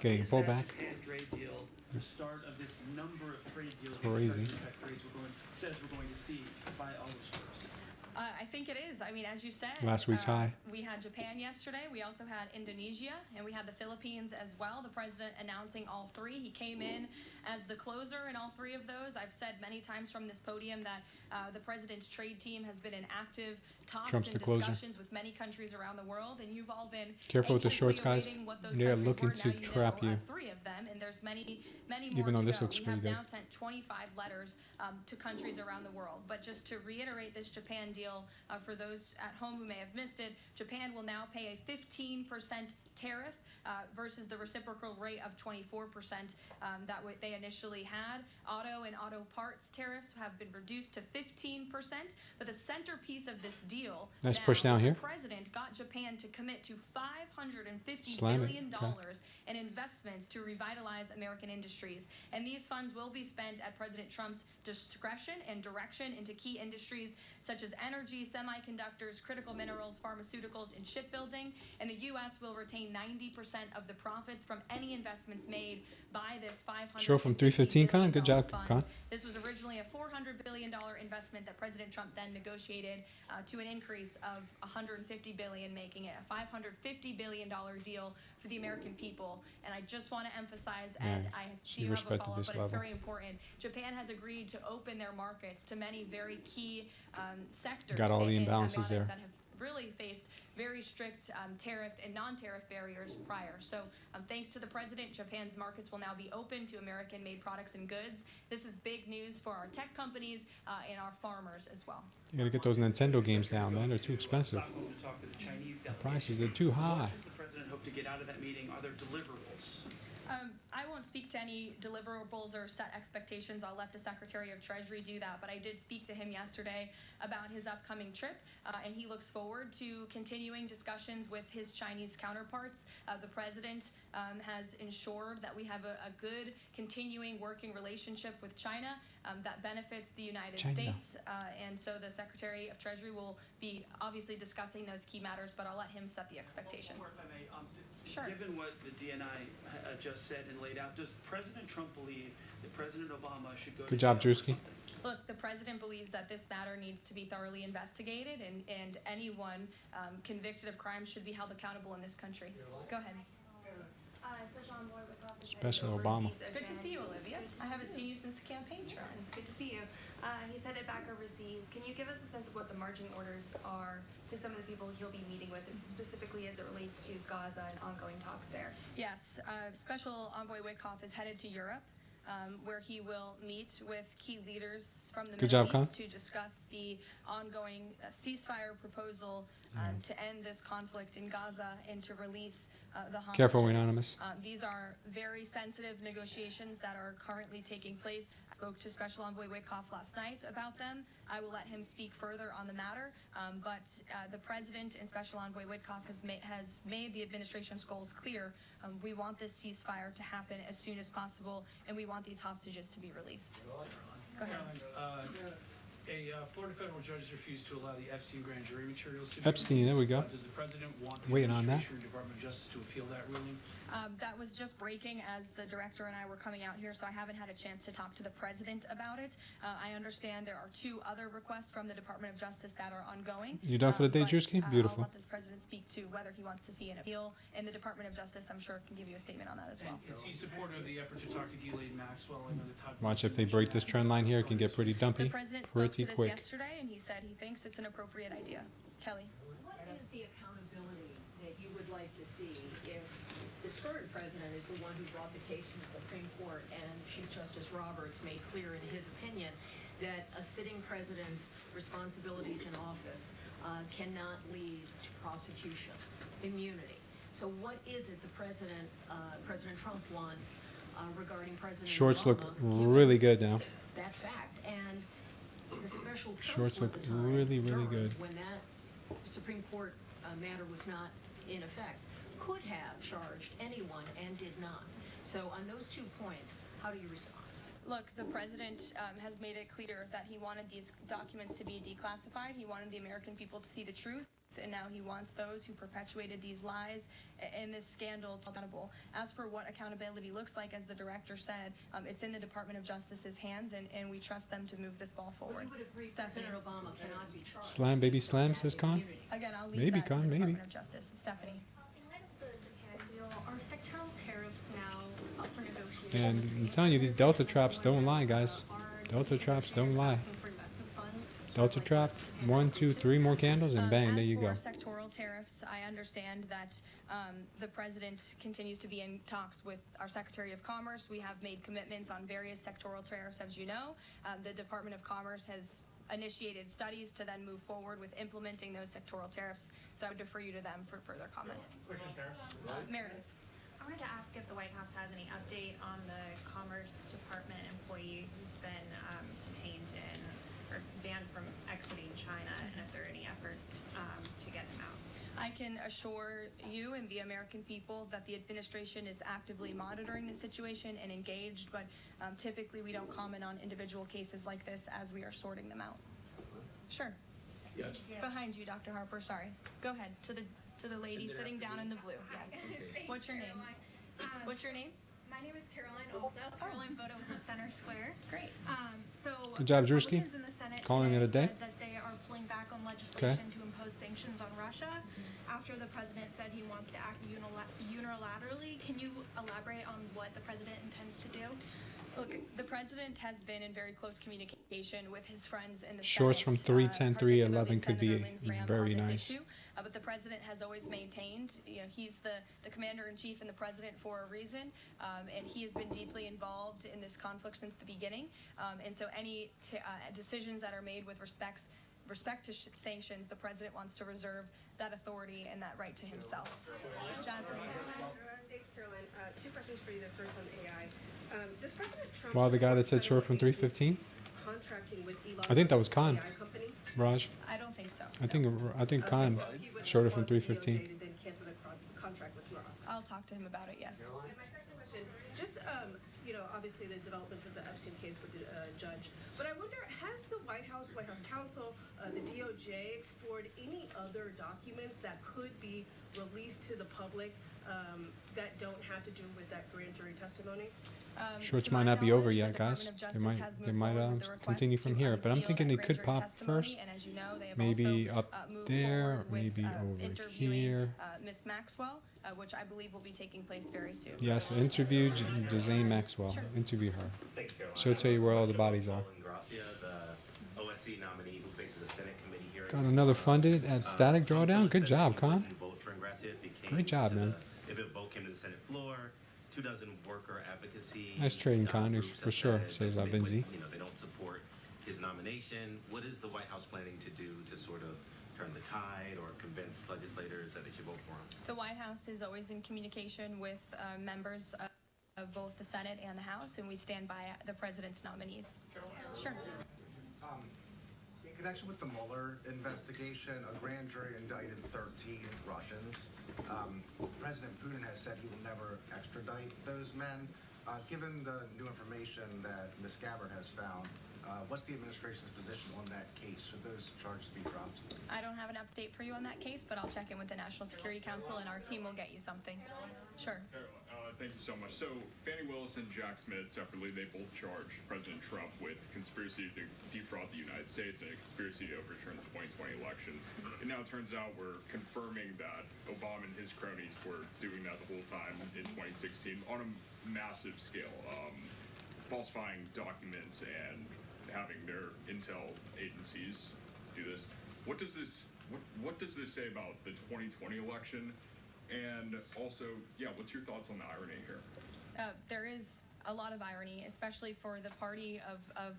Getting is pulled that back. Japan trade deal the start of this number of trade deals Crazy. that the Secretary says we're going to see by August 1st? I think it is. I mean, as you said, Last week's high. We had Japan yesterday. We also had Indonesia, and we had the Philippines as well. The president announcing all 3. He came in as the closer in all 3 of those. I've said many times from this podium that the president's trade team has been in active talks Trump's and the closer. discussions with many countries around the world, and you've all been Careful with the anxiously shorts, guys. awaiting what those They're countries looking were. to Now you trap know, you. 3 of them, and there's many more Even though to this go. looks We pretty have good. now sent 25 letters to countries around the world. But just to reiterate this Japan deal, for those at home who may have missed it, Japan will now pay a 15% tariff versus the reciprocal rate of 24% that they initially had. Auto and auto parts tariffs have been reduced to 15%. But the centerpiece of this deal Nice now push down is here. the president got Japan to commit to $550 Slam it. billion Okay. in investments to revitalize American industries. And these funds will be spent at President Trump's discretion and direction into key industries such as energy, semiconductors, critical minerals, pharmaceuticals, and shipbuilding. And the U.S. will retain 90% of the profits from any investments made by this $550 Show from 315, Con. Good job, fund. Con. This was originally a $400 billion investment that President Trump then negotiated to an increase of $150 billion, making it a $550 billion deal for the American people. And I just want to emphasize, Man, and I she see you have a respected follow-up, this but it's level. very important. Japan has agreed to open their markets to many very key sectors. Got all the in imbalances economics there. that have really faced very strict tariff and non-tariff barriers prior. So thanks to the president, Japan's markets will now be open to American-made products and goods. This is big news for our tech companies and our farmers as well. You gotta get those Nintendo games down, man. They're too expensive. Stockholm to talk to the Chinese The delegation. prices, they're too high. What does the president hope to get out of that meeting? Are there deliverables? I won't speak to any deliverables or set expectations. I'll let the Secretary of Treasury do that. But I did speak to him yesterday about his upcoming trip, and he looks forward to continuing discussions with his Chinese counterparts. The President has ensured that we have a good continuing working relationship with China that benefits the United States. And so the Secretary of Treasury will be obviously discussing those key matters, but I'll let him set the expectations. One more, if I may. Sure. Given what the DNI just said and laid out, does President Trump believe that President Obama should go Good job, to jail for Drewski. something? Look, the President believes that this matter needs to be thoroughly investigated, and anyone convicted of crime should be held accountable in this country. Go ahead. Special Obama. Good to see you, Olivia. I haven't seen you since the campaign trail. It's good to see you. He's headed back overseas. Can you give us a sense of what the marching orders are to some of the people he'll be meeting with, and specifically as it relates to Gaza and ongoing talks there? Yes, Special Envoy Witkoff is headed to Europe, where he will meet with key leaders from the Middle East to discuss the ongoing ceasefire proposal to end this conflict in Gaza and to release the hostages. Careful, Anonymous. These are very sensitive negotiations that are currently taking place. I spoke to Special Envoy Witkoff last night about them. I will let him speak further on the matter, but the President and Special Envoy Witkoff has made the administration's goals clear. We want this ceasefire to happen as soon as possible, and we want these hostages to be released. Go ahead. A Florida federal judge has refused to allow the Epstein grand jury materials to be Epstein, released. there we go. Does the President want the Waiting on that. administration or Department of Justice to appeal that ruling? That was just breaking as the director and I were coming out here, so I haven't had a chance to talk to the President about it. I understand there are 2 other requests from the Department of Justice that are ongoing. You done for the day, Drewski? Beautiful. I'll let this President speak to whether he wants to see an appeal, and the Department of Justice, I'm sure, can give you a statement on that as well. And is he supportive of the effort to talk to Ghislaine Maxwell? I know the top Watch if they break this trend line here, it can get pretty dumpy. The President spoke to Pretty this quick. yesterday, and he said he thinks it's an appropriate idea. Kelly. What is the accountability that you would like to see if the current president is the one who brought the case to the Supreme Court, and Chief Justice Roberts made clear in his opinion that a sitting president's responsibilities in office cannot lead to prosecution, immunity. So what is it the President Trump wants regarding President Shorts Obama, look really good now. that fact? And the special Shorts counsel look at the time, really Durham, good. when that Supreme Court matter was not in effect, could have charged anyone and did not. So on those 2 points, how do you respond? Look, the President has made it clear that he wanted these documents to be declassified. He wanted the American people to see the truth, and now he wants those who perpetuated these lies and this scandal to be accountable. As for what accountability looks like, as the director said, it's in the Department of Justice's hands, and we trust them to move this ball forward. Well, you would agree President Obama cannot be charged. Slam, baby, slam, says Con. Again, I'll leave Maybe, that Con, to the maybe. Department of Justice. Stephanie. In light of the Japan deal, are sectoral tariffs now up for negotiation? And I'm telling you, these Delta traps don't lie, guys. Delta traps don't lie. Delta trap, 1, 2, 3 more candles, and bang, there you go. As for sectoral tariffs, I understand that the President continues to be in talks with our Secretary of Commerce. We have made commitments on various sectoral tariffs, as you know. The Department of Commerce has initiated studies to then move forward with implementing those sectoral tariffs. So I would defer you to them for further comment. Meredith. I wanted to ask if the White House has any update on the Commerce Department employee who's been detained or banned from exiting China, and if there are any efforts to get him out. I can assure you and the American people that the administration is actively monitoring the situation and engaged, but typically we don't comment on individual cases like this as we are sorting them out. Sure. Yes. Behind you, Dr. Harper, sorry. Go ahead, to the lady sitting down in the blue, yes. What's your name? What's your name? My name is Caroline also. Caroline Bodo with the Center Square. Great. Good job, Drewski. Republicans in the Senate Calling it a day. said that they are pulling back on legislation to impose sanctions on Russia after the president said he wants to act unilaterally. Can you elaborate on what the president intends to do? Look, the president has been in very close communication with his friends in the Shorts Senate, from 310, 311 particularly could be Senator Lindsey Graham very on nice. this issue. But the president has always maintained, he's the commander-in-chief and the president for a reason, and he has been deeply involved in this conflict since the beginning. And so any decisions that are made with respect to sanctions, the president wants to reserve that authority and that right to himself. Jasmine. Thanks, Caroline. 2 questions. questions for you. The first on AI. Does President Trump Wow, the guy that said short from 315. contracting with Elon I think that was Khan. AI company? Raj. I don't think so. I think Khan shorted from 315. DOJ to then cancel the contract with Roth. I'll talk to him about it, yes. And my second question, just, you know, obviously the developments with the Epstein case with the judge, but I wonder, has the White House counsel, the DOJ explored any other documents that could be released to the public that don't have to do with that grand jury testimony? Shorts might not be over yet, guys. They might continue from here, but I'm thinking they could pop first. Maybe up there, maybe over here. Miss Maxwell, which I believe will be taking place very soon. Yes, interview Jazane Maxwell. Sure. Interview her. She'll tell you where all the bodies are. Got another funded at Static Drawdown. Good job, Con. Great job, man. If a vote came to the Senate floor, 24 worker advocacy. Nice trading, Con, for sure, says Vinzi. You know, they don't support his nomination. What is the White House planning to do to sort of turn the tide or convince legislators that they should vote for him? The White House is always in communication with members of both the Senate and the House, and we stand by the president's nominees. Sure. In connection with the Mueller investigation, a grand jury indicted 13 Russians. President Putin has said he will never extradite those men. Given the new information that Ms. Gabbard has found, what's the administration's position on that case? Should those charges be dropped? I don't have an update for you on that case, but I'll check in with the National Security Council, and our team will get you something. Sure. Thank you so much. So, Fani Willis and Jack Smith, separately, they both charged President Trump with conspiracy to defraud the United States and a conspiracy to overturn the 2020 election. And now it turns out we're confirming that Obama and his cronies were doing that the whole time in 2016 on a massive scale, falsifying documents and having their intel agencies do this. What does this say about the 2020 election? And also, yeah, what's your thoughts on the irony here? There is a lot of irony, especially for the party of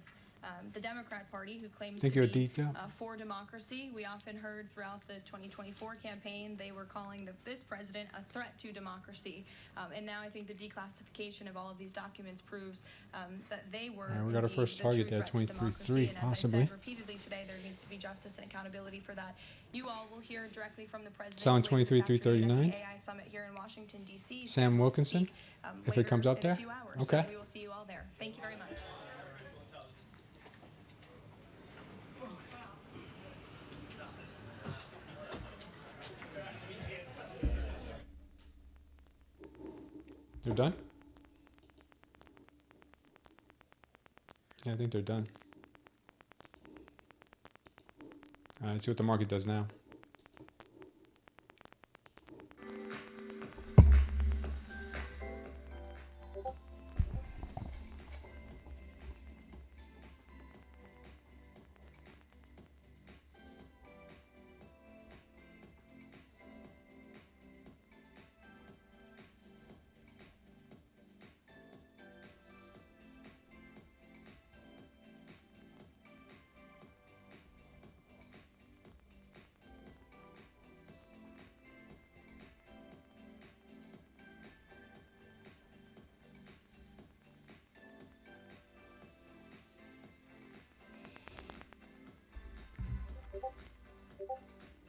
the Democrat Party, who claims to be for democracy. We often heard throughout the 2024 campaign they were calling this president a threat to democracy. And now I think the declassification of all of these documents proves that they were. We got our first target there, 23.3, possibly. As I said repeatedly today, there needs to be justice and accountability for that. You all will hear directly from the president. Sound 23.339. AI Summit here in Washington, D.C. Sam Wilkinson, if it comes up there. Okay. So we will see you all there. Thank you very much. They're done? Yeah, I think they're done. All right, let's see what the market does now.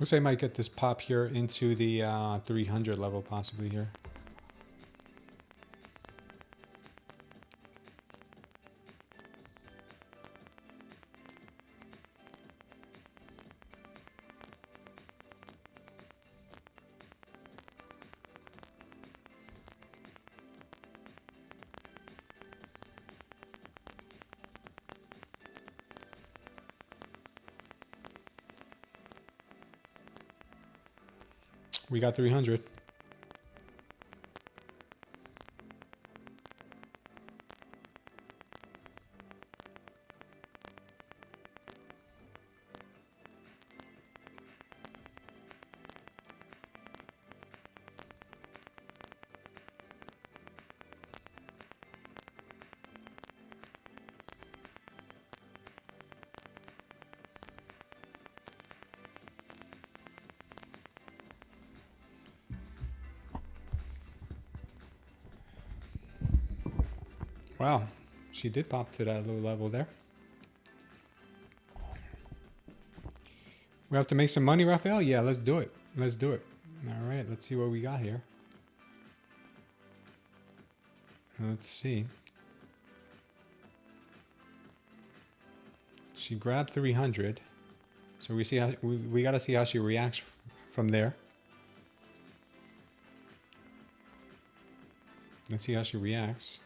Looks like I might get this pop here into the 300 level possibly here. We got 300. Wow, she did pop to that low level there. We have to make some money, Raphael? Yeah, let's do it. Let's do it. All right, let's see what we got here. Let's see. She grabbed 300. So we see how we got to see how she reacts from there. Let's see how she reacts.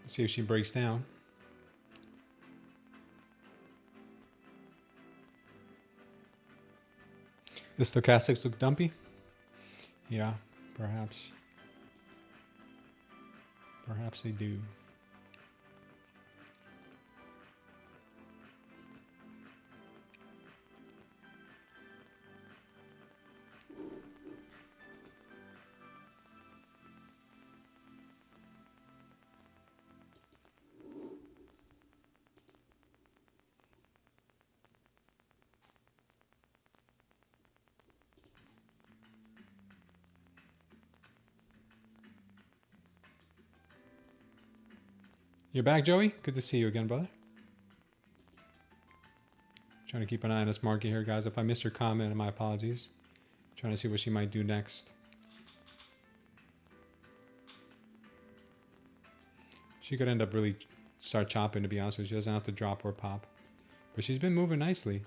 See if she breaks down. The stochastics look dumpy? Yeah, perhaps. Perhaps they do. You're back, Joey? Good to see you again, brother. Trying to keep an eye on this market here, guys. If I missed your comment, my apologies. Trying to see what she might do next. She could end up really start chopping, to be honest with you. She doesn't have to drop or pop. But she's been moving nicely.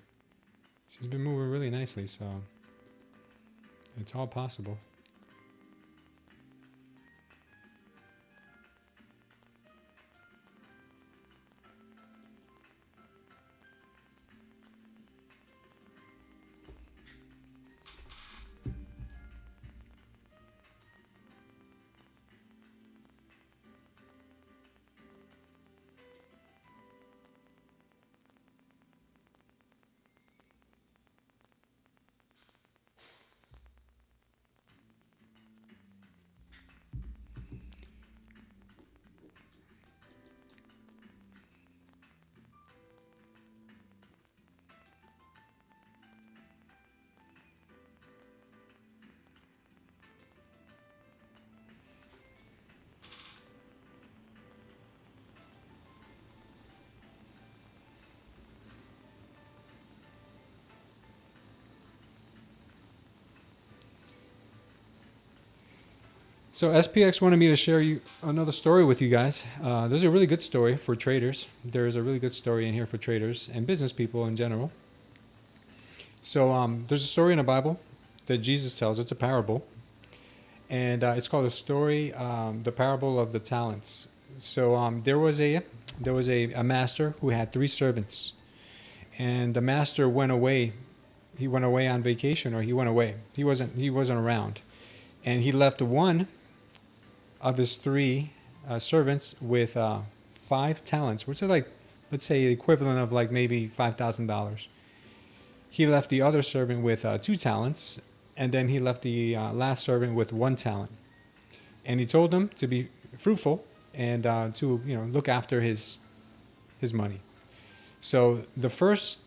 She's been moving really nicely, so it's all possible. So SPX wanted me to share another story with you guys. There's a really good story for traders. There is a really good story in here for traders and business people in general. So there's a story in the Bible that Jesus tells. It's a parable. And it's called the parable of the talents. So there was a master who had 3 servants. And the master went away. He went away on vacation, or he went away. He wasn't around. And he left one of his 3 servants with 5 talents, which is like, let's say, the equivalent of like maybe $5,000. He left the other servant with 2 talents, and then he left the last servant with 1 talent. And he told them to be fruitful and to look after his money. So the first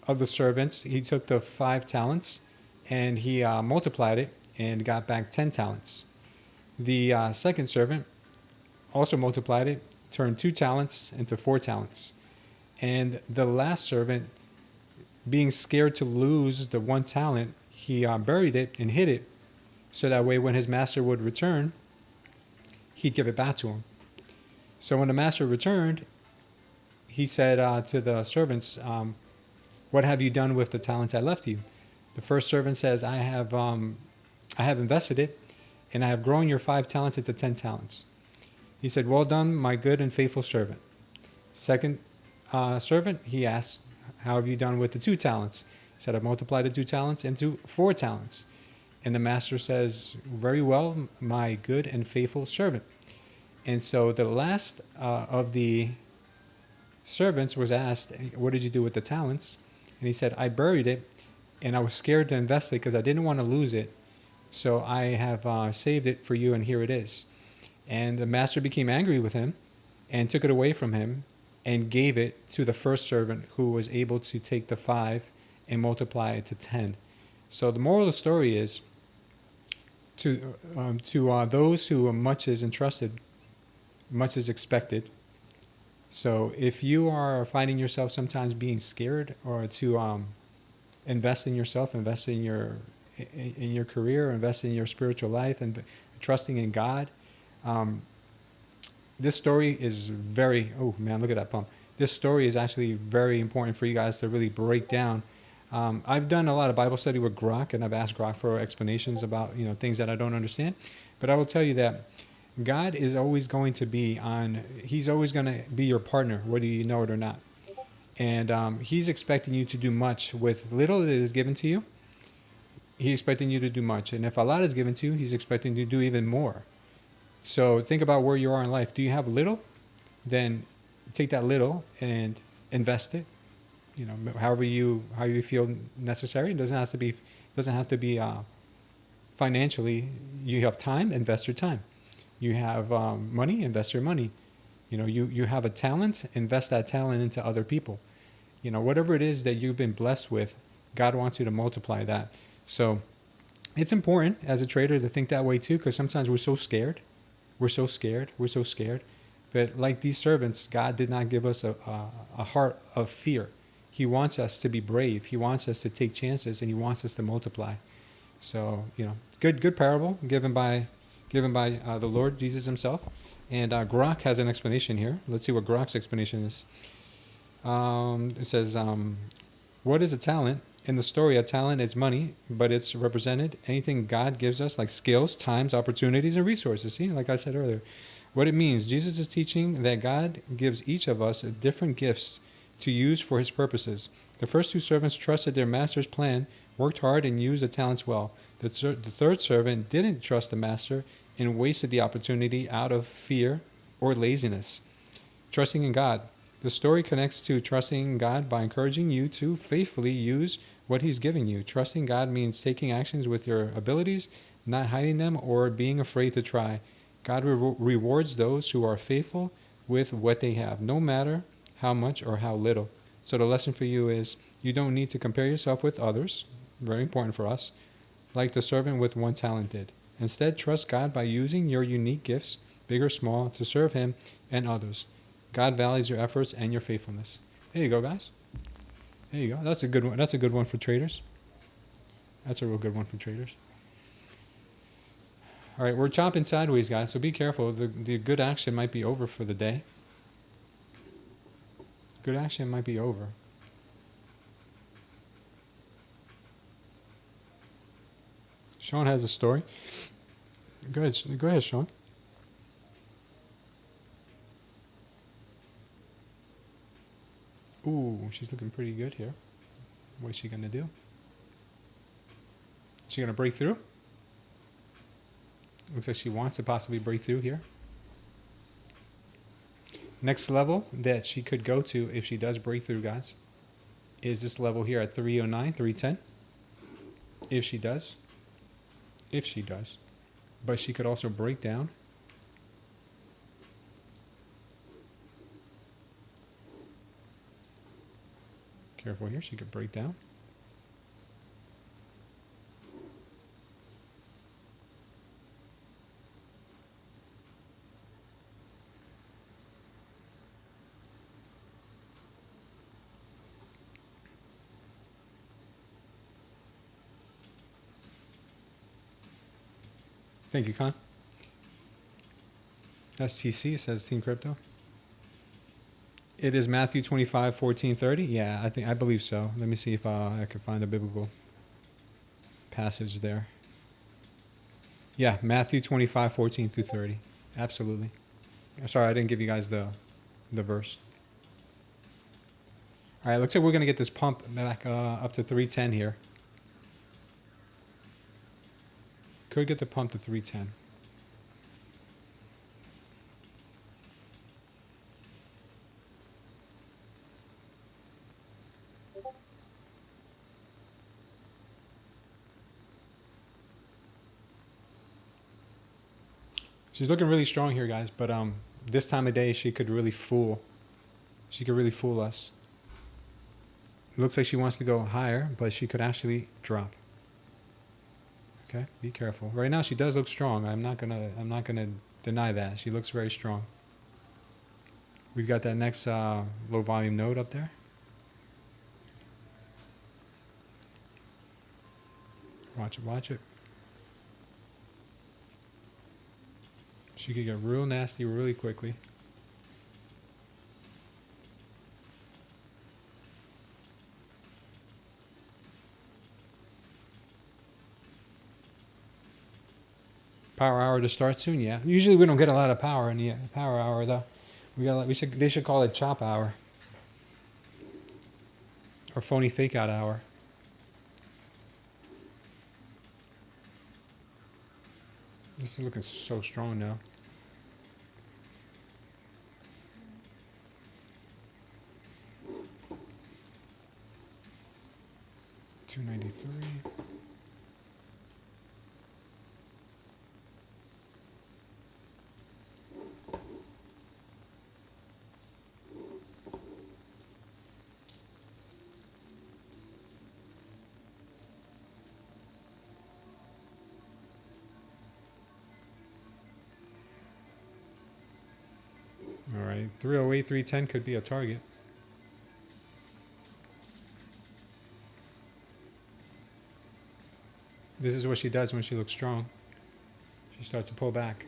of the servants, he took the 5 talents and he multiplied it and got back 10 talents. The second servant also multiplied it, turned 2 talents into 4 talents. And the last servant, being scared to lose the 1 talent, he buried it and hid it, so that way when his master would return, he'd give it back to him. So when the master returned, he said to the servants, "What have you done with the talents I left you?" The first servant says, I have invested it, and I have grown your 5 talents into 10 talents. He said, "Well done, my good and faithful servant." Second servant, he asked, "How have you done with the 2 talents?" He said, "I've multiplied the 2 talents into 4 talents." And the master says, very well, my good and faithful servant. And so the last of the servants was asked, what did you do with the talents? And he said, I buried it, and I was scared to invest it because I didn't want to lose it. So I have saved it for you, and here it is. And the master became angry with him and took it away from him and gave it to the first servant, who was able to take the 5 and multiply it to 10. So the moral of the story is, to those who much is entrusted, much is expected. So if you are finding yourself sometimes being scared, or to invest in yourself, invest in your career, invest in your spiritual life, and trusting in God, this story is very, oh man, look at that pump. This story is actually very important for you guys to really break down. I've done a lot of Bible study with Grok, and I've asked Grok for explanations about, things that I don't understand. But I will tell you that God is always going to be he's always going to be your partner, whether you know it or not. And he's expecting you to do much with little that is given to you. He's expecting you to do much. And if a lot is given to you, he's expecting you to do even more. So think about where you are in life. Do you have little? Then take that little and invest it. However you feel necessary. It doesn't have to be financially. You have time, invest your time. You have money, invest your money. You have a talent, invest that talent into other people. Whatever it is that you've been blessed with, God wants you to multiply that. So it's important as a trader to think that way too, because sometimes we're so scared. We're so scared. But like these servants, God did not give us a heart of fear. He wants us to be brave. He wants us to take chances, and he wants us to multiply. So, good parable given by the Lord Jesus himself. And Grok has an explanation here. Let's see what Grok's explanation is. It says, what is a talent? In the story, a talent is money, but it's represented anything God gives us, like skills, times, opportunities, and resources. See, like I said earlier, what it means. Jesus is teaching that God gives each of us different gifts to use for his purposes. The first 2 servants trusted their master's plan, worked hard, and used the talents well. The third servant didn't trust the master and wasted the opportunity out of fear or laziness. Trusting in God. The story connects to trusting God by encouraging you to faithfully use what he's giving you. Trusting God means taking actions with your abilities, not hiding them or being afraid to try. God rewards those who are faithful with what they have, no matter how much or how little. So the lesson for you is, you don't need to compare yourself with others, very important for us, like the servant with 1 talent did. Instead, trust God by using your unique gifts, big or small, to serve him and others. God values your efforts and your faithfulness. There you go, guys. There you go. That's a good one. That's a good one for traders. That's a real good one for traders. All right, we're chopping sideways, guys, so be careful. The good action might be over for the day. Good action might be over. Sean has a story. Go ahead, Sean. Ooh, she's looking pretty good here. What's she gonna do? Is she gonna break through? Looks like she wants to possibly break through here. Next level that she could go to if she does break through, guys, is this level here at 309, 310. If she does. But she could also break down. Careful here, she could break down. Thank you, Con. STC says Team Crypto. It is Matthew 25, 14, 30. Yeah, I believe so. Let me see if I can find a biblical passage there. Yeah, Matthew 25, 14 through 30. Absolutely. Sorry, I didn't give you guys the verse. All right, looks like we're going to get this pump back up to 310 here. Could get the pump to 310. She's looking really strong here, guys, but this time of day she could really fool. She could really fool us. It looks like she wants to go higher, but she could actually drop. Okay, be careful. Right now she does look strong. I'm not gonna deny that. She looks very strong. We've got that next low volume node up there. Watch it, watch it. She could get real nasty really quickly. Power hour to start soon, yeah. Usually we don't get a lot of power in the power hour though. They should call it chop hour. Or phony fake out hour. This is looking so strong now. $293. All right, 308, 310 could be a target. This is what she does when she looks strong. She starts to pull back.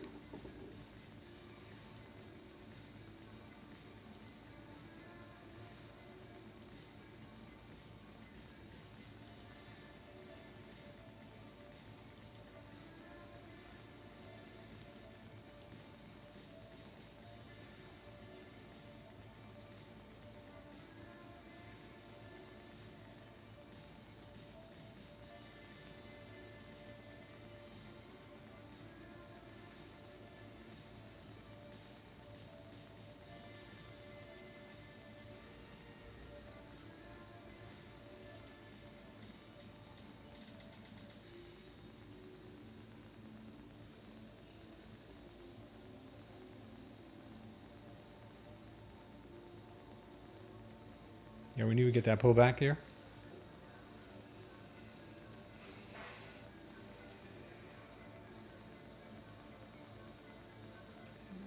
Yeah, we knew we'd get that pullback here.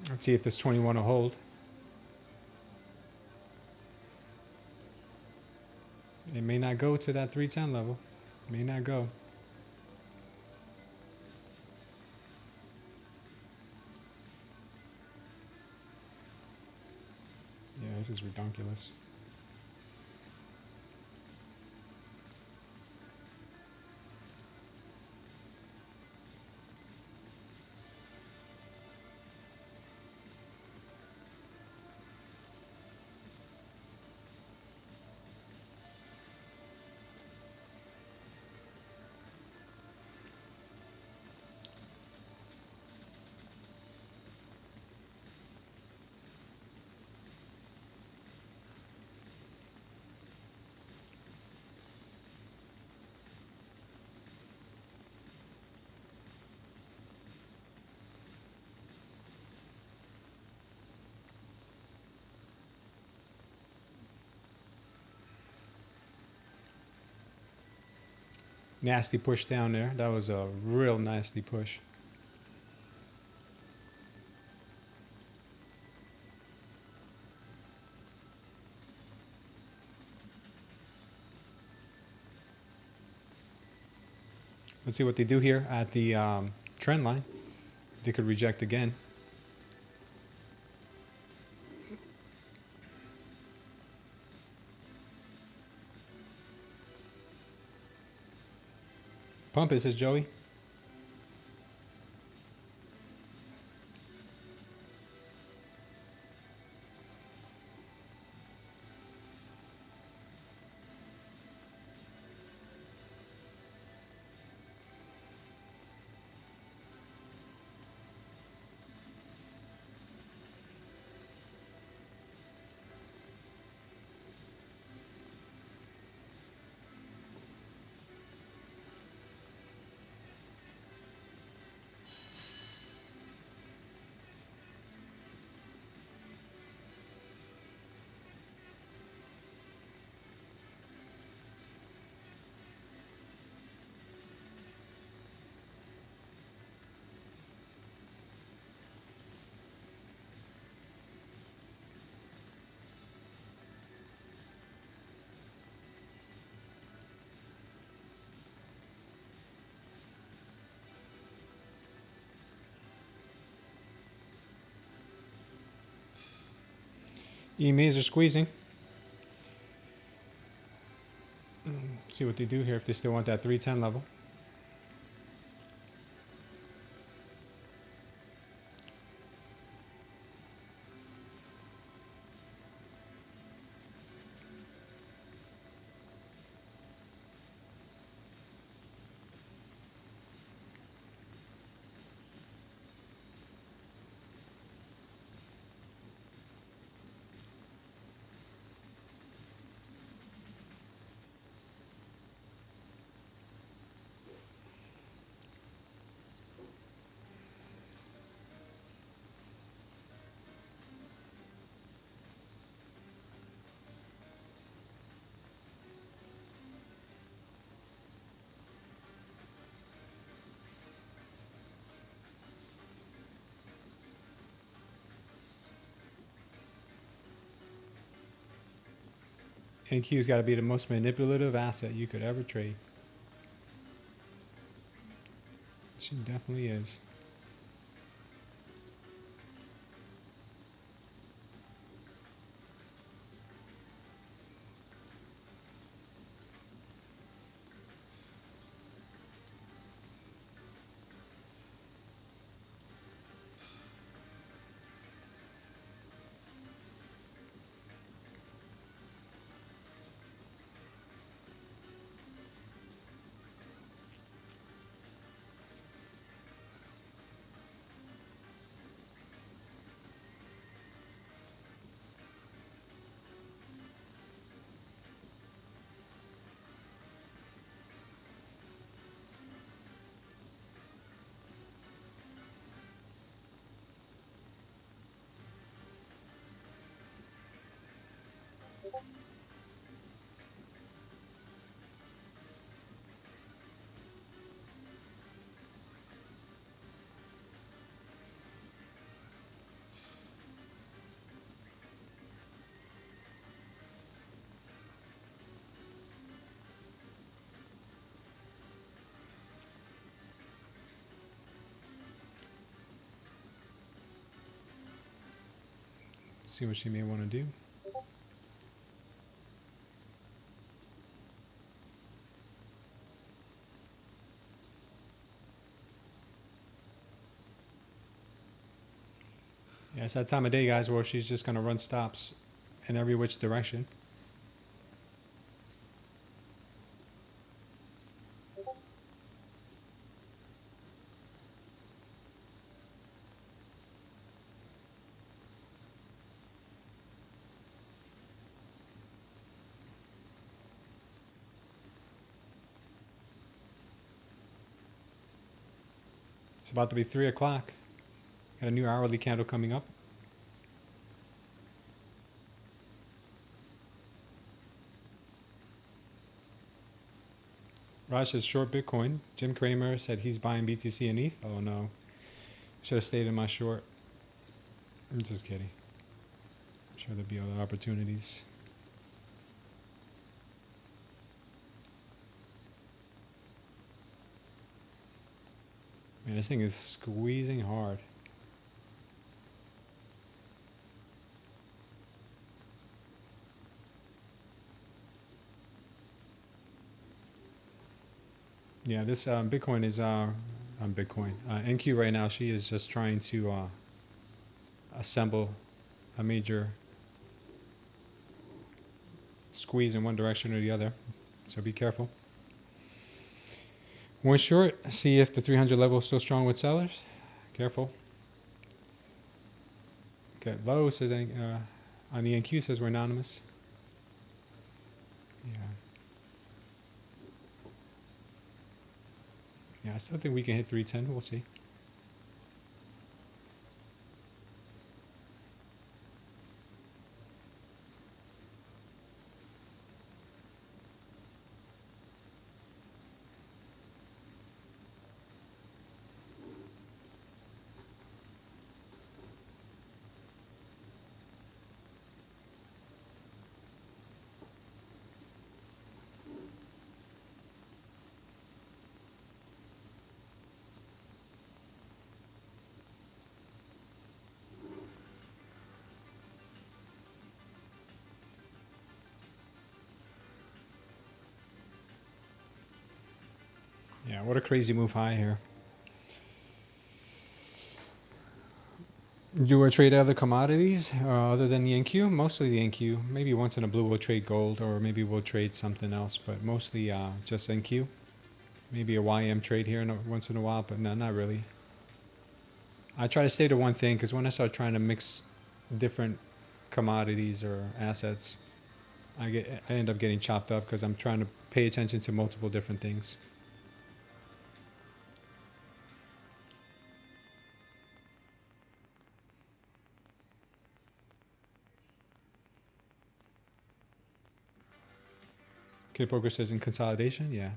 Let's see if this 21 will hold. It may not go to that 310 level. It may not go. Yeah, this is redonkulous. Nasty push down there. That was a real nasty push. Let's see what they do here at the trend line. They could reject again. Pump it, says Joey. EMAs are squeezing. See what they do here if they still want that 310 level. NQ's got to be the most manipulative asset you could ever trade. She definitely is. See what she may want to do. Yeah, it's that time of day, guys, where she's just going to run stops in every which direction. It's about to be 3 o'clock. Got a new hourly candle coming up. Raj is short Bitcoin. Jim Cramer said he's buying BTC and ETH. Oh no. Should have stayed in my short. I'm just kidding. I'm sure there'll be other opportunities. Man, this thing is squeezing hard. Yeah, this Bitcoin is NQ right now. She is just trying to assemble a major squeeze in one direction or the other. So be careful. One short, see if the 300 level is still strong with sellers. Careful. Okay, low says on the NQ says we're anonymous. Yeah. Yeah, I still think we can hit 310. We'll see. Yeah, what a crazy move high here. Do I trade other commodities other than the NQ? Mostly the NQ. Maybe once in a blue we'll trade gold, or maybe we'll trade something else, but mostly just NQ. Maybe a YM trade here once in a while, but no, not really. I try to stay to one thing, because when I start trying to mix different commodities or assets, I end up getting chopped up because I'm trying to pay attention to multiple different things. Okay, Poker says in consolidation, yeah.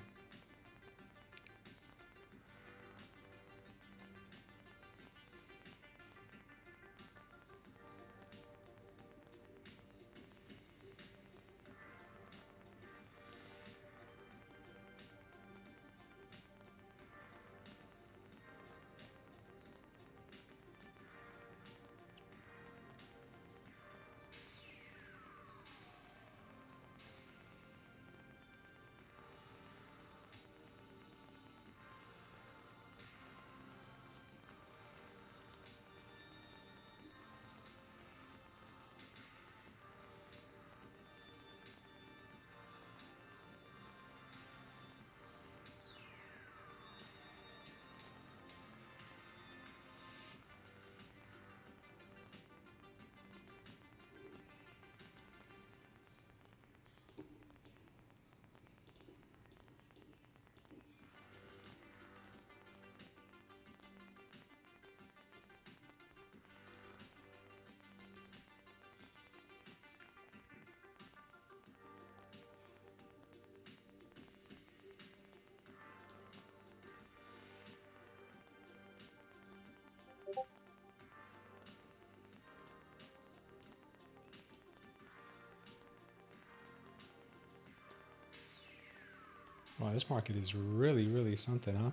Wow, this market is really, really something, huh?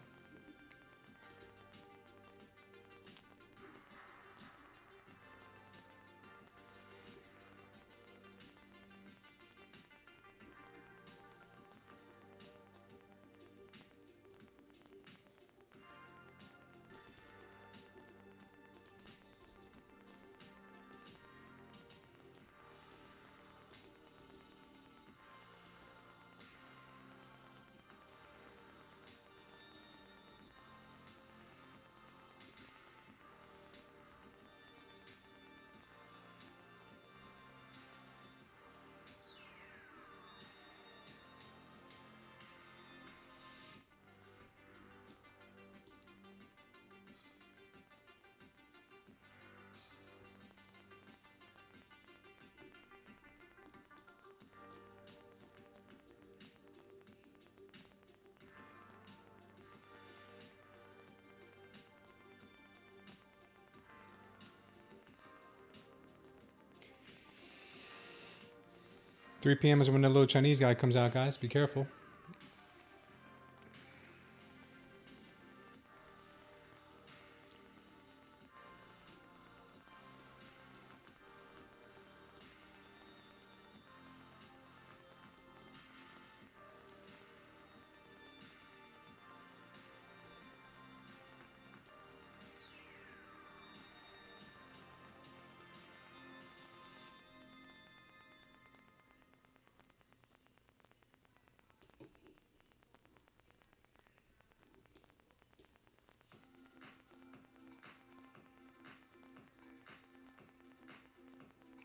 Three p.m. is when the little Chinese guy comes out, guys. Be careful.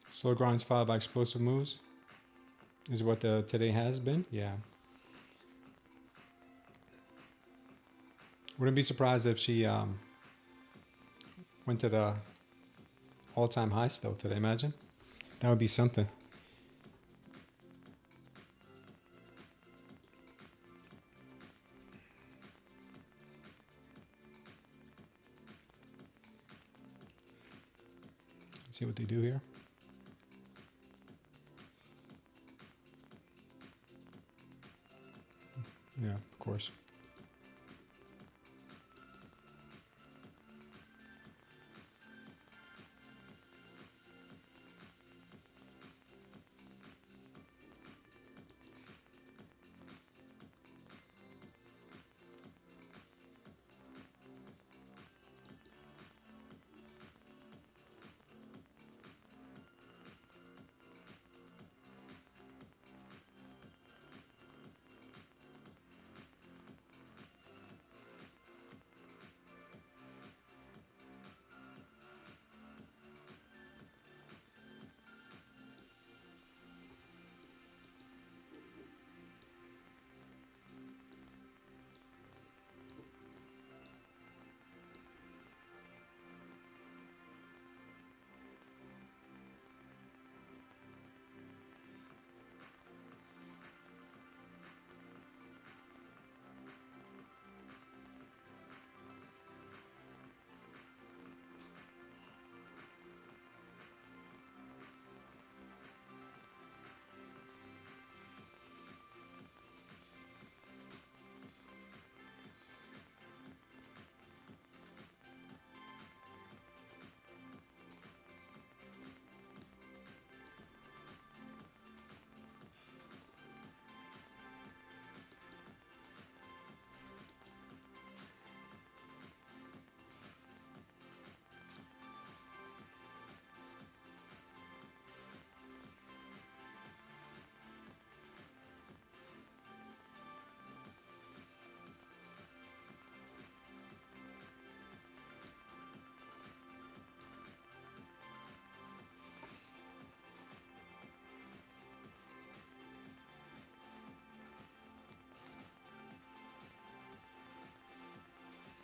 Slow grinds followed by explosive moves is what today has been. Yeah. Wouldn't be surprised if she went to the all-time high still today. Imagine. That would be something. Let's see what they do here. Yeah, of course.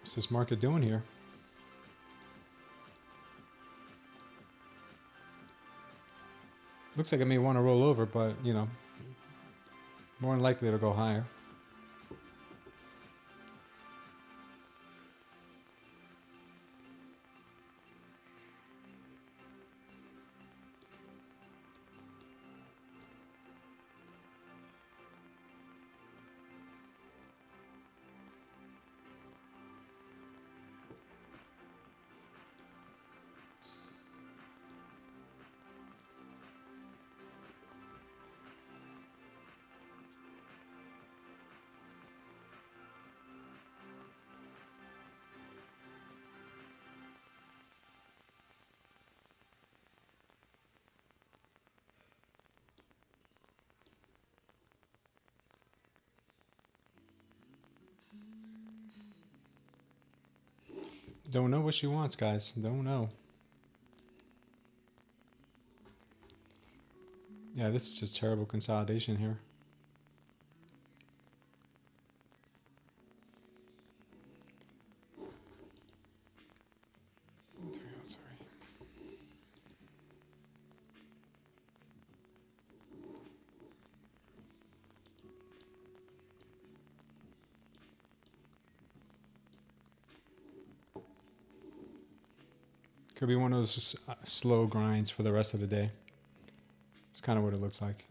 What's this market doing here? Looks like it may want to roll over, but, you know, more than likely it'll go higher. Don't know what she wants, guys. Don't know. Yeah, this is just terrible consolidation here. Could be one of those slow grinds for the rest of the day. It's kind of what it looks like.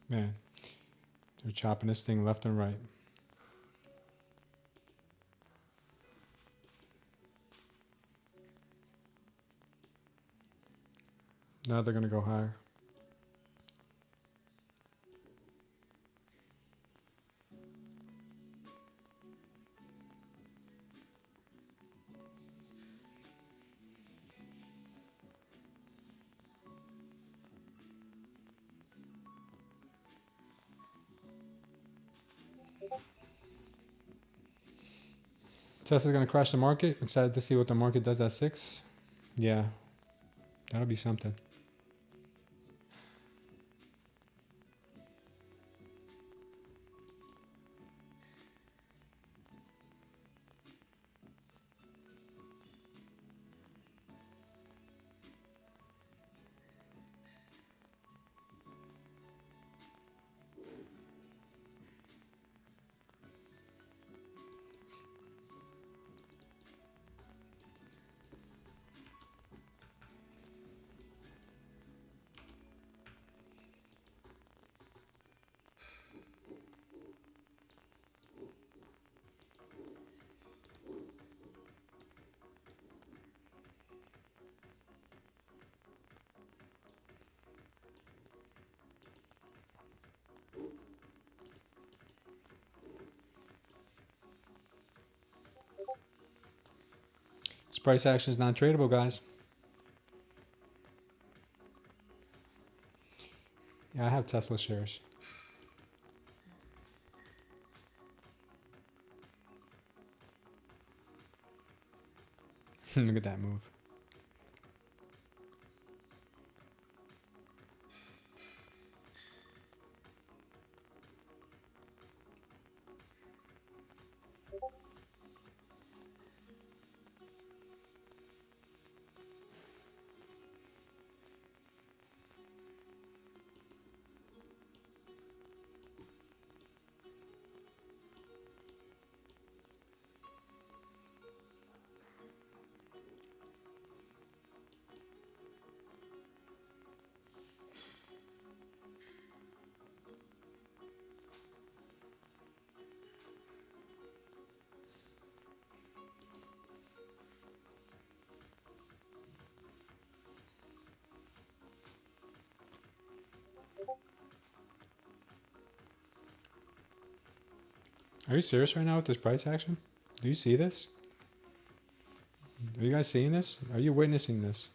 Man, they're chopping this thing left and right. Now they're going to go higher. Tesla's going to crash the market. Excited to see what the market does at 6. Yeah, that'll be something. This price action is not tradable, guys. Yeah, I have Tesla shares. Look at that move. Are you serious right now with this price action? Do you see this? Are you guys seeing this? Are you witnessing this?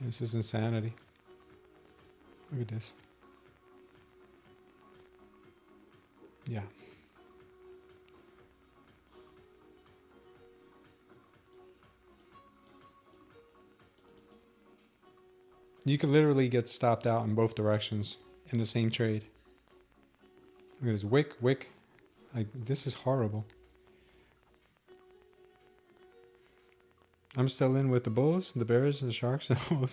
This is insanity. Look at this. Yeah. You could literally get stopped out in both directions in the same trade. Look at this. Wick, wick. Like, this is horrible. I'm still in with the bulls, the bears, and the sharks. Oh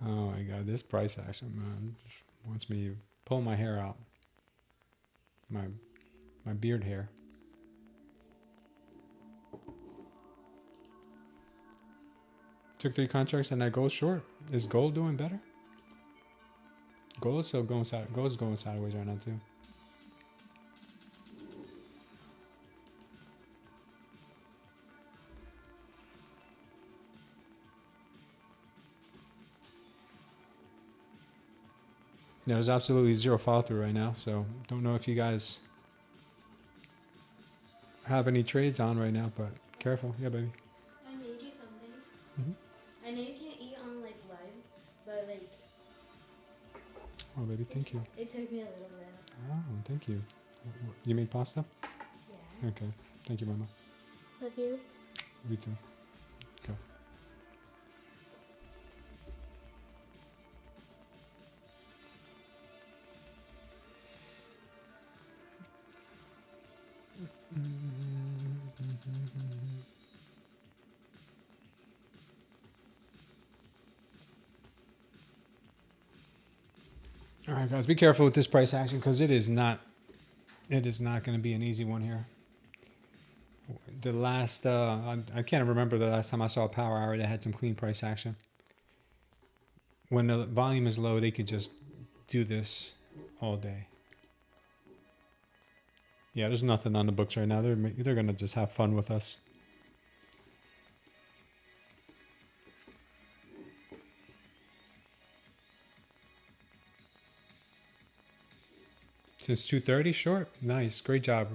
my god, this price action, man, just wants me to pull my hair out. My beard hair. Took 3 contracts and I gold short. Is gold doing better? Gold is still going gold's going sideways right now too. Yeah, there's absolutely zero follow through right now, so don't know if you guys have any trades on right now, but careful. Yeah, baby. I made you something. Mm-hmm. I know you can't eat on like live, but like. Oh, baby, thank you. It took me a little bit. Oh, thank you. You made pasta? Yeah. Okay. Thank you, Mama. Love you. You too. Go. All right, guys, be careful with this price action because it is not going to be an easy one here. The last, I can't remember the last time I saw a power hour that had some clean price action. When the volume is low, they could just do this all day. Yeah, there's nothing on the books right now. They're going to just have fun with us. Since 2:30 short. Nice. Great job.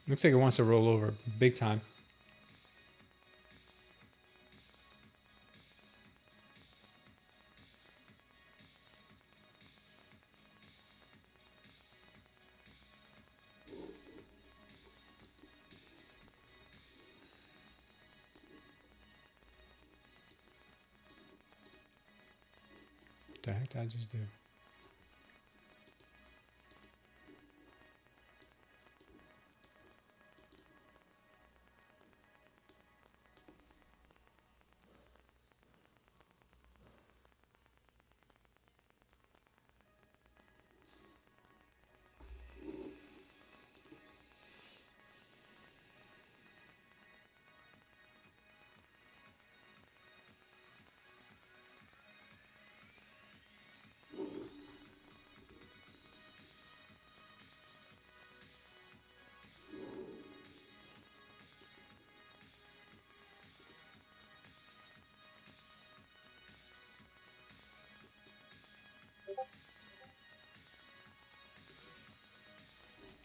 Looks like it wants to roll over big time. What the heck did I just do?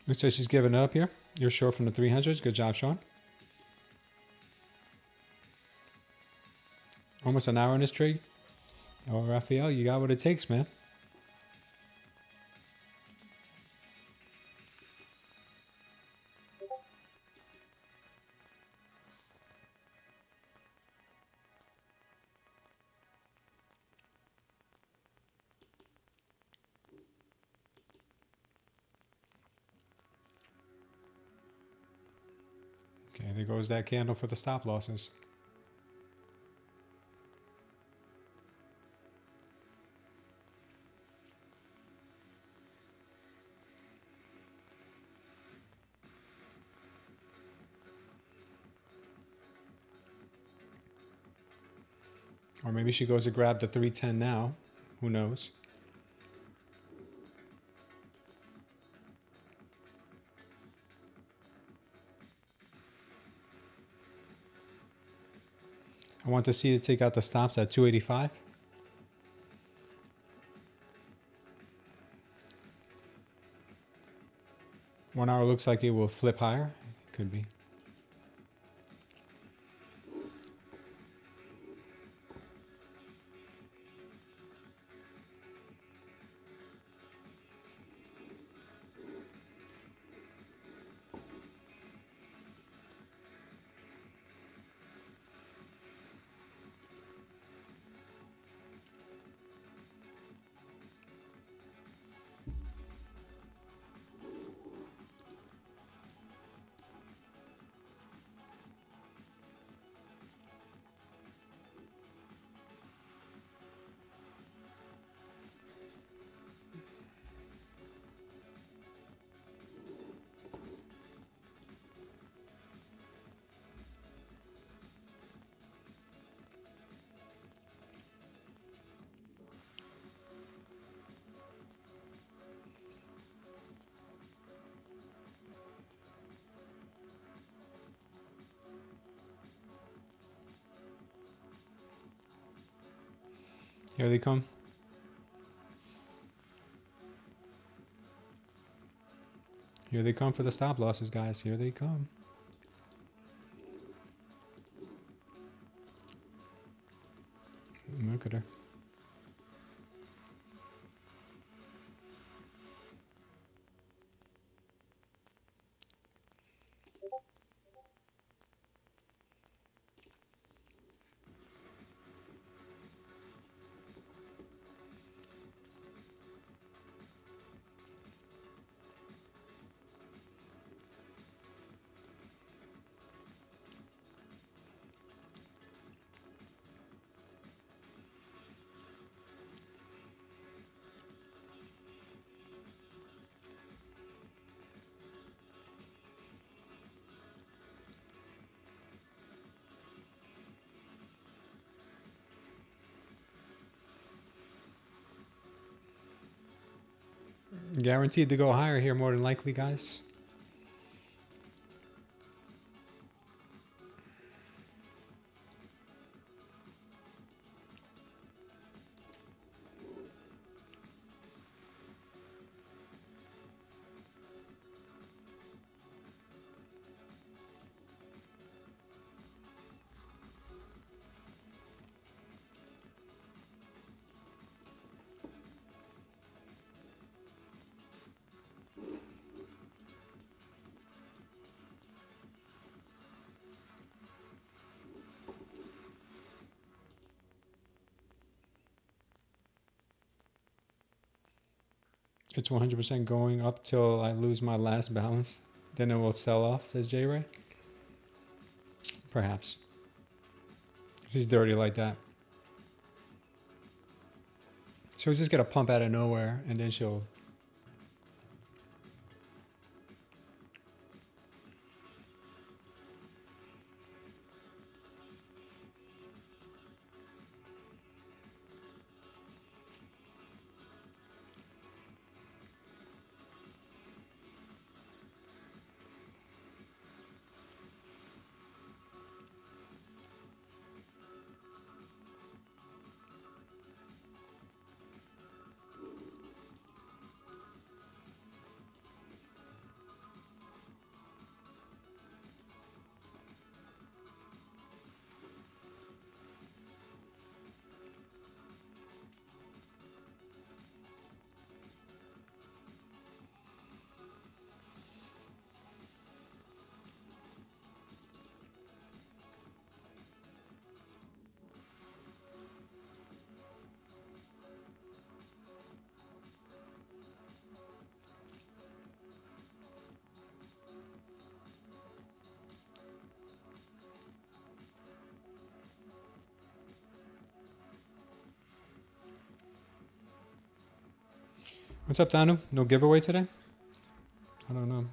Looks like she's giving up here. You're short from the 300s. Good job, Sean. Almost an hour in this trade. Oh, Raphael, you got what it takes, man. Okay, there goes that candle for the stop losses. Or maybe she goes to grab the 310 now. Who knows? I want to see it take out the stops at 285. One hour looks like it will flip higher. Could be. Here they come. Here they come for the stop losses, guys. Here they come. Look at her. Guaranteed to go higher here, more than likely, guys. It's 100% going up till I lose my last balance. Then it will sell off, says J Ray. Perhaps. She's dirty like that. She'll just get a pump out of nowhere and then she'll... What's up, Danu? No giveaway today? I don't know.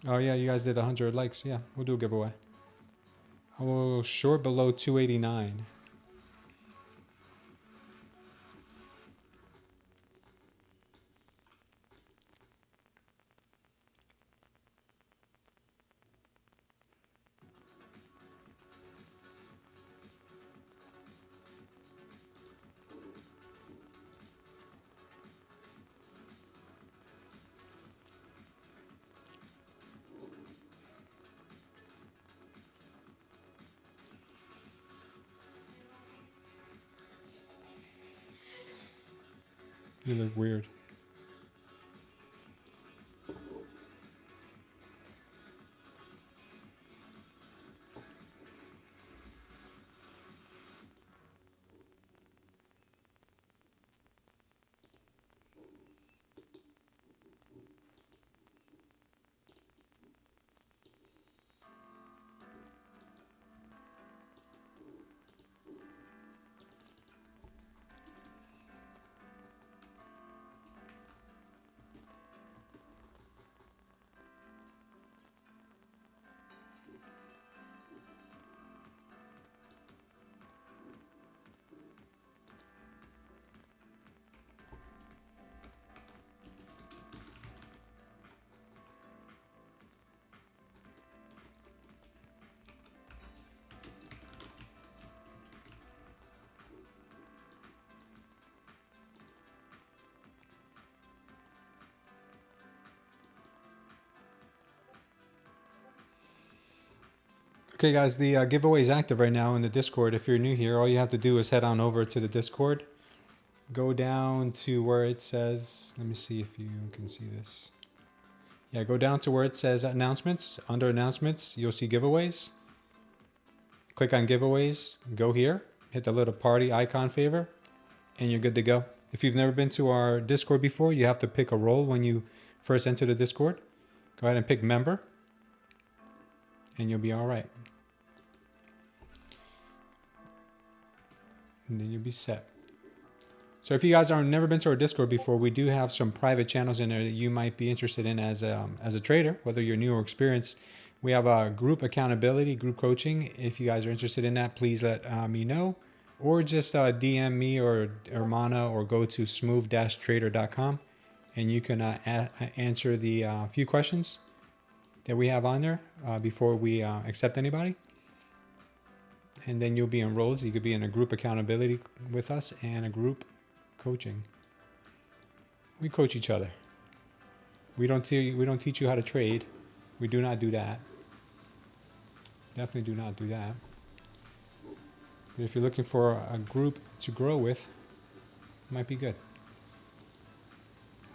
Oh, yeah, you guys did 100 likes. Yeah, we'll do a giveaway. I will short below 289. You look weird. Okay, guys, the giveaway is active right now in the Discord. If you're new here, all you have to do is head on over to the Discord. Go down to where it says, let me see if you can see this. Yeah, go down to where it says announcements. Under announcements, you'll see giveaways. Click on giveaways, go here, hit the little party icon favor, and you're good to go. If you've never been to our Discord before, you have to pick a role when you first enter the Discord. Go ahead and pick member, and you'll be all right. And then you'll be set. So if you guys have never been to our Discord before, we do have some private channels in there that you might be interested in as a trader, whether you're new or experienced. We have a group accountability, group coaching. If you guys are interested in that, please let me know. Or just DM me or Hermana, or go to smooth-trader.com and you can answer the few questions that we have on there before we accept anybody. And then you'll be enrolled. So you could be in a group accountability with us and a group coaching. We coach each other. We don't teach you how to trade. We do not do that. Definitely do not do that. But if you're looking for a group to grow with, it might be good.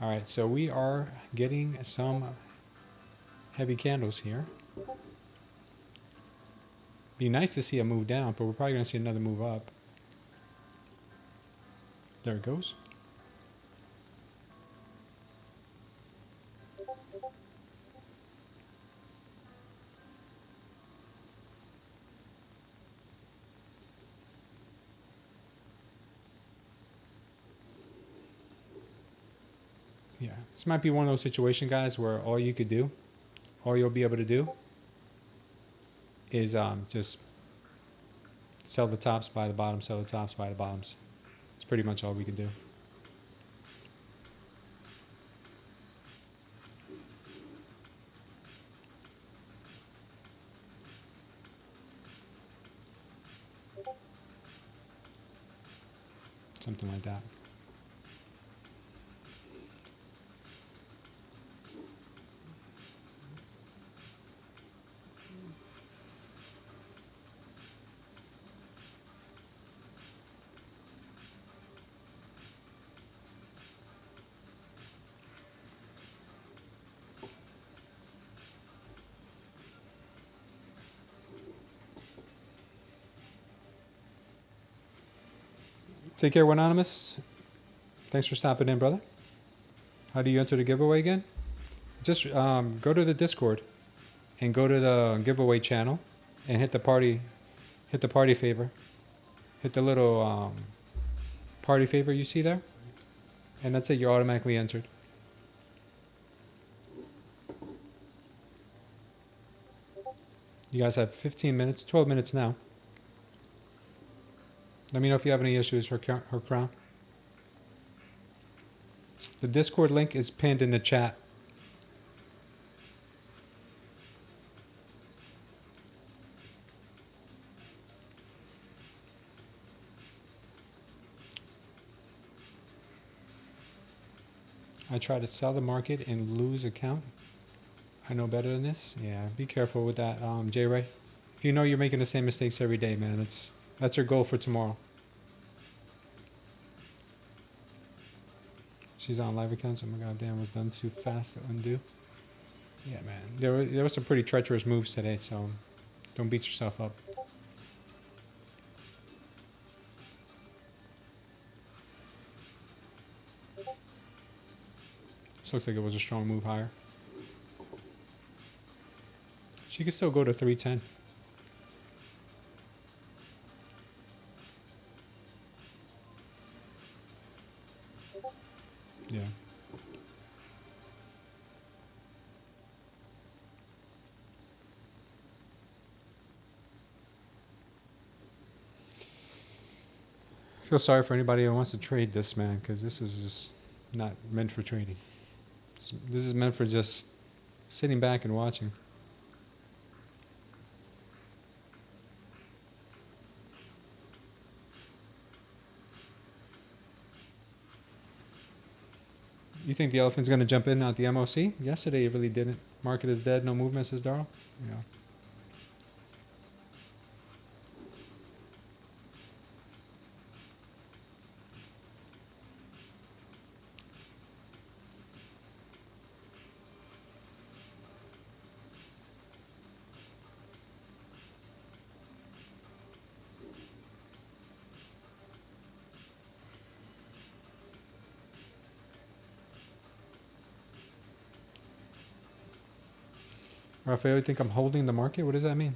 All right, so we are getting some heavy candles here. Be nice to see a move down, but we're probably going to see another move up. There it goes. Yeah, this might be one of those situations, guys, where all you'll be able to do is just sell the tops, buy the bottoms, sell the tops, buy the bottoms. It's pretty much all we can do. Something like that. Take care, Anonymous. Thanks for stopping in, brother. How do you enter the giveaway again? Just go to the Discord and go to the giveaway channel and hit the party favor. Hit the little party favor you see there. And that's it, you're automatically entered. You guys have 15 minutes, 12 minutes now. Let me know if you have any issues, her crown. The Discord link is pinned in the chat. I try to sell the market and lose account. I know better than this. Yeah, be careful with that, J Ray. If you know you're making the same mistakes every day, man, that's your goal for tomorrow. She's on live accounts. Oh my god, damn, was done too fast to undo. Yeah, man, there were some pretty treacherous moves today, so don't beat yourself up. This looks like it was a strong move higher. She could still go to 310. Yeah. I feel sorry for anybody who wants to trade this, man, because this is just not meant for trading. This is meant for just sitting back and watching. You think the elephant's going to jump in at the MOC? Yesterday it really didn't. Market is dead, no movement, says Darrell. Yeah. Raphael, you think I'm holding the market? What does that mean?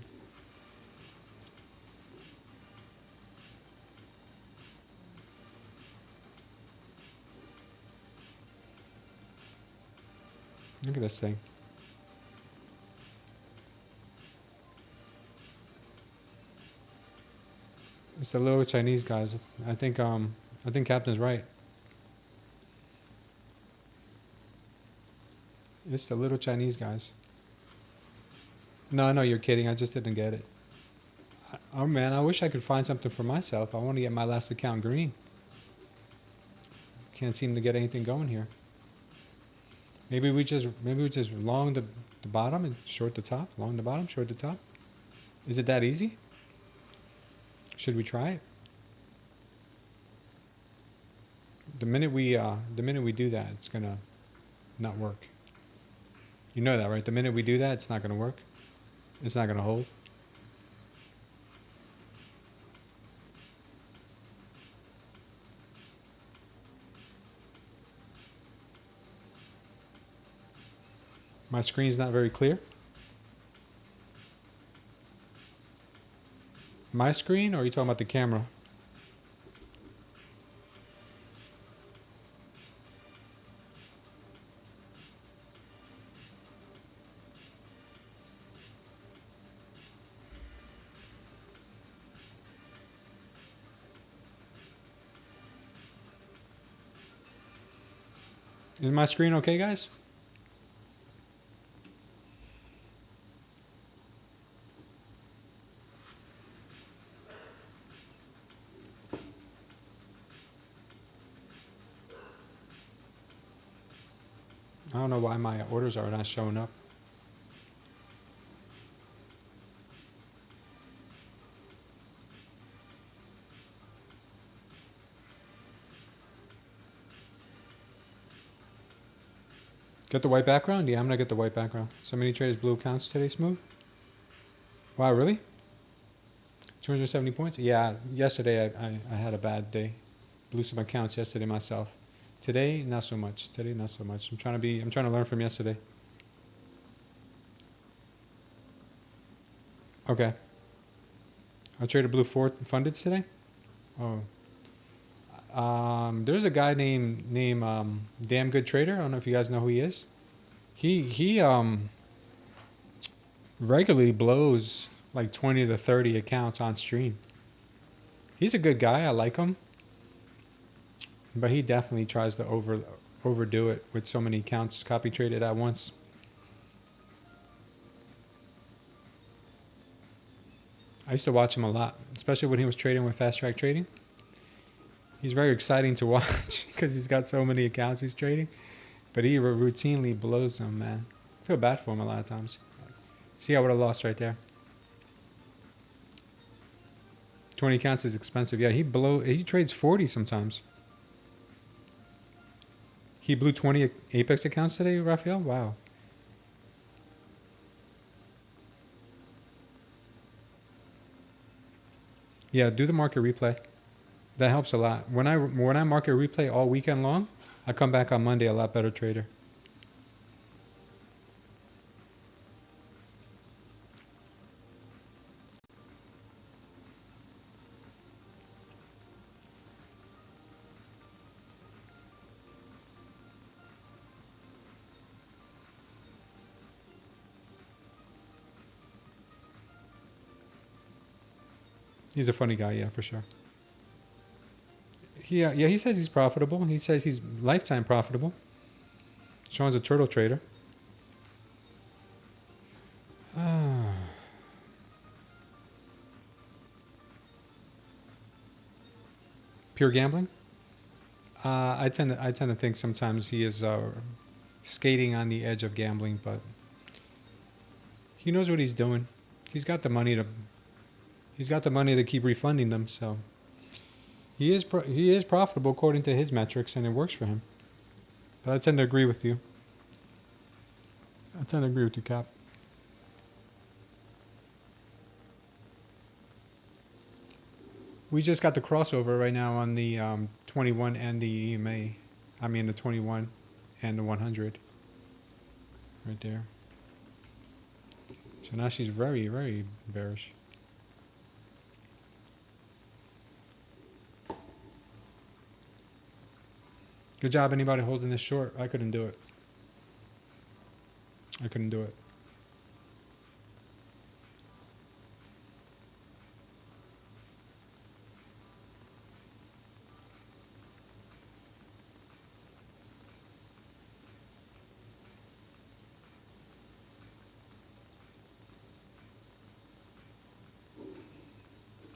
Look at this thing. It's the little Chinese guys. I think Captain's right. It's the little Chinese guys. No, no, you're kidding. I just didn't get it. Oh man, I wish I could find something for myself. I want to get my last account green. Can't seem to get anything going here. Maybe we just long the bottom and short the top. Long the bottom, short the top. Is it that easy? Should we try it? The minute we do that, it's gonna not work. You know that, right? The minute we do that, it's not gonna work. It's not gonna hold. My screen's not very clear. My screen, or are you talking about the camera? Is my screen okay, guys? I don't know why my orders are not showing up. Get the white background? Yeah, I'm gonna get the white background. So many traders blue accounts today, Smooth? Wow, really? 270 points? Yeah, yesterday I had a bad day. Blew some accounts yesterday myself. Today, not so much. Today, not so much. I'm trying to learn from yesterday. Okay. I traded blue funded today? Oh. There's a guy named Damn Good Trader. I don't know if you guys know who he is. He regularly blows like 20 to 30 accounts on stream. He's a good guy. I like him. But he definitely tries to overdo it with so many accounts copy traded at once. I used to watch him a lot, especially when he was trading with Fast Track Trading. He's very exciting to watch because he's got so many accounts he's trading. But he routinely blows them, man. I feel bad for him a lot of times. See, I would have lost right there. 20 accounts is expensive. Yeah, he trades 40 sometimes. He blew 20 Apex accounts today, Raphael? Wow. Yeah, do the market replay. That helps a lot. When I market replay all weekend long, I come back on Monday a lot better trader. He's a funny guy, yeah, for sure. Yeah, he says he's profitable. He says he's lifetime profitable. Sean's a turtle trader. Pure gambling? I tend to think sometimes he is skating on the edge of gambling, but he knows what he's doing. He's got the money to keep refunding them, so he is profitable according to his metrics, and it works for him. But I tend to agree with you. Cap. We just got the crossover right now on the 21 and the EMA. I mean the 21 and the 100. Right there. So now she's very, very bearish. Good job, anybody holding this short. I couldn't do it.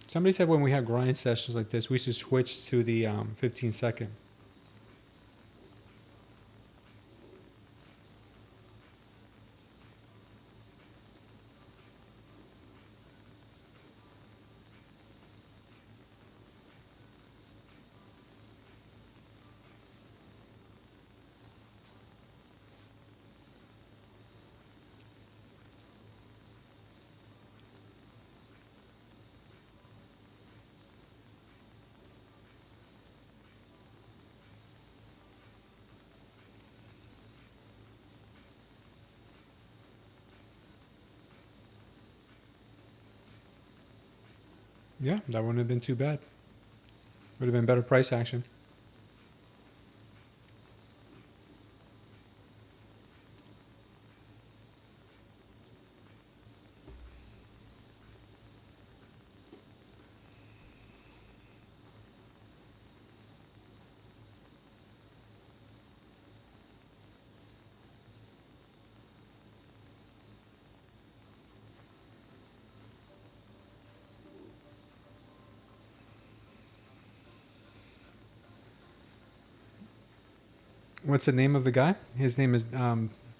Somebody said when we have grind sessions like this, we should switch to the 15-second. Yeah, that wouldn't have been too bad. Would have been better price action. What's the name of the guy? His name is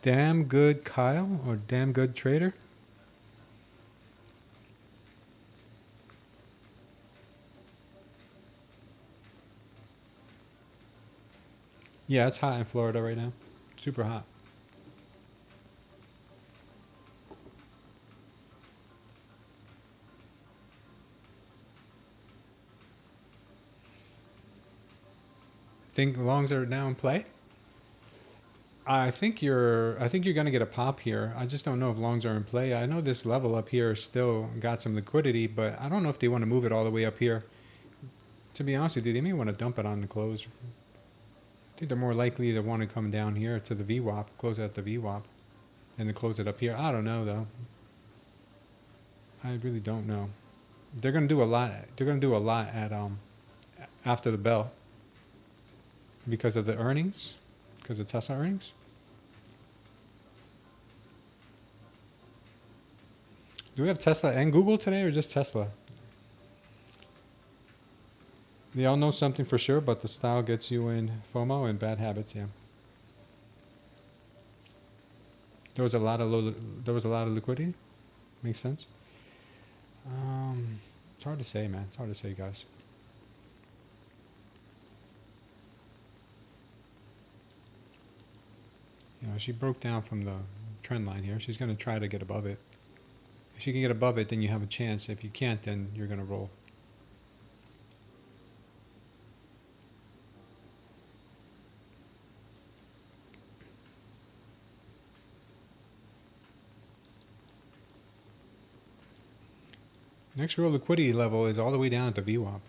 Damn Good Kyle or Damn Good Trader. Yeah, it's hot in Florida right now. Super hot. Think longs are now in play? I think you're gonna get a pop here. I just don't know if longs are in play. I know this level up here still got some liquidity, but I don't know if they want to move it all the way up here. To be honest with you, they may want to dump it on the close. I think they're more likely to want to come down here to the VWAP, close at the VWAP, than to close it up here. I don't know though. I really don't know. They're gonna do a lot. They're gonna do a lot at after the bell because of the earnings, because of Tesla earnings. Do we have Tesla and Google today, or just Tesla? They all know something for sure, but the style gets you in FOMO and bad habits. Yeah. There was a lot of liquidity. Makes sense. It's hard to say, man. It's hard to say, guys. You know, she broke down from the trend line here. She's going to try to get above it. If you can get above it, then you have a chance. If you can't, then you're going to roll. Next real liquidity level is all the way down at the VWAP.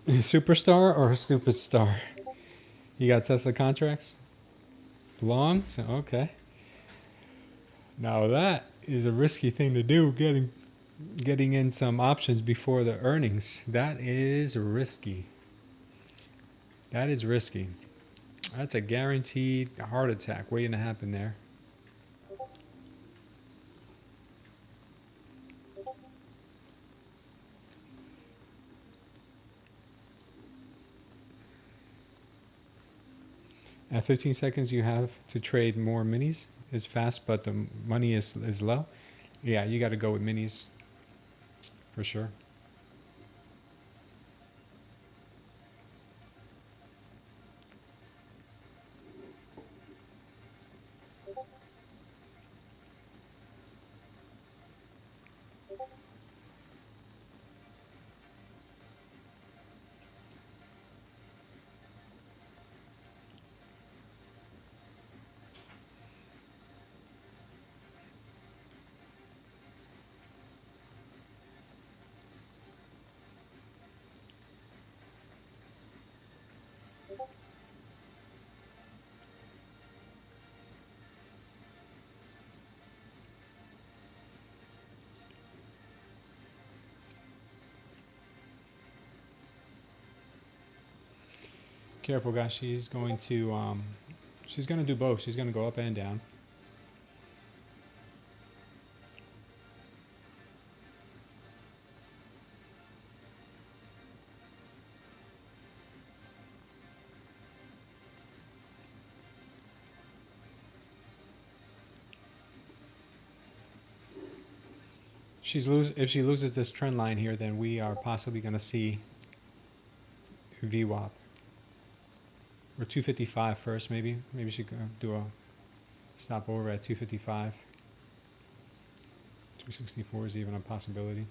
Superstar or stupid star? You got Tesla contracts? Longs? Okay. Now that is a risky thing to do, getting in some options before the earnings. That is risky. That is risky. That's a guaranteed heart attack waiting to happen there. At 15 seconds, you have to trade more minis. It's fast, but the money is low. Yeah, you got to go with minis for sure. Careful, guys. She's going to do both. She's going to go up and down. If she loses this trend line here, then we are possibly going to see VWAP. Or 255 first, maybe. Maybe she could do a stop over at 255. 264 is even a possibility.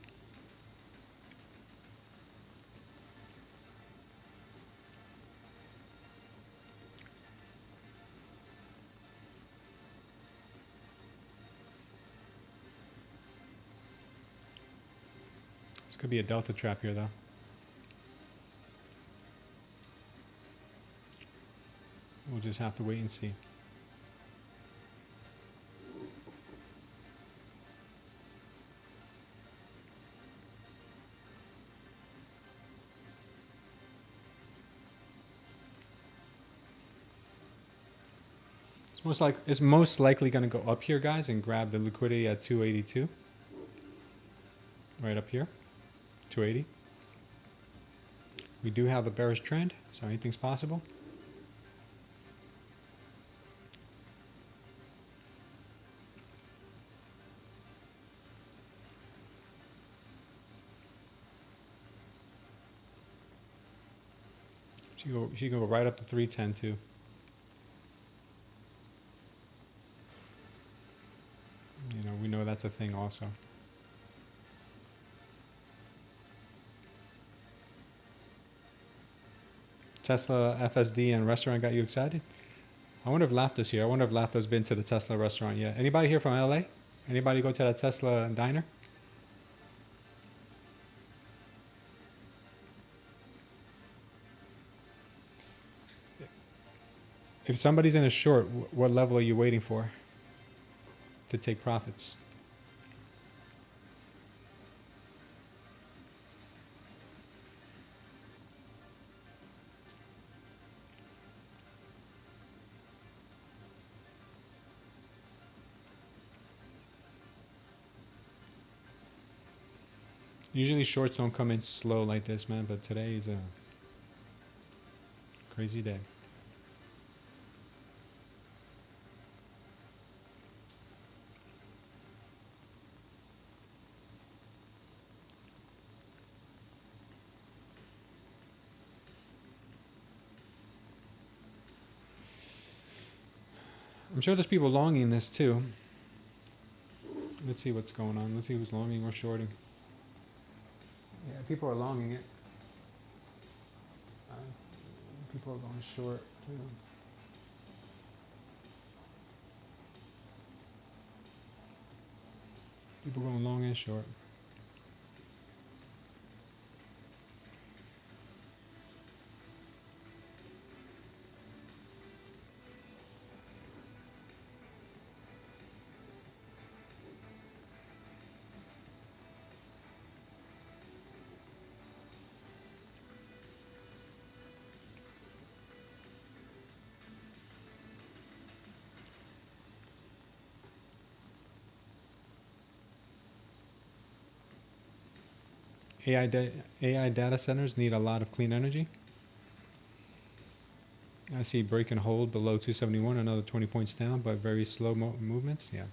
This could be a delta trap here, though. We'll just have to wait and see. It's most likely going to go up here, guys, and grab the liquidity at 282. Right up here, 280. We do have a bearish trend, so anything's possible. She can go right up to 310 too. You know, we know that's a thing also. Tesla, FSD, and restaurant got you excited? I wonder if Lafta's here. I wonder if Lafta's been to the Tesla restaurant yet. Anybody here from LA? Anybody go to that Tesla diner? If somebody's in a short, what level are you waiting for to take profits? Usually shorts don't come in slow like this, man, but today is a crazy day. I'm sure there's people longing this too. Let's see what's going on. Let's see who's longing or shorting. Yeah, people are longing it. People are going short too. People going long and short. AI data centers need a lot of clean energy. I see break and hold below 271, another 20 points down, but very slow movements. Yeah.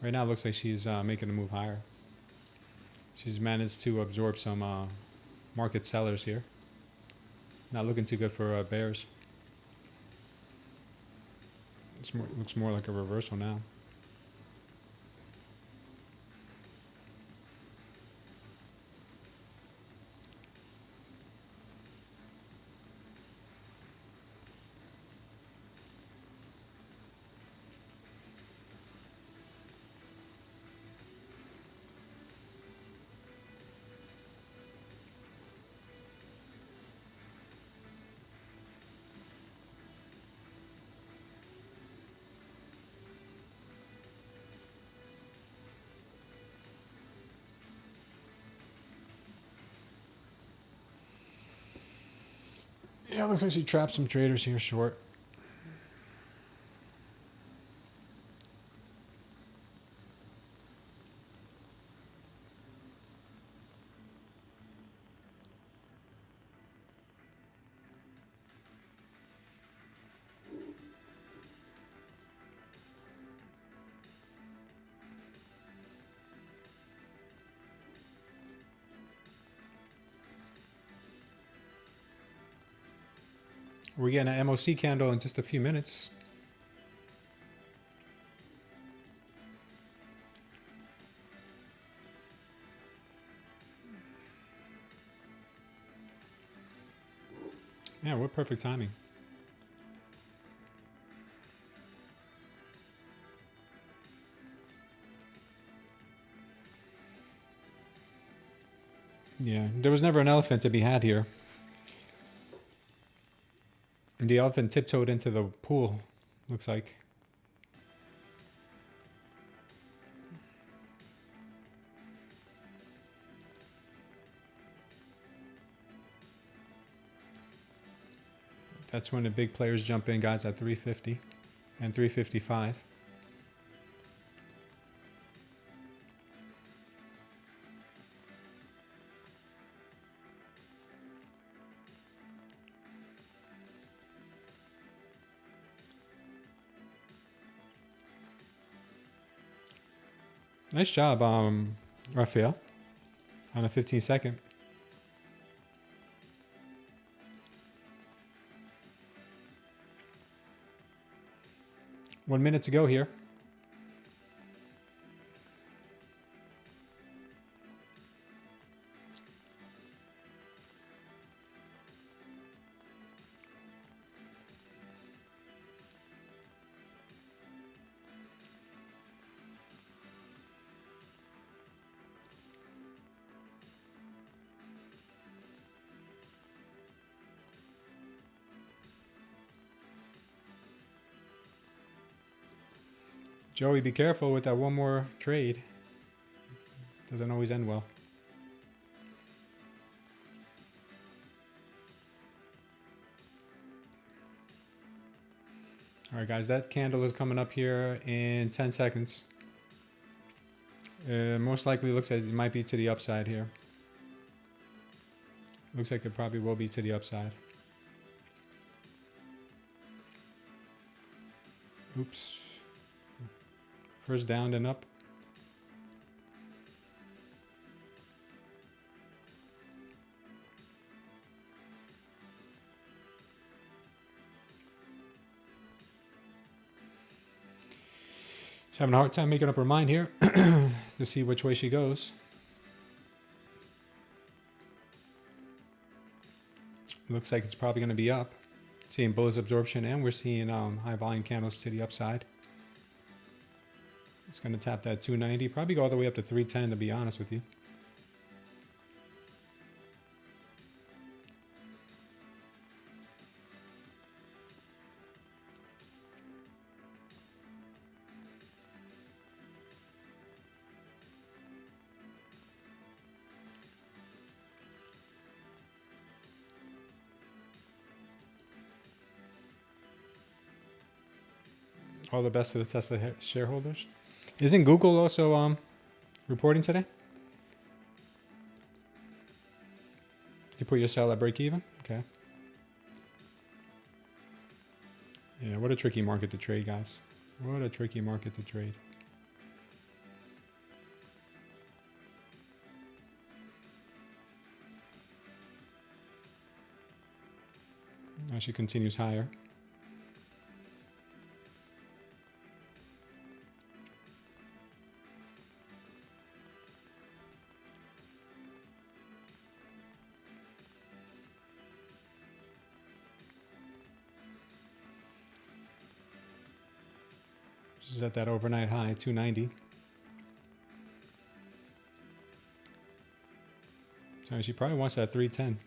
Right now it looks like she's making a move higher. She's managed to absorb some market sellers here. Not looking too good for bears. Looks more like a reversal now. Yeah, looks like she trapped some traders here short. We're getting an MOC candle in just a few minutes. Yeah, what perfect timing. There was never an elephant to be had here. The elephant tiptoed into the pool, looks like. That's when the big players jump in, guys, at 350 and 355. Nice job, Raphael, on a 15-second. One minute to go here. Joey, be careful with that one more trade. Doesn't always end well. All right, guys, that candle is coming up here in 10 seconds. Most likely looks like it might be to the upside here. Looks like it probably will be to the upside. Oops. First down, then up. She's having a hard time making up her mind here to see which way she goes. Looks like it's probably going to be up. Seeing bullish absorption, and we're seeing high volume candles to the upside. It's going to tap that 290, probably go all the way up to 310 to be honest with you. All the best to the Tesla shareholders. Isn't Google also reporting today? You put your sell at break even? Okay. Yeah, what a tricky market to trade, guys. What a tricky market to trade. Now she continues higher. She's at that overnight high, 290. So she probably wants that 310.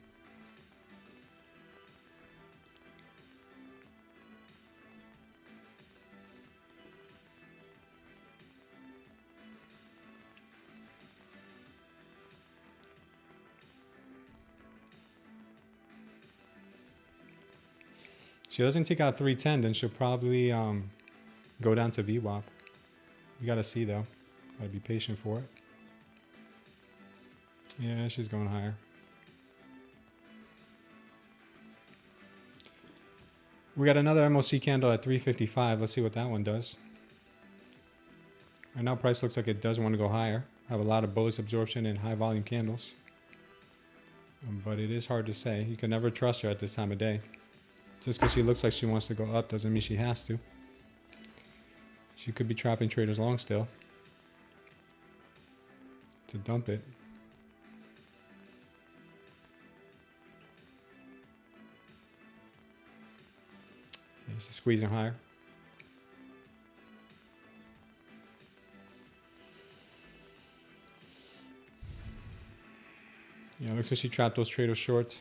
She doesn't take out 310, then she'll probably go down to VWAP. You gotta see though. Gotta be patient for it. Yeah, she's going higher. We got another MOC candle at 355. Let's see what that one does. Right now price looks like it does want to go higher. I have a lot of bullish absorption and high volume candles. But it is hard to say. You can never trust her at this time of day. Just because she looks like she wants to go up doesn't mean she has to. She could be trapping traders long still to dump it. Yeah, she's squeezing higher. Yeah, Looks like she trapped those traders short.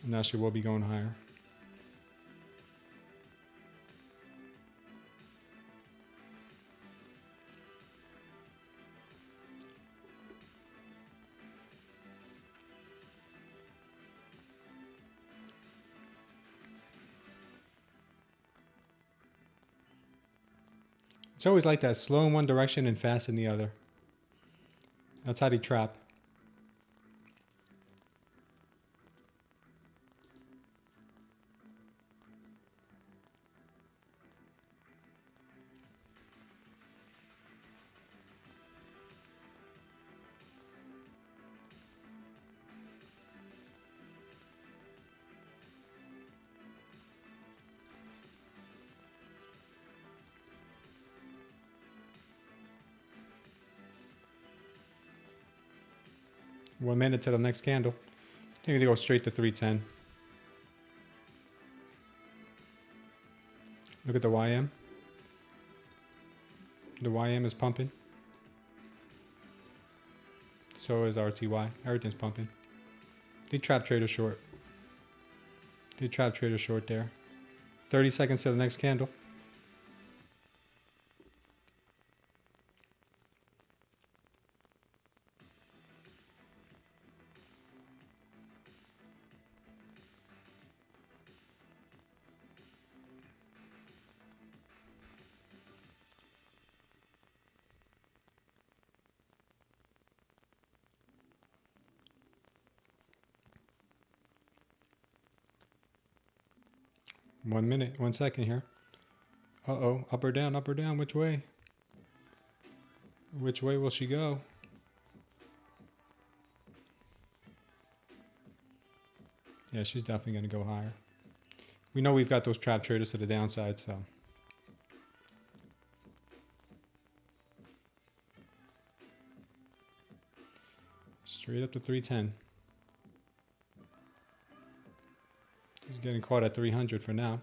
Now she will be going higher. It's always like that, slow in one direction and fast in the other. That's how they trap. One minute to the next candle. I think they go straight to 310. Look at the YM. The YM is pumping. So is RTY. Everything's pumping. They trap trader short. They trap trader short there. 30 seconds to the next candle. One minute, 1 second here. Uh-oh, up or down, which way? Which way will she go? Yeah, she's definitely going to go higher. We know we've got those trap traders to the downside, so. Straight up to 310. He's getting caught at 300 for now.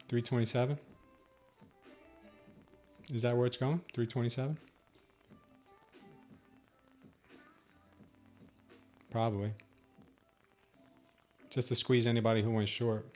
$327. Is that where it's going? 327? Probably. Just to squeeze anybody who went short.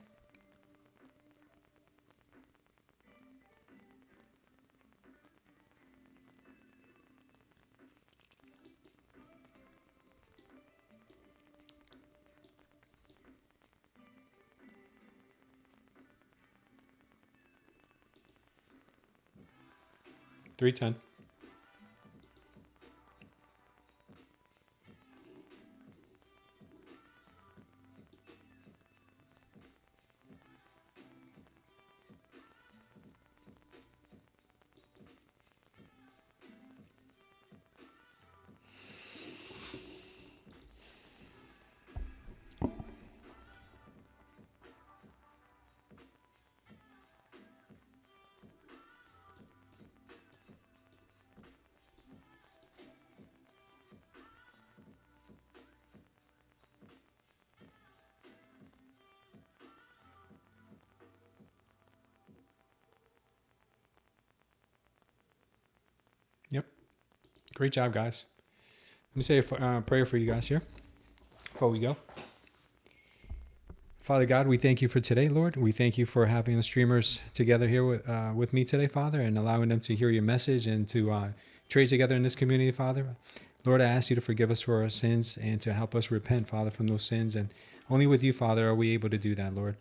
$310. Yep. Great job, guys. Let me say a prayer for you guys here before we go. Father God, we thank you for today, Lord. We thank you for having the streamers together here with me today, Father, and allowing them to hear your message and to trade together in this community, Father. Lord, I ask you to forgive us for our sins and to help us repent, Father, from those sins. And only with you, Father, are we able to do that, Lord.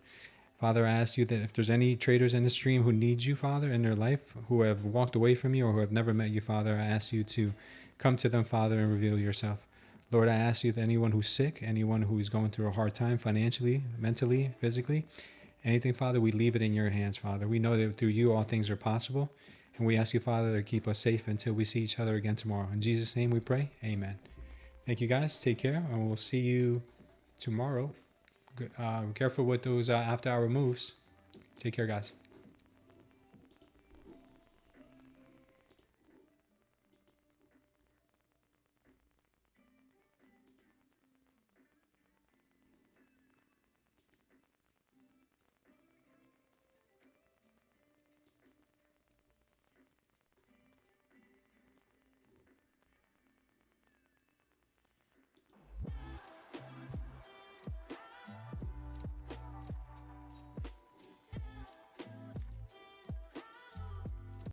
Father, I ask you that if there's any traders in the stream who need you, Father, in their life, who have walked away from you or who have never met you, Father, I ask you to come to them, Father, and reveal yourself. Lord, I ask you that anyone who's sick, anyone who's going through a hard time financially, mentally, physically, anything, Father, we leave it in your hands, Father. We know that through you all things are possible. And we ask you, Father, to keep us safe until we see each other again tomorrow. In Jesus' name we pray. Amen. Thank you, guys. Take care, and we'll see you tomorrow. Careful with those after-hour moves. Take care, guys.